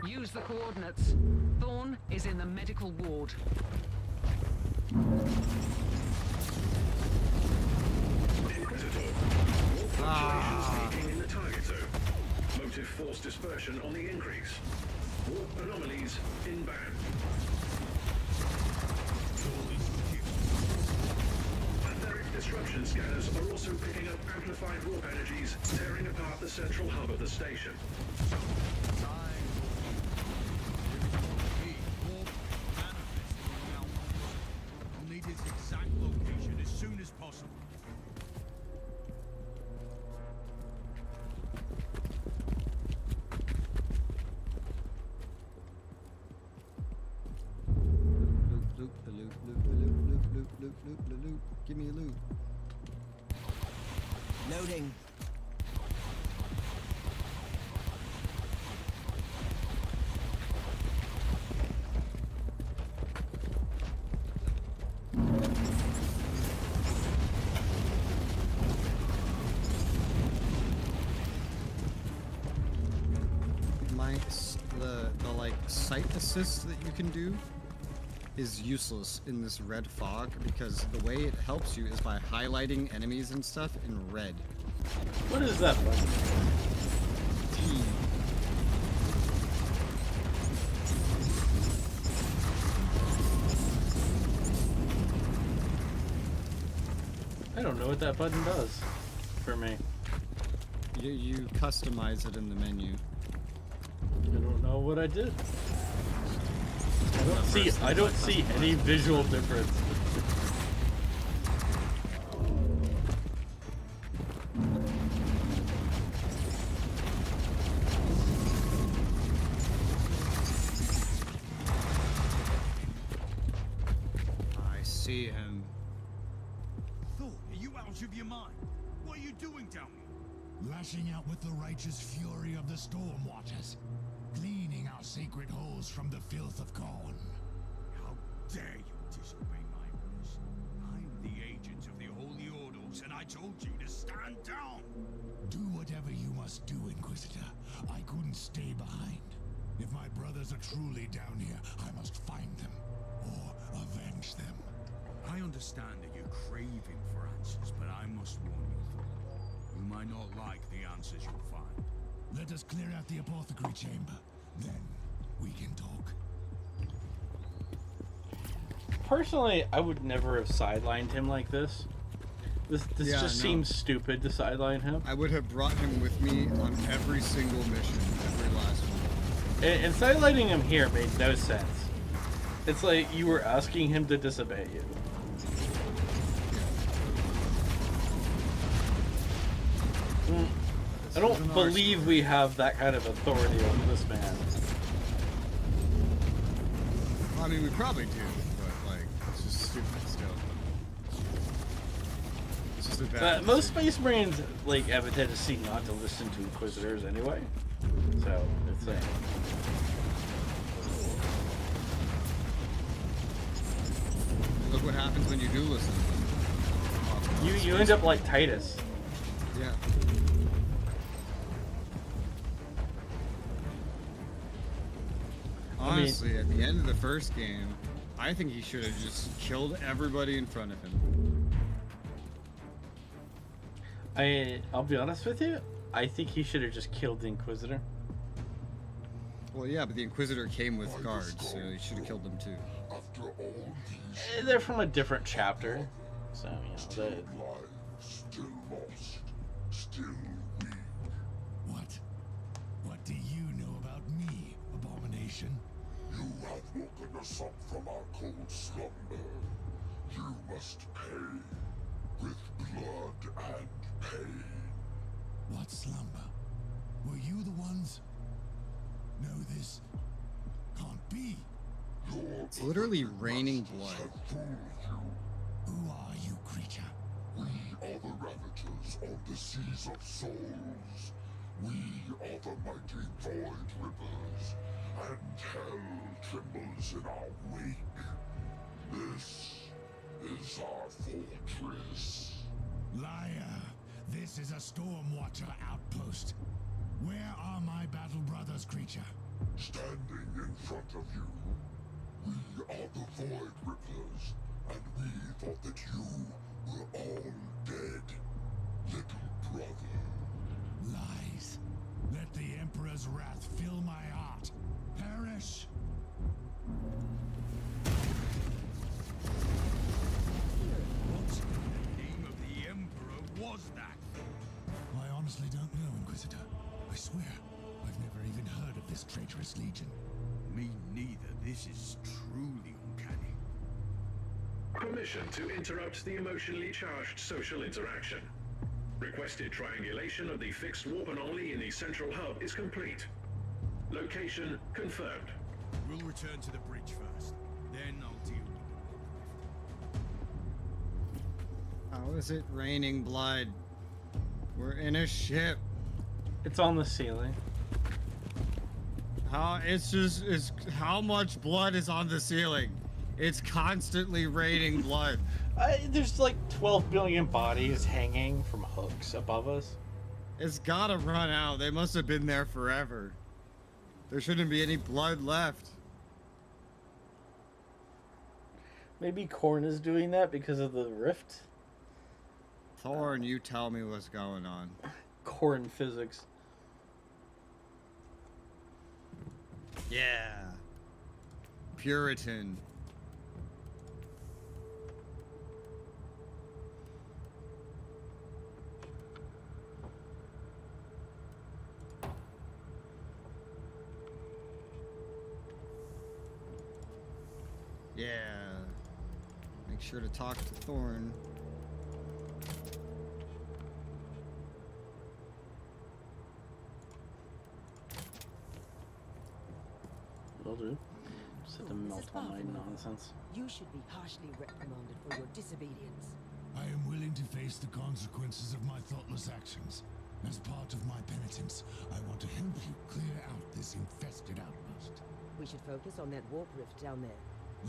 Use the coordinates. Thorne is in the medical ward. Inquisitor, more fluctuations leaking in the target zone. Motive force dispersion on the increase. Warp anomalies inbound. Etheric disruption scanners are also picking up amplified warp energies, tearing apart the central hub of the station. Give me loot. Loading. The like sight assist that you can do is useless in this red fog because the way it helps you is by highlighting enemies and stuff in red. What is that button? T. I don't know what that button does for me. You customize it in the menu. I don't know what I did. I don't see any visual difference. I see him. Thor, are you out of your mind? What are you doing down here? Lashing out with the righteous fury of the Storm Watchers. Cleaning our sacred halls from the filth of Khorne. How dare you disobey my orders? I'm the agent of the Holy Ordos, and I told you to stand down! Do whatever you must do, Inquisitor. I couldn't stay behind. If my brothers are truly down here, I must find them. Or avenge them. I understand that you're craving for answers, but I must warn you, Thor. You might not like the answers you'll find. Let us clear out the apothecary chamber. Then we can talk. Personally, I would never have sidelined him like this. This just seems stupid to sideline him. I would have brought him with me on every single mission, every last one. And sidelining him here made no sense. It's like you were asking him to disobey you. I don't believe we have that kind of authority over this man. Well, I mean, we probably do, but like, it's just stupid still. It's just a bad Most Space Marines like have a tendency not to listen to Inquisitors anyway, so it's like. Look what happens when you do listen to them. You end up like Titus. Yeah. Honestly, at the end of the first game, I think he should have just killed everybody in front of him. I'll be honest with you, I think he should have just killed the Inquisitor. Well, yeah, but the Inquisitor came with guards, so he should have killed them too. They're from a different chapter, so you know. Still lost, still weak. What do you know about me, Abomination? You have woken us up from our cold slumber. You must pay with blood and pain. What slumber? Were you the ones? No, this can't be. It's literally raining blood. Who are you, creature? We are the Ravagers on the seas of souls. We are the mighty Void Rippers, and hell trembles in our wake. This is our fortress. Liar! This is a Stormwatcher outpost. Where are my battle brothers, creature? Standing in front of you, we are the Void Rippers, and we thought that you were all dead, little brother. Lies. Let the Emperor's wrath fill my heart. Perish! What in the name of the Emperor was that? I honestly don't know, Inquisitor. I swear, I've never even heard of this traitorous legion. Me neither. This is truly uncanny. Permission to interrupt the emotionally charged social interaction. Requested triangulation of the fixed warp anomaly in the central hub is complete. Location confirmed. We'll return to the bridge first. Then I'll deal with the warp rift. How is it raining blood? We're in a ship. It's on the ceiling. It's how much blood is on the ceiling? It's constantly raining blood. There's like 12 billion bodies hanging from hooks above us. It's gotta run out. They must have been there forever. There shouldn't be any blood left. Maybe Korn is doing that because of the rift. Thorn, you tell me what's going on. Korn physics. Yeah. Puritan. Yeah. Make sure to talk to Thorn. Will do. Set to melt on my nonsense. You should be harshly reprimanded for your disobedience. I am willing to face the consequences of my thoughtless actions. As part of my penitence, I want to help you clear out this infested outpost. We should focus on that warp rift down there.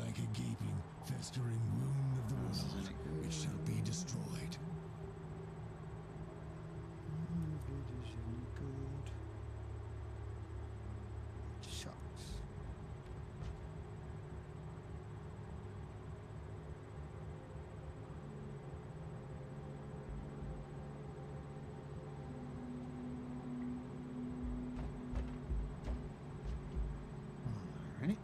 Like a gaping, festering wound of the world, it shall be destroyed. Shucks. All right.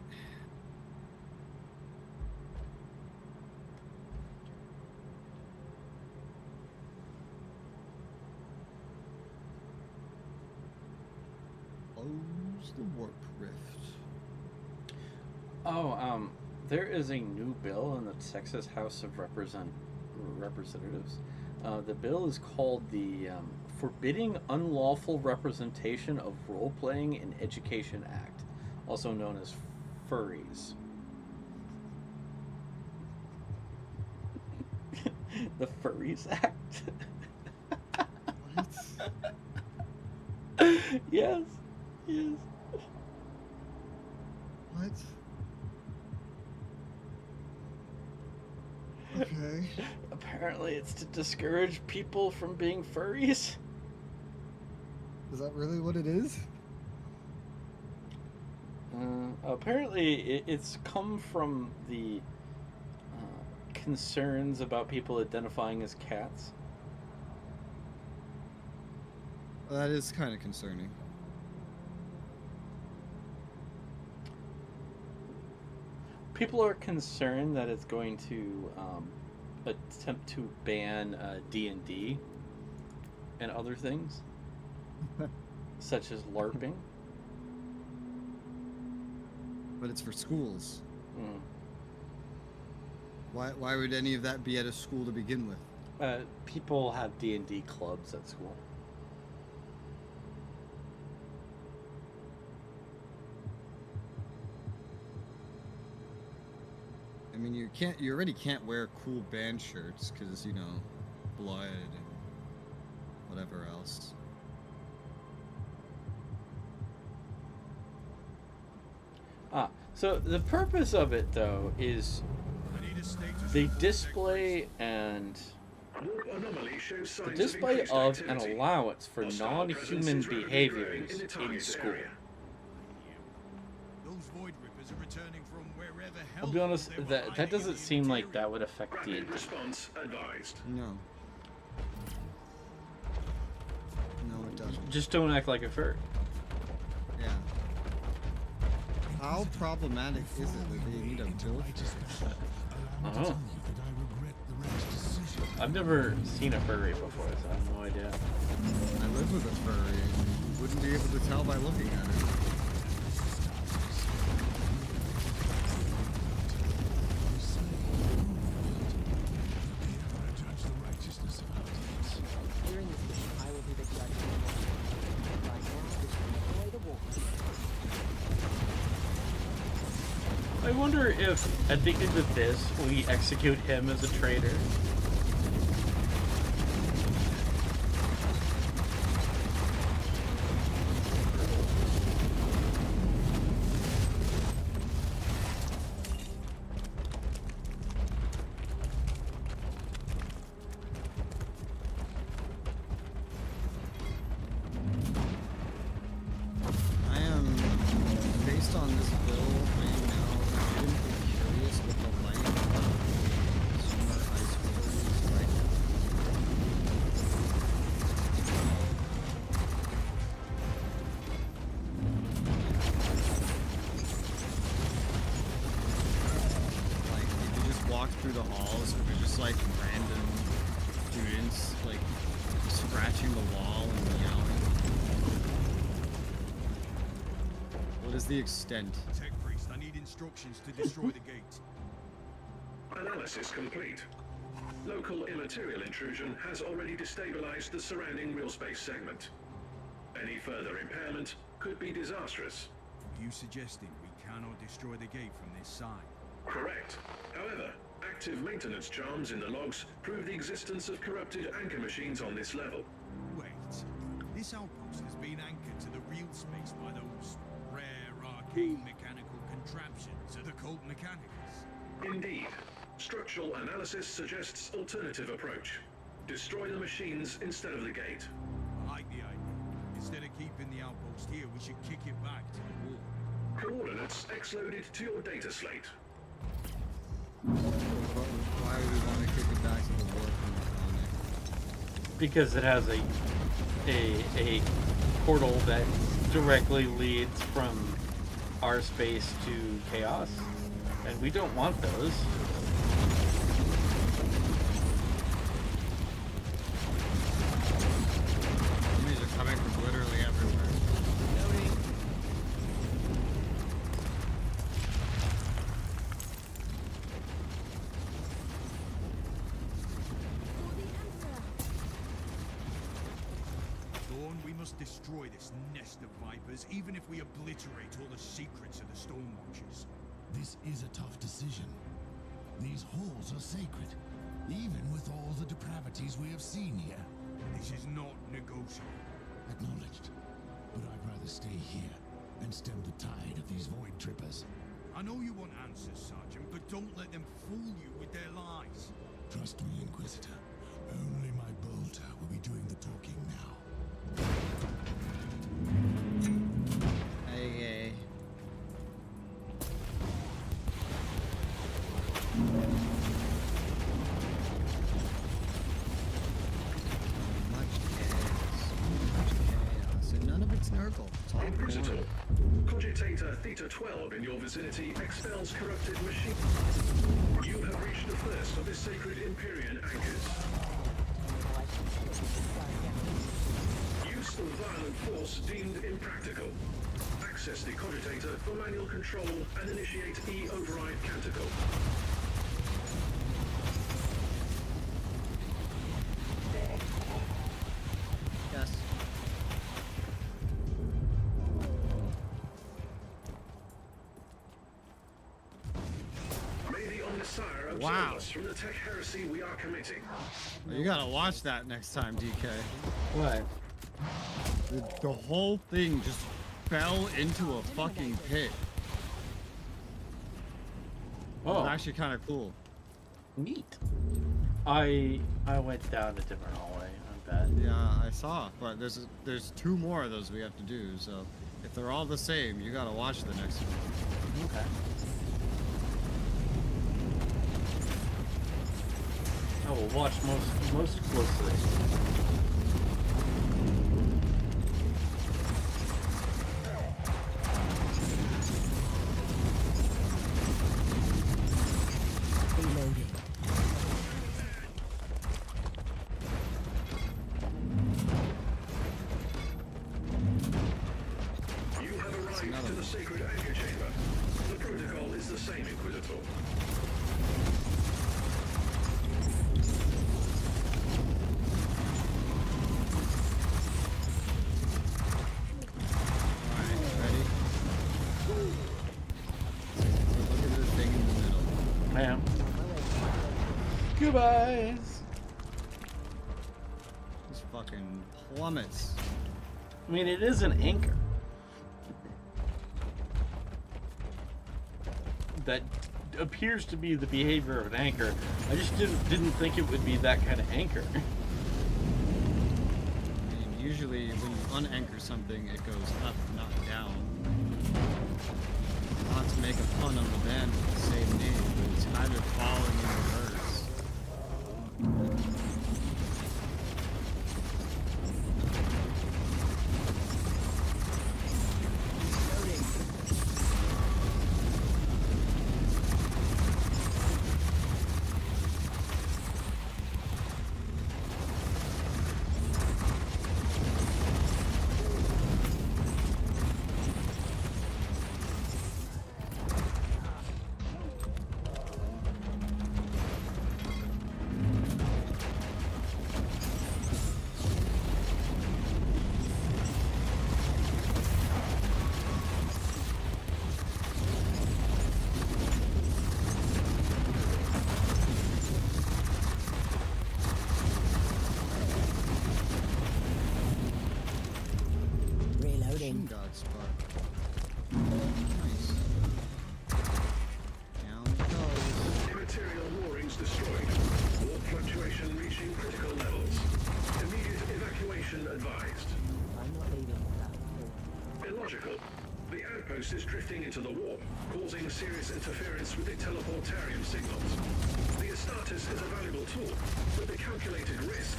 Close the warp rift. Oh, there is a new bill in the Texas House of Representatives. The bill is called the Forbidding Unlawful Representation of Role-Playing in Education Act, also known as furries. The Furries Act. What? Yes. Yes. What? Okay. Apparently it's to discourage people from being furries. Is that really what it is? Apparently it's come from the concerns about people identifying as cats. Well, that is kind of concerning. People are concerned that it's going to attempt to ban D&D and other things, such as LARPing. But it's for schools. Mm. Why would any of that be at a school to begin with? People have D&D clubs at school. I mean, you already can't wear cool band shirts because, you know, blood and whatever else. So the purpose of it, though, is the display and the display of an allowance for non-human behaviors in school. I'll be honest, that doesn't seem like that would affect the response advised. No. No, it doesn't. Just don't act like a furry. Yeah. How problematic is it that they need a bill for it? I don't know. I've never seen a furry before, so I have no idea. I live with a furry, and you wouldn't be able to tell by looking at it. During this mission, I will be the judge. Right now, we should deploy the warp. I wonder if, at the end of this, we execute him as a traitor. through the halls, or just like random students like scratching the wall and yelling? What is the extent? Tech Priest, I need instructions to destroy the gate. Analysis complete. Local immaterial intrusion has already destabilized the surrounding real space segment. Any further impairment could be disastrous. Are you suggesting we cannot destroy the gate from this side? Correct. However, active maintenance charms in the logs prove the existence of corrupted anchor machines on this level. Wait. This outpost has been anchored to the real space by those rare arcane mechanical contraptions of the cult mechanicus. Indeed. Structural analysis suggests alternative approach. Destroy the machines instead of the gate. I like the idea. Instead of keeping the outpost here, we should kick it back to the wall. Coordinates X-loaded to your data slate. Why would we want to kick it back to the war from the planet? Because it has a portal that directly leads from our space to Chaos, and we don't want those. Enemies are coming from literally everywhere. Dawn, we must destroy this nest of vipers, even if we obliterate all the secrets of the Stormwatchers. This is a tough decision. These halls are sacred, even with all the depravities we have seen here. This is not negotiable. Acknowledged. But I'd rather stay here and stem the tide of these void trippers. I know you want answers, Sergeant, but don't let them fool you with their lies. Trust me, Inquisitor. Only my bolter will be doing the talking now. Hey. And none of it's Nurgle. It's all Inquisitor. Cogitator Theta 12 in your vicinity expels corrupted machines. You have reached the first of the sacred Empyrean anchors. Use of violent force deemed impractical. Access the Cogitator for manual control and initiate E-override canticle. Yes. May the Omnisire absolve Wow. us from the tech heresy we are committing. Well, you gotta watch that next time, DK. What? The whole thing just fell into a fucking pit. Oh. It's actually kind of cool. Neat. I went down a different hallway. I'm bad. Yeah, I saw, but there's two more of those we have to do. So if they're all the same, you gotta watch the next one. Okay. I will watch most closely. You have arrived to the sacred anchor chamber. The protocol is the same, Inquisitor. Alright, ready? Look at this thing in the middle. I am. Goodbyes. This fucking plummets. I mean, it is an anchor. That appears to be the behavior of an anchor. I just didn't think it would be that kind of anchor. I mean, usually when you unanchor something, it goes up, not down. Not to make a pun on the band with the same name, but it's kind of falling in reverse. drifting into the warp, causing serious interference with the teleportarium signals. The Astartes is a valuable tool, but the calculated risk...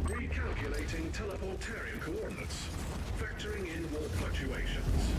Recalculating teleportarium coordinates, factoring in warp fluctuations.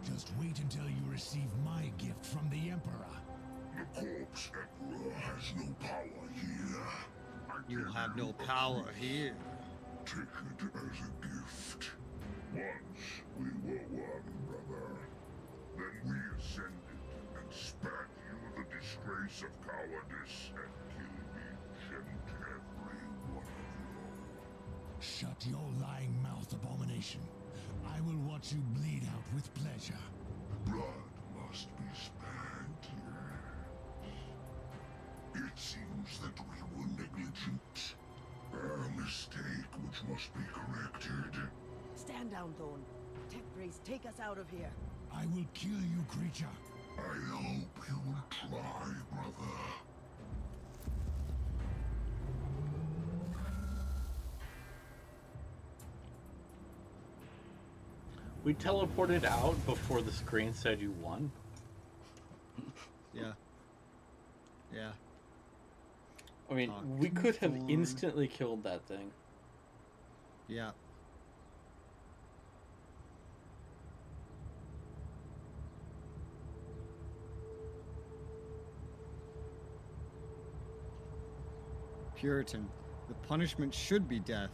Just wait until you receive my gift from the Emperor. The Corpse Emperor has no power here. You have no power here. Take it as a gift. Once we were one, brother. Then we ascended and spared you the disgrace of cowardice and killed each and every one of you. Shut your lying mouth, abomination. I will watch you bleed out with pleasure. Blood must be spared, yes. It seems that we were negligent. A mistake which must be corrected. Stand down, Thorn. Tech Priest, take us out of here. I will kill you, creature. I hope you will try, brother. We teleported out before the screen said you won. Yeah. Yeah. I mean, we could have instantly killed that thing. Yeah. Puritan. The punishment should be death.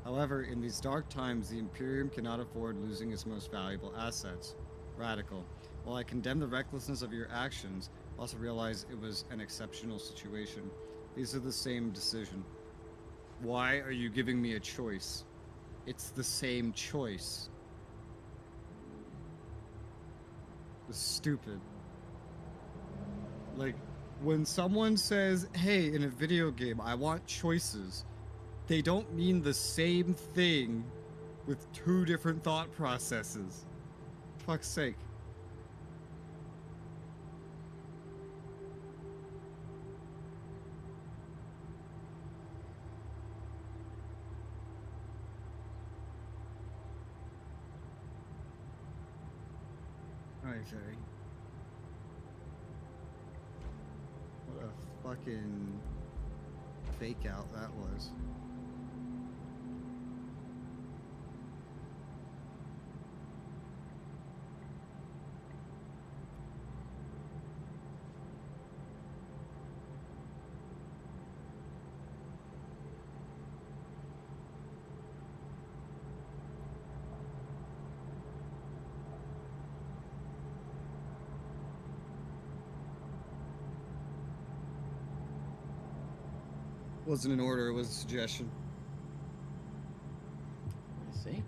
However, in these dark times, the Imperium cannot afford losing its most valuable assets. Radical. While I condemn the recklessness of your actions, I also realize it was an exceptional situation. These are the same decision. Why are you giving me a choice? It's the same choice. It's stupid. Like, when someone says, hey, in a video game, I want choices, they don't mean the same thing with two different thought processes. Fuck's sake. Alright, Ferry. What a fucking fake out that was. Wasn't an order, it was a suggestion. I see.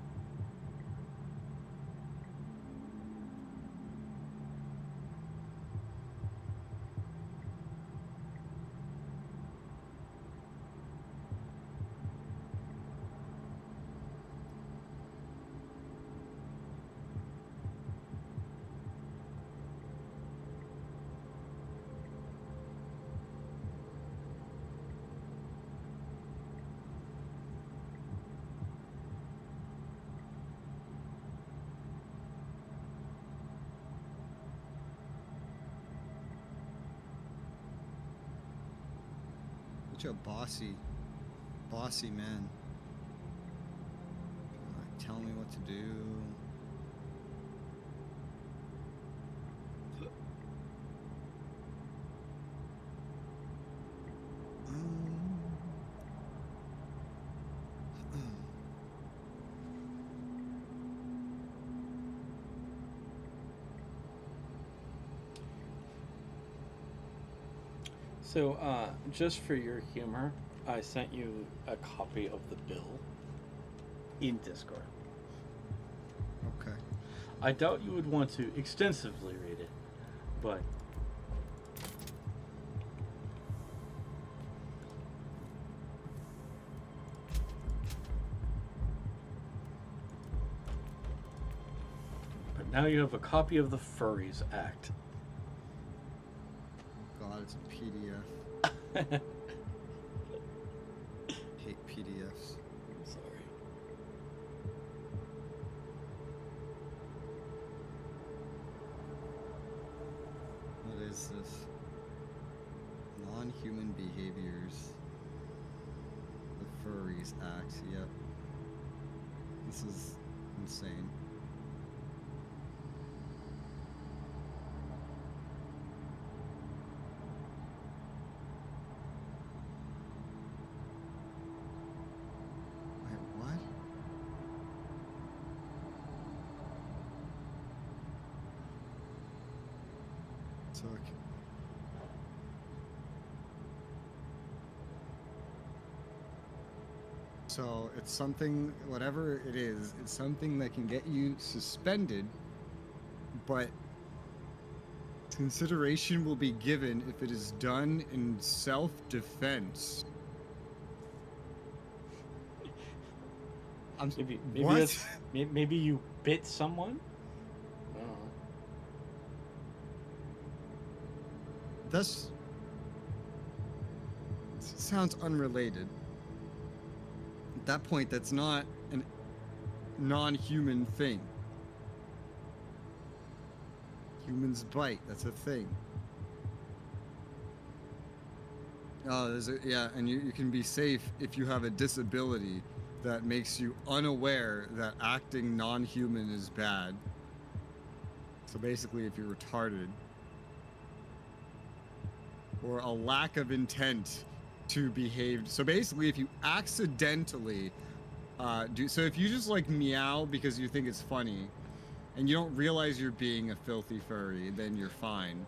Such a bossy man. Like, tell me what to do. So, just for your humor, I sent you a copy of the bill in Discord. Okay. I doubt you would want to extensively read it, but now you have a copy of the Furries Act. God, it's a PDF. Hate PDFs. I'm sorry. What is this? Non-human behaviors. The Furries Act. Yep. This is insane. Wait, what? So it's something, whatever it is, it's something that can get you suspended, but consideration will be given if it is done in self-defense. Maybe what? that's, maybe you bit someone. I don't know. This sounds unrelated. At that point, that's not a non-human thing. Humans bite, that's a thing. Oh, yeah, and you can be safe if you have a disability that makes you unaware that acting non-human is bad. So basically, if you're retarded. Or a lack of intent to behave. So basically, if you accidentally so if you just like meow because you think it's funny and you don't realize you're being a filthy furry, then you're fine.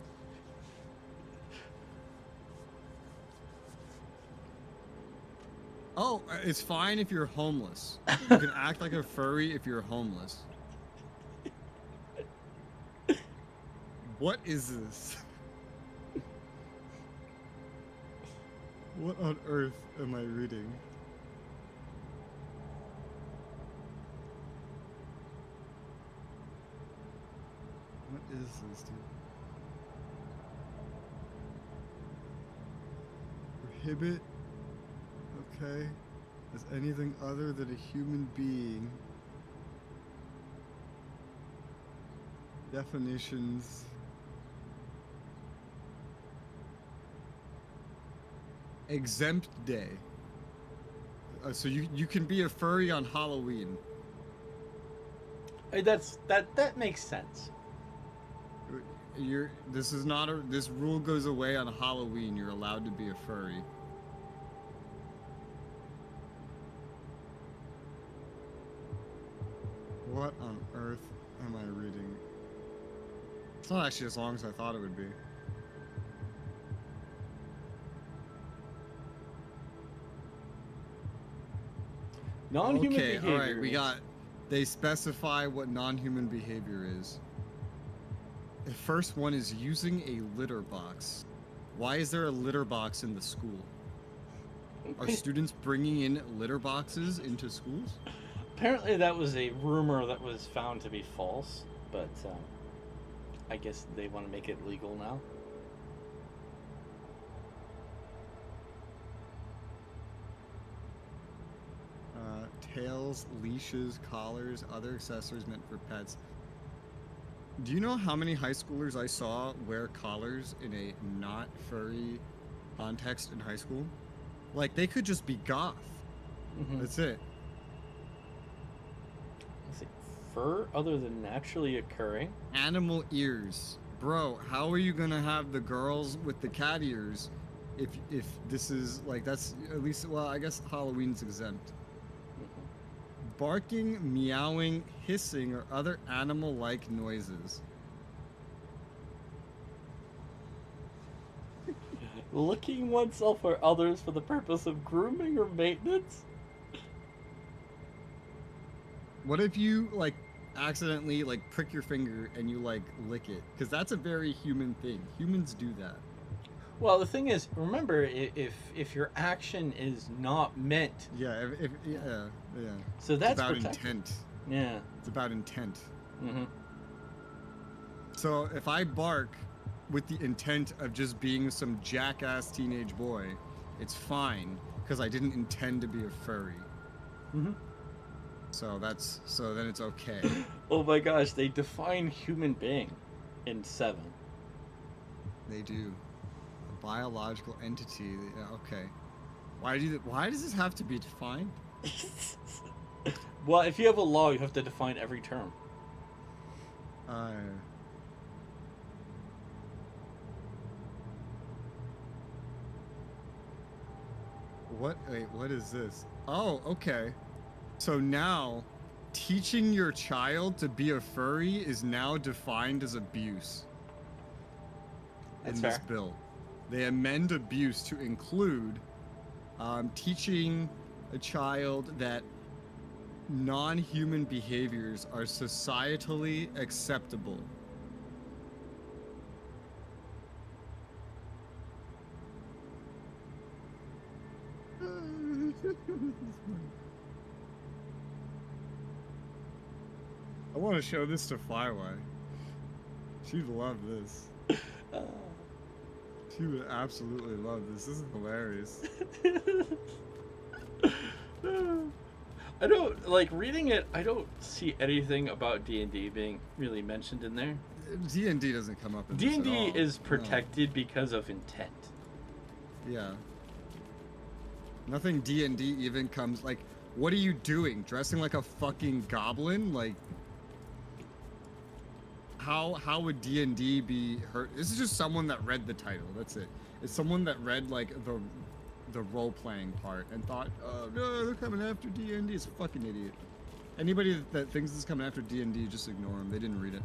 Oh, it's fine if you're homeless. You can act like a furry if you're homeless. What is this? What on earth am I reading? What is this, dude? Prohibit, okay, as anything other than a human being. Definitions. Exempt day. So you can be a furry on Halloween. Hey, that makes sense. This rule goes away on Halloween. You're allowed to be a furry. What on earth am I reading? It's not actually as long as I thought it would be. Non-human behavior. All right, we is- got. They specify what non-human behavior is. The first one is using a litter box. Why is there a litter box in the school? Are students bringing in litter boxes into schools? Apparently, that was a rumor that was found to be false, but I guess they want to make it legal now. Tails, leashes, collars, other accessories meant for pets. Do you know how many high schoolers I saw wear collars in a not furry context in high school? Like, they could just be goth. Mm-hmm. That's it. Is it fur other than naturally occurring? Animal ears. Bro, how are you gonna have the girls with the cat ears if this is, like, that's at least, well, I guess Halloween's exempt. Barking, meowing, hissing, or other animal-like noises. Looking oneself or others for the purpose of grooming or maintenance? What if you, like, accidentally, like, prick your finger and you, like, lick it? Because that's a very human thing. Humans do that. Well, the thing is, remember, if your action is not meant... Yeah, yeah. So that's it's about protected. intent. Yeah. It's about intent. Mm-hmm. So if I bark with the intent of just being some jackass teenage boy, it's fine, because I didn't intend to be a furry. Mm-hmm. So then it's okay. Oh my gosh, they define human being in 7. They do. A biological entity. Yeah, okay. Why does this have to be defined? Well, if you have a law, you have to define every term. What is this? Oh, okay. So now, teaching your child to be a furry is now defined as abuse. That's in this fair. bill. They amend abuse to include teaching a child that non-human behaviors are societally acceptable. I want to show this to Fireway. She'd love this. She would absolutely love this. This is hilarious. I don't, like, reading it, I don't see anything about D&D being really mentioned in there. D&D doesn't come up in this at D&D all. is protected because of intent. Yeah. Nothing D&D even comes, like, what are you doing? Dressing like a fucking goblin? Like, how would D&D be hurt? This is just someone that read the title, that's it. It's someone that read, like, the role-playing part and thought, oh no, they're coming after D&D. It's a fucking idiot. Anybody that thinks this is coming after D&D, just ignore them. They didn't read it.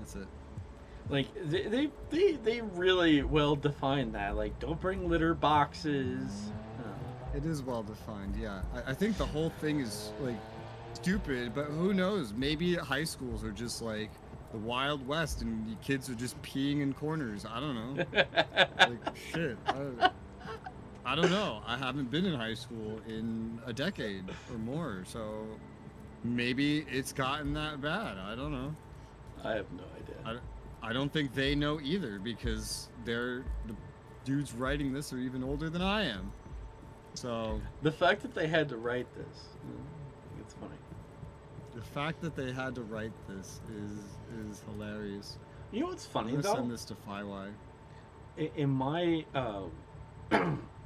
That's it. Like, they really well define that. Like, don't bring litter boxes. It is well defined, yeah. I think the whole thing is, like, stupid, but who knows? Maybe high schools are just like the Wild West and the kids are just peeing in corners. I don't know. Like, shit. I don't know. I haven't been in high school in a decade or more, so maybe it's gotten that bad. I don't know. I have no idea. I don't think they know either, because the dudes writing this are even older than I am. So the fact that they had to write this, it's funny. The fact that they had to write this is hilarious. You know what's funny I'm though? gonna send this to Fireway. In my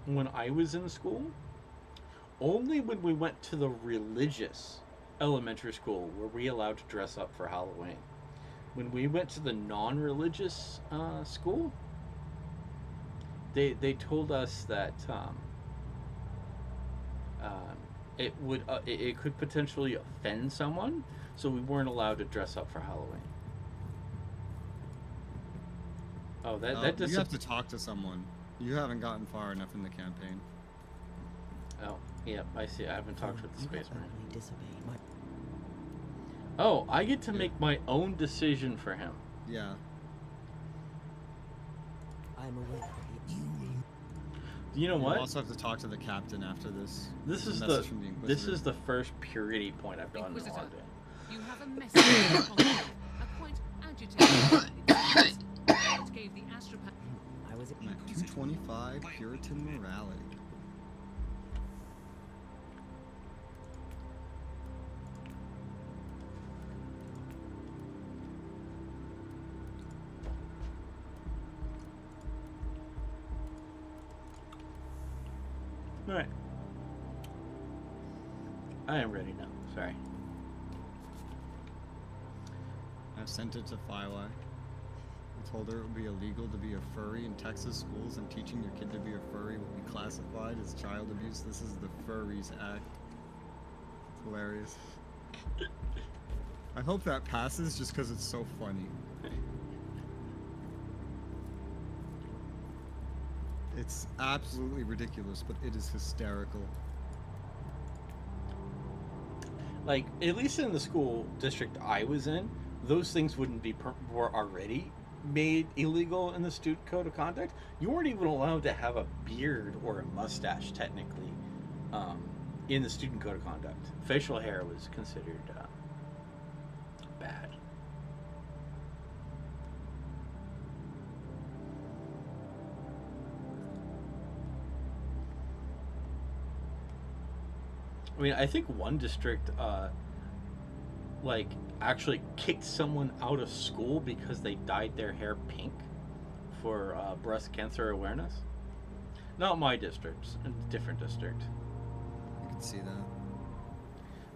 when I was in school, only when we went to the religious elementary school were we allowed to dress up for Halloween. When we went to the non-religious school, they told us that it could potentially offend someone, so we weren't allowed to dress up for Halloween. Oh, that you have to talk to someone. You haven't gotten far enough in the campaign. Oh, yeah, I see. I haven't talked with the Space Marine. Oh, I get to make my own decision for him. Yeah. I'm aware that You know what? You also have to talk to the captain after this. This is Message from the Inquisitor. this is the first purity point I've gotten in a Inquisitor, long day. you have a message from a quite agitated that gave the astropath. I was I'm at 225 Puritan morality. Alright. I am ready now. Sorry. I've sent it to Fireway. I told her it would be illegal to be a furry in Texas schools, and teaching your kid to be a furry will be classified as child abuse. This is the Furries Act. It's hilarious. I hope that passes just because it's so funny. It's absolutely ridiculous, but it is hysterical. Like, at least in the school district I was in, those things wouldn't be were already made illegal in the student code of conduct. You weren't even allowed to have a beard or a mustache, technically, in the student code of conduct. Facial hair was considered bad. I mean, I think one district, like, actually kicked someone out of school because they dyed their hair pink for breast cancer awareness. Not my district, a different district. I can see that.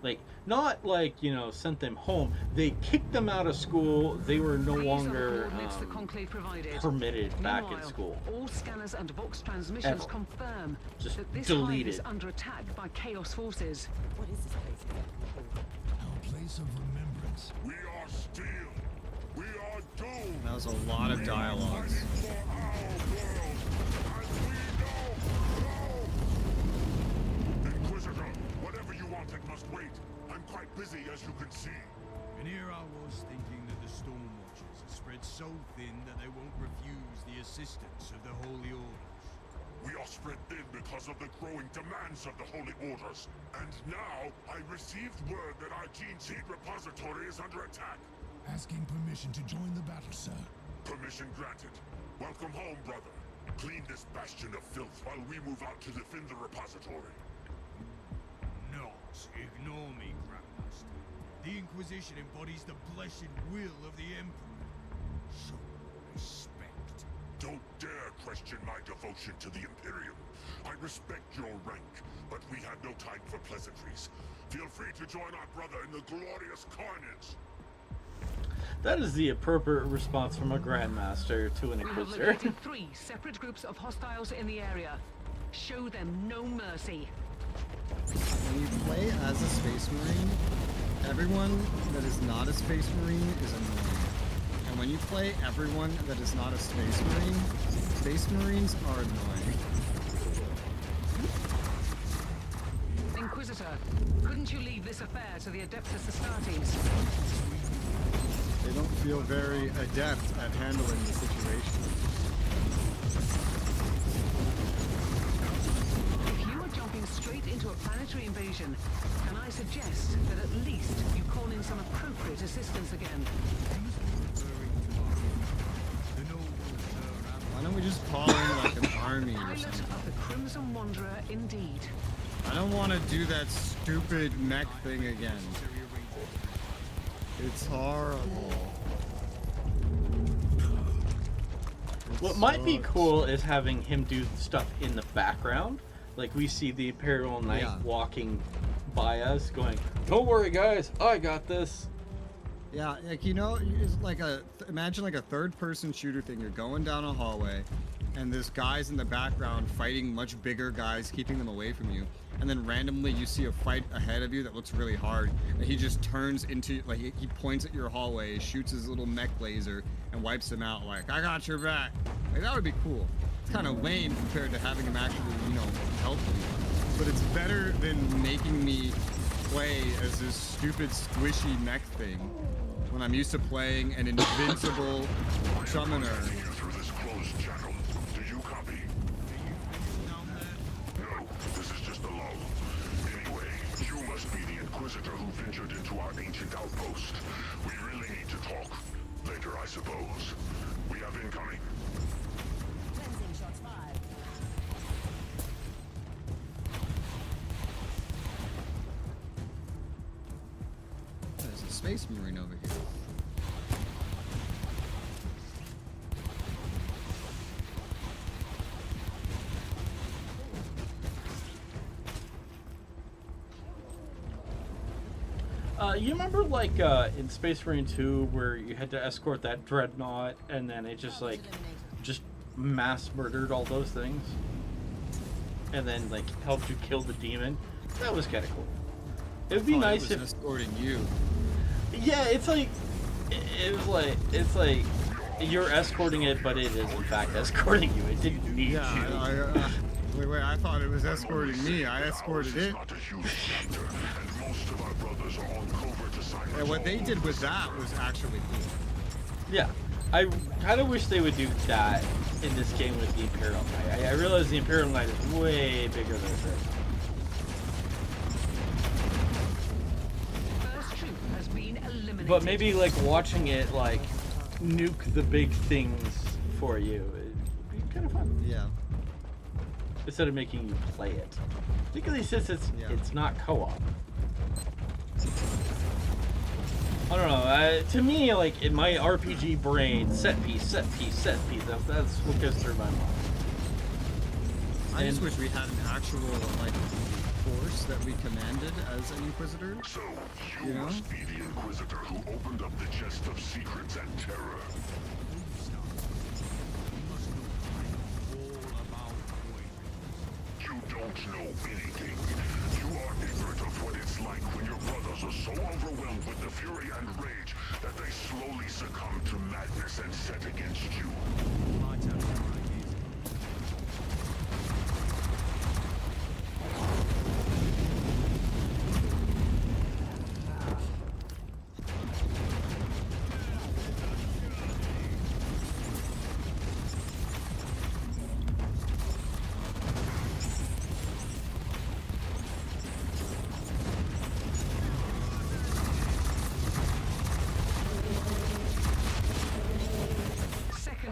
Like, not like, you know, sent them home. They kicked them out of school. They were no longer permitted back in school. All scanners and Vox transmissions Ever. confirm Just that this delete hive is it. under attack by Chaos forces. What is this place again? Our place of remembrance. We are steel. We are doomed. That was a lot of dialogues. Inquisitor, whatever you wanted must wait. I'm quite busy, as you can see. And here I was thinking that the Storm Watchers are spread so thin that they won't refuse the assistance of the Holy Orders. We are spread thin because of the growing demands of the Holy Orders. And now, I received word that our gene seed repository is under attack. Asking permission to join the battle, sir. Permission granted. Welcome home, brother. Clean this bastion of filth while we move out to defend the repository. Not ignore me, Grandmaster. The Inquisition embodies the blessed will of the Emperor. Show respect. Don't dare question my devotion to the Imperium. I respect your rank, but we have no time for pleasantries. Feel free to join our brother in the glorious carnage. That is the appropriate response from a Grandmaster to an We have Inquisitor. located 3 separate groups of hostiles in the area. Show them no mercy. When you play as a Space Marine, everyone that is not a Space Marine is annoying. And when you play everyone that is not a Space Marine, Space Marines are annoying. Inquisitor, couldn't you leave this affair to the Adeptus Astartes? They don't feel very adept at handling the situation. If you are jumping straight into a planetary invasion, then I suggest that at least you call in some appropriate assistance again. Why don't we just call in like an army or Pilot something? of the Crimson Wanderer, indeed. I don't want to do that stupid mech thing again. It's horrible. What might be cool is having him do stuff in the background. Like, we see the Imperial Knight walking by us going, "Don't worry guys, I got this." Yeah, like, you know, it's like imagine like a third-person shooter thing. You're going down a hallway, and this guy's in the background fighting much bigger guys, keeping them away from you. And then randomly you see a fight ahead of you that looks really hard, and he just turns into, like, he points at your hallway, shoots his little mech laser, and wipes him out like, "I got your back." Like, that would be cool. It's kind of lame compared to having him actually, you know, help me. But it's better than making me play as this stupid squishy mech thing when I'm used to playing an invincible summoner. Through this closed channel. Do you copy? No, this is just a lull. Anyway, you must be the Inquisitor who ventured into our ancient outpost. We really need to talk. Later, I suppose. We have incoming. Cleansing shots fired. There's a Space Marine over here. You remember, like, in Space Marine 2, where you had to escort that dreadnought, and then it just, like, just mass murdered all those things? And then, like, helped you kill the demon? That was kind of cool. It would be nice if... escorting you. Yeah, it's like... It's like... You're escorting it, but it is in fact escorting you. It didn't need you. Wait, I thought it was escorting me. I escorted it. And what they did with that was actually cool. Yeah, I kind of wish they would do that in this game with the Imperial Knight. I realize the Imperial Knight is way bigger than this. First troop has been eliminated. But maybe like watching it like nuke the big things for you, it'd be kind of fun. Yeah. Instead of making you play it, particularly since it's not co-op. I don't know. To me, like in my RPG brain, set piece. That's what goes through my mind. I just wish we had an actual like force that we commanded as an Inquisitor. So you must be the Inquisitor who opened up the chest of secrets and terror. You don't know anything. You are ignorant of what it's like when your brothers are so overwhelmed with the fury and rage that they slowly succumb to madness and set against you.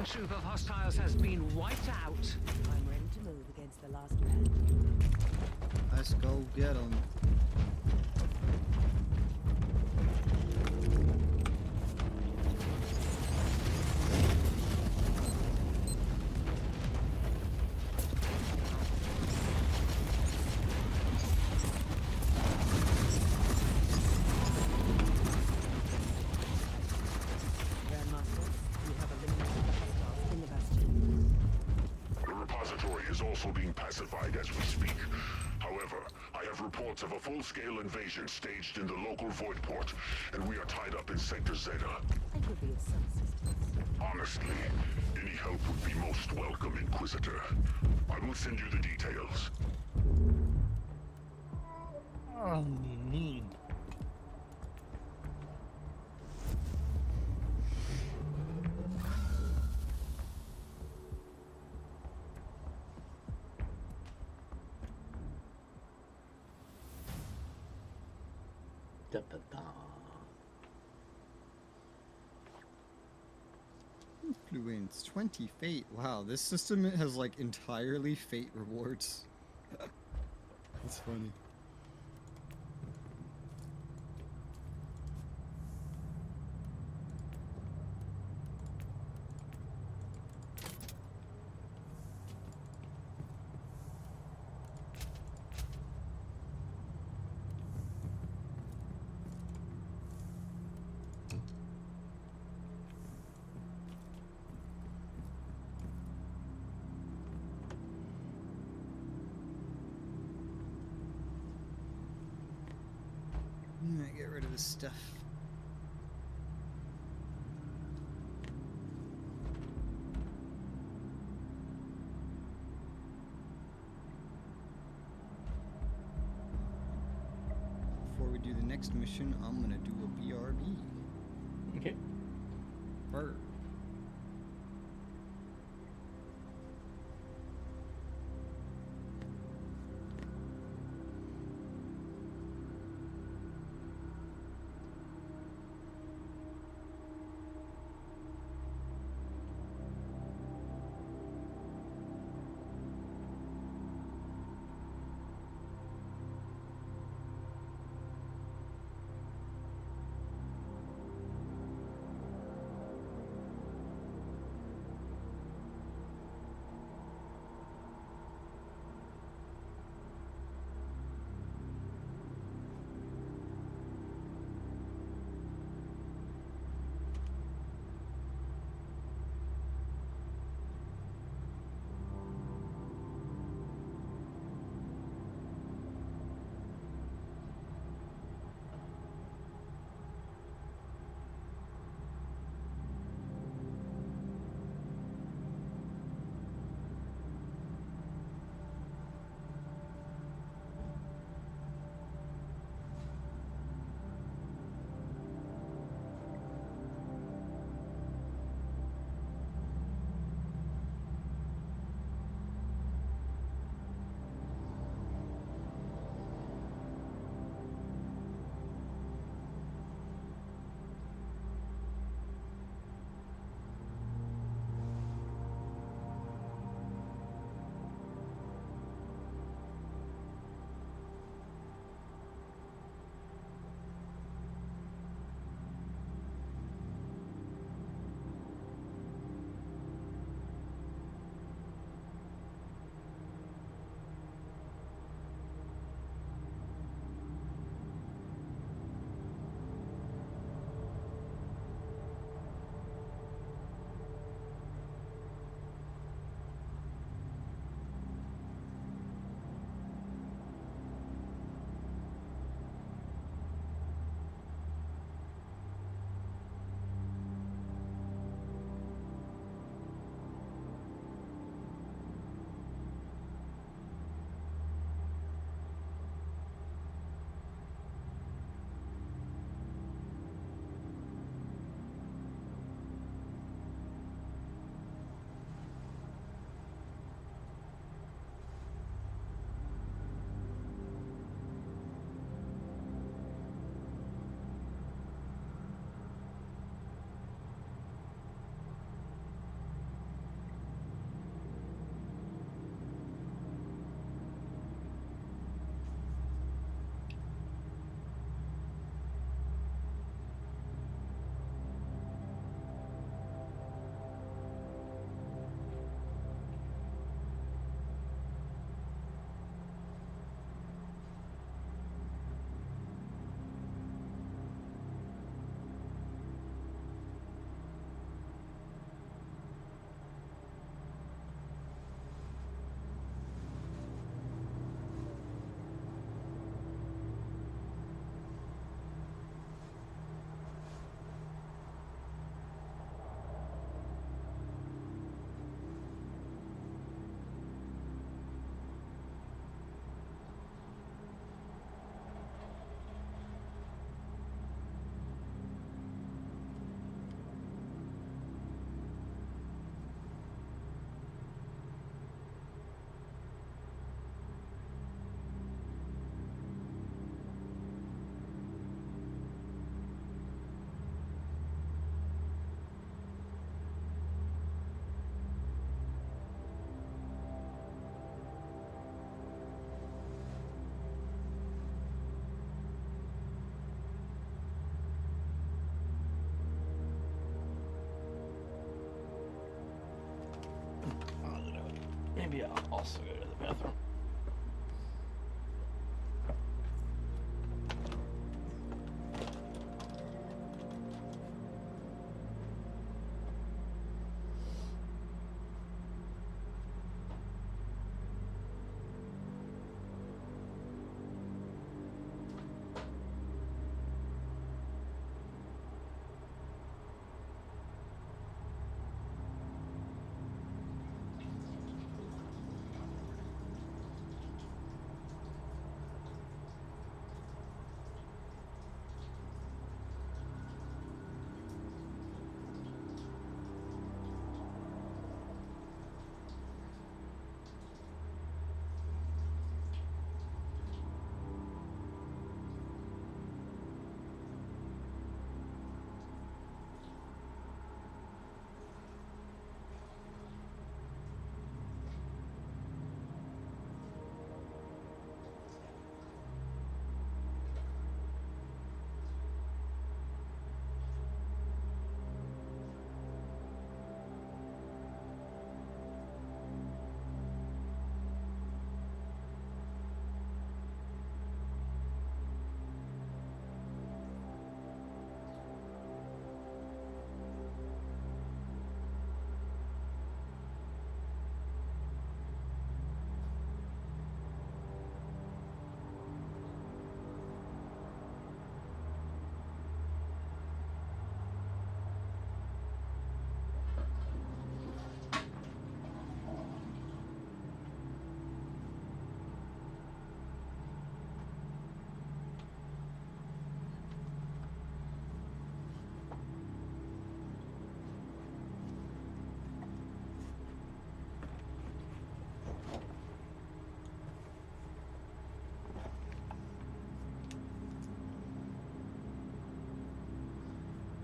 Troop of hostiles has been wiped out. I'm ready to move against the last man. Let's go get them. As we speak. However, I have reports of a full-scale invasion staged in the local void port, and we are tied up in Sector Zeta. I could be of some assistance. Honestly, any help would be most welcome, Inquisitor. I will send you the details. Oh, need. Influence 20 fate. Wow, this system has like entirely fate rewards. That's funny. Get rid of this stuff. Before we do the next mission, I'm gonna do a BRB. Okay. Bird. Maybe I'll also go to the bathroom.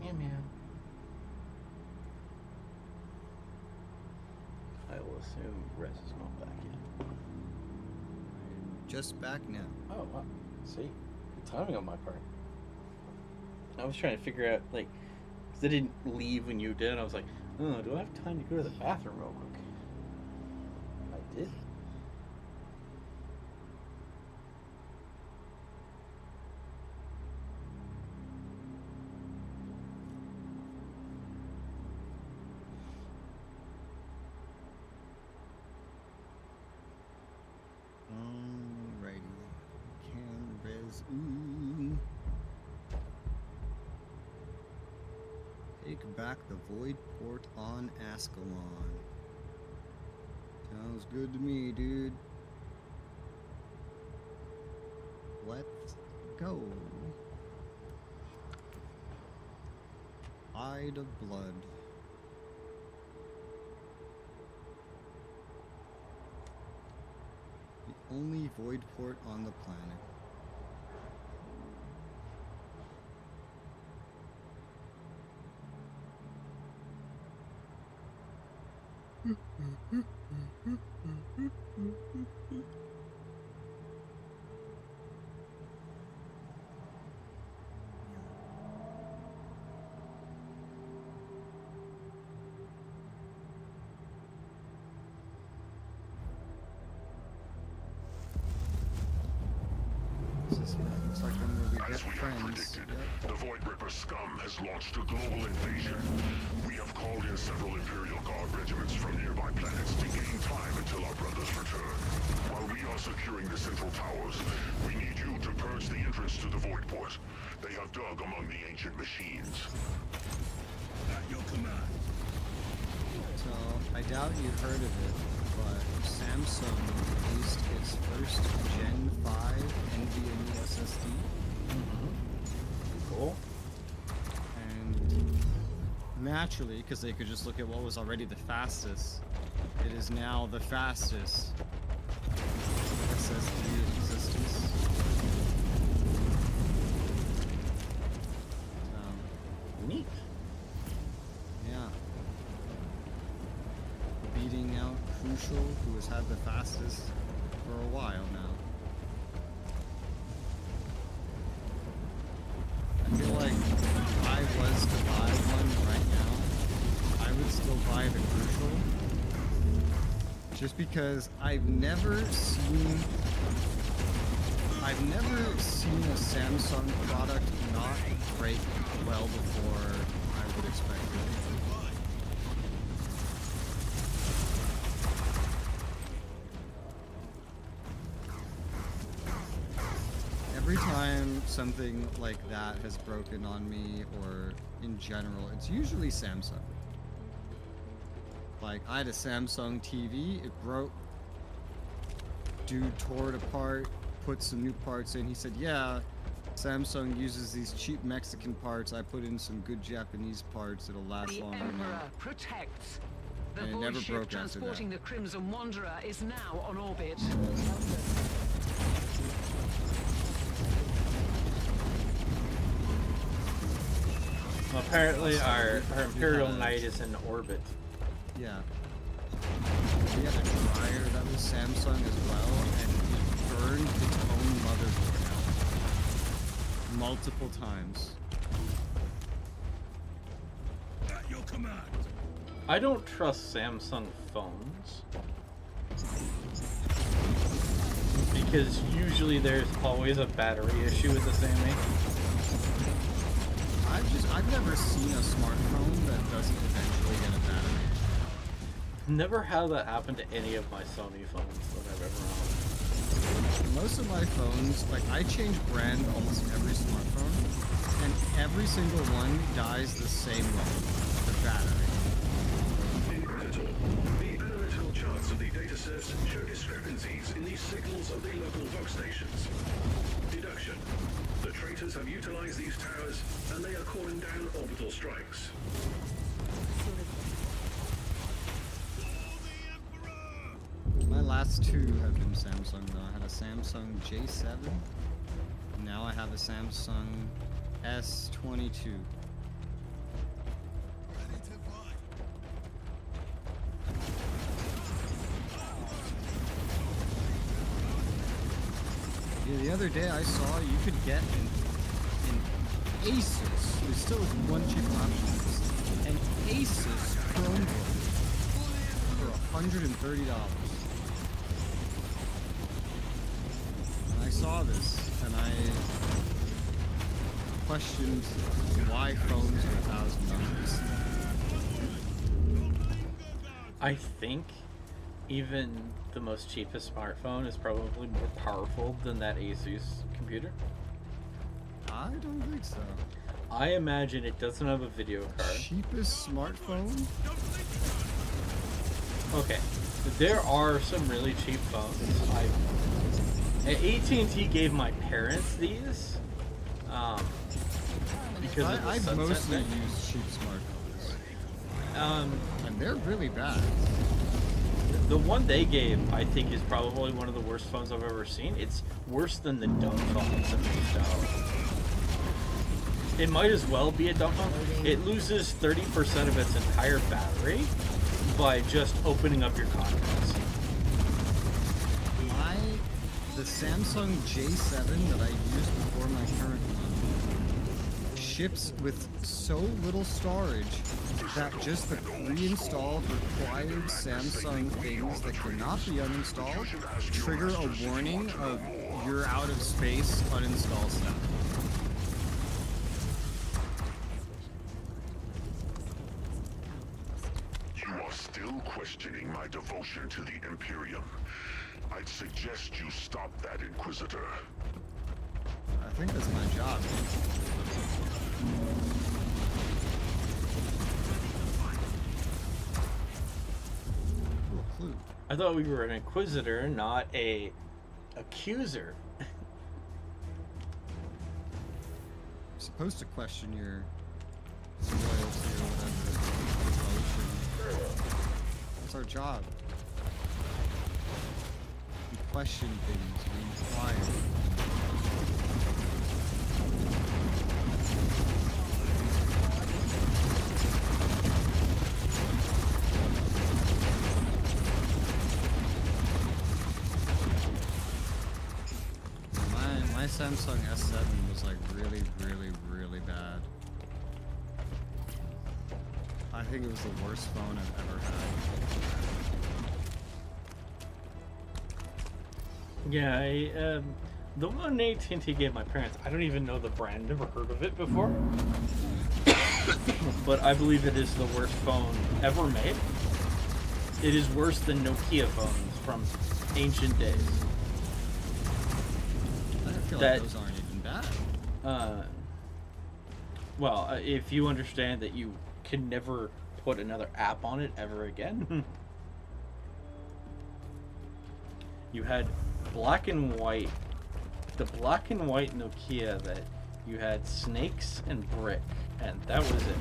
Meow meow. I will assume Rez is not back yet. Just back now. Oh, wow. See? Good timing on my part. I was trying to figure out, like, because I didn't leave when you did. I was like, oh, do I have time to go to the bathroom real quick? I did. Alrighty. Can res. Ooh. Take back the void port on Ascalon. Sounds good to me, dude. Let's go. Tide of blood. The only void port on the planet. Looks like one where we get As we have friends. predicted, the Void Ripper scum has launched a global invasion. We have called in several Imperial Guard regiments from nearby planets to gain time until our brothers return. While we are securing the central towers, we need you to purge the entrance to the Void Port. They have dug among the ancient machines. At your command. So, I doubt you've heard of it, but Samsung released its first Gen 5 NVMe SSD. Cool. And naturally, because they could just look at what was already the fastest, it is now the fastest SSD in existence. Neat. Yeah. Beating out Crucial, who has had the fastest for a while now. I feel like if I was to buy one right now, I would still buy the Crucial Just because I've never seen a Samsung product not break well before I would expect it. Every time something like that has broken on me, or in general, it's usually Samsung. Like, I had a Samsung TV, it broke. Dude tore it apart, put some new parts in. He said, yeah, Samsung uses these cheap Mexican parts. I put in some good Japanese parts. It'll last The longer. Emperor protects. The And it void never ship broke after transporting that. the Crimson Wanderer is now on orbit. Well, apparently our Imperial Knight is in orbit. Yeah. We had a dryer that was Samsung as well, and it burned its own motherboard out. Multiple times. At your command. I don't trust Samsung phones. Because usually there's always a battery issue with the same. I've never seen a smartphone that doesn't eventually get a battery. Never had that happen to any of my Sony phones that I've ever owned. Most of my phones, like, I change brand almost every smartphone, and every single one dies the same way. The battery. Inquisitor, the analytical charts of the datasets show discrepancies in the signals of the local workstations. Deduction. The traitors have utilized these towers, and they are calling down orbital strikes. My last two have been Samsung, though. I had a Samsung J7. Now I have a Samsung S22. Yeah, the other day I saw you could get an Asus. There's still one cheap option. An Asus Chromebook for $130. And I saw this and I questioned why phones are $1,000. I think even the most cheapest smartphone is probably more powerful than that Asus computer. I don't think so. I imagine it doesn't have a video card. Cheapest smartphone? Okay, there are some really cheap phones. AT&T gave my parents these because of the I've sunset mostly thing. used cheap smartphones. And they're really bad. The one they gave, I think, is probably one of the worst phones I've ever seen. It's worse than the dumb phones that we used to own. It might as well be a dumb phone. It loses 30% of its entire battery by just opening up your contacts. The Samsung J7 that I used before my current one ships with so little storage that just the pre-installed required Samsung things that cannot be uninstalled trigger a warning of you're out of space, uninstall stuff. You are still questioning my devotion to the Imperium. I'd suggest you stop that, Inquisitor. I think that's my job. Cool clue. I thought we were an inquisitor, not a accuser. You're supposed to question your loyalty or whatever. It's our job. We question things, we inquire. My Samsung S7 was like really, really, really bad. I think it was the worst phone I've ever had. Yeah, the one AT&T gave my parents, I don't even know the brand, never heard of it before. But I believe it is the worst phone ever made. It is worse than Nokia phones from ancient days. I feel like those aren't even bad. Well, if you understand that you can never put another app on it ever again. You had black and white, the black and white Nokia that you had snakes and brick, and that was it.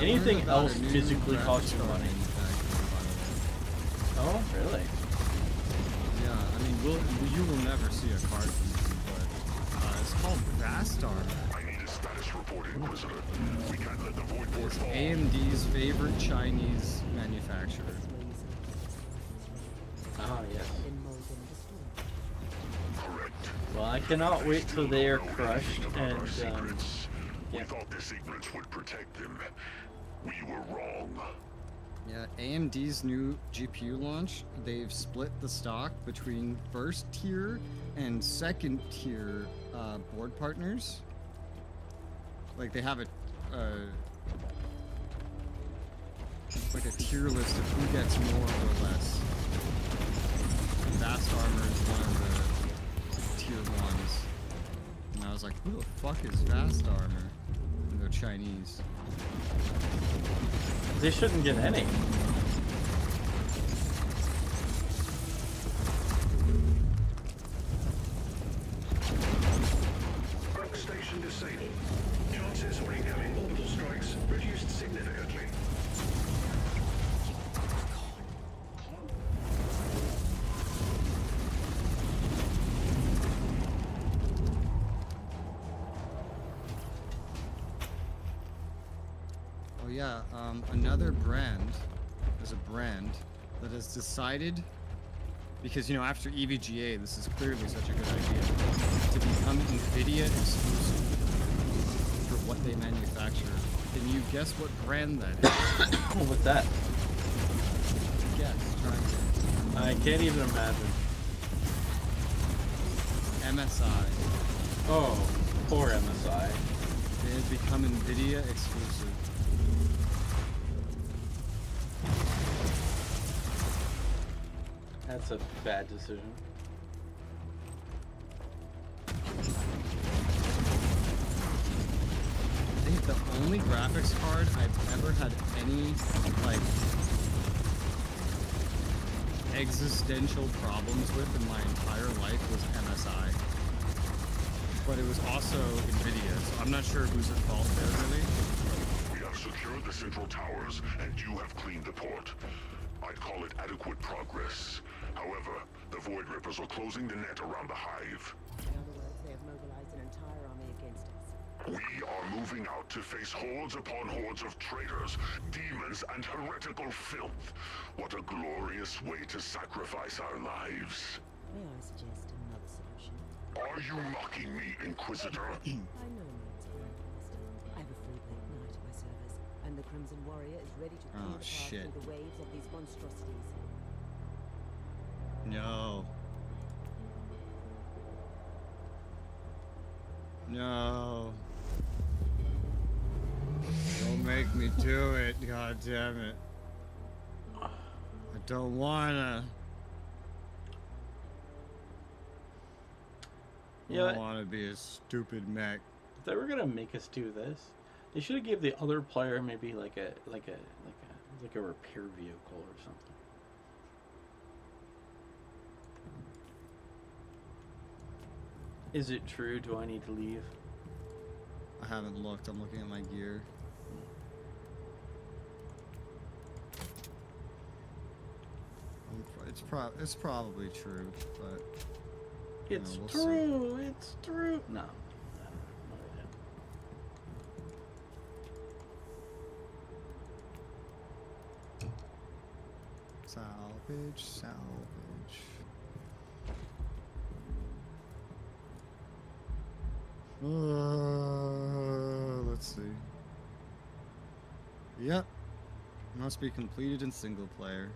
Anything else physically cost you money. Oh, really? Yeah, I mean, you will never see a card from them, but it's called Vast Armor. I need a status report, Inquisitor. We can't let the void force fall. AMD's favorite Chinese manufacturer. Ah, yes. Correct. Well, I cannot wait till they are crushed and, We thought this ignorance would protect them. We were wrong. Yeah, AMD's new GPU launch, they've split the stock between first tier and second tier board partners. Like they have a like a tier list of who gets more or less. Vast Armor is one of the tier ones. And I was like, who the fuck is Vast Armor? And they're Chinese. They shouldn't get any. Station disabled. Chances for incoming orbital strikes reduced significantly. Oh yeah, another brand, there's a brand that has decided, because you know after EVGA this is clearly such a good idea, to become NVIDIA exclusive for what they manufacture. Can you guess what brand that is? What's that? Guess, try and guess. I can't even imagine. MSI. Oh, poor MSI. They have become NVIDIA exclusive. That's a bad decision. I think the only graphics card I've ever had any, like, existential problems with in my entire life was MSI. But it was also NVIDIA, so I'm not sure who's at fault there, really. We have secured the central towers, and you have cleaned the port. I'd call it adequate progress. However, the Void Rippers are closing the net around the hive. In other words, they have mobilized an entire army against us. We are moving out to face hordes upon hordes of traitors, demons, and heretical filth. What a glorious way to sacrifice our lives. May I suggest another solution? Are you mocking me, Inquisitor? By no means, Grand Master. I have a free plate knight at my service, and the Crimson Warrior is ready to clear the path through the waves of these monstrosities. No. No. Don't make me do it, god damn it. I don't wanna. I don't wanna be a stupid mech. If they were gonna make us do this, they should have gave the other player maybe like a repair vehicle or something. Is it true? Do I need to leave? I haven't looked. I'm looking at my gear. It's probably true, but it's we'll true. see. It's true. No. Salvage, salvage. Let's see. Yep. Must be completed in single player.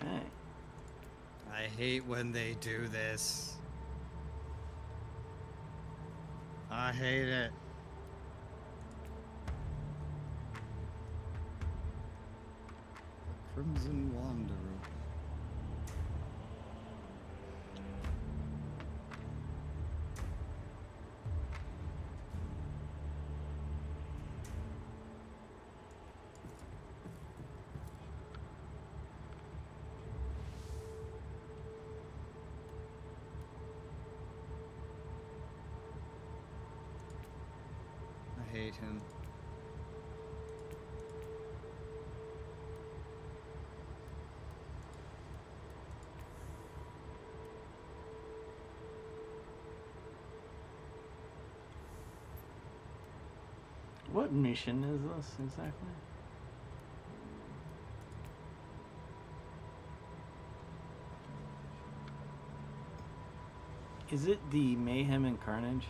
Okay. I hate when they do this. I hate it. Crimson Wanderer. I hate him. What mission is this exactly? Is it the Mayhem and Carnage?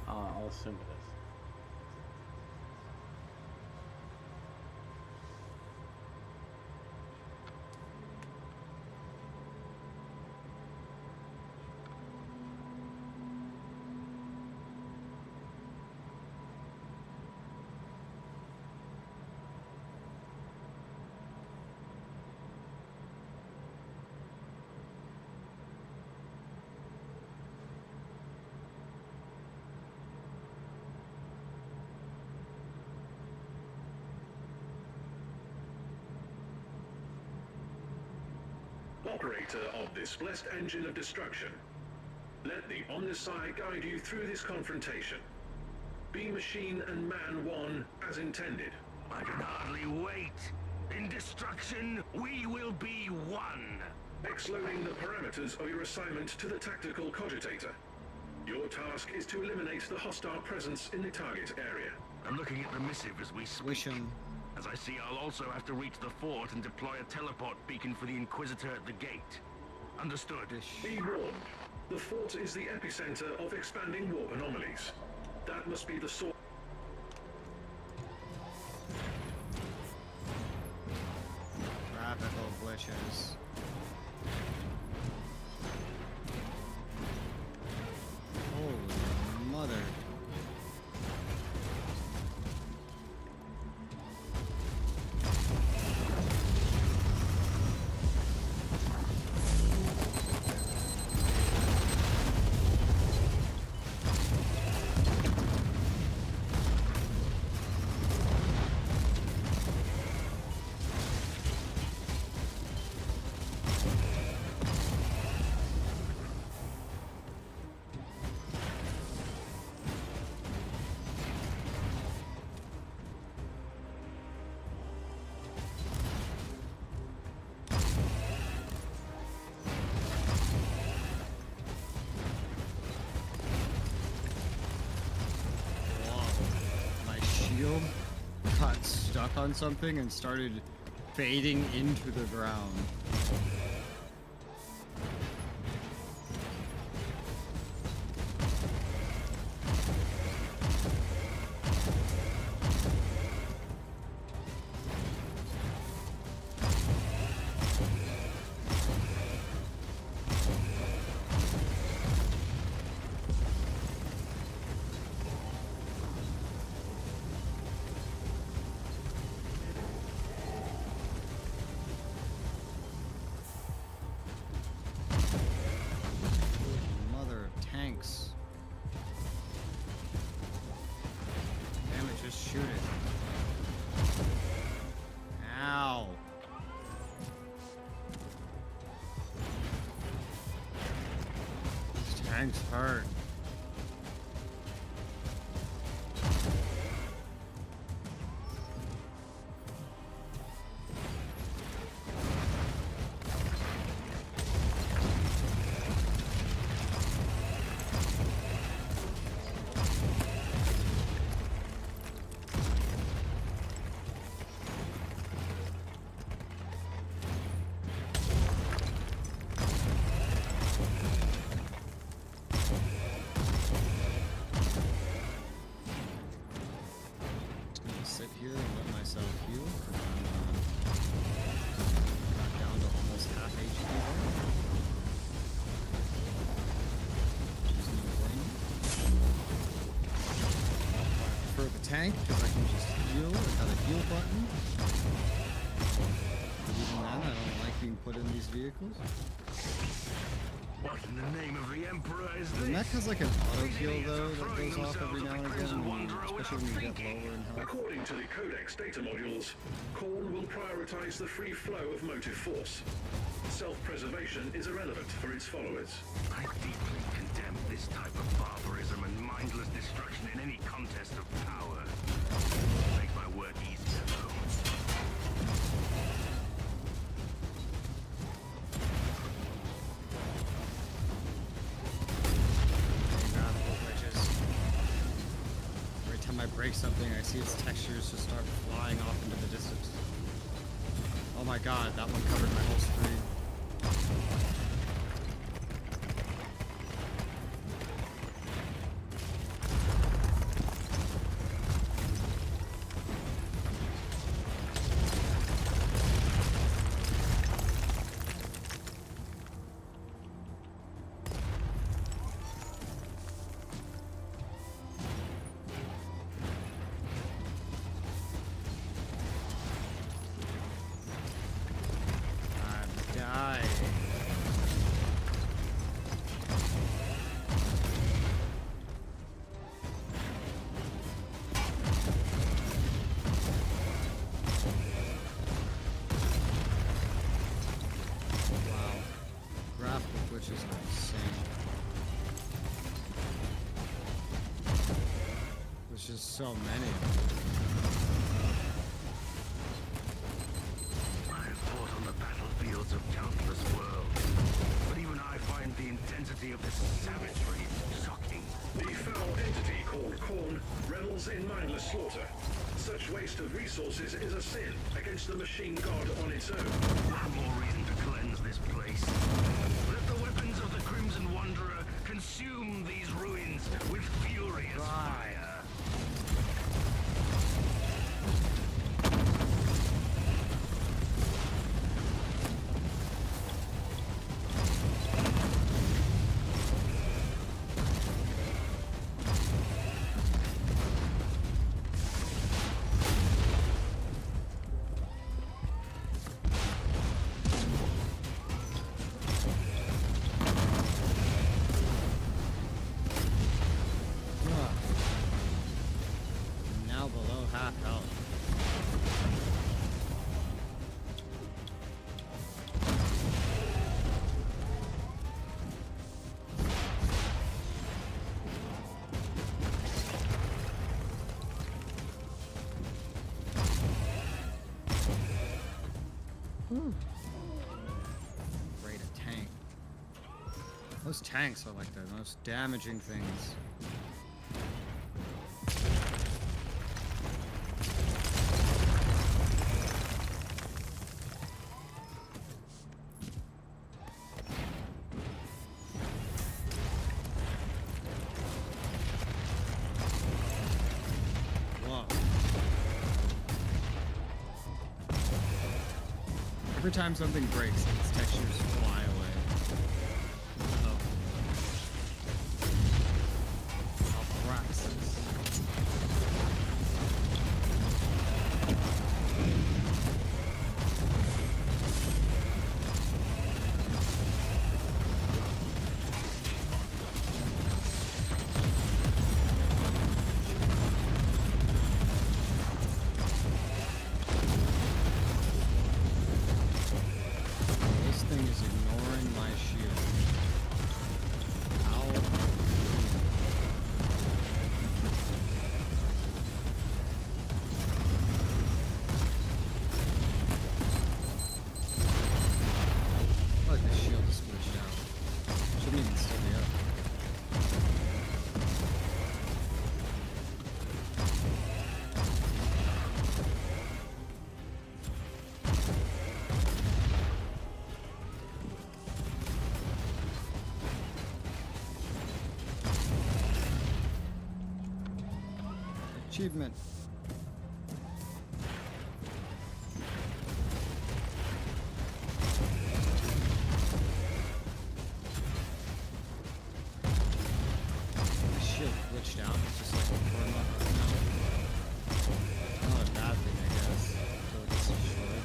I'll assume it is. Operator of this blessed engine of destruction, let the Omnissiah guide you through this confrontation. Be machine and man one as intended. I can hardly wait. In destruction, we will be one. Exloading the parameters of your assignment to the tactical cogitator. Your task is to eliminate the hostile presence in the target area. I'm looking at the missive as we speak. As I see, I'll also have to reach the fort and deploy a teleport beacon for the Inquisitor at the gate. Understood. Be warned. The fort is the epicenter of expanding warp anomalies. That must be the source. Rabbit hole glitches. Holy mother. Got stuck on something and started fading into the ground. Tanks hurt. here and let myself heal. Got down to almost half HP there. There's no bueno. I prefer the tank because I can just heal. I got a heal button. But even then, I don't like being put in these vehicles. What in the name of the Emperor is this? The mech has like an auto heal though that goes off every now and again, especially when you get lower in health. According to the Codex data modules, Khorne will prioritize the free flow of motive force. Self-preservation is irrelevant for its followers. I deeply condemn this type of barbarism and mindless destruction in any contest of power. Make my work easier though. Every time I break something, I see its textures just start flying off into the distance. Oh my god, that one covered my whole screen. There's just so many. I have fought on the battlefields of countless worlds, but even I find the intensity of this savagery shocking. The foul entity called Khorne revels in mindless slaughter. Such waste of resources is a sin against the machine god on its own. One more reason to cleanse this place. Let the weapons of the Crimson Wanderer consume these ruins with furious fire. Great, a tank. Those tanks are like the most damaging things. Every time something breaks, its textures fly away. Oh. Alpraxis. Achievement. glitched out. It's just like torn off now. Not a bad thing, I guess. Until it gets destroyed.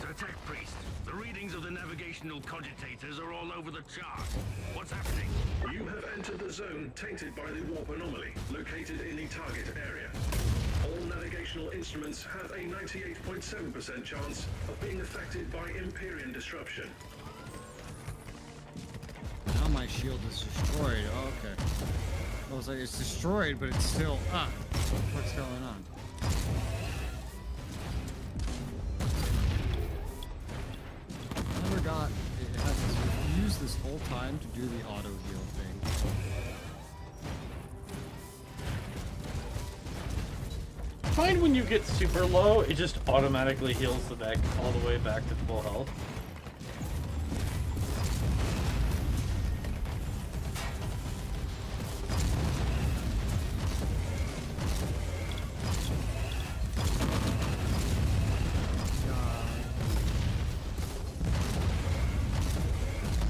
So Tech Priest, the readings of the navigational cogitators are all over the chart. What's happening? You have entered the zone tainted by the warp anomaly, located in the target area. All navigational instruments have a 98.7% chance of being affected by Empyrean disruption. Now my shield is destroyed. Oh, okay. I was like, it's destroyed, but it's still up. What's going on? I never got it has used this whole time to do the auto heal thing. Find when you get super low, it just automatically heals the back all the way back to full health.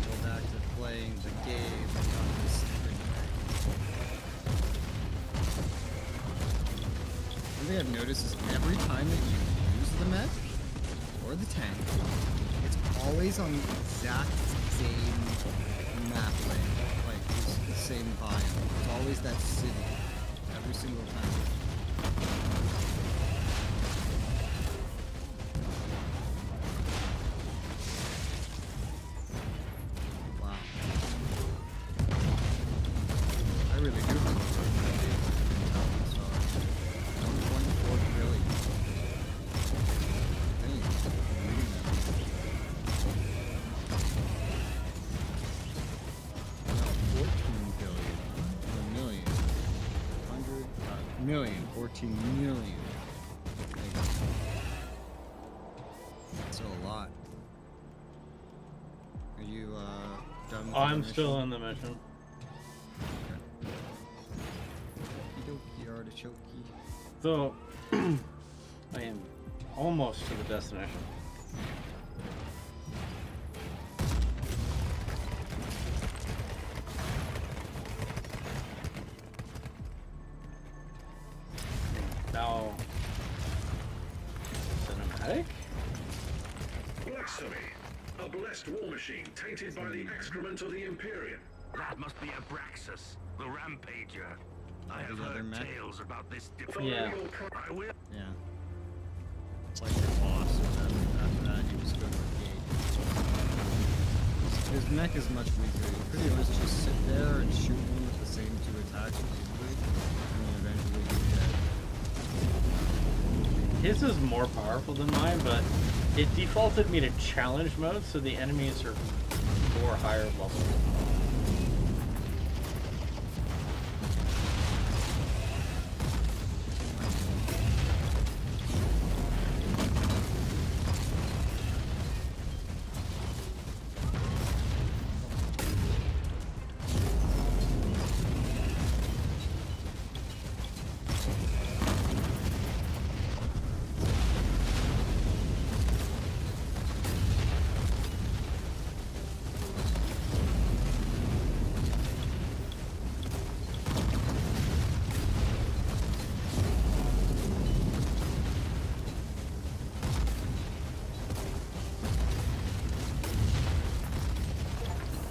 Go back to playing the game. On this thing. One thing I've noticed is every time that you use the mech or the tank, it's always on the exact same map lane, like the same biome. It's always that city every single time. Wow. I really do think it's million, 14 million. That's a lot. Are you done with I'm the still mission? in the mission. Okie dokie, artichoke. So, I am almost to the destination. Now, cinematic? Blasphemy! A blessed war machine tainted by the excrement of the Empyrean. That must be Abraxas, the Rampager. I have The other heard mech? tales about this. Yeah. I will. Yeah. It's like your boss, and after that you just go to the gate. His mech is much weaker. You pretty much just sit there and shoot him with the same two attacks repeatedly, and then eventually you're dead. His is more powerful than mine, but it defaulted me to challenge mode, so the enemies are more higher level.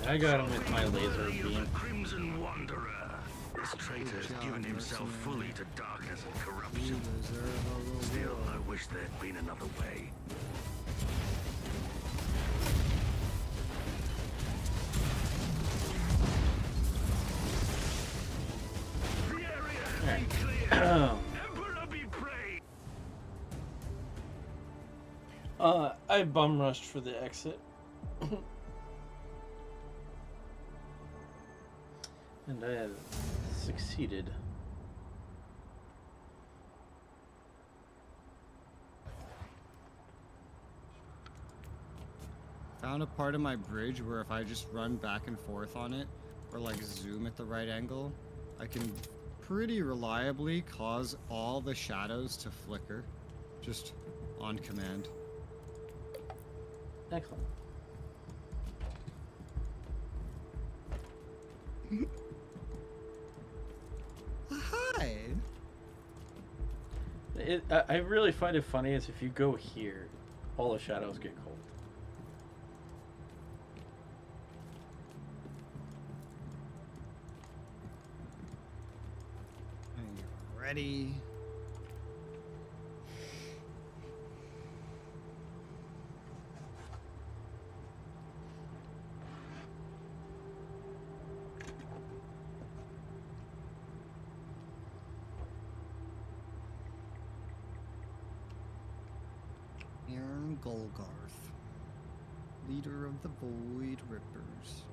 I got him with my laser beam. Crimson Wanderer. This traitor has given himself fully to darkness and corruption. Still, I wish there'd been another way. The area is clear. Emperor be praised. I bum rushed for the exit. And I have succeeded. Found a part of my bridge where if I just run back and forth on it, or like zoom at the right angle, I can pretty reliably cause all the shadows to flicker, just on command. Excellent. Hi. I really find it funny is if you go here, all the shadows get cold. Are you ready? Aaron Golgarth, leader of the Void Rippers.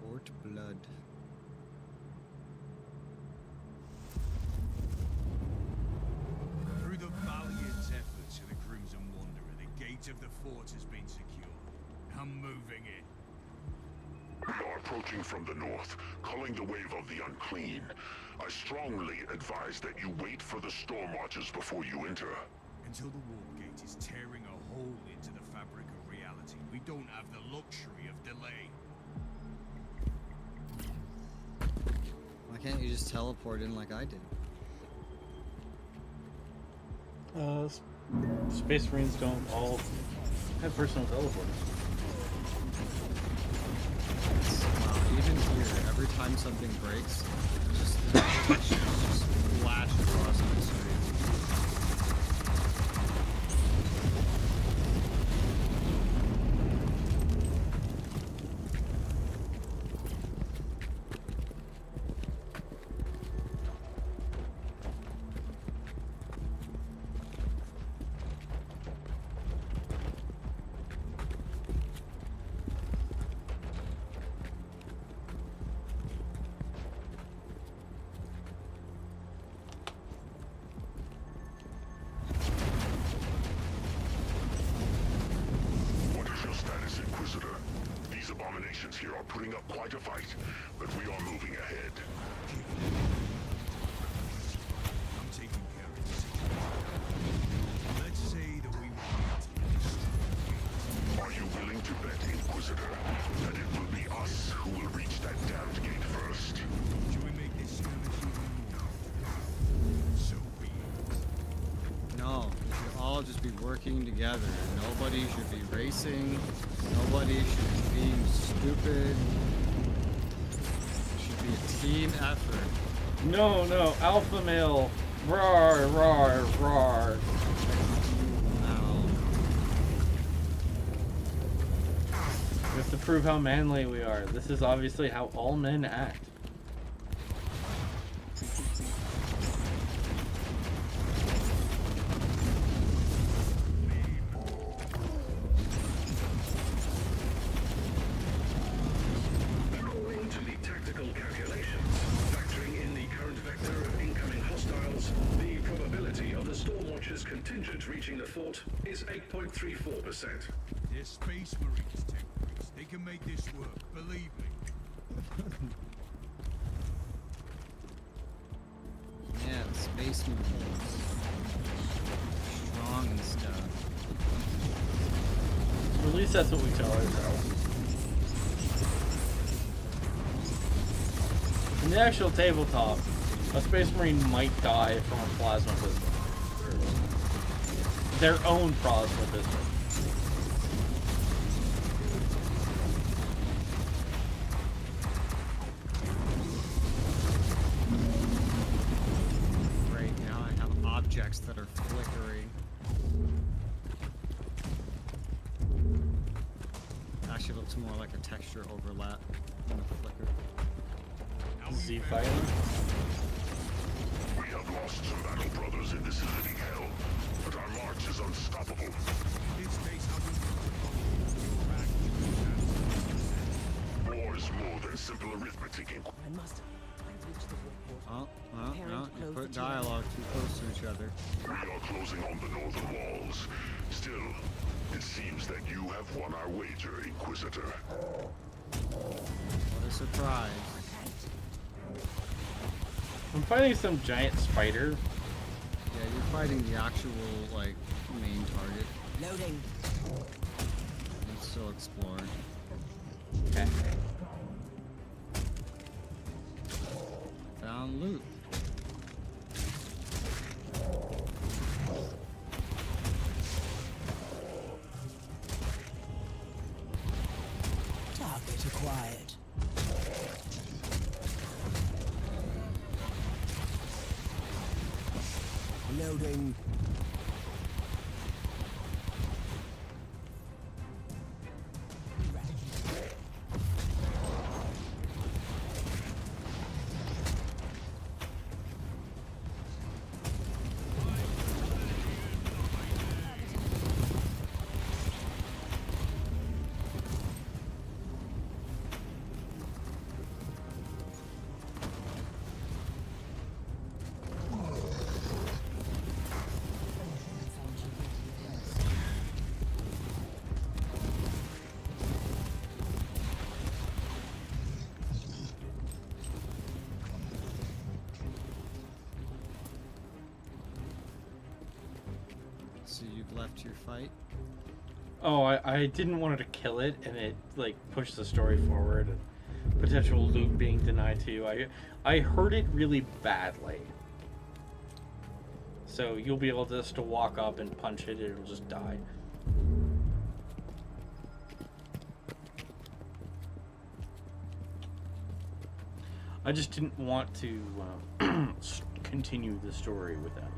Fort Blood. Through the valiant efforts of the Crimson Wanderer, the gate of the fort has been secured. I'm moving it. We are approaching from the north, calling the wave of the unclean. I strongly advise that you wait for the storm watches before you enter. Until the warp gate is tearing a hole into the fabric of reality, we don't have the luxury of delay. Why can't you just teleport in like I did? Space Marines don't all have personal teleporters. Even here, every time something breaks, just the textures just flash across my screen. What is your status, Inquisitor? These abominations here are putting up quite a fight, but we are moving ahead. I'm taking care of the situation. Let's say that we want to. Are you willing to bet, Inquisitor, that it will be us who will reach that damned gate first? Should we make this skirmish even more? So be it. No, we should all just be working together. Nobody should be racing. Nobody should be being stupid. It should be a team effort. No, alpha male. Roar, roar, roar. We have to prove how manly we are. This is obviously how all men act. According to the tactical calculations, factoring in the current vector of incoming hostiles, the probability of the Stormwatcher's contingent reaching the fort is 8.34%. They're Space Marines, Tech Priest. They can make this work, believe me. Yeah, the Space Marines. Strong and stuff. At least that's what we tell ourselves. In the actual tabletop, a Space Marine might die from a plasma pistol. Their own plasma pistol. Right now I have objects that are flickering. Actually looks more like a texture overlap than a flicker. Z fighting. We have lost some battle brothers in this living hell, but our march is unstoppable. In this case, I will War is more than simple arithmetic. I must. I reached the warp portal Oh, Preparing no, to you close put the channel. dialogue too close to each other. We are closing on the northern walls. Still, it seems that you have won our wager, Inquisitor. What a surprise. I'm fighting some giant spider. Yeah, you're fighting the actual, like, main target. Loading. It's still exploring. Okay. Found loot. Target acquired. Loading. So you've left your fight. Oh, I didn't want to kill it, and it like pushed the story forward, and potential loot being denied to you. I heard it really badly. So you'll be able just to walk up and punch it, and it'll just die. I just didn't want to continue the story with them.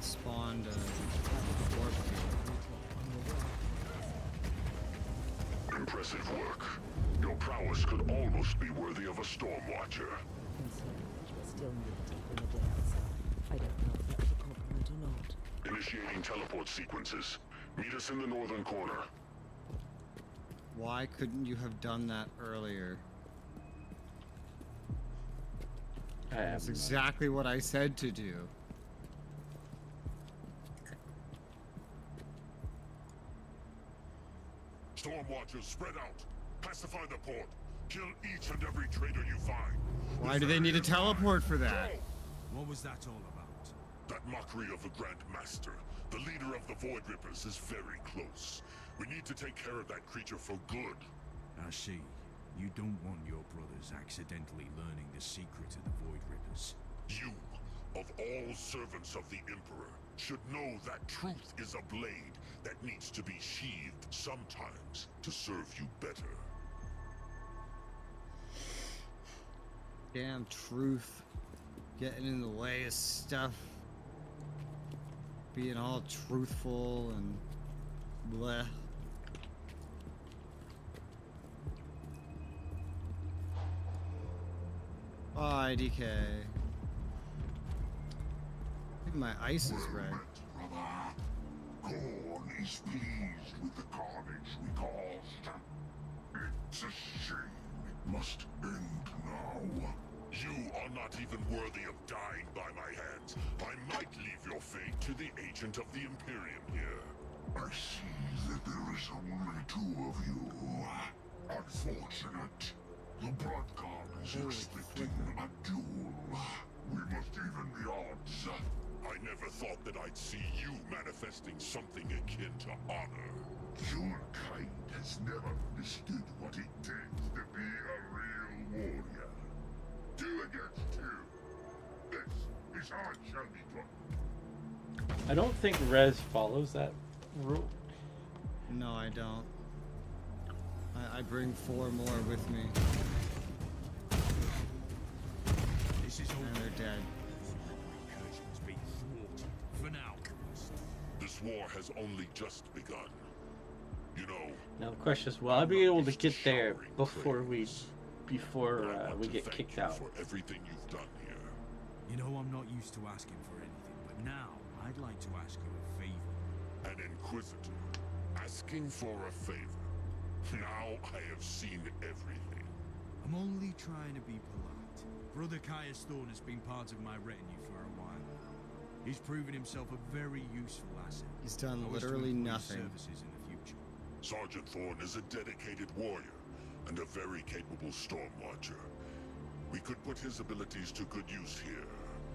Spawned a warp Impressive work. Your prowess could almost be worthy of a storm watcher. Still need deep in the depths. I don't know if that's a compliment or not. Initiating teleport sequences. Meet us in the northern corner. Why couldn't you have done that earlier? That's exactly what I said to do. Storm watchers, spread out. Pacify the port. Kill each and every traitor you find. Why do they need a teleport for that? What was that all about? That mockery of the Grand Master, the leader of the Void Rippers, is very close. We need to take care of that creature for good. I see. You don't want your brothers accidentally learning the secret of the Void Rippers. You, of all servants of the Emperor, should know that truth is a blade that needs to be sheathed sometimes to serve you better. Damn truth. Getting in the way of stuff. Being all truthful and bleh. Bye, DK. I think my ice is red. Gorn is pleased with the carnage we caused. It's a shame it must end now. You are not even worthy of dying by my hands. I might leave your fate to the agent of the Imperium here. I see that there is only two of you. Unfortunate. The Blood God is expecting a duel. We must even the odds. I never thought that I'd see you manifesting something akin to honor. Your kind has never understood what it takes to be a real warrior. 2 against 2. This is how it shall be done. I don't think Rez follows that rule. No, I don't. I bring 4 more with me. This is all and they're dead. incursions being thwarted. For now. The This war has only just begun. You know, Now the question is, will I be able to get there before we get kicked out? for everything you've done here. You know I'm not used to asking for anything, but now I'd like to ask you a favor. An Inquisitor asking for a favor. Now I have seen everything. I'm only trying to be polite. Brother Caius Thorne has been part of my retinue for a while now. He's proven himself a very useful asset. He's done I wish to literally employ his nothing. services in the future. Sergeant Thorne is a dedicated warrior and a very capable storm watcher. We could put his abilities to good use here,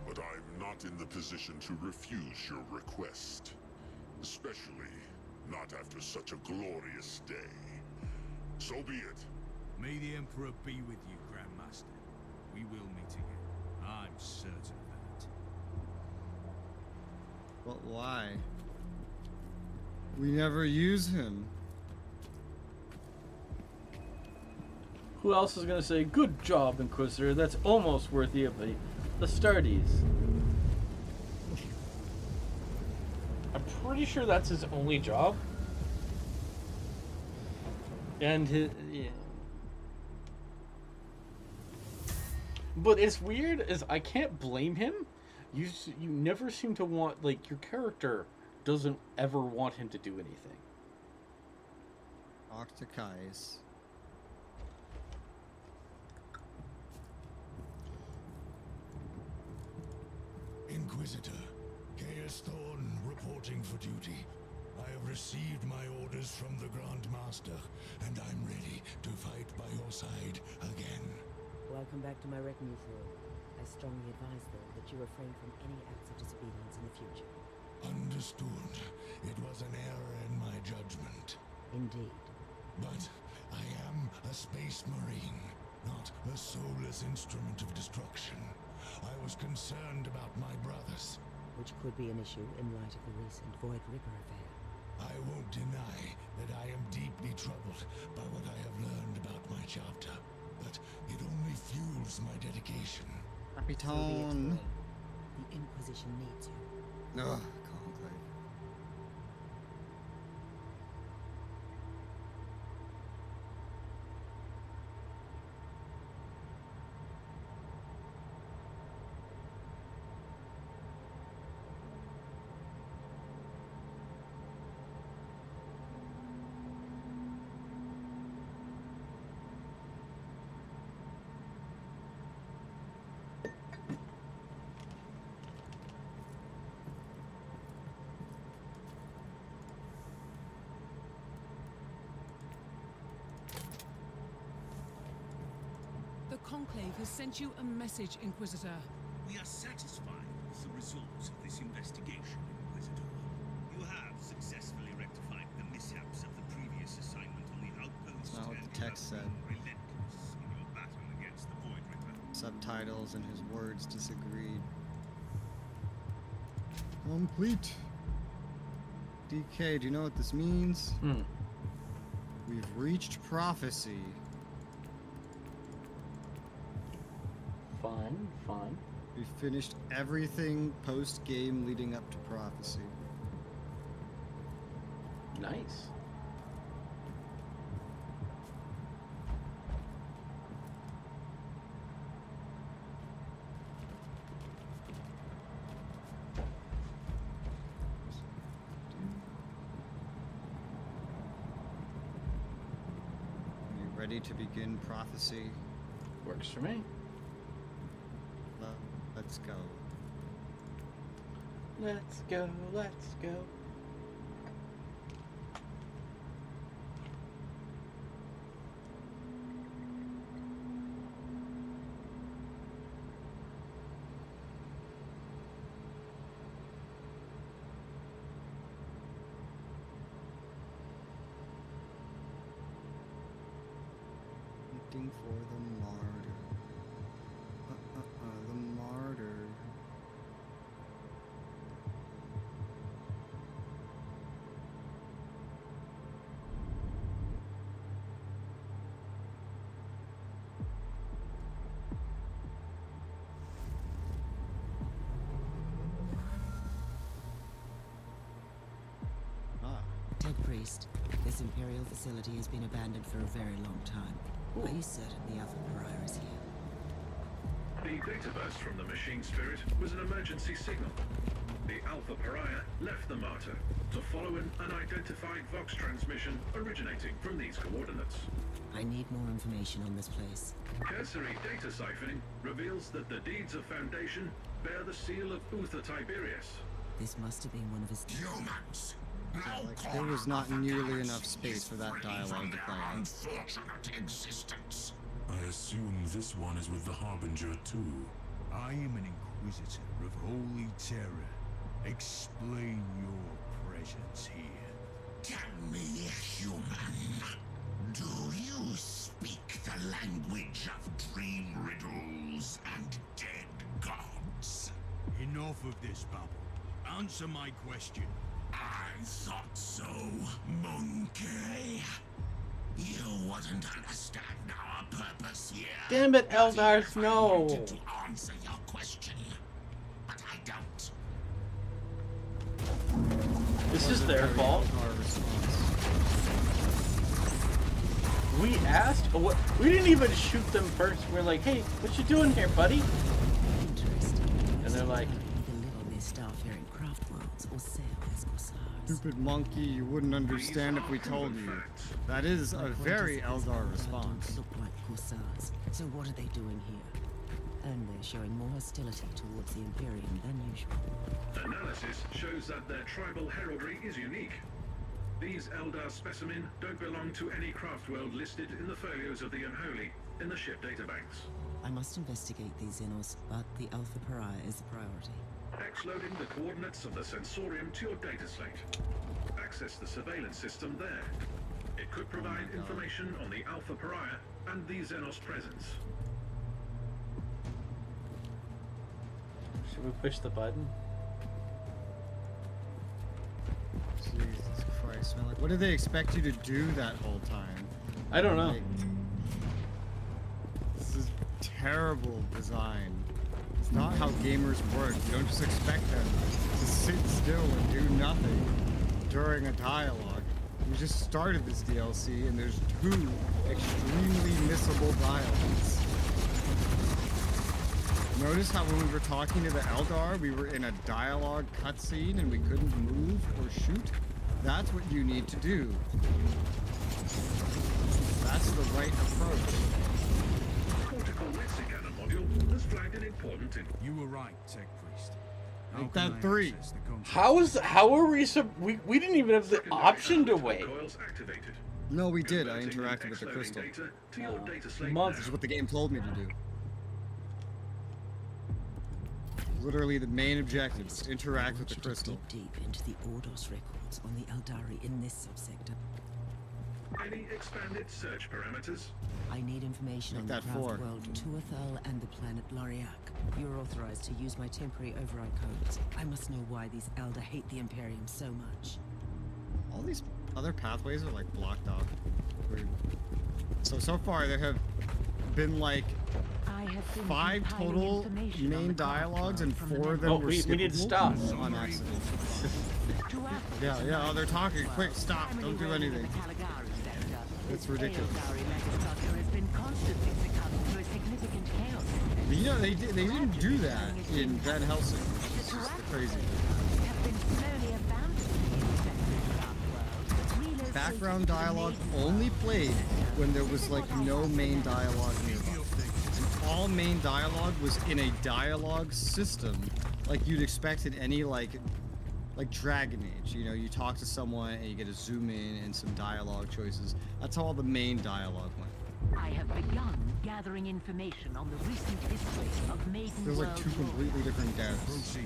but I'm not in the position to refuse your request. Especially not after such a glorious day. So be it. May the Emperor be with you, Grandmaster. We will meet again. I'm certain of that. But why? We never use him. Who else is gonna say, "Good job, Inquisitor. That's almost worthy of the Astartes"? I'm pretty sure that's his only job. And yeah. But it's weird, is I can't blame him. You never seem to want, like, your character doesn't ever want him to do anything. Talk to Caius. Inquisitor, Caius Thorne reporting for duty. I have received my orders from the Grand Master, and I'm ready to fight by your side again. Welcome back to my retinue, Thor. I strongly advise, though, that you refrain from any acts of disobedience in the future. Understood. It was an error in my judgment. Indeed. But I am a space marine, not a soulless instrument of destruction. I was concerned about my brothers. Which could be an issue in light of the recent Void Ripper affair. I won't deny that I am deeply troubled by what I have learned about my chapter, but it only fuels my dedication. Capitan. The Inquisition needs you. Ugh, Conclave. The Conclave has sent you a message, Inquisitor. We are satisfied with the results of this investigation, Inquisitor. You have successfully rectified the mishaps of the previous assignment on the outpost. That's not what and the text you have said. been relentless in your battle against the Void Ripper. Subtitles and his words disagreed. Complete. DK, do you know what this means? We've reached prophecy. Fun, fun. We finished everything post-game leading up to prophecy. Nice. Are you ready to begin prophecy? Works for me. Let's go. Let's go, let's go. Waiting for the martyr. The martyr. Priest, this Imperial facility has been abandoned for a very long time. Are you certain the Alpha Pariah is here? The data burst from the machine spirit was an emergency signal. The Alpha Pariah left the Martyr to follow an unidentified Vox transmission originating from these coordinates. I need more information on this place. Cursory data siphoning reveals that the deeds of Foundation bear the seal of Uther Tiberius. This must have been one of his humans. Like, there was not nearly enough space for that dialogue to play out. Unfortunate existence. I assume this one is with the Harbinger too. I am an Inquisitor of Holy Terror. Explain your presence here. Tell me, human, do you speak the language of dream riddles and dead gods? Enough of this babble. Answer my question. I thought so, monkey. You wouldn't understand our purpose here. Damn it, Eldars, no! I wanted to answer your question, but I don't. This is their fault. We asked, what? We didn't even shoot them first. We're like, hey, what you doing here, buddy? Interesting. And they're like, Stupid monkey, you wouldn't understand if we told you. That is a very Eldar response. Look like Corsairs. So what are they doing here? And they're showing more hostility towards the Imperium than usual. Analysis shows that their tribal heraldry is unique. These Eldar specimen don't belong to any craft world listed in the folios of the Unholy in the ship databanks. I must investigate these Xenos, but the Alpha Pariah is the priority. X-loading the coordinates of the sensorium to your data slate. Access the surveillance system there. It could provide information on the Alpha Pariah and the Xenos presence. should we push the button? Jesus Christ, man. Like, what did they expect you to do that whole time? I don't know. Like, this is terrible design. It's not how gamers work. You don't just expect them to sit still and do nothing during a dialogue. We just started this DLC and there's 2 extremely missable dialogues. Notice how when we were talking to the Eldar, we were in a dialogue cutscene and we couldn't move or shoot? That's what you need to do. That's the right approach. Cortical Lexicana module has flagged an important You were right, Tech Priest. Make that 3. How are we didn't even have the option to wait. No, we did. I interacted with the crystal. This is what the game told me to do. Literally the main objective is interact with the crystal. Deep into the Ordos records on the Eldari in this subsector. Any expanded search parameters? I need information on the craft world Tuathal and the planet Lariak. You're authorized to use my temporary override codes. I must know why these Eldar hate the Imperium so much. All these other pathways are like blocked off. So far there have been like 5 total main dialogues and 4 of them were skippable. We need to stop. On accident. Yeah, they're talking. Quick, stop. Don't do anything. It's ridiculous. But you know, they didn't do that in Van Helsing. It's just crazy. Background dialogue only played when there was like no main dialogue nearby. And all main dialogue was in a dialogue system, like you'd expect in any like Dragon Age. You know, you talk to someone and you get a zoom in and some dialogue choices. That's how all the main dialogue went. I have begun gathering information on the recent history of Maiden There's like 2 completely different devs in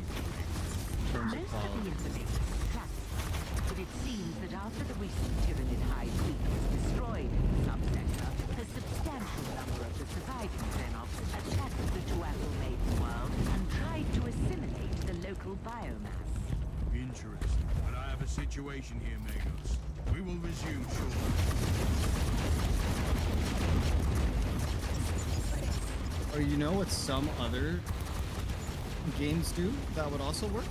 terms of Most of the quality. information is classified, but it seems that after the recent Tyranid High Fleet was destroyed in the subsector, a substantial number of the surviving Xenos attacked the Tuathal Maiden world and tried to assimilate the local biomass. Interesting. But I have a situation here, Magos. We will resume shortly. Oh, you know what some other games do that would also work?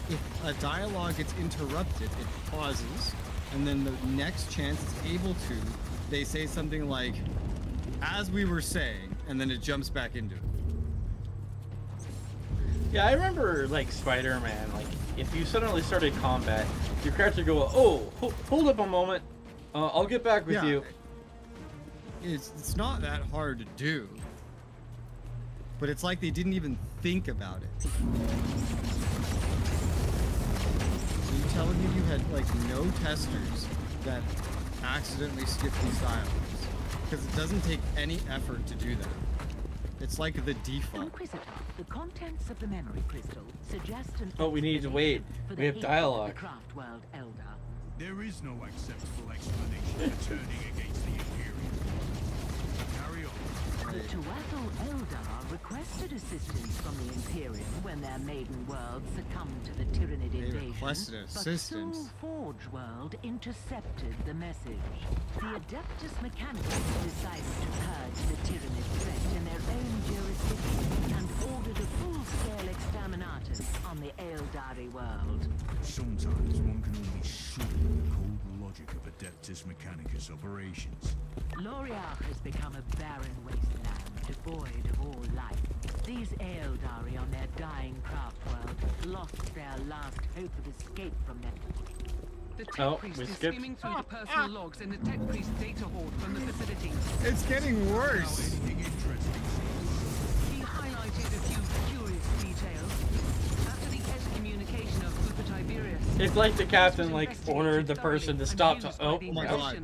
If a dialogue gets interrupted, it pauses, and then the next chance it's able to, they say something like, as we were saying, and then it jumps back into it. Yeah, I remember, like, Spider-Man, like, if you suddenly started combat, your character go, oh, hold up a moment, I'll get back with you. It's not that hard to do. But it's like they didn't even think about it. Are you telling me you had, like, no testers that accidentally skipped these dialogues? Because it doesn't take any effort to do that. It's like the default. Inquisitor, the contents of the memory crystal suggest an Oh, we need to wait. We have dialogue. The craft world elder. There is no acceptable explanation for turning against the Imperium. Carry on. The Tuatha Eldar requested assistance from the Imperium when their maiden world succumbed to the Tyranid invasion. Requested assistance. But Soul Forge world intercepted the message. The Adeptus Mechanicus decided to purge the Tyranid threat in their own jurisdiction and ordered a full-scale exterminatus on the Eldari world. Sometimes one can only assume the cold logic of Adeptus Mechanicus operations. Loriach has become a barren wasteland, devoid of all life. These Eldari on their dying craft world lost their last hope of escape from them. The tech priest is skimming through the personal logs in the tech priest data hoard from the facility. It's getting worse. He highlighted a few curious details. After the excommunication of Upa Tiberius, It's like the captain, like, ordered the person to stop. Oh my god.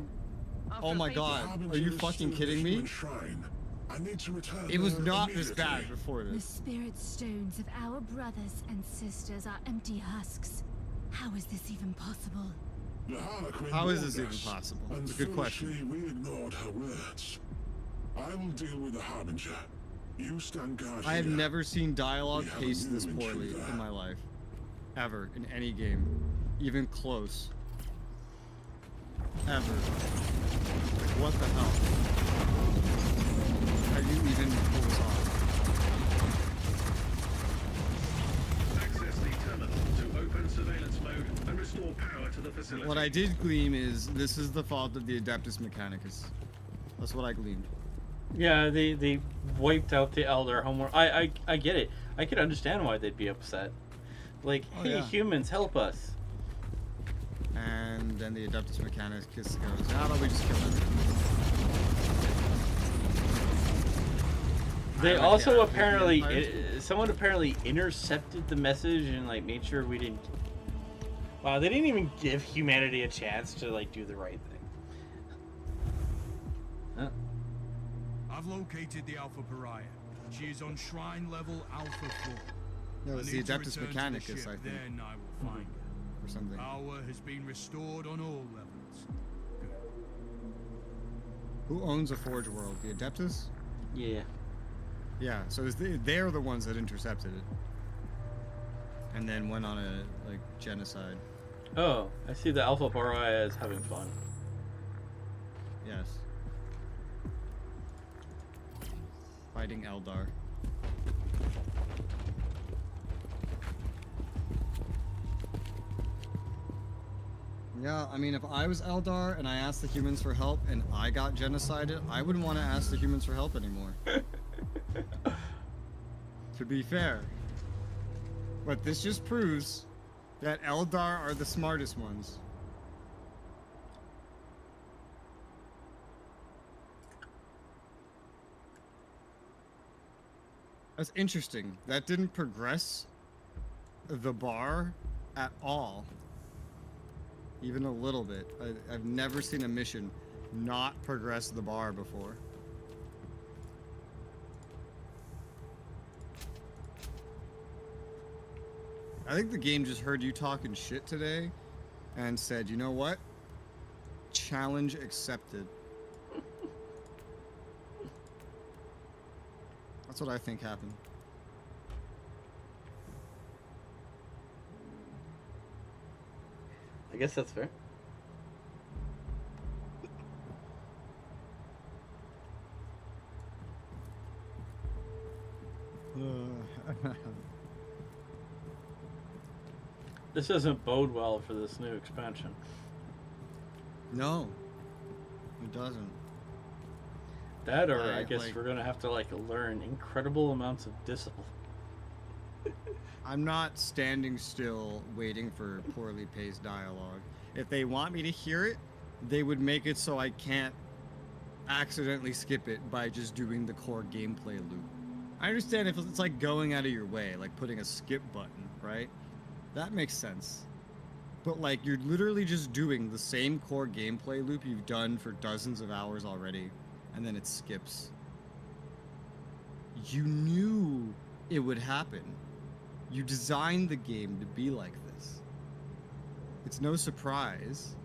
Oh my god. Are you fucking kidding me? It was not this bad before The this. spirit stones of our brothers and sisters are empty husks. How is this even possible? How is this even possible? It's a good question. We ignored her words. I will deal with the Harbinger. You stand guard. I have here. never seen dialogue We have paced a this new poorly intruder. in my life. Ever. In any game. Even close. Ever. Like, what the hell? How do you even pull this off? Access the terminal to open surveillance mode and restore power to the facility. What I did glean is this is the fault of the Adeptus Mechanicus. That's what I gleaned. Yeah, they wiped out the Elder homework. I get it. I could understand why they'd be upset. Like, Oh, hey, yeah. humans, help us. And then the Adeptus Mechanicus goes, how about we just kill him? They I also like the apparently, Empire. someone apparently intercepted the message and, like, made sure we didn't. Wow, they didn't even give humanity a chance to, like, do the right thing. Huh? I've located the Alpha Pariah. She is on shrine level Alpha 4. No, it's I the need to Adeptus return to the Mechanicus, ship, I think. Then I will find her. Or something. Power has been restored on all levels. Good. Who owns a Forge World? The Adeptus? Yeah. Yeah, so they're the ones that intercepted it. And then went on a, like, genocide. Oh, I see the Alpha Pariah is having fun. Yes. Fighting Eldar. Yeah, I mean, if I was Eldar and I asked the humans for help and I got genocided, I wouldn't want to ask the humans for help anymore. To be fair. But this just proves that Eldar are the smartest ones. That's interesting. That didn't progress the bar at all. Even a little bit. I've never seen a mission not progress the bar before. I think the game just heard you talking shit today and said, you know what? Challenge accepted. That's what I think happened. I guess that's fair. This doesn't bode well for this new expansion. No, it doesn't. That, or I guess like, we're gonna have to like learn incredible amounts of discipline. I'm not standing still waiting for poorly paced dialogue. If they want me to hear it, they would make it so I can't accidentally skip it by just doing the core gameplay loop. I understand if it's like going out of your way, like putting a skip button, right? That makes sense. But like you're literally just doing the same core gameplay loop you've done for dozens of hours already, and then it skips. You knew it would happen. You designed the game to be like this. It's no surprise.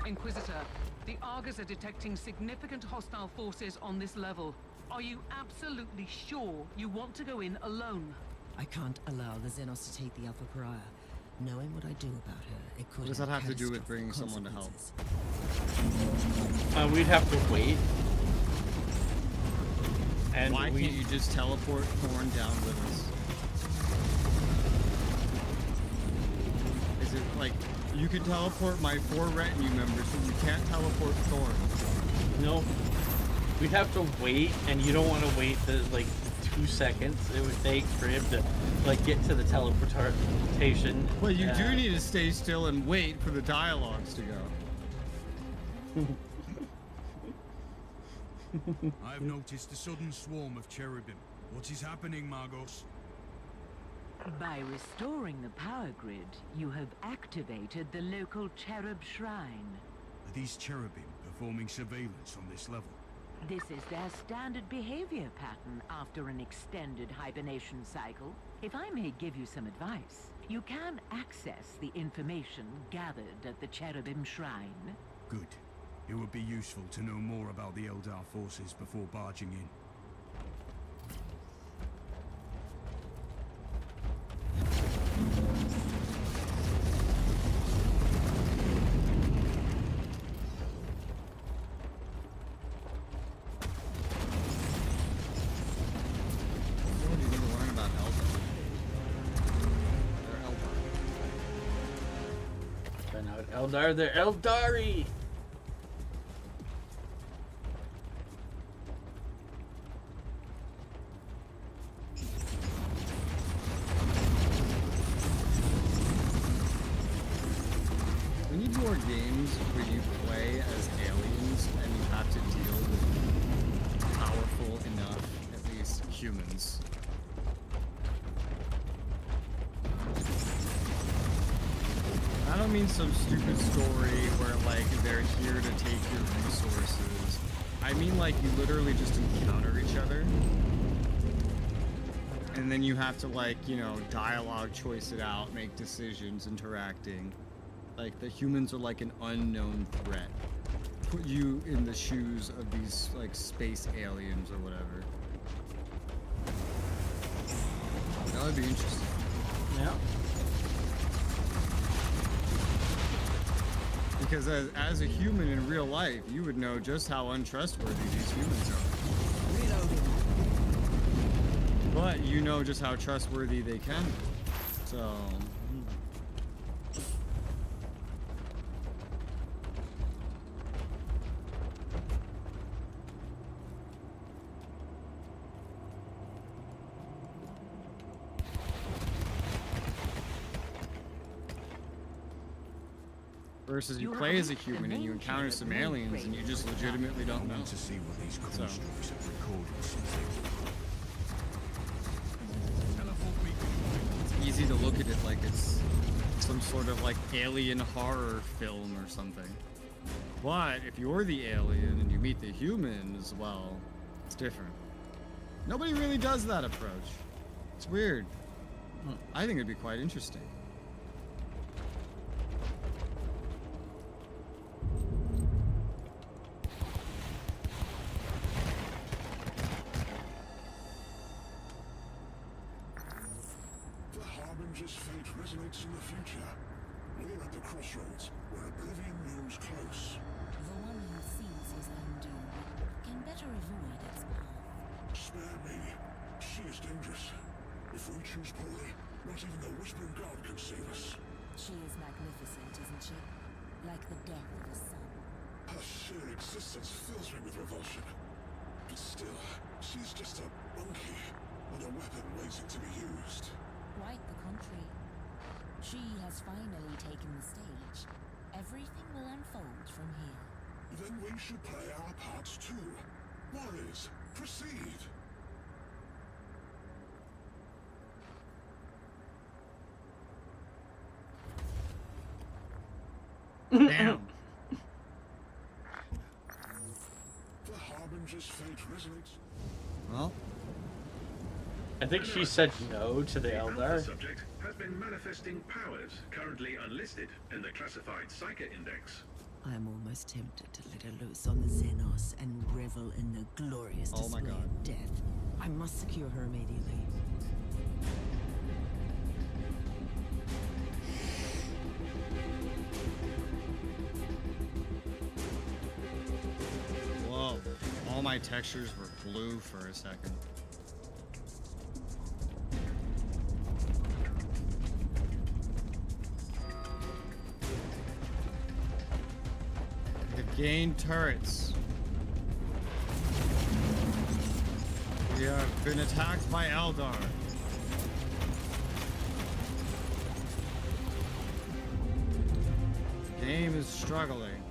Inquisitor, the Argos are detecting significant hostile forces on this level. Are you absolutely sure you want to go in alone? I can't allow the Xenos to take the Alpha Pariah. Knowing what I do about her, it could What does that have to do with bringing someone to help? We'd have to wait. And why can't you just teleport Thorn down with us? Is it like you can teleport my 4 retinue members, but you can't teleport Thorn? No. We'd have to wait, and you don't want to wait the like 2 seconds it would take for him to like get to the teleportation. Well, you do need to stay still and wait for the dialogues to go. I've noticed a sudden swarm of cherubim. What is happening, Margos? By restoring the power grid, you have activated the local cherub shrine. Are these cherubim performing surveillance on this level? This is their standard behavior pattern after an extended hibernation cycle. If I may give you some advice, you can access the information gathered at the cherubim shrine. Good. It would be useful to know more about the Eldar forces before barging in. What do you need to learn about Eldar? They're Eldar. Then out Eldar, they're Eldari! We need more games where you play as aliens and you have to deal with powerful enough, at least, humans. I don't mean some stupid story where, like, they're here to take your resources. I mean, like, you literally just encounter each other. And then you have to, like, you know, dialogue, choice it out, make decisions, interacting. Like, the humans are like an unknown threat. Put you in the shoes of these, like, space aliens or whatever. That would be interesting. Yeah. Because as a human in real life, you would know just how untrustworthy these humans are. Reloading. But you know just how trustworthy they can be. So... Versus you play as a human and you encounter some aliens and you just legitimately don't know. To see what these constructs have recorded It's easy to look at it like it's some sort of like alien horror film or something. But if you're the alien and you meet the humans, well, it's different. Nobody really does that approach. It's weird. I think it'd be quite interesting. Harbinger's fate resonates in the future. We're at the crossroads, where oblivion looms close. is dangerous. If we choose poorly, not even the Whispering God can save us. She is magnificent, isn't she? Like the death of a son. Her sheer existence fills me with revulsion. But still, she's just a monkey, not a weapon waiting to be used. Quite the contrary. She has finally taken the stage. Everything will unfold from here. Then we should play our parts too. Warriors, proceed! Damn. The Harbinger's fate resonates. Well, I think she said no to the Alpha Eldar. subject has been manifesting powers currently unlisted in the classified Psyche Index. I'm almost tempted to let her loose on the Xenos and revel in the glorious Oh my display God. of death. I must secure her immediately. whoa. All my textures were blue for a second. The gain turrets. We have been attacked by Eldar. The game is struggling.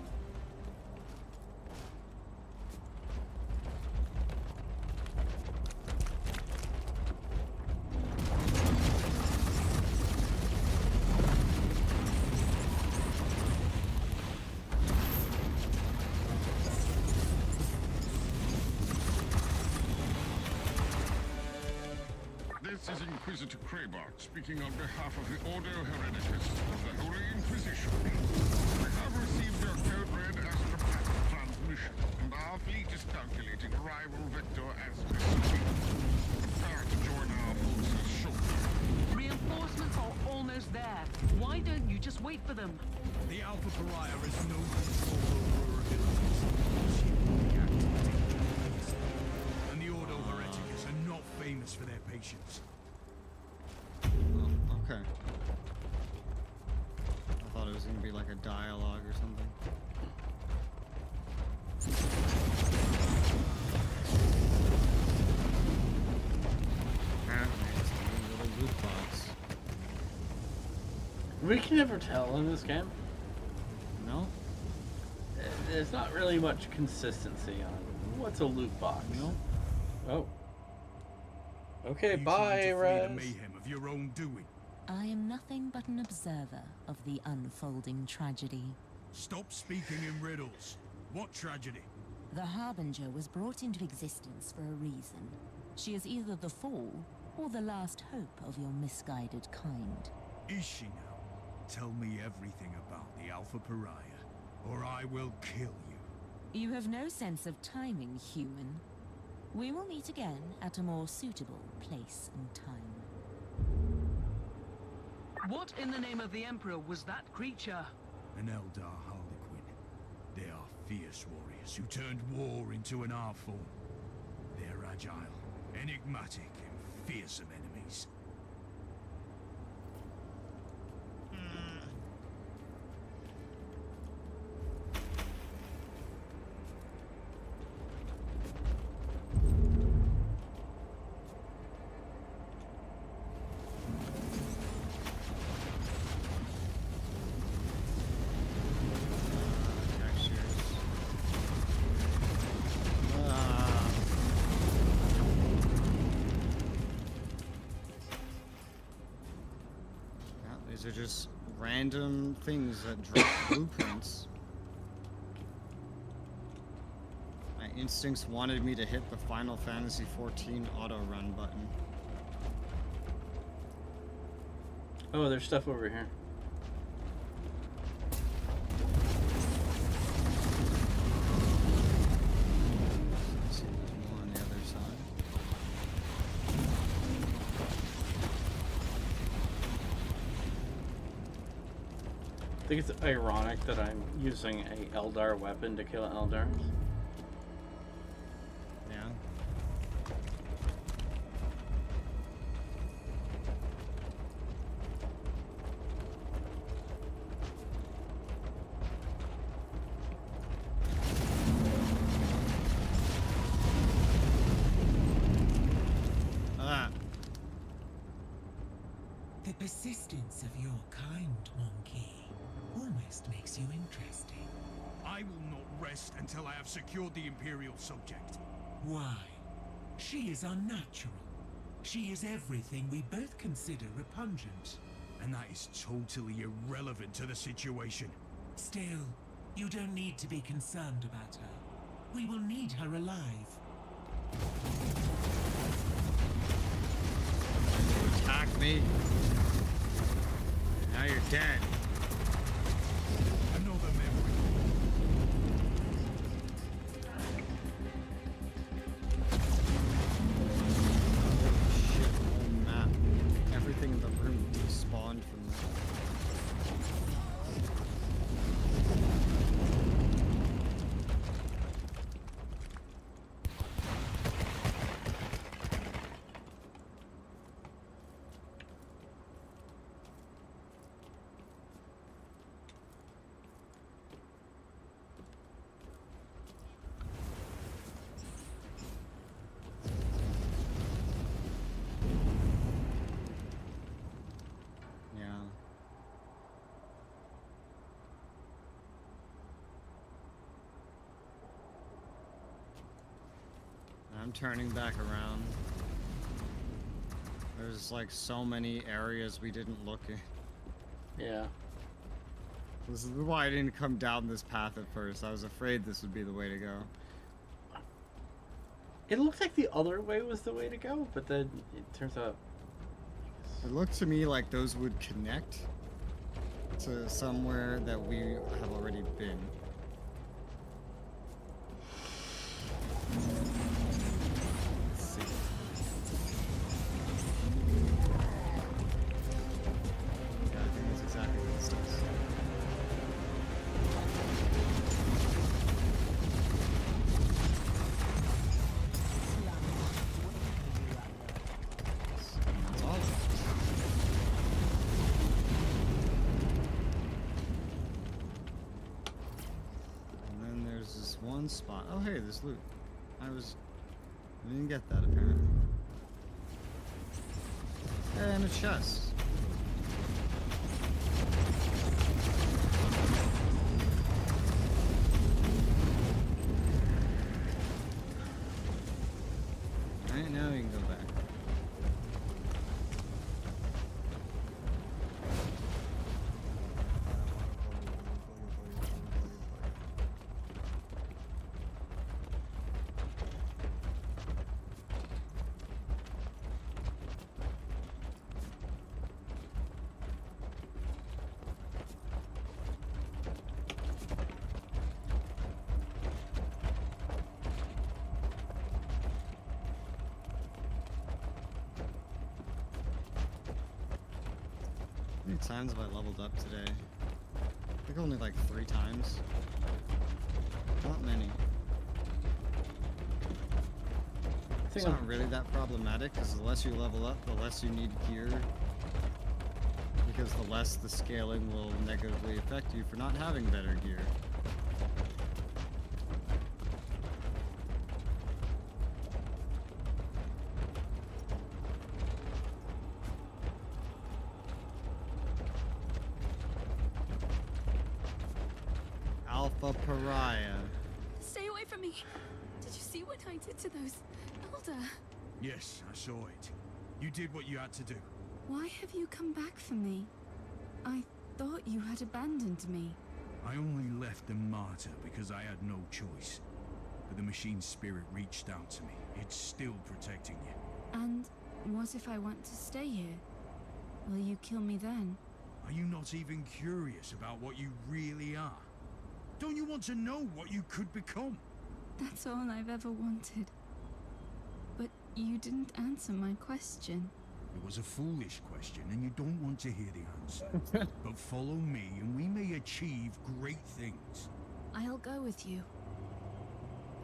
This is Inquisitor Kraybart speaking on behalf of the Ordo Hereditas of the Holy Inquisition. We have received your code red astropath transmission, and our fleet is calculating arrival vector as we speak. Prepare to join our forces shortly. Reinforcements are almost there. Why don't you just wait for them? The Alpha Pariah has no control over her abilities. She will be activated easily. And the Ordo Hereticus are not famous for their patience. Oh, okay. I thought it was gonna be like a dialogue or something. Apparently it's a little loot box. We can never tell in this game. No? There's not really much consistency on what's a loot box. No. Oh. Okay, You trying bye, to flee the Res. mayhem of your own doing. I am nothing but an observer of the unfolding tragedy. Stop speaking in riddles. What tragedy? The Harbinger was brought into existence for a reason. She is either the fall or the last hope of your misguided kind. Is she now? Tell me everything about the Alpha Pariah, or I will kill you. You have no sense of timing, human. We will meet again at a more suitable place and time. What in the name of the Emperor was that creature? An Eldar Harlequin. They are fierce warriors who turned war into an art form. They're agile, enigmatic, and fearsome enemies. These are just random things that drop blueprints. My instincts wanted me to hit the Final Fantasy XIV auto run button. Oh, there's stuff over here. Let's see if there's more on the other side. I think it's ironic that I'm using a Eldar weapon to kill Eldars. Yeah. Persistence of your kind, Monkey, almost makes you interesting. I will not rest until I have secured the Imperial subject. Why? She is unnatural. She is everything we both consider repugnant. And that is totally irrelevant to the situation. Still, you don't need to be concerned about her. We will need her alive. Attack me. Now you're dead. Another memory. Shit, whole map. Everything in the room spawned from that. I'm turning back around. There's like so many areas we didn't look in. Yeah. This is why I didn't come down this path at first. I was afraid this would be the way to go. It looked like the other way was the way to go, but then it turns out... It looked to me like those would connect to somewhere that we have already been. Spot. Oh hey, there's loot. I didn't get that apparently. And a chest. Alright, now we can go back. How many times have I leveled up today? I think only like 3 times. Not many. It's not really that problematic, because the less you level up, the less you need gear. Because the less the scaling will negatively affect you for not having better gear. Alpha Pariah. Stay away from me. Did you see what I did to those elder? Yes, I saw it. You did what you had to do. Why have you come back for me? I thought you had abandoned me. I only left the Martyr because I had no choice. But the machine spirit reached out to me. It's still protecting you. And what if I want to stay here? Will you kill me then? Are you not even curious about what you really are? Don't you want to know what you could become? That's all I've ever wanted. But you didn't answer my question. It was a foolish question, and you don't want to hear the answer. But follow me, and we may achieve great things. I'll go with you.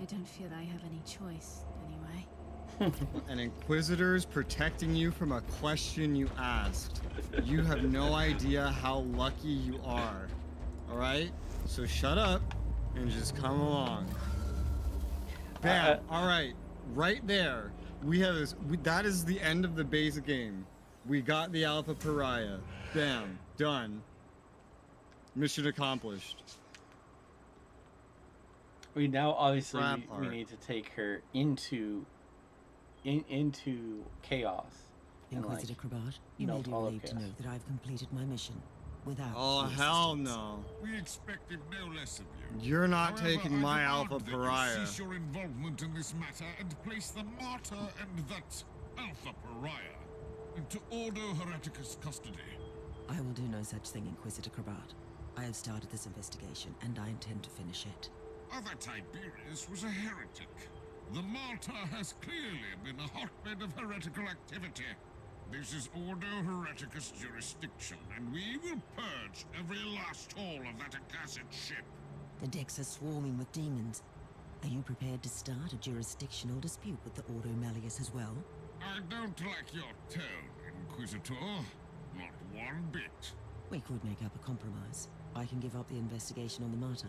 I don't feel I have any choice, anyway. An Inquisitor's protecting you from a question you asked. You have no idea how lucky you are. Alright? So shut up and just come along. Bam! Alright. Right there. We have this. That is the end of the base game. We got the Alpha Pariah. Bam. Done. Mission accomplished. We now obviously Crap we art. need to take her into chaos. and, like, Inquisitor Krabat, you melt may be all of relieved to chaos. know that I've completed my mission without Oh, your hell assistance. no. We expected no less of you. You're not However, taking I my demand Alpha that Pariah. You cease your involvement in this matter and place the Martyr and that Alpha Pariah into Ordo Hereticus custody. I will do no such thing, Inquisitor Krabat. I have started this investigation, and I intend to finish it. Other Tiberius was a heretic. The Martyr has clearly been a hotbed of heretical activity. This is Ordo Hereticus jurisdiction, and we will purge every last hole of that accursed ship. The decks are swarming with demons. Are you prepared to start a jurisdictional dispute with the Ordo Malleus as well? I don't like your tone, Inquisitor. Not one bit. We could make up a compromise. I can give up the investigation on the Martyr.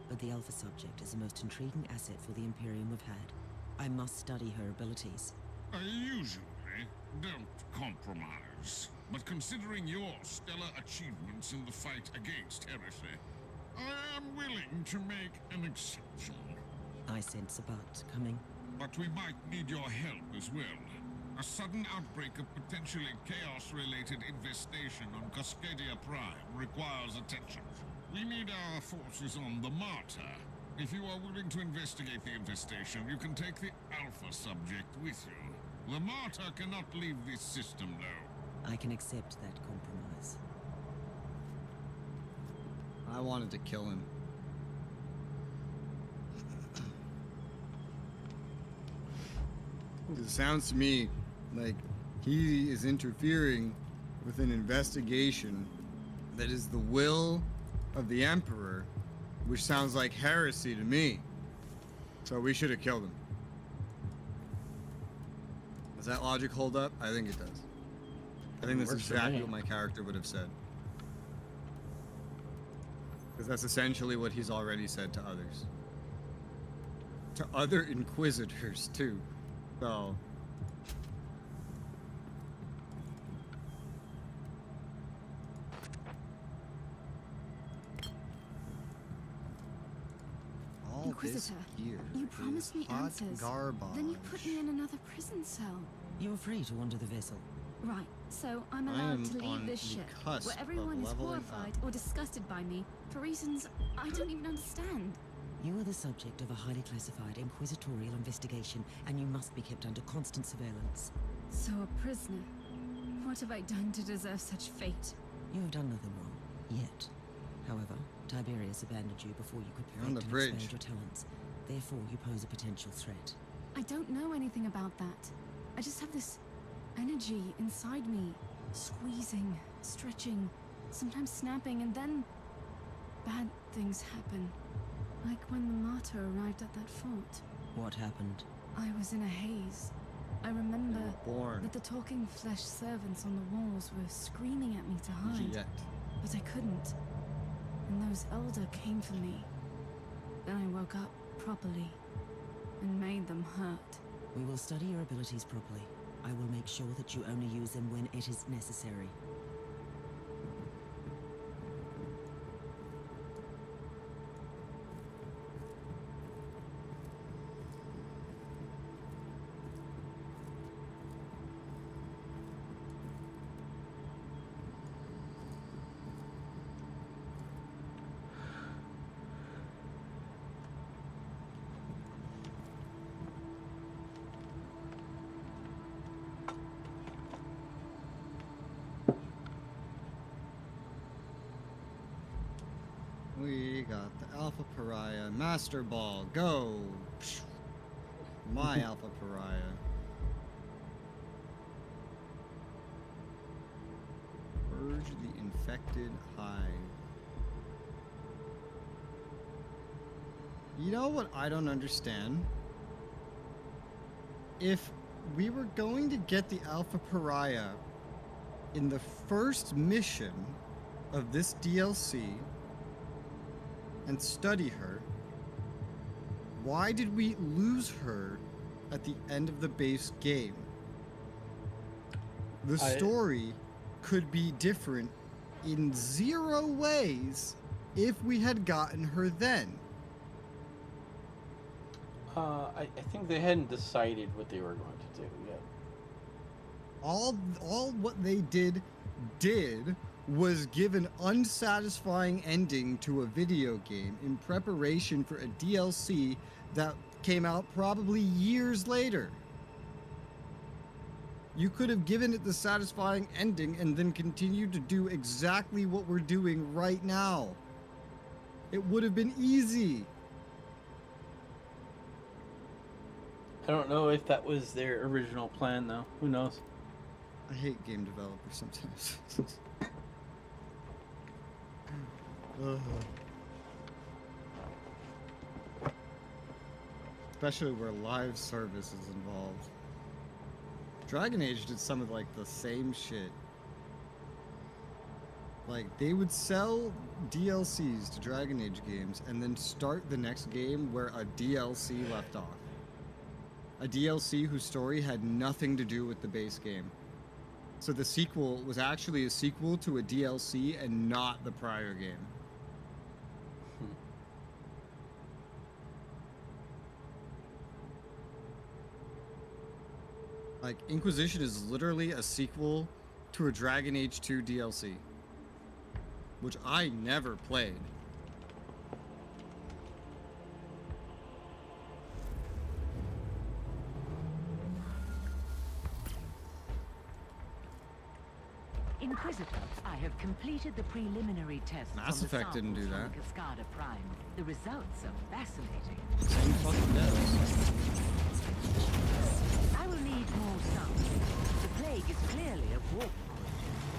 But the Alpha subject is the most intriguing asset for the Imperium we've had. I must study her abilities. I usually don't compromise. But considering your stellar achievements in the fight against heresy, I am willing to make an exception. I sense a but coming. But we might need your help as well. A sudden outbreak of potentially chaos-related infestation on Cascadia Prime requires attention. We need our forces on the Martyr. If you are willing to investigate the infestation, you can take the Alpha subject with you. The Martyr cannot leave this system, though. I can accept that compromise. I wanted to kill him. It sounds to me like he is interfering with an investigation that is the will of the Emperor, which sounds like heresy to me. So we should have killed him. Does that logic hold up? I think it does. I think that's Works for exactly me. what my character would have said. Because that's essentially what he's already said to others. To other Inquisitors, too. So... all Inquisitor, this gear you promised is me hot answers. garbage. Then you put me in another prison cell. You're free to wander the vessel. Right, so I'm I allowed am to on leave this the ship, cusp where of everyone is leveling horrified up. or disgusted by me, for reasons I don't even understand. You are the subject of a highly classified inquisitorial investigation, and you must be kept under constant surveillance. So a prisoner. What have I done to deserve such fate? You have done nothing wrong. Yet. However, Tiberius abandoned you before you could You're on perfect the and expand bridge. your talents. Therefore, you pose a potential threat. I don't know anything about that. I just have this energy inside me. Squeezing, stretching, sometimes snapping, and then bad things happen. Like when the Martyr arrived at that fort. What happened? I was in a haze. I remember born. that the talking flesh servants on the walls were screaming at me to hide. Yet. But I couldn't. And those Elder came for me. Then I woke up properly and made them hurt. We will study your abilities properly. I will make sure that you only use them when it is necessary. We got the Alpha Pariah. Master Ball, go! My Alpha Pariah. Purge the infected hive. You know what I don't understand? If we were going to get the Alpha Pariah in the first mission of this DLC and study her, why did we lose her at the end of the base game? The story could be different in 0 ways if we had gotten her then. I think they hadn't decided what they were going to do yet. All what they did was give an unsatisfying ending to a video game in preparation for a DLC that came out probably years later. You could have given it the satisfying ending and then continued to do exactly what we're doing right now. It would have been easy. I don't know if that was their original plan, though. Who knows? I hate game developers sometimes. Especially where live service is involved. Dragon Age did some of like the same shit. Like they would sell DLCs to Dragon Age games and then start the next game where a DLC left off. A DLC whose story had nothing to do with the base game. So the sequel was actually a sequel to a DLC and not the prior game. Like, Inquisition is literally a sequel to a Dragon Age 2 DLC. Which I never played. Inquisitor, I have completed the preliminary tests. Mass Effect didn't do that. Cascada Prime. The results are fascinating. Same fucking devs. I will need more samples. The plague is clearly a warp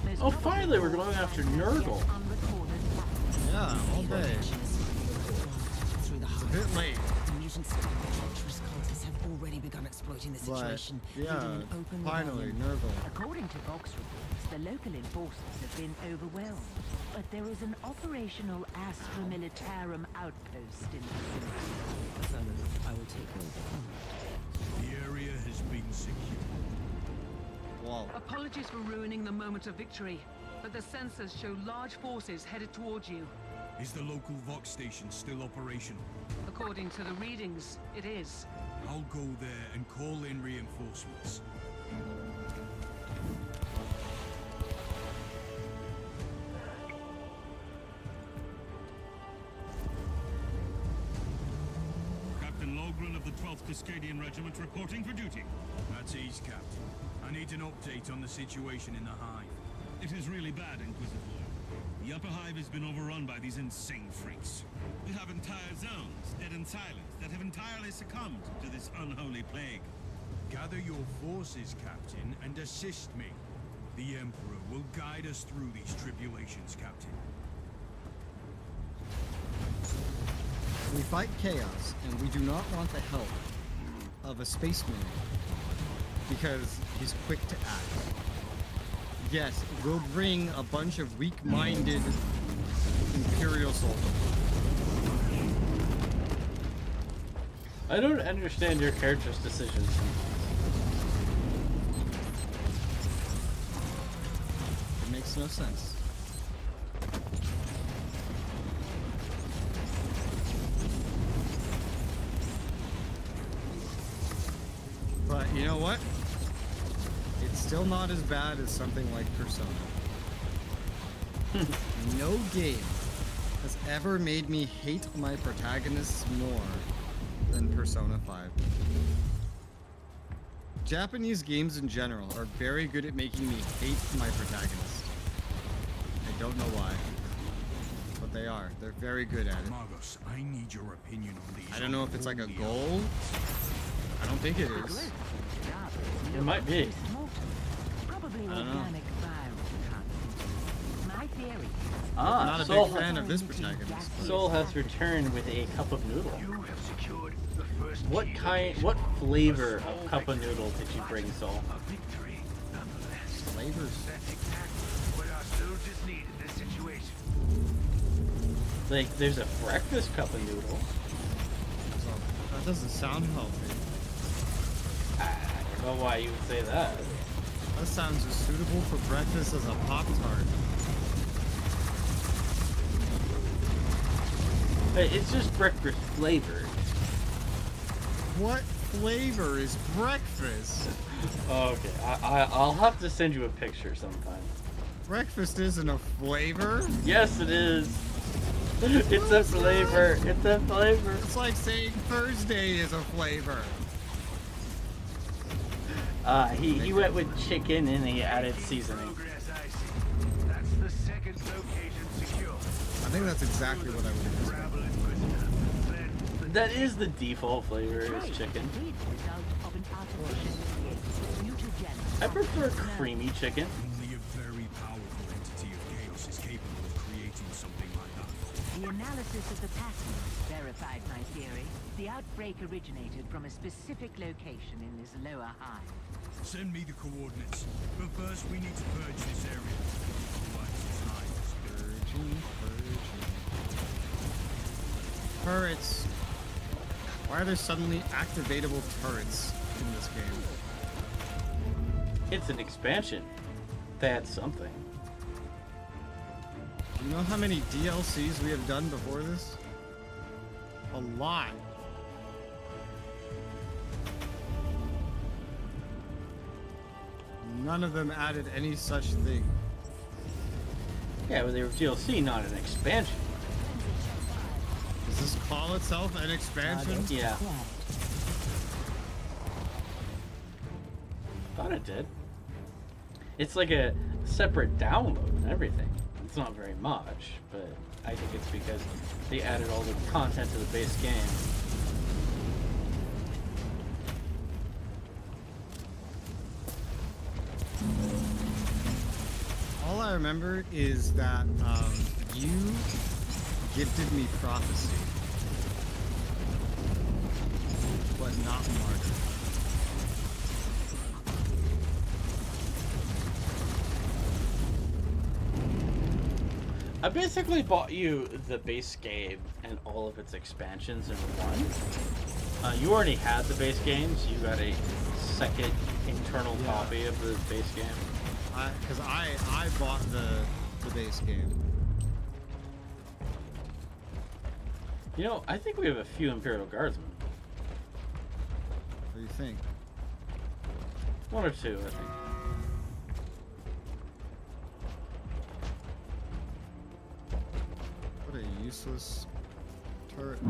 point. Oh, finally, we're going after Nurgle. Yeah, all day. It's a bit late. The mutants and the treacherous cultists have already begun exploiting the situation. Yeah, finally, Nurgle. According to Vox reports, the local enforcers have been overwhelmed. But there is an operational Astra Militarum outpost in the vicinity. I will take over. The area has been secured. Wow. Apologies for ruining the moment of victory, but the sensors show large forces headed towards you. Is the local Vox station still operational? According to the readings, it is. I'll go there and call in reinforcements. Captain Logren of the 12th Cascadian Regiment reporting for duty. That's ease, Captain. I need an update on the situation in the hive. It is really bad, Inquisitor. The upper hive has been overrun by these insane freaks. We have entire zones, dead and silent, that have entirely succumbed to this unholy plague. Gather your forces, Captain, and assist me. The Emperor will guide us through these tribulations, Captain. We fight chaos, and we do not want the help of a spaceman because he's quick to act. Yes, we'll bring a bunch of weak-minded Imperial soldiers. I don't understand your character's decisions. It makes no sense. But you know what? It's still not as bad as something like Persona. No game has ever made me hate my protagonists more than Persona 5. Japanese games in general are very good at making me hate my protagonist. I don't know why, but they are. They're very good at it. Margos, I need your opinion on these. I don't know if it's like a goal. I don't think it is. It might be. Probably organic viral. My theory. Not a Soul big fan of this protagonist. Soul has returned with a cup of noodle. You have secured the first What flavor of cup of noodle did you bring, Soul? A victory, nonetheless. Flavors. That's exactly what our soldiers need in this situation. Like, there's a breakfast cup of noodle. That doesn't sound healthy. I don't know why you would say that. That sounds as suitable for breakfast as a Pop-Tart. Hey, it's just breakfast flavored. What flavor is breakfast? Okay, I'll have to send you a picture sometime. Breakfast isn't a flavor? Yes, it is. It's a flavor. It's a flavor. It's like saying Thursday is a flavor. He went with chicken and he added seasoning. That's the second location secure. I think that's exactly what I would have said. That is the default flavor, is chicken. I prefer creamy chicken. Only a very powerful entity of chaos is capable of creating something like that. The analysis of the pattern verified my theory. The outbreak originated from a specific location in this lower hive. Send me the coordinates. But first, we need to purge this area. Otherwise, it's nice. Purging. Turrets. Why are there suddenly activatable turrets in this game? It's an expansion. That's something. Do you know how many DLCs we have done before this? A lot. None of them added any such thing. Yeah, but they were DLC, not an expansion. Does this call itself an expansion? Yeah. Thought it did. It's like a separate download and everything. It's not very much, but I think it's because they added all the content to the base game. All I remember is that you gifted me prophecy, but not martyr. I basically bought you the base game and all of its expansions in one. You already had the base game, so you got a second internal copy of the base game. Because I bought the base game. You know, I think we have a few Imperial Guardsmen. What do you think? One or two, I think. What a useless turret.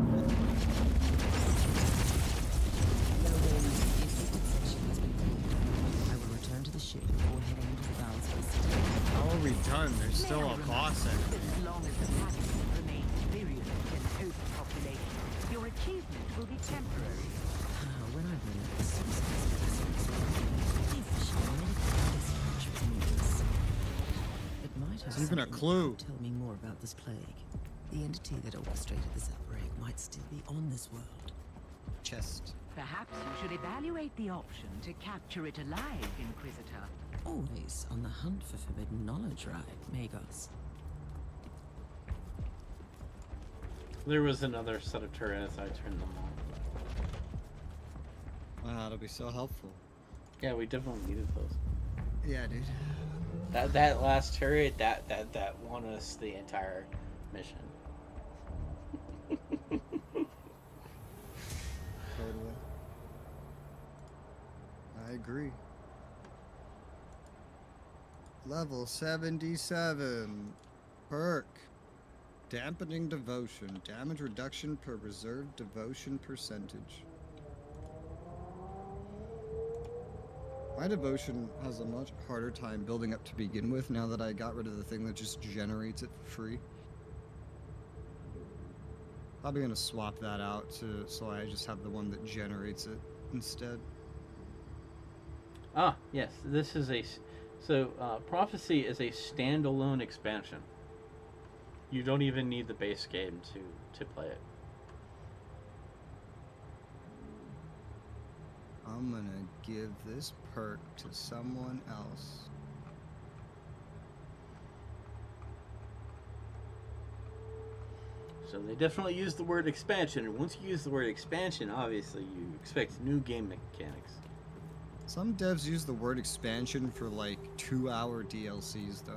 How are we done? There's still a boss enemy. As long as the pattern remains virulent and overpopulation, your achievement will be temporary. When I it might have There's even a something clue. to tell me more about this plague. The entity that orchestrated this outbreak might still be on this world. Chest. Perhaps you should evaluate the option to capture it alive, Inquisitor. Always on the hunt for forbidden knowledge, right, Magos? There was another set of turrets, I turned them on. Wow, that'll be so helpful. Yeah, we definitely needed those. Yeah, dude. That last turret, that won us the entire mission. Totally. I agree. Level 77. Perk. Dampening devotion. Damage reduction per reserved devotion percentage. My devotion has a much harder time building up to begin with now that I got rid of the thing that just generates it for free. Probably gonna swap that out so I just have the one that generates it instead. Ah, yes, this is Prophecy is a standalone expansion. You don't even need the base game to play it. I'm gonna give this perk to someone else. So they definitely use the word expansion, and once you use the word expansion, obviously you expect new game mechanics. Some devs use the word expansion for like 2-hour DLCs though.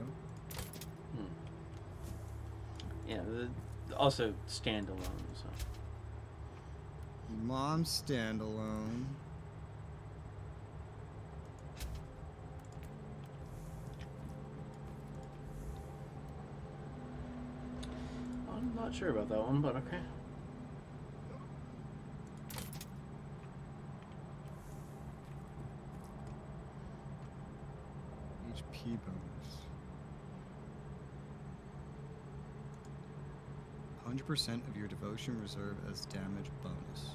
Yeah, also standalone, so. Mom standalone. I'm not sure about that one, but okay. HP bonus. 100% of your devotion reserve as damage bonus.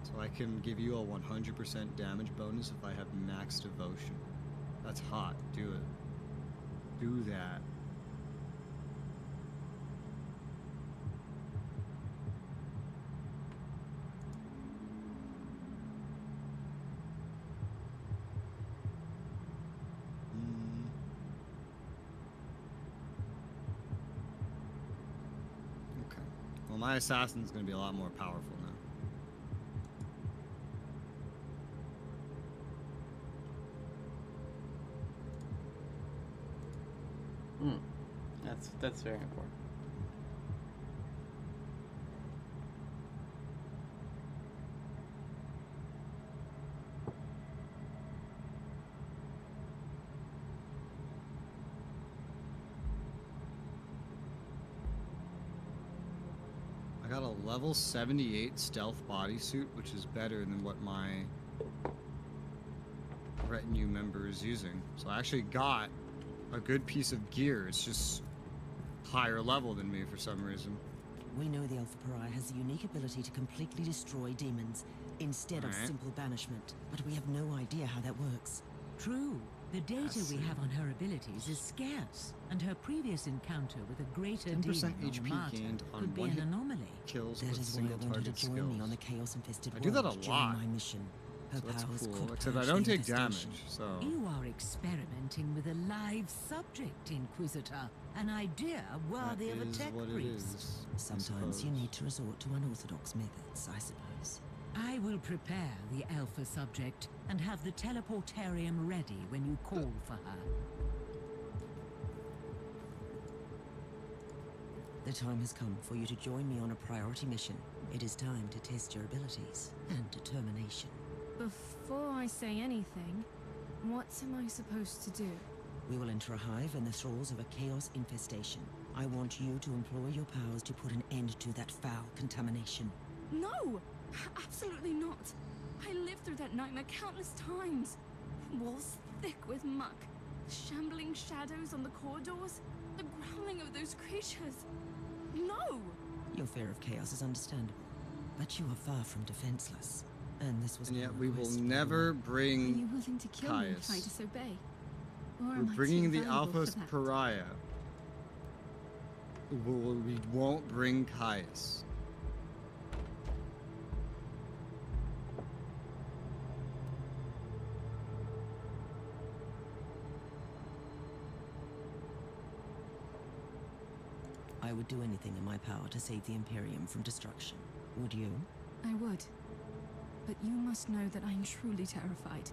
So I can give you a 100% damage bonus if I have max devotion. That's hot. Do it. Do that. Well, my assassin's going to be a lot more powerful now. That's very important. I got a level 78 stealth bodysuit, which is better than what my retinue member is using. So I actually got a good piece of gear. It's just higher level than me for some reason. We know the Alpha Pariah has the unique ability to completely destroy demons instead of simple banishment, but we have no idea how that works. True. The data we have on her abilities is scarce, and her previous encounter with a greater 10% demon HP Martyr gained on could be one an hit anomaly. kills That with is why I single wanted target to join skills. me on the chaos-infested I do that a world lot. during my mission. Her So that's powers cool, could except I purge don't the take damage, infestation. so... You are experimenting with a live subject, Inquisitor. An idea worthy of a tech priest. Sometimes you need to resort to unorthodox methods, I suppose. I will prepare the Alpha subject and have the teleportarium ready when you call for her. The time has come for you to join me on a priority mission. It is time to test your abilities and determination. Before I say anything, what am I supposed to do? We will enter a hive in the thralls of a chaos infestation. I want you to employ your powers to put an end to that foul contamination. No! Absolutely not! I lived through that nightmare countless times. Walls thick with muck, shambling shadows on the corridors, the growling of those creatures. No! Your fear of chaos is understandable, but you are far from defenseless. And this was And yet my we will request. never Are bring you willing to kill me if I Caius. disobey? Or We're am I bringing too the valuable Alpha's for that? Pariah. We won't bring Caius. I would do anything in my power to save the Imperium from destruction. Would you? I would. But you must know that I am truly terrified.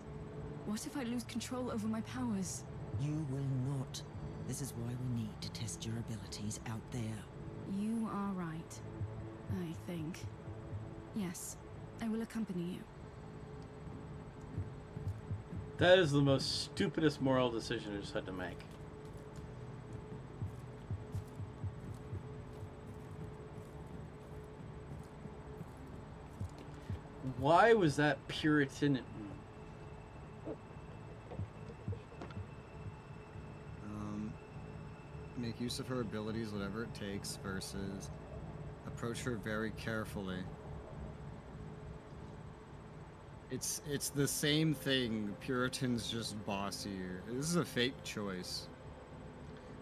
What if I lose control over my powers? You will not. This is why we need to test your abilities out there. You are right. I think. Yes, I will accompany you. That is the most stupidest moral decision I just had to make. Why was that Puritan? Make use of her abilities, whatever it takes, versus approach her very carefully. It's the same thing. Puritan's just bossier. This is a fake choice.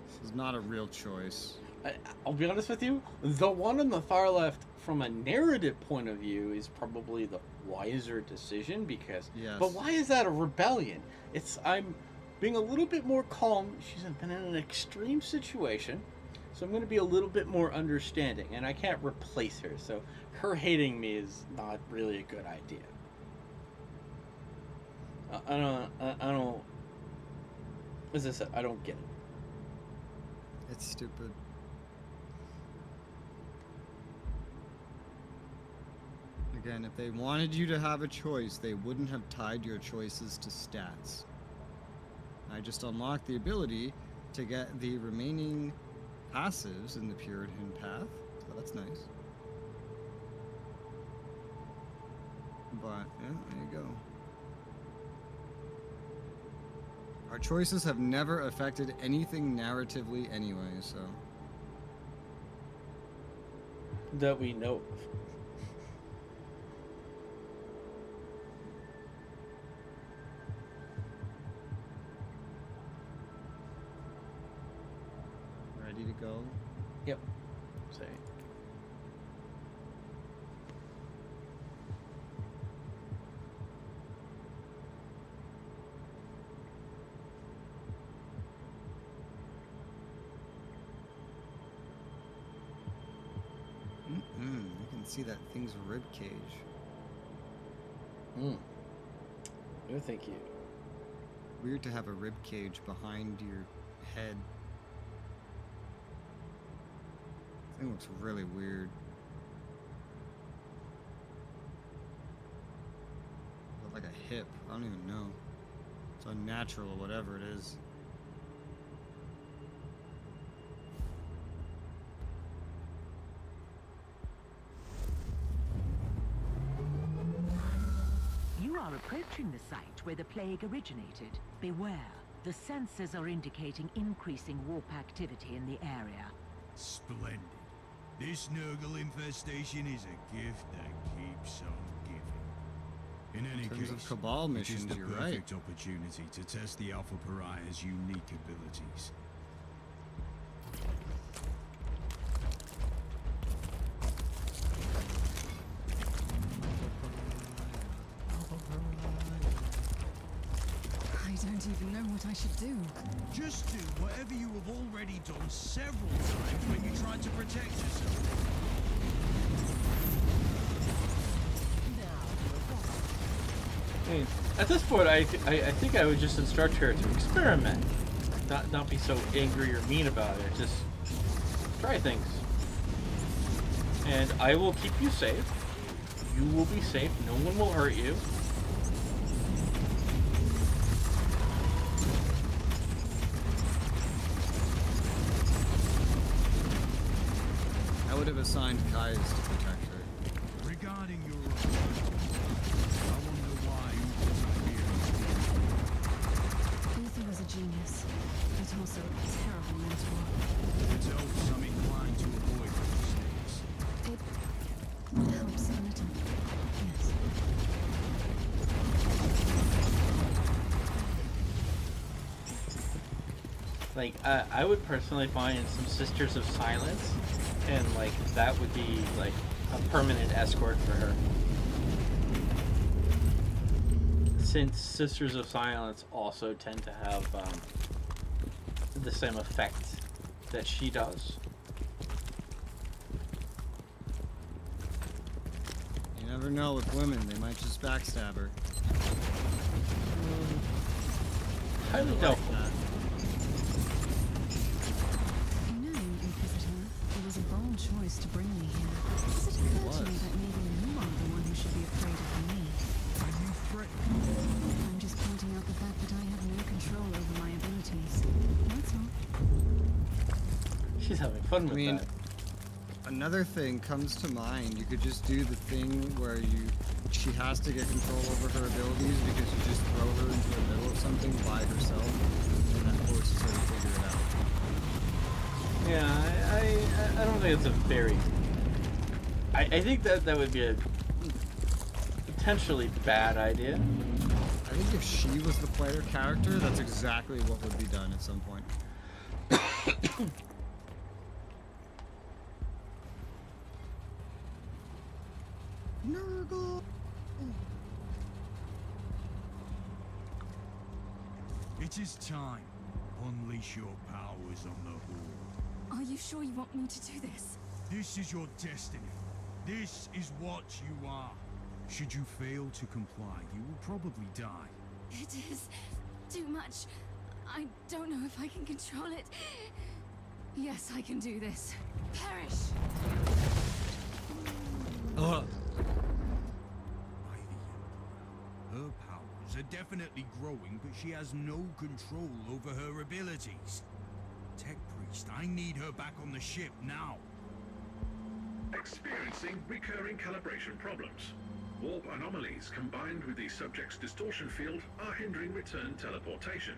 This is not a real choice. I'll be honest with you, the one on the far left, from a narrative point of view, is probably the wiser decision, because... Yes. But why is that a rebellion? I'm being a little bit more calm. She's been in an extreme situation, so I'm going to be a little bit more understanding, and I can't replace her, so her hating me is not really a good idea. I don't. As I said, I don't get it. It's stupid. Again, if they wanted you to have a choice, they wouldn't have tied your choices to stats. I just unlocked the ability to get the remaining passives in the Puritan path, so that's nice. But, yeah, there you go. Our choices have never affected anything narratively anyway, so... That we know of. Ready to go? Yep. Say. You can see that thing's rib cage. No, thank you. Weird to have a rib cage behind your head. Thing looks really weird. Like a hip. I don't even know. It's unnatural or whatever it is. You are approaching the site where the plague originated. Beware. The sensors are indicating increasing warp activity in the area. Splendid. This Nurgle infestation is a gift that keeps on giving. In any In terms case, of Cabal it is missions, the you're right. perfect opportunity to test the Alpha Pariah's unique abilities. I don't even know what I should do. Just do whatever you have already done several times when you tried to protect yourself. I mean, at this point, I think I would just instruct her to experiment, not be so angry or mean about it. Just try things, and I will keep you safe. You will be safe. No one will hurt you. I would have assigned Kai's to protect her. Regarding your I wonder why Ether was a genius, but also a terrible mentor. it helps I'm inclined to avoid mistakes. It helps a little. Yes. Like, I would personally find some Sisters of Silence, and like that would be like a permanent escort for her. Since Sisters of Silence also tend to have the same effect that she does. You never know with women, they might just backstab her. Highly doubtful. You know, Inquisitor, it was a bold choice to bring me here. Does it occur to me that maybe you are the one who should be afraid of me? Are you threatening? I'm just pointing out the fact that I have no control over my abilities. That's all. She's having fun with that. Another thing comes to mind. You could just do the thing where she has to get control over her abilities because you just throw her into the middle of something by herself, and that forces her to figure it out. Yeah, I don't think it's a very... I think that would be a potentially bad idea. I think if she was the player character, that's exactly what would be done at some point. Nurgle! It is time. Unleash your powers on the Horde. Are you sure you want me to do this? This is your destiny. This is what you are. Should you fail to comply, you will probably die. It is too much. I don't know if I can control it. Yes, I can do this. Perish! By the Emperor. Her powers are definitely growing, but she has no control over her abilities. Tech Priest, I need her back on the ship now. Experiencing recurring calibration problems. Warp anomalies combined with the subject's distortion field are hindering return teleportation.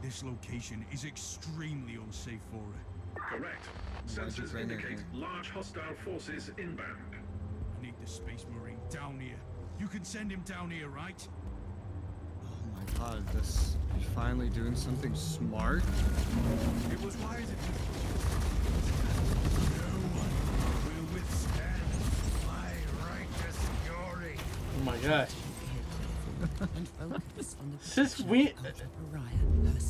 This location is extremely unsafe for her. Correct. Sensors indicate large hostile forces inbound. I need the Space Marine down here. You can send him down here, right? Oh my god, this... You're finally doing something smart? It was wise of you. No one will withstand my righteous fury. Oh my gosh. And focus on the Since we...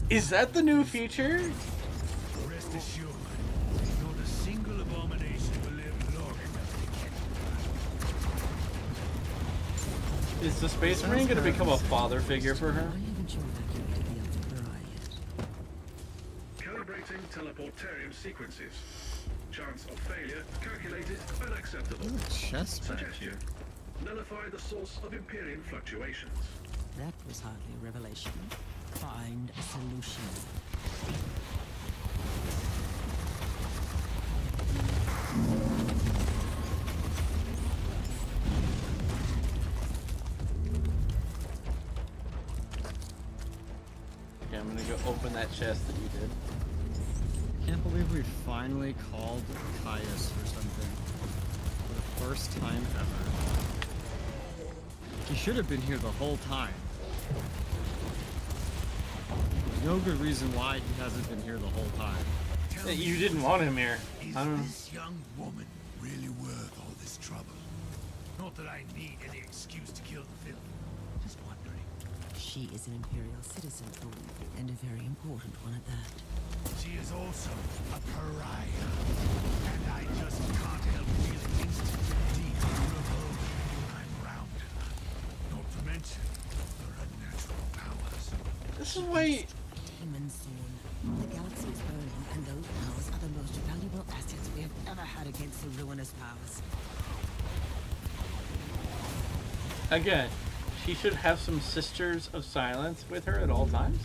Is that the new feature? Rest assured, not a single abomination will live long enough to get. Is the Space Marine going to become a father figure for her? Calibrating teleportarium sequences. Chance of failure calculated unacceptable. Suggestion. Nullify the source of Imperium fluctuations. That was hardly a revelation. Find a solution. Okay, I'm gonna go open that chest that you did. Can't believe we finally called Caius or something. For the first time ever. He should have been here the whole time. There's no good reason why he hasn't been here the whole time. You didn't want him here. Is I don't know. this young woman really worth all this trouble? Not that I need any excuse to kill the filth. Just wondering. She is an Imperial citizen, and a very important one at that. She is also a pariah. And I just can't help feeling instant deep revolt when I'm around her. Not to mention her unnatural powers. This is why... Demon Zorn. The galaxy is burning, and those powers are the most valuable assets we have ever had against the ruinous powers. Again, she should have some Sisters of Silence with her at all times.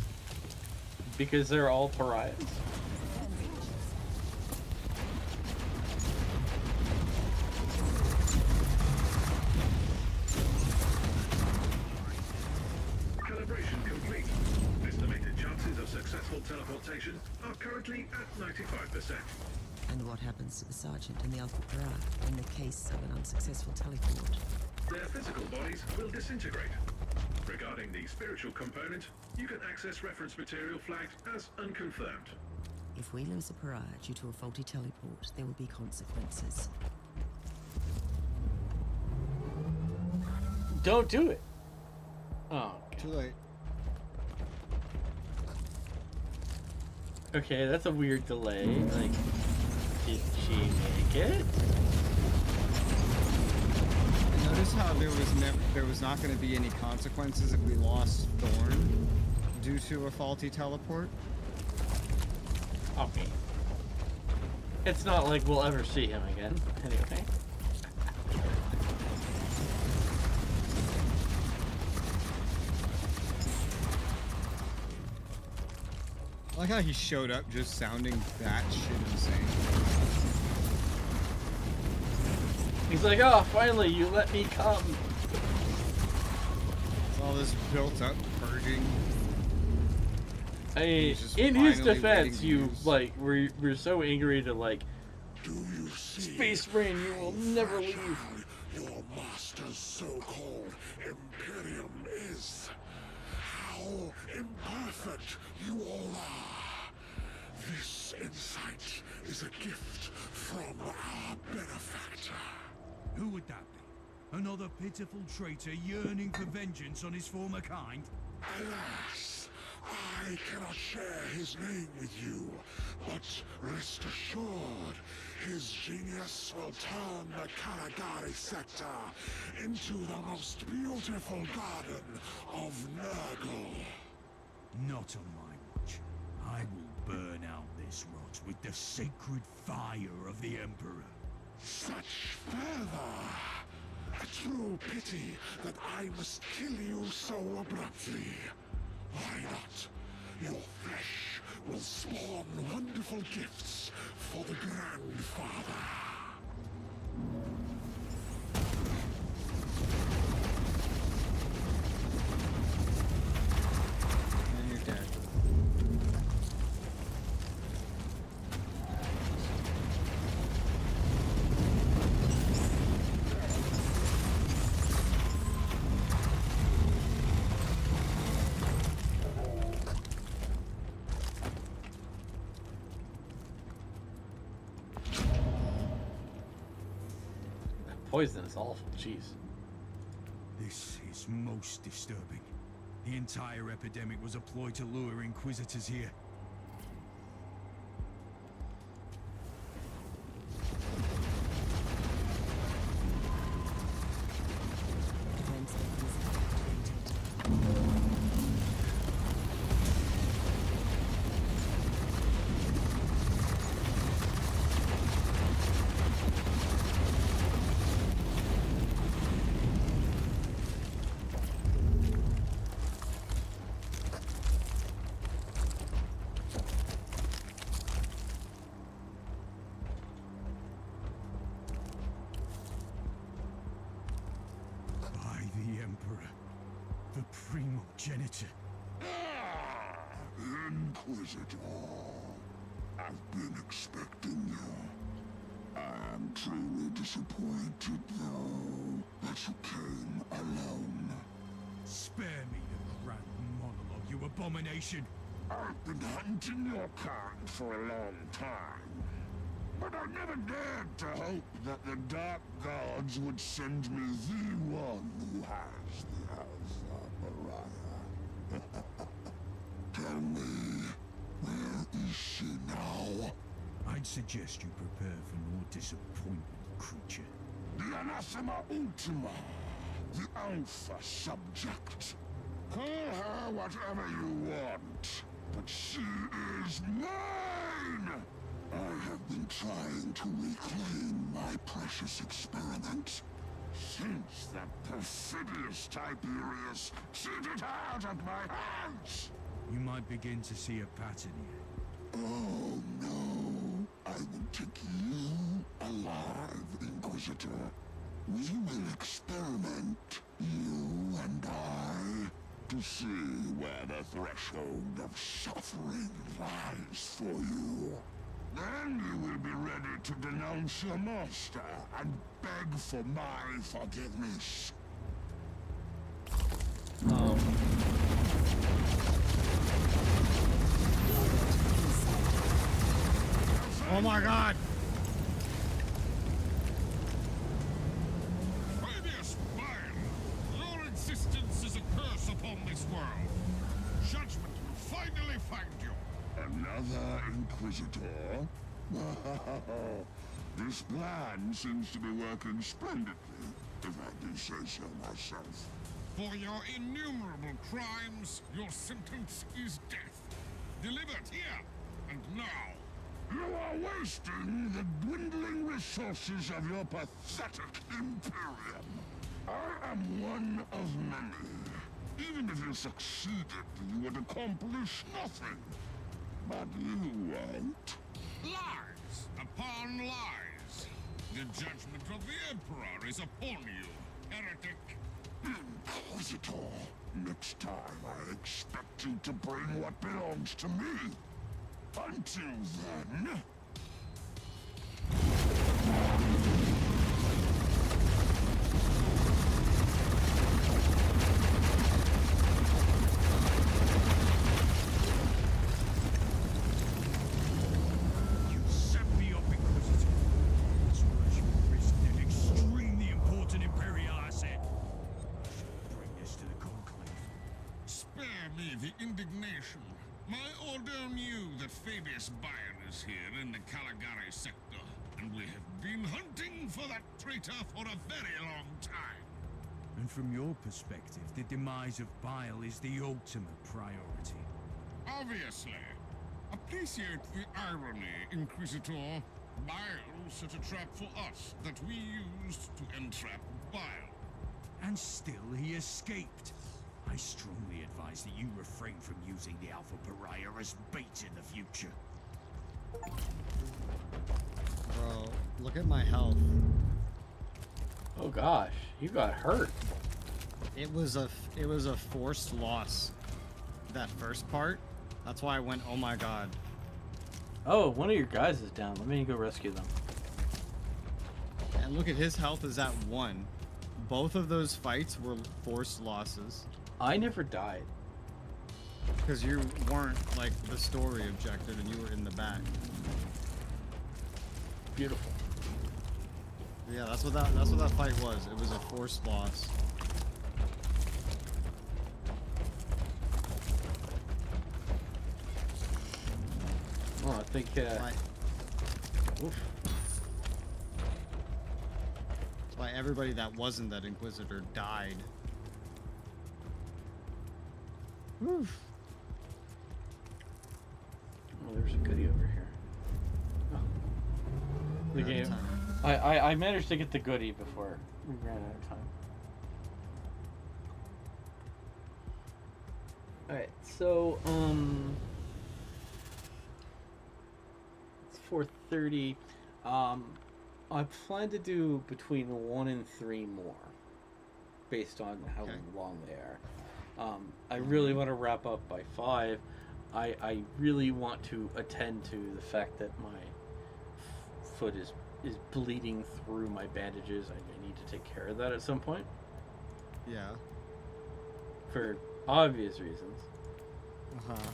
Because they're all pariahs. Calibration complete. Estimated chances of successful teleportation are currently at 95%. And what happens to the Sergeant and the Alpha Pariah in the case of an unsuccessful teleport? Their physical bodies will disintegrate. Regarding the spiritual component, you can access reference material flagged as unconfirmed. If we lose a Pariah due to a faulty teleport, there will be consequences. Don't do it. Oh. Too late. Okay, that's a weird delay. Like, did she make it? Notice how there was not going to be any consequences if we lost Thorn due to a faulty teleport? Okay. It's not like we'll ever see him again, anyway. I like how he showed up just sounding that shit insane. He's like, oh, finally, you let me come. All this built up purging. In his defense, you like were so angry to like, Space Marine, you will never leave. Your master's so-called Imperium is. How imperfect you all are. This insight is a gift from our benefactor. Who would that be? Another pitiful traitor yearning for vengeance on his former kind? Alas, I cannot share his name with you, but rest assured, his genius will turn the Kalagari sector into the most beautiful garden of Nurgle. Not on my watch. I will burn out this rot with the sacred fire of the Emperor. Such fervor! A true pity that I must kill you so abruptly. Why not? Your flesh will spawn wonderful gifts for the Grandfather. And you're dead. Poison is awful, jeez. This is most disturbing. The entire epidemic was a ploy to lure Inquisitors here. The primogenitor. Inquisitor, I've been expecting you. I am truly disappointed, though, that you came alone. Spare me the grand monologue, you abomination! I've been hunting your kind for a long time, but I never dared to hope that the Dark Gods would send me the one who has the Alpha Mariah. Tell me, where is she now? I'd suggest you prepare for no disappointment, creature. The Anathema Ultima, the Alpha subject. Call her whatever you want, but she is mine! I have been trying to reclaim my precious experiment since that perfidious Tiberius cheated her out of my hands! You might begin to see a pattern here. Oh no, I will take you alive, Inquisitor. We will experiment, you and I, to see where the threshold of suffering lies for you. Then you will be ready to denounce your master and beg for my forgiveness. Oh my god! Previous Vile, your existence is a curse upon this world. Judgment will finally find you. Another Inquisitor? This plan seems to be working splendidly, if I do say so myself. For your innumerable crimes, your sentence is death. Delivered here and now. You are wasting the dwindling resources of your pathetic Imperium. I am one of many. Even if you succeeded, you would accomplish nothing. But you won't. Lies upon lies. The judgment of the Emperor is upon you, heretic. Inquisitor, next time I expect you to bring what belongs to me. Until then... You set me up, Inquisitor. As well as you risked an extremely important Imperial asset. I should bring this to the Conclave. Spare me the indignation. My order knew that Fabius Bayer is here in the Caligari sector, and we have been hunting for that traitor for a very long time. And from your perspective, the demise of Bile is the ultimate priority. Obviously. Appreciate the irony, Inquisitor. Bile set a trap for us that we used to entrap Bile. And still he escaped. I strongly advise that you refrain from using the Alpha Pariah as bait in the future. Bro, look at my health. Oh gosh, you got hurt. It was a forced loss. That first part. That's why I went, oh my god. Oh, one of your guys is down. Let me go rescue them. And look at his health is at 1. Both of those fights were forced losses. I never died. Because you weren't like the story objective and you were in the back. Beautiful. Yeah, that's what that fight was. It was a forced loss. Oh, I think oof. That's why everybody that wasn't that Inquisitor died. Oof. Oh, there's a goodie over here. Oh. The game. I managed to get the goodie before we ran out of time. Alright, so it's 4:30. I plan to do between 1 and 3 more, based on how long they are. I really want to wrap up by 5. I really want to attend to the fact that my foot is bleeding through my bandages. I need to take care of that at some point. Yeah. For obvious reasons. Uh-huh.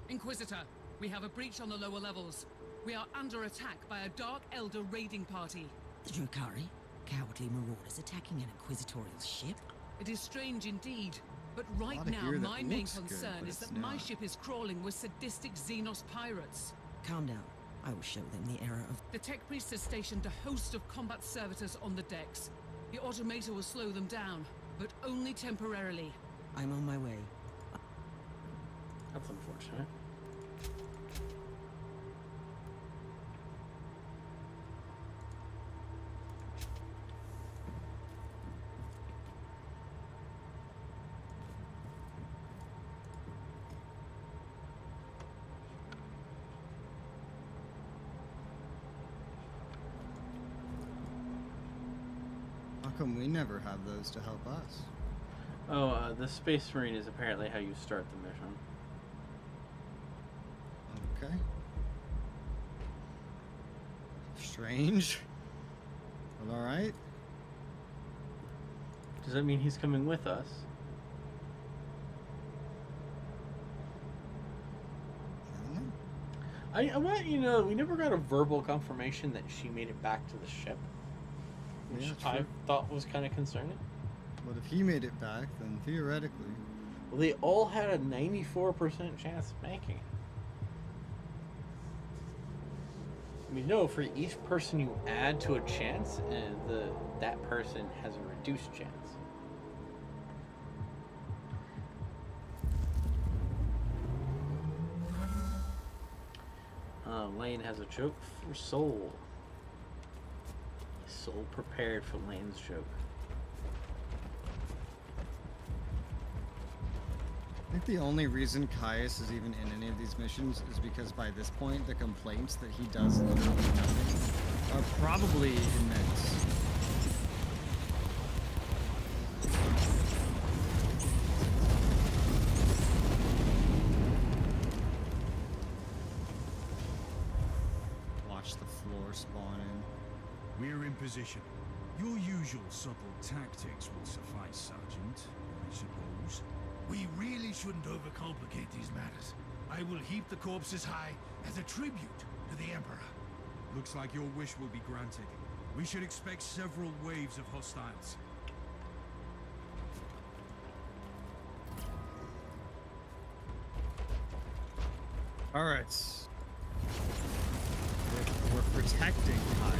Inquisitor, we have a breach on the lower levels. We are under attack by a Dark Elder raiding party. The Drukhari? Cowardly marauders attacking an Inquisitorial ship? It is strange indeed, but right Lot of now gear that my main looks good, concern but is that it's my not. ship is crawling with sadistic Xenos pirates. Calm down. I will show them the error of... The Tech Priest has stationed a host of combat servitors on the decks. The automator will slow them down, but only temporarily. I'm on my way. That's unfortunate. How come we never have those to help us? Oh, the Space Marine is apparently how you start the mission. Okay. Strange. But alright. Does that mean he's coming with us? I want you to know, we never got a verbal confirmation that she made it back to the ship. Which Yeah, I true. thought was kind of concerning. But if he made it back, then theoretically... Well, they all had a 94% chance of making it. I mean, no, for each person you add to a chance, that person has a reduced chance. Lane has a joke for Soul. Soul prepared for Lane's joke. I think the only reason Caius is even in any of these missions is because by this point, the complaints that he does literally nothing are probably immense. Watch the floor spawn in. We're in position. Your usual subtle tactics will suffice, Sergeant, I suppose. We really shouldn't overcomplicate these matters. I will heap the corpses high as a tribute to the Emperor. Looks like your wish will be granted. We should expect several waves of hostiles. Alright. We're protecting hides.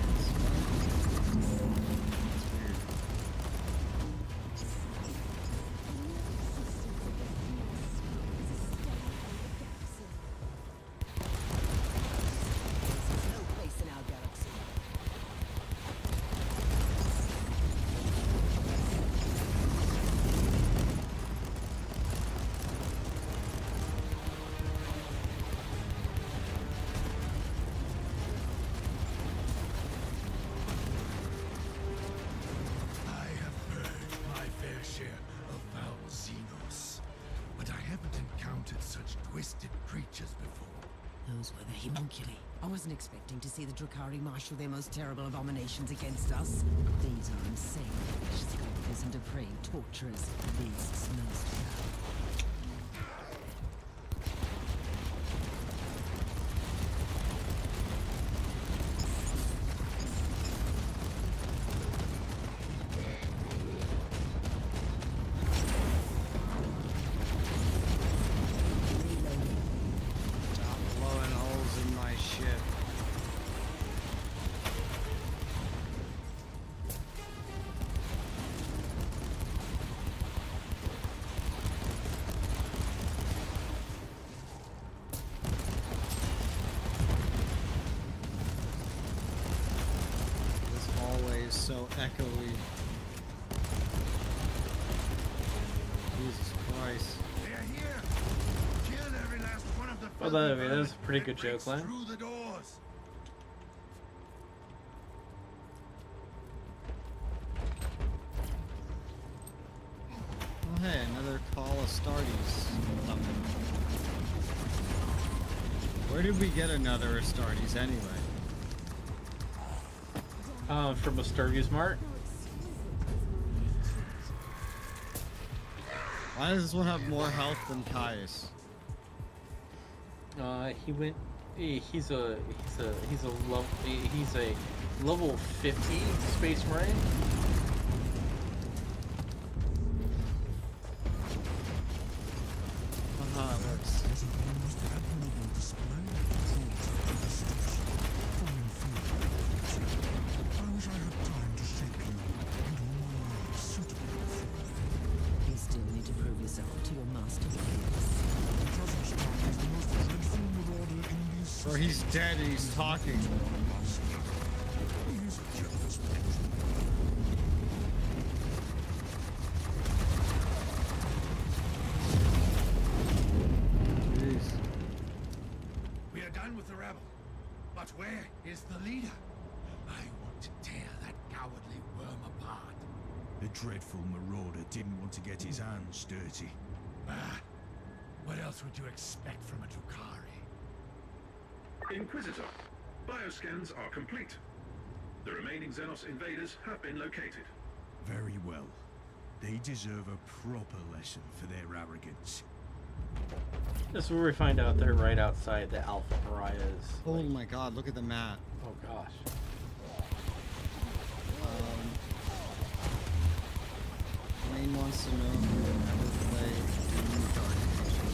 I wasn't expecting to see the Drakari marshal their most terrible abominations against us. These are insane, scoffers and depraved torturers, beasts most foul. So echoey. Jesus Christ. They're here. Kill every last one of the Well, that was a pretty good joke line. through the doors. Oh hey, another call Astartes coming. Where did we get another Astartes anyway? From Astartes Mart. Why does this one have more health than Caius? He went. He's a level 50 Space Marine. It works. Or he's dead and he's talking. Jeez. We are done with the rebel. But where is the leader? I want to tear that cowardly worm apart. The dreadful marauder didn't want to get his hands dirty. What else would you expect from a Drakari? Inquisitor, bioscans are complete. The remaining Xenos invaders have been located. Very well. They deserve a proper lesson for their arrogance. This is where we find out they're right outside the Alpha Pariahs. Oh my god, look at the map. Oh gosh. Wayne wants to know if we will ever play Doom Dark Ages.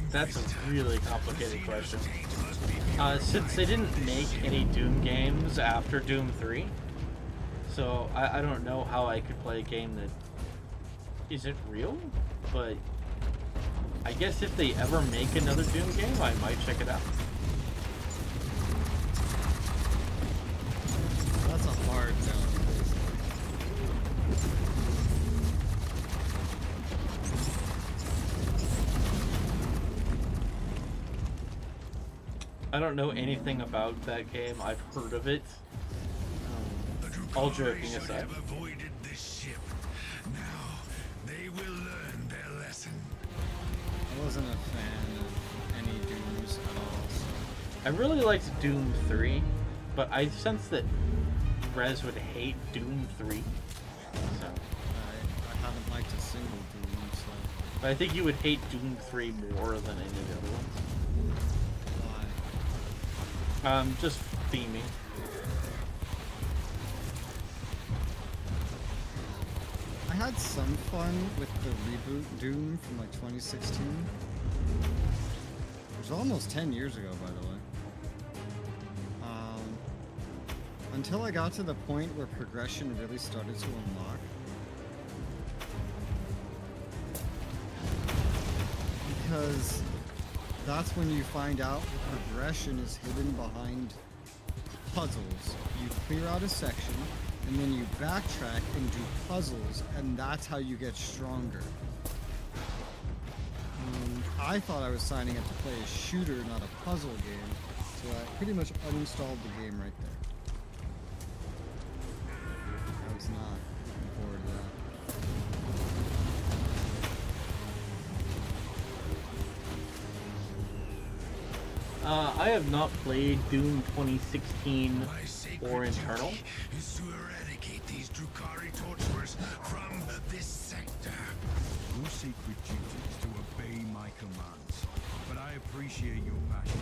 That's a really complicated question. Since they didn't make any Doom games after Doom 3, so I don't know how I could play a game that isn't real, but I guess if they ever make another Doom game, I might check it out. That's a hard no. I don't know anything about that game. I've heard of it. All joking aside. Have avoided this ship. Now they will learn their lesson. I wasn't a fan of any Dooms at all. So. I really liked Doom 3, but I sense that Rez would hate Doom 3. So I haven't liked a single Doom, so. But I think you would hate Doom 3 more than any of the other ones. Why? Just theming. had some fun with the reboot Doom from like 2016. It was almost 10 years ago, by the way. Until I got to the point where progression really started to unlock. Because that's when you find out the progression is hidden behind puzzles. You clear out a section, and then you backtrack and do puzzles, and that's how you get stronger. I thought I was signing up to play a shooter, not a puzzle game, so I pretty much uninstalled the game right there. I was not looking forward to that. I have not played Doom 2016 or Internal. Is to eradicate these Drukhari torturers from this sector. Your secret duty is to obey my commands, but I appreciate your passion.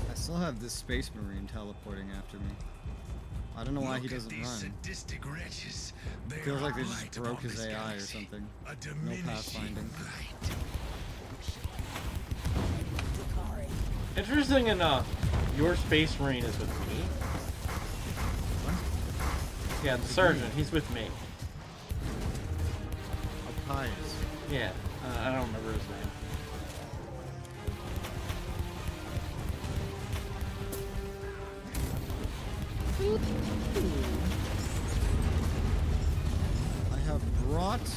I still have this space marine teleporting after me. I don't know why he doesn't run. Sadistic wretches. Feels like they just broke his AI or something. No pathfinding. Interesting enough, your space marine is with me. What? Yeah, the sergeant, he's with me. Pius. Yeah, I don't remember his name. I have brought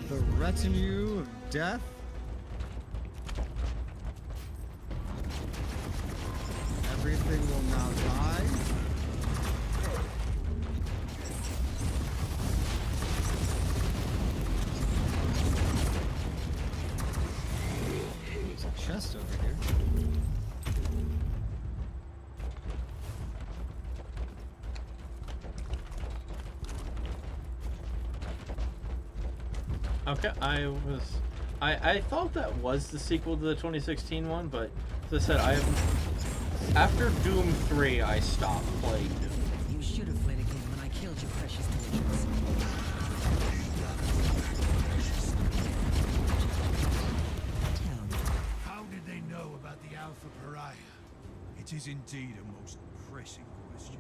the retinue of death. Everything will now die. There's a chest over here. Okay, I thought that was the sequel to the 2016 one, but as I said, after Doom 3, I stopped playing Doom. You should have fled again when I killed your precious torturers. How did they know about the Alpha Pariah? It is indeed a most pressing question.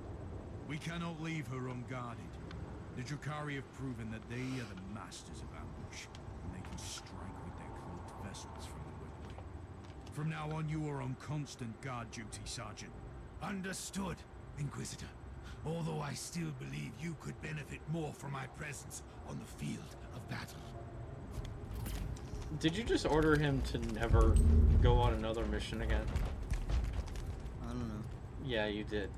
We cannot leave her unguarded. The Drukhari have proven that they are the masters of ambush, and they can strike with their cloaked vessels from the roadway. From now on, you are on constant guard duty, Sergeant. Understood, Inquisitor. Although I still believe you could benefit more from my presence on the field of battle. Did you just order him to never go on another mission again? I don't know. Yeah, you did.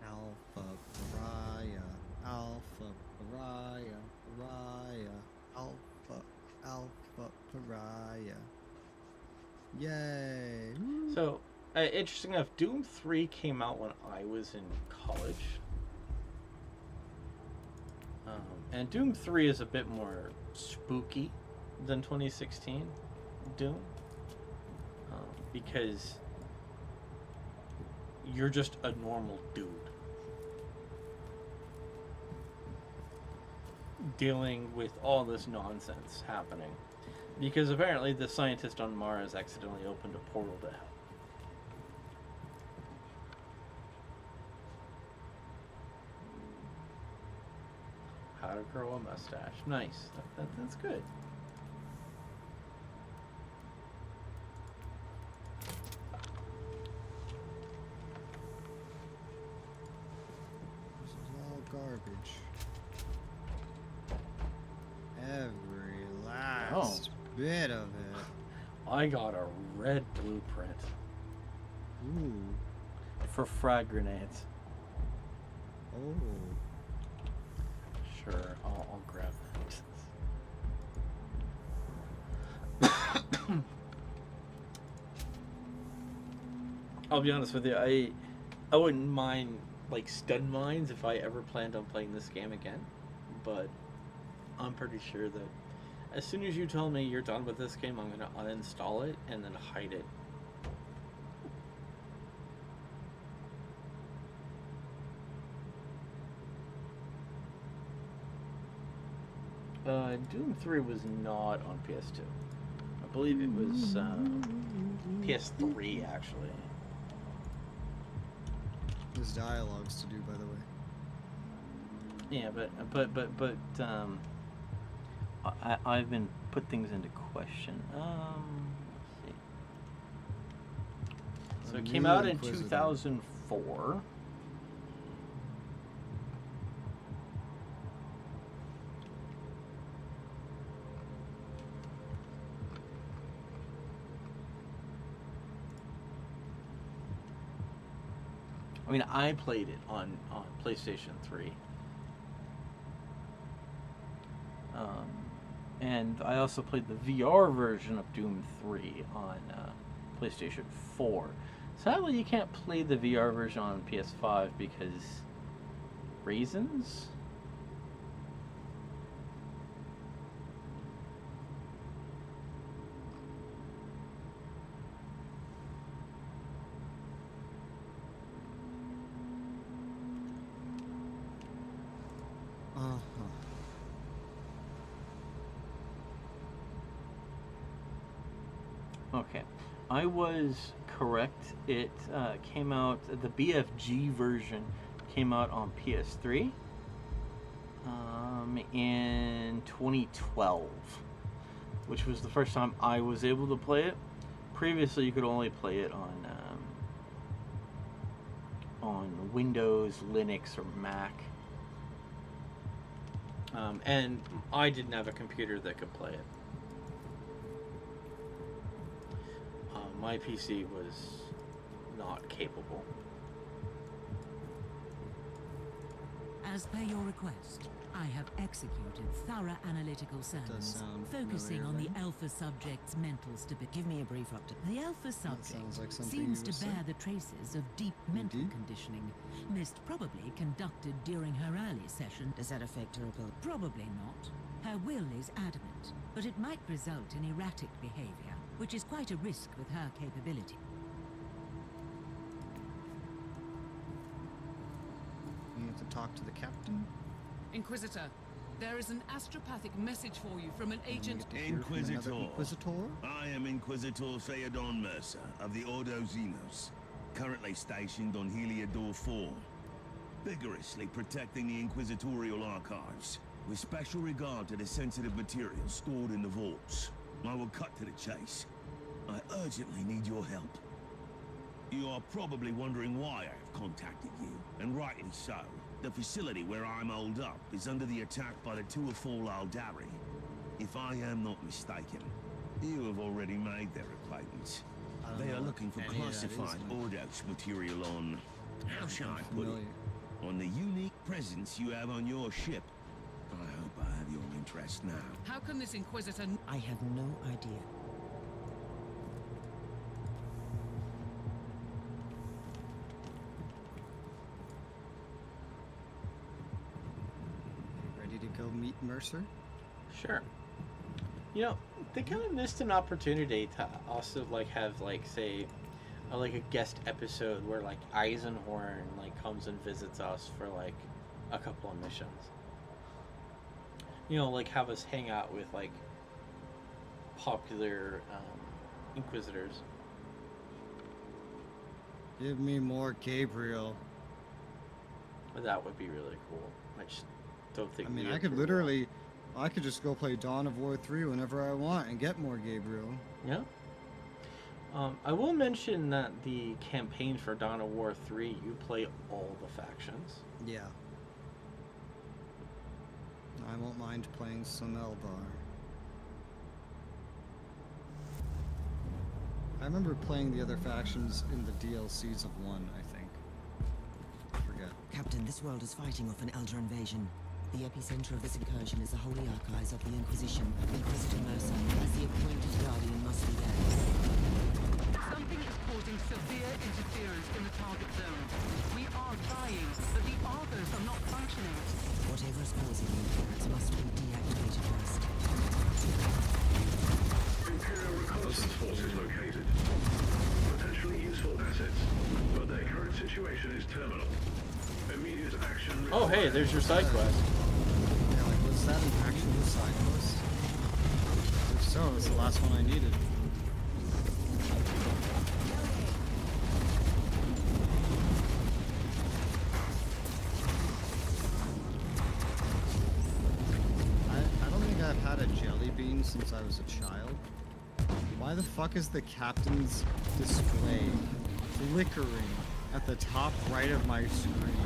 Alpha Pariah, Alpha Pariah, Pariah, Alpha Pariah. Yay! So, interesting enough, Doom 3 came out when I was in college. And Doom 3 is a bit more spooky than 2016 Doom. Because you're just a normal dude. Dealing with all this nonsense happening. Because apparently the scientist on Mars accidentally opened a portal to hell. How to grow a mustache. Nice. That's good. This is all garbage. Every last bit of it. I got a red blueprint. Ooh. For frag grenades. Oh. Sure, I'll grab that. I'll be honest with you, I wouldn't mind like stun mines if I ever planned on playing this game again, but I'm pretty sure that As soon as you tell me you're done with this game, I'm gonna uninstall it and then hide it. Doom 3 was not on PS2. I believe it was PS3 actually. There's dialogues to do, by the way. Yeah, but I've been put things into question. Let's see. So it came out in 2004. I mean, I played it on PlayStation 3. And I also played the VR version of Doom 3 on PlayStation 4. Sadly, you can't play the VR version on PS5 because reasons? Okay, I was correct. It came out, the BFG version came out on PS3 in 2012, which was the first time I was able to play it. Previously, you could only play it on Windows, Linux, or Mac. And I didn't have a computer that could play it. My PC was not capable. As per your request, I have executed thorough analytical scans, focusing on the Alpha subject's mental stability. Give me a brief update. The Alpha subject seems to bear the traces of deep mental conditioning, most probably conducted during her early session. Does that affect her ability? Probably not. Her will is adamant, but it might result in erratic behavior, which is quite a risk with her capability. You have to talk to the captain? Inquisitor, there is an astropathic message for you from an agent... Inquisitor. Inquisitor? I am Inquisitor Theodon Mercer of the Ordo Xenos, currently stationed on Heliodor 4, vigorously protecting the Inquisitorial archives, with special regard to the sensitive materials stored in the vaults. I will cut to the chase. I urgently need your help. You are probably wondering why I have contacted you, and rightly so. The facility where I'm holed up is under the attack by the Tuathal Aldari. If I am not mistaken, you have already made their acquaintance. They are looking for classified Ordos material on... how shall I put it? On the unique presence you have on your ship. I hope I have your interest now. How can this Inquisitor... I have no idea. Ready to go meet Mercer? Sure. You know, they kind of missed an opportunity to also, like, have, like, say, like a guest episode where, like, Eisenhorn, like, comes and visits us for, like, a couple of missions. You know, like, have us hang out with, like, popular Inquisitors. Give me more Gabriel. That would be really cool. I just don't think... I mean, I could literally... I could just go play Dawn of War 3 whenever I want and get more Gabriel. Yeah. I will mention that the campaign for Dawn of War 3, you play all the factions. Yeah. I won't mind playing some Eldar. I remember playing the other factions in the DLCs of 1, I think. I forget. Captain, this world is fighting off an Elder invasion. The epicenter of this incursion is the Holy Archives of the Inquisition. Inquisitor Mercer, as the appointed guardian, must be there. Something is causing severe interference in the target zone. We are trying, but the Argos are not functioning. Whatever is causing the interference must be deactivated first. situation is terminal. Immediate action. Oh, hey, there's your side quest. Yeah, like, was that an actual side quest? If so, it's the last one I needed. I don't think I've had a jelly bean since I was a child. Why the fuck is the captain's display flickering at the top right of my screen?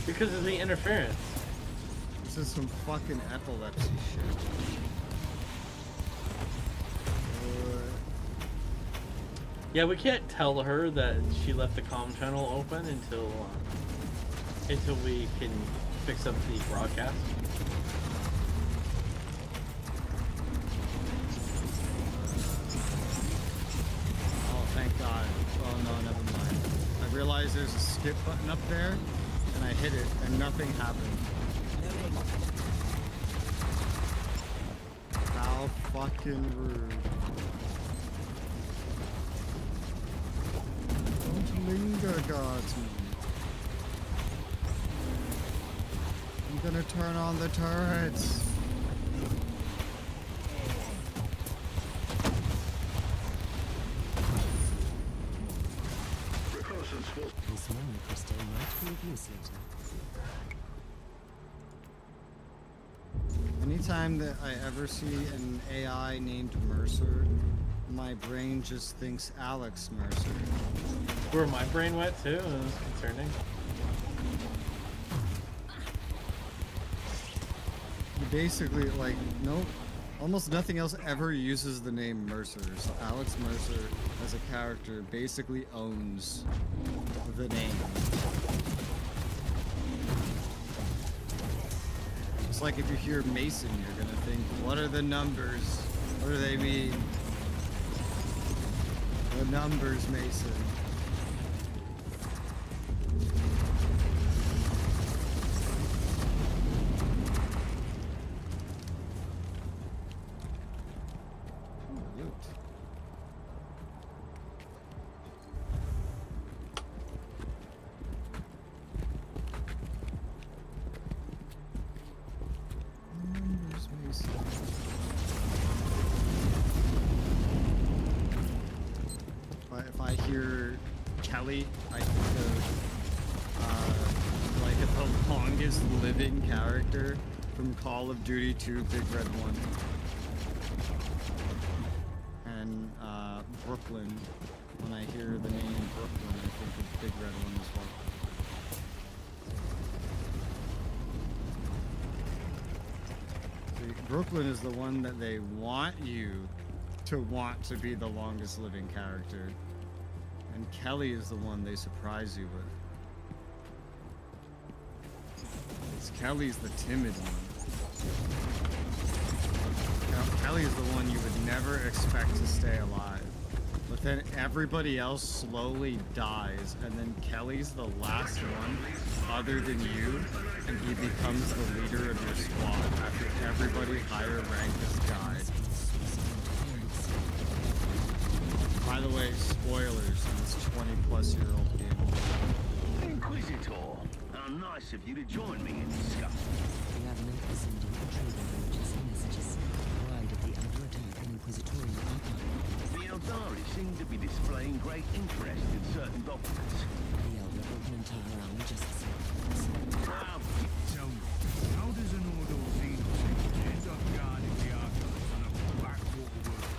Because of the interference. This is some fucking epilepsy shit. Yeah, we can't tell her that she left the comm channel open until we can fix up the broadcast. Oh, thank God. Oh no, never mind. I realized there's a skip button up there, and I hit it, and nothing happened. How fucking rude. Don't linger, guardsman. I'm gonna turn on the turrets. This moment crystal might be of use later. Anytime that I ever see an AI named Mercer, my brain just thinks Alex Mercer. Where my brain went too, it was concerning. Basically, like, no, almost nothing else ever uses the name Mercer. So Alex Mercer, as a character, basically owns the name. It's like if you hear Mason, you're gonna think, what are the numbers? What do they mean? The numbers, Mason. If I hear Kelly, I think of like the longest living character from Call of Duty 2 Big Red 1. And Brooklyn, when I hear the name Brooklyn, I think of Big Red 1 as well. See, Brooklyn is the one that they want you to want to be the longest living character. And Kelly is the one they surprise you with. Kelly's the timid one. Kelly is the one you would never expect to stay alive. But then everybody else slowly dies, and then Kelly's the last one other than you, and he becomes the leader of your squad after everybody higher rank has died. By the way, spoilers in this 20-plus-year-old game. Inquisitor, how nice of you to join me in discussion. We have an Inquisitor trading emergency messages. Why did the Elder attack an Inquisitorial archive? The Eldari seem to be displaying great interest in certain documents. The Elder built an entire army just as Tell me, how does an Ordo Xenos end up guarding the archives on a backwater world?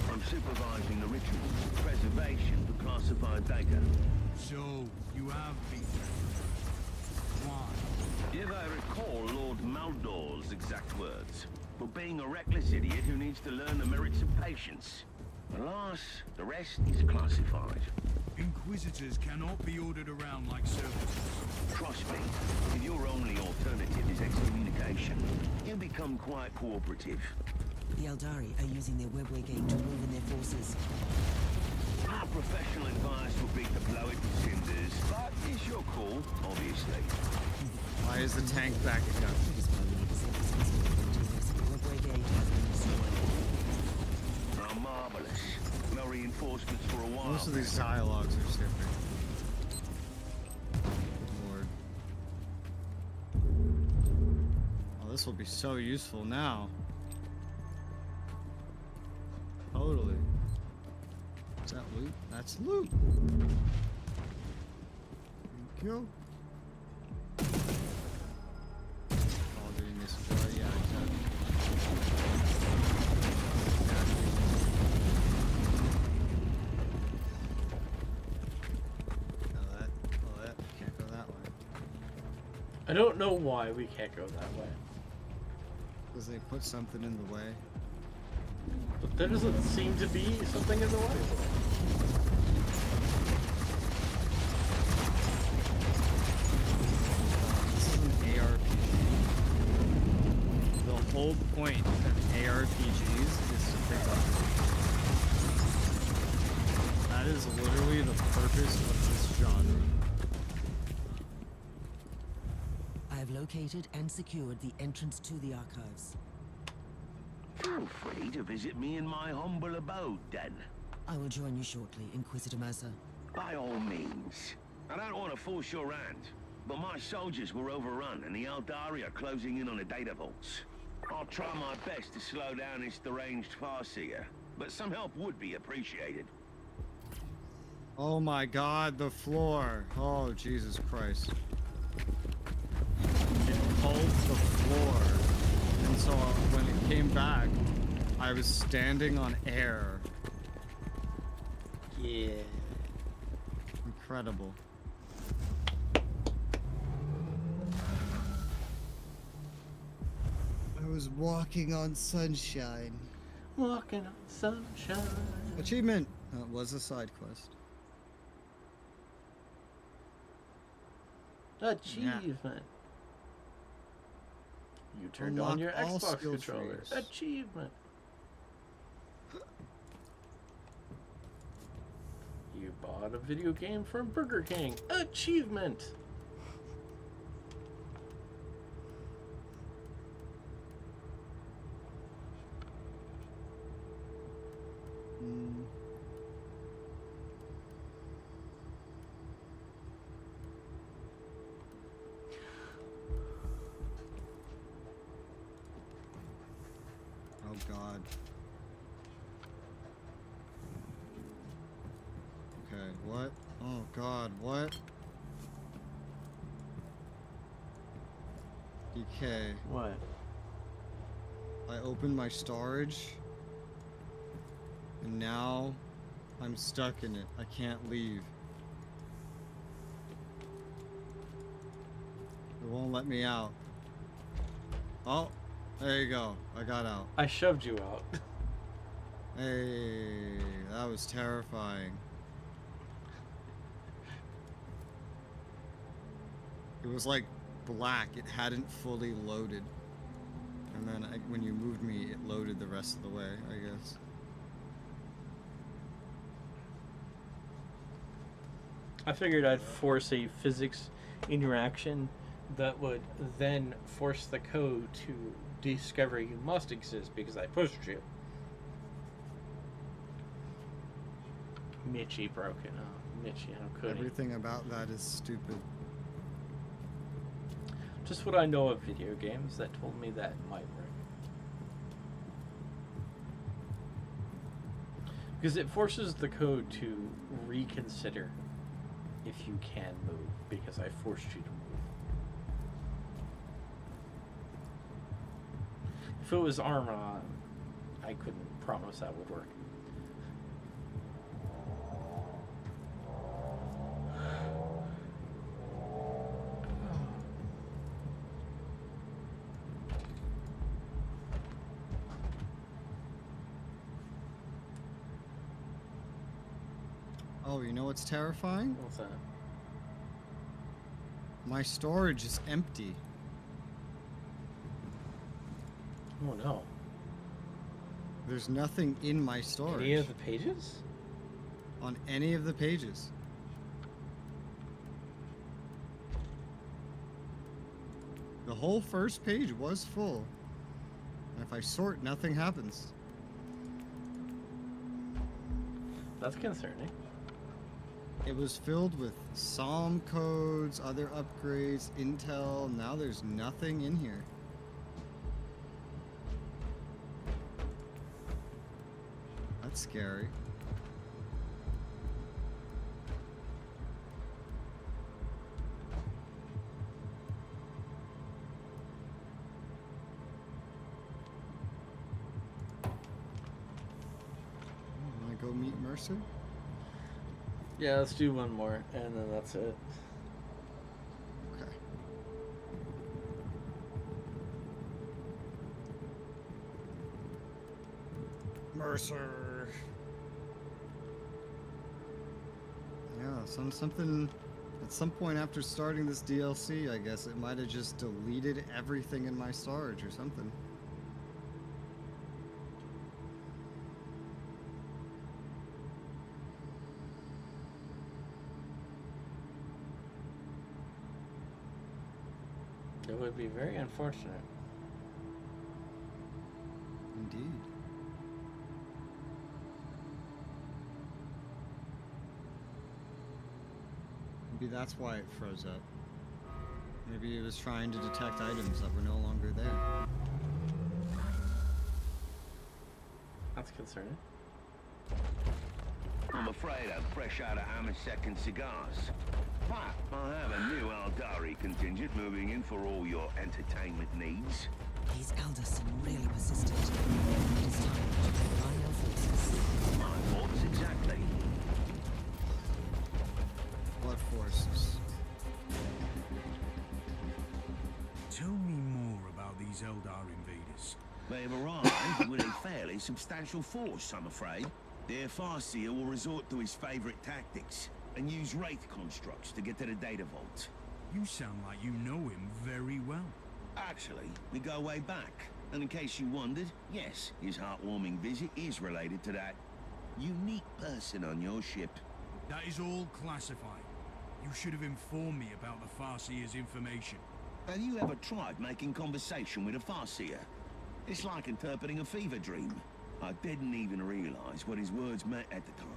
I'm supervising the rituals, preservation for classified data. So, you have been. Why? If I recall Lord Maldor's exact words, for being a reckless idiot who needs to learn the merits of patience. Alas, the rest is classified. Inquisitors cannot be ordered around like servitors. Trust me, if your only alternative is excommunication, you become quite cooperative. The Eldari are using their webway gate to move in their forces. Our professional advice would be to blow it to cinders, but it's your call, obviously. Why is the tank backing up? Oh, marvelous. No reinforcements for a while. Most of these dialogues are different. This will be so useful now. Totally. Is that loot? That's loot. Thank you. All doing this for, yeah, exactly. Can't go that way. I don't know why we can't go that way. Because they put something in the way. But there doesn't seem to be something in the way. This is an ARPG. The whole point of ARPGs is to pick up. That is literally the purpose of this genre. I have located and secured the entrance to the archives. Feel free to visit me in my humble abode, then. I will join you shortly, Inquisitor Mercer. By all means. I don't want to force your hand, but my soldiers were overrun and the Eldari are closing in on the data vaults. I'll try my best to slow down this deranged farseer, but some help would be appreciated. Oh my god, the floor. Oh, Jesus Christ. It pulled the floor. And so when it came back, I was standing on air. Yeah. Incredible. I was walking on sunshine. Walking on sunshine. Achievement! That was a side quest. Achievement. You turned Unlock on your all Xbox skill controller. trees. Achievement. You bought a video game from Burger King. Achievement. Oh god. Okay, what? Oh god, what? DK. What? I opened my storage, and now I'm stuck in it. I can't leave. It won't let me out. Oh, there you go. I got out. I shoved you out. Hey, that was terrifying. It was like black. It hadn't fully loaded. And then when you moved me, it loaded the rest of the way, I guess. I figured I'd force a physics interaction that would then force the code to discover you must exist because I pushed you. Mitchie broke it. Oh, Mitchie, how could he? Everything about that is stupid. Just what I know of video games that told me that might work. Because it forces the code to reconsider if you can move, because I forced you to move. If it was armor on, I couldn't promise that would work. Oh, you know what's terrifying? What's that? My storage is empty. Oh no. There's nothing in my storage. Any of the pages? On any of the pages. The whole first page was full. And if I sort, nothing happens. That's concerning. It was filled with SOM codes, other upgrades, intel. Now there's nothing in here. That's scary. Want to go meet Mercer? Yeah, let's do one more, and then that's it. Okay. Mercer. Yeah, something. At some point after starting this DLC, I guess it might have just deleted everything in my storage or something. It would be very unfortunate. Indeed. Maybe that's why it froze up. Maybe it was trying to detect items that were no longer there. That's concerning. I'm afraid I'm fresh out of Second cigars. But I have a new Aldari contingent moving in for all your entertainment needs. These elders seem really persistent. It is time to combine our forces. My thoughts exactly. What forces? Tell me more about these Eldar invaders. They've arrived with a fairly substantial force, I'm afraid. Their Farseer will resort to his favorite tactics and use Wraith constructs to get to the data vault. You sound like you know him very well. Actually, we go way back. And in case you wondered, yes, his heartwarming visit is related to that unique person on your ship. That is all classified. You should have informed me about the Farseer's information. Have you ever tried making conversation with a Farseer? It's like interpreting a fever dream. I didn't even realize what his words meant at the time.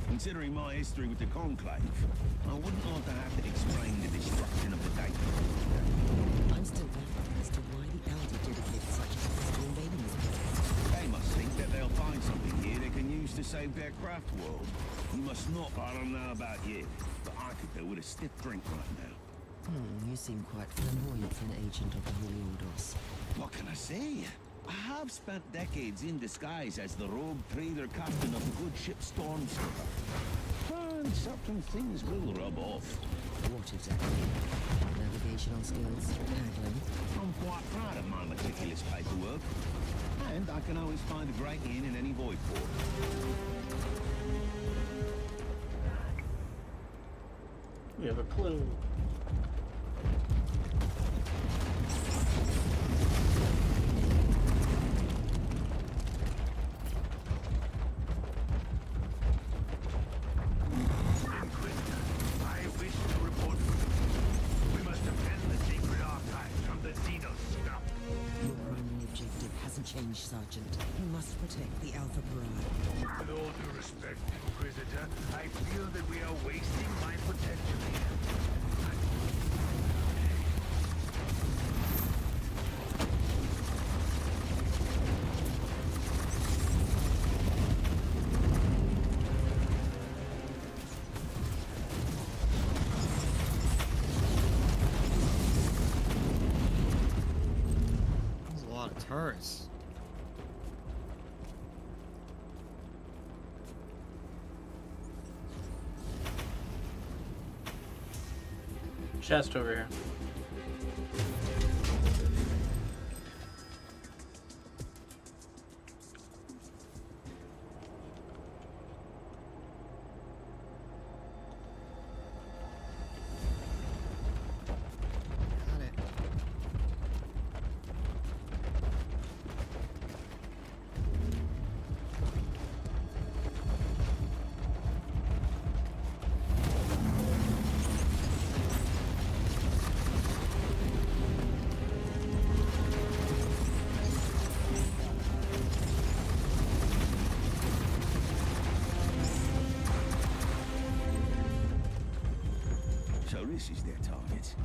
Considering my history with the Conclave, I wouldn't like to have to explain the destruction of the data. I'm still baffled as to why the Elder dedicated such efforts to invading this place. They must think that they'll find something here they can use to save their craft world. You must not. I don't know about you, but I could do with a stiff drink right now. You seem quite flamboyant for an agent of the Holy Ordos. What can I say? I have spent decades in disguise as the rogue trader captain of the good ship Stormsweeper. And certain things will rub off. What exactly? Navigational skills? Haggling? I'm quite proud of my meticulous paperwork. And I can always find a great inn in any void port. We have a clue. Changed, Sergeant. You must protect the Alpha Pariah. With all due respect, Inquisitor, I feel that we are wasting my potential here. There's a lot of turrets. Chest over here. this is their target.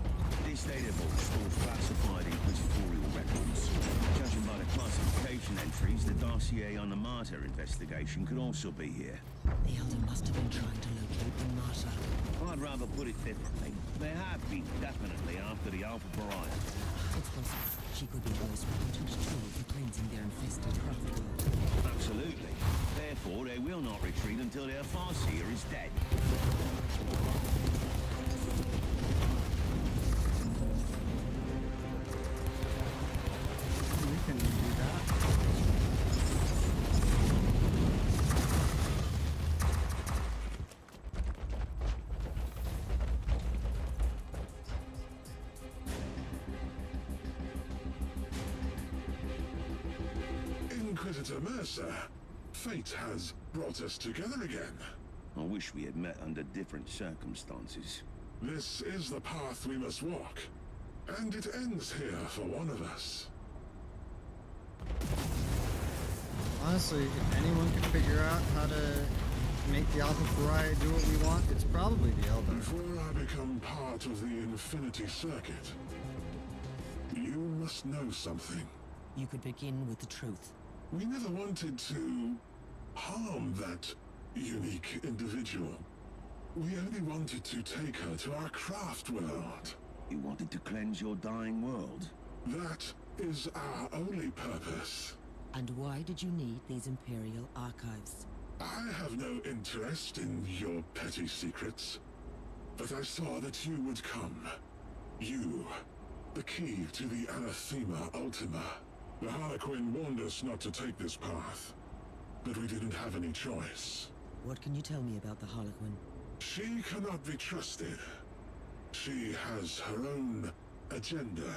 This data vault stores classified inquisitorial records. Judging by the classification entries, the dossier on the Martyr investigation could also be here. The Elder must have been trying to locate the Martyr. I'd rather put it differently. They have been definitely after the Alpha Pariah. It's possible she could be the most potent tool for cleansing their infested craft world. Absolutely. Therefore, they will not retreat until their Farseer is dead. We can do that. Inquisitor Mercer, fate has brought us together again. I wish we had met under different circumstances. This is the path we must walk, and it ends here for one of us. Honestly, if anyone could figure out how to make the Alpha Pariah do what we want, it's probably the Elder. Before I become part of the Infinity Circuit, you must know something. You could begin with the truth. We never wanted to harm that unique individual. We only wanted to take her to our craft world. You wanted to cleanse your dying world? That is our only purpose. And why did you need these Imperial archives? I have no interest in your petty secrets, but I saw that you would come. You, the key to the Anathema Ultima. The Harlequin warned us not to take this path, but we didn't have any choice. What can you tell me about the Harlequin? She cannot be trusted. She has her own agenda.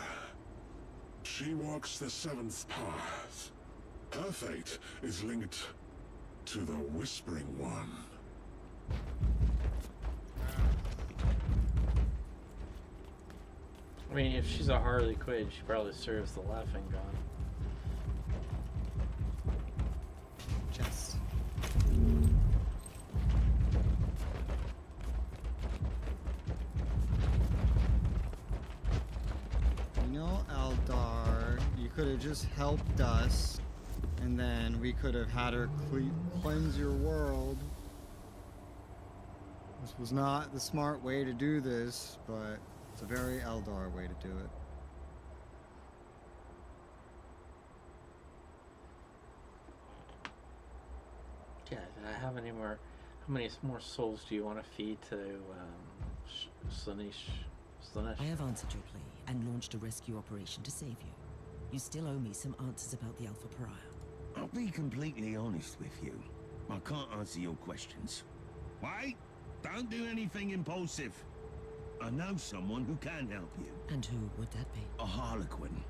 She walks the seventh path. Her fate is linked to the Whispering One. I mean, if she's a Harley Quinn, she probably serves the Laughing God. Chest. You know, Eldar, you could have just helped us, and then we could have had her cleanse your world. This was not the smart way to do this, but it's a very Eldar way to do it. Yeah, did I have any more? How many more souls do you want to feed to Slaanesh? I have answered your plea and launched a rescue operation to save you. You still owe me some answers about the Alpha Pariah. I'll be completely honest with you. I can't answer your questions. Wait! Don't do anything impulsive. I know someone who can help you. And who would that be? A Harlequin.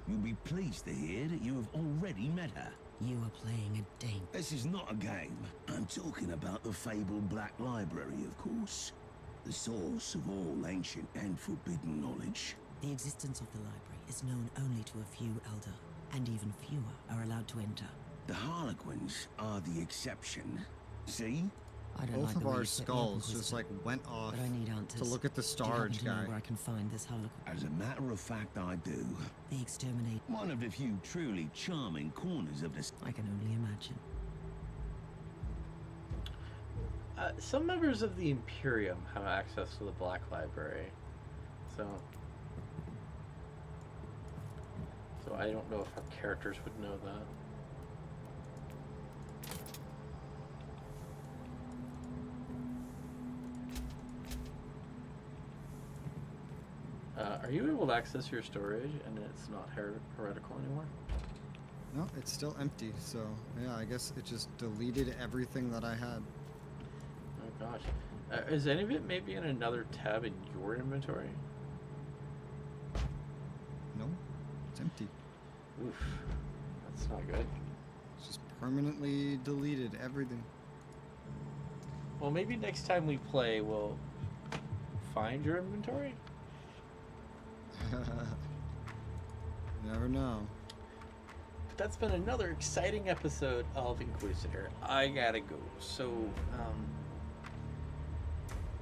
You'll be pleased to hear that you have already met her. You are playing a game. This is not a game. I'm talking about the fabled Black Library, of course. The source of all ancient and forbidden knowledge. The existence of the library is known only to a few Elder, and even fewer are allowed to enter. The Harlequins are the exception. See? I don't Both like of the way our you set me up, skulls Inquisitor, just like went off but I need answers. to look at the Do you happen Starge to know guy. where I can find this Harlequin? As a matter of fact, I do. The exterminate. One of the few truly charming corners of this. I can only imagine. Some members of the Imperium have access to the Black Library, so I don't know if our characters would know that. Are you able to access your storage and it's not heretical anymore? No, it's still empty, so yeah, I guess it just deleted everything that I had. Oh gosh. Is any of it maybe in another tab in your inventory? No, it's empty. Oof, that's not good. It's just permanently deleted everything. Well, maybe next time we play, we'll find your inventory? Never know. But that's been another exciting episode of Inquisitor. I gotta go. So,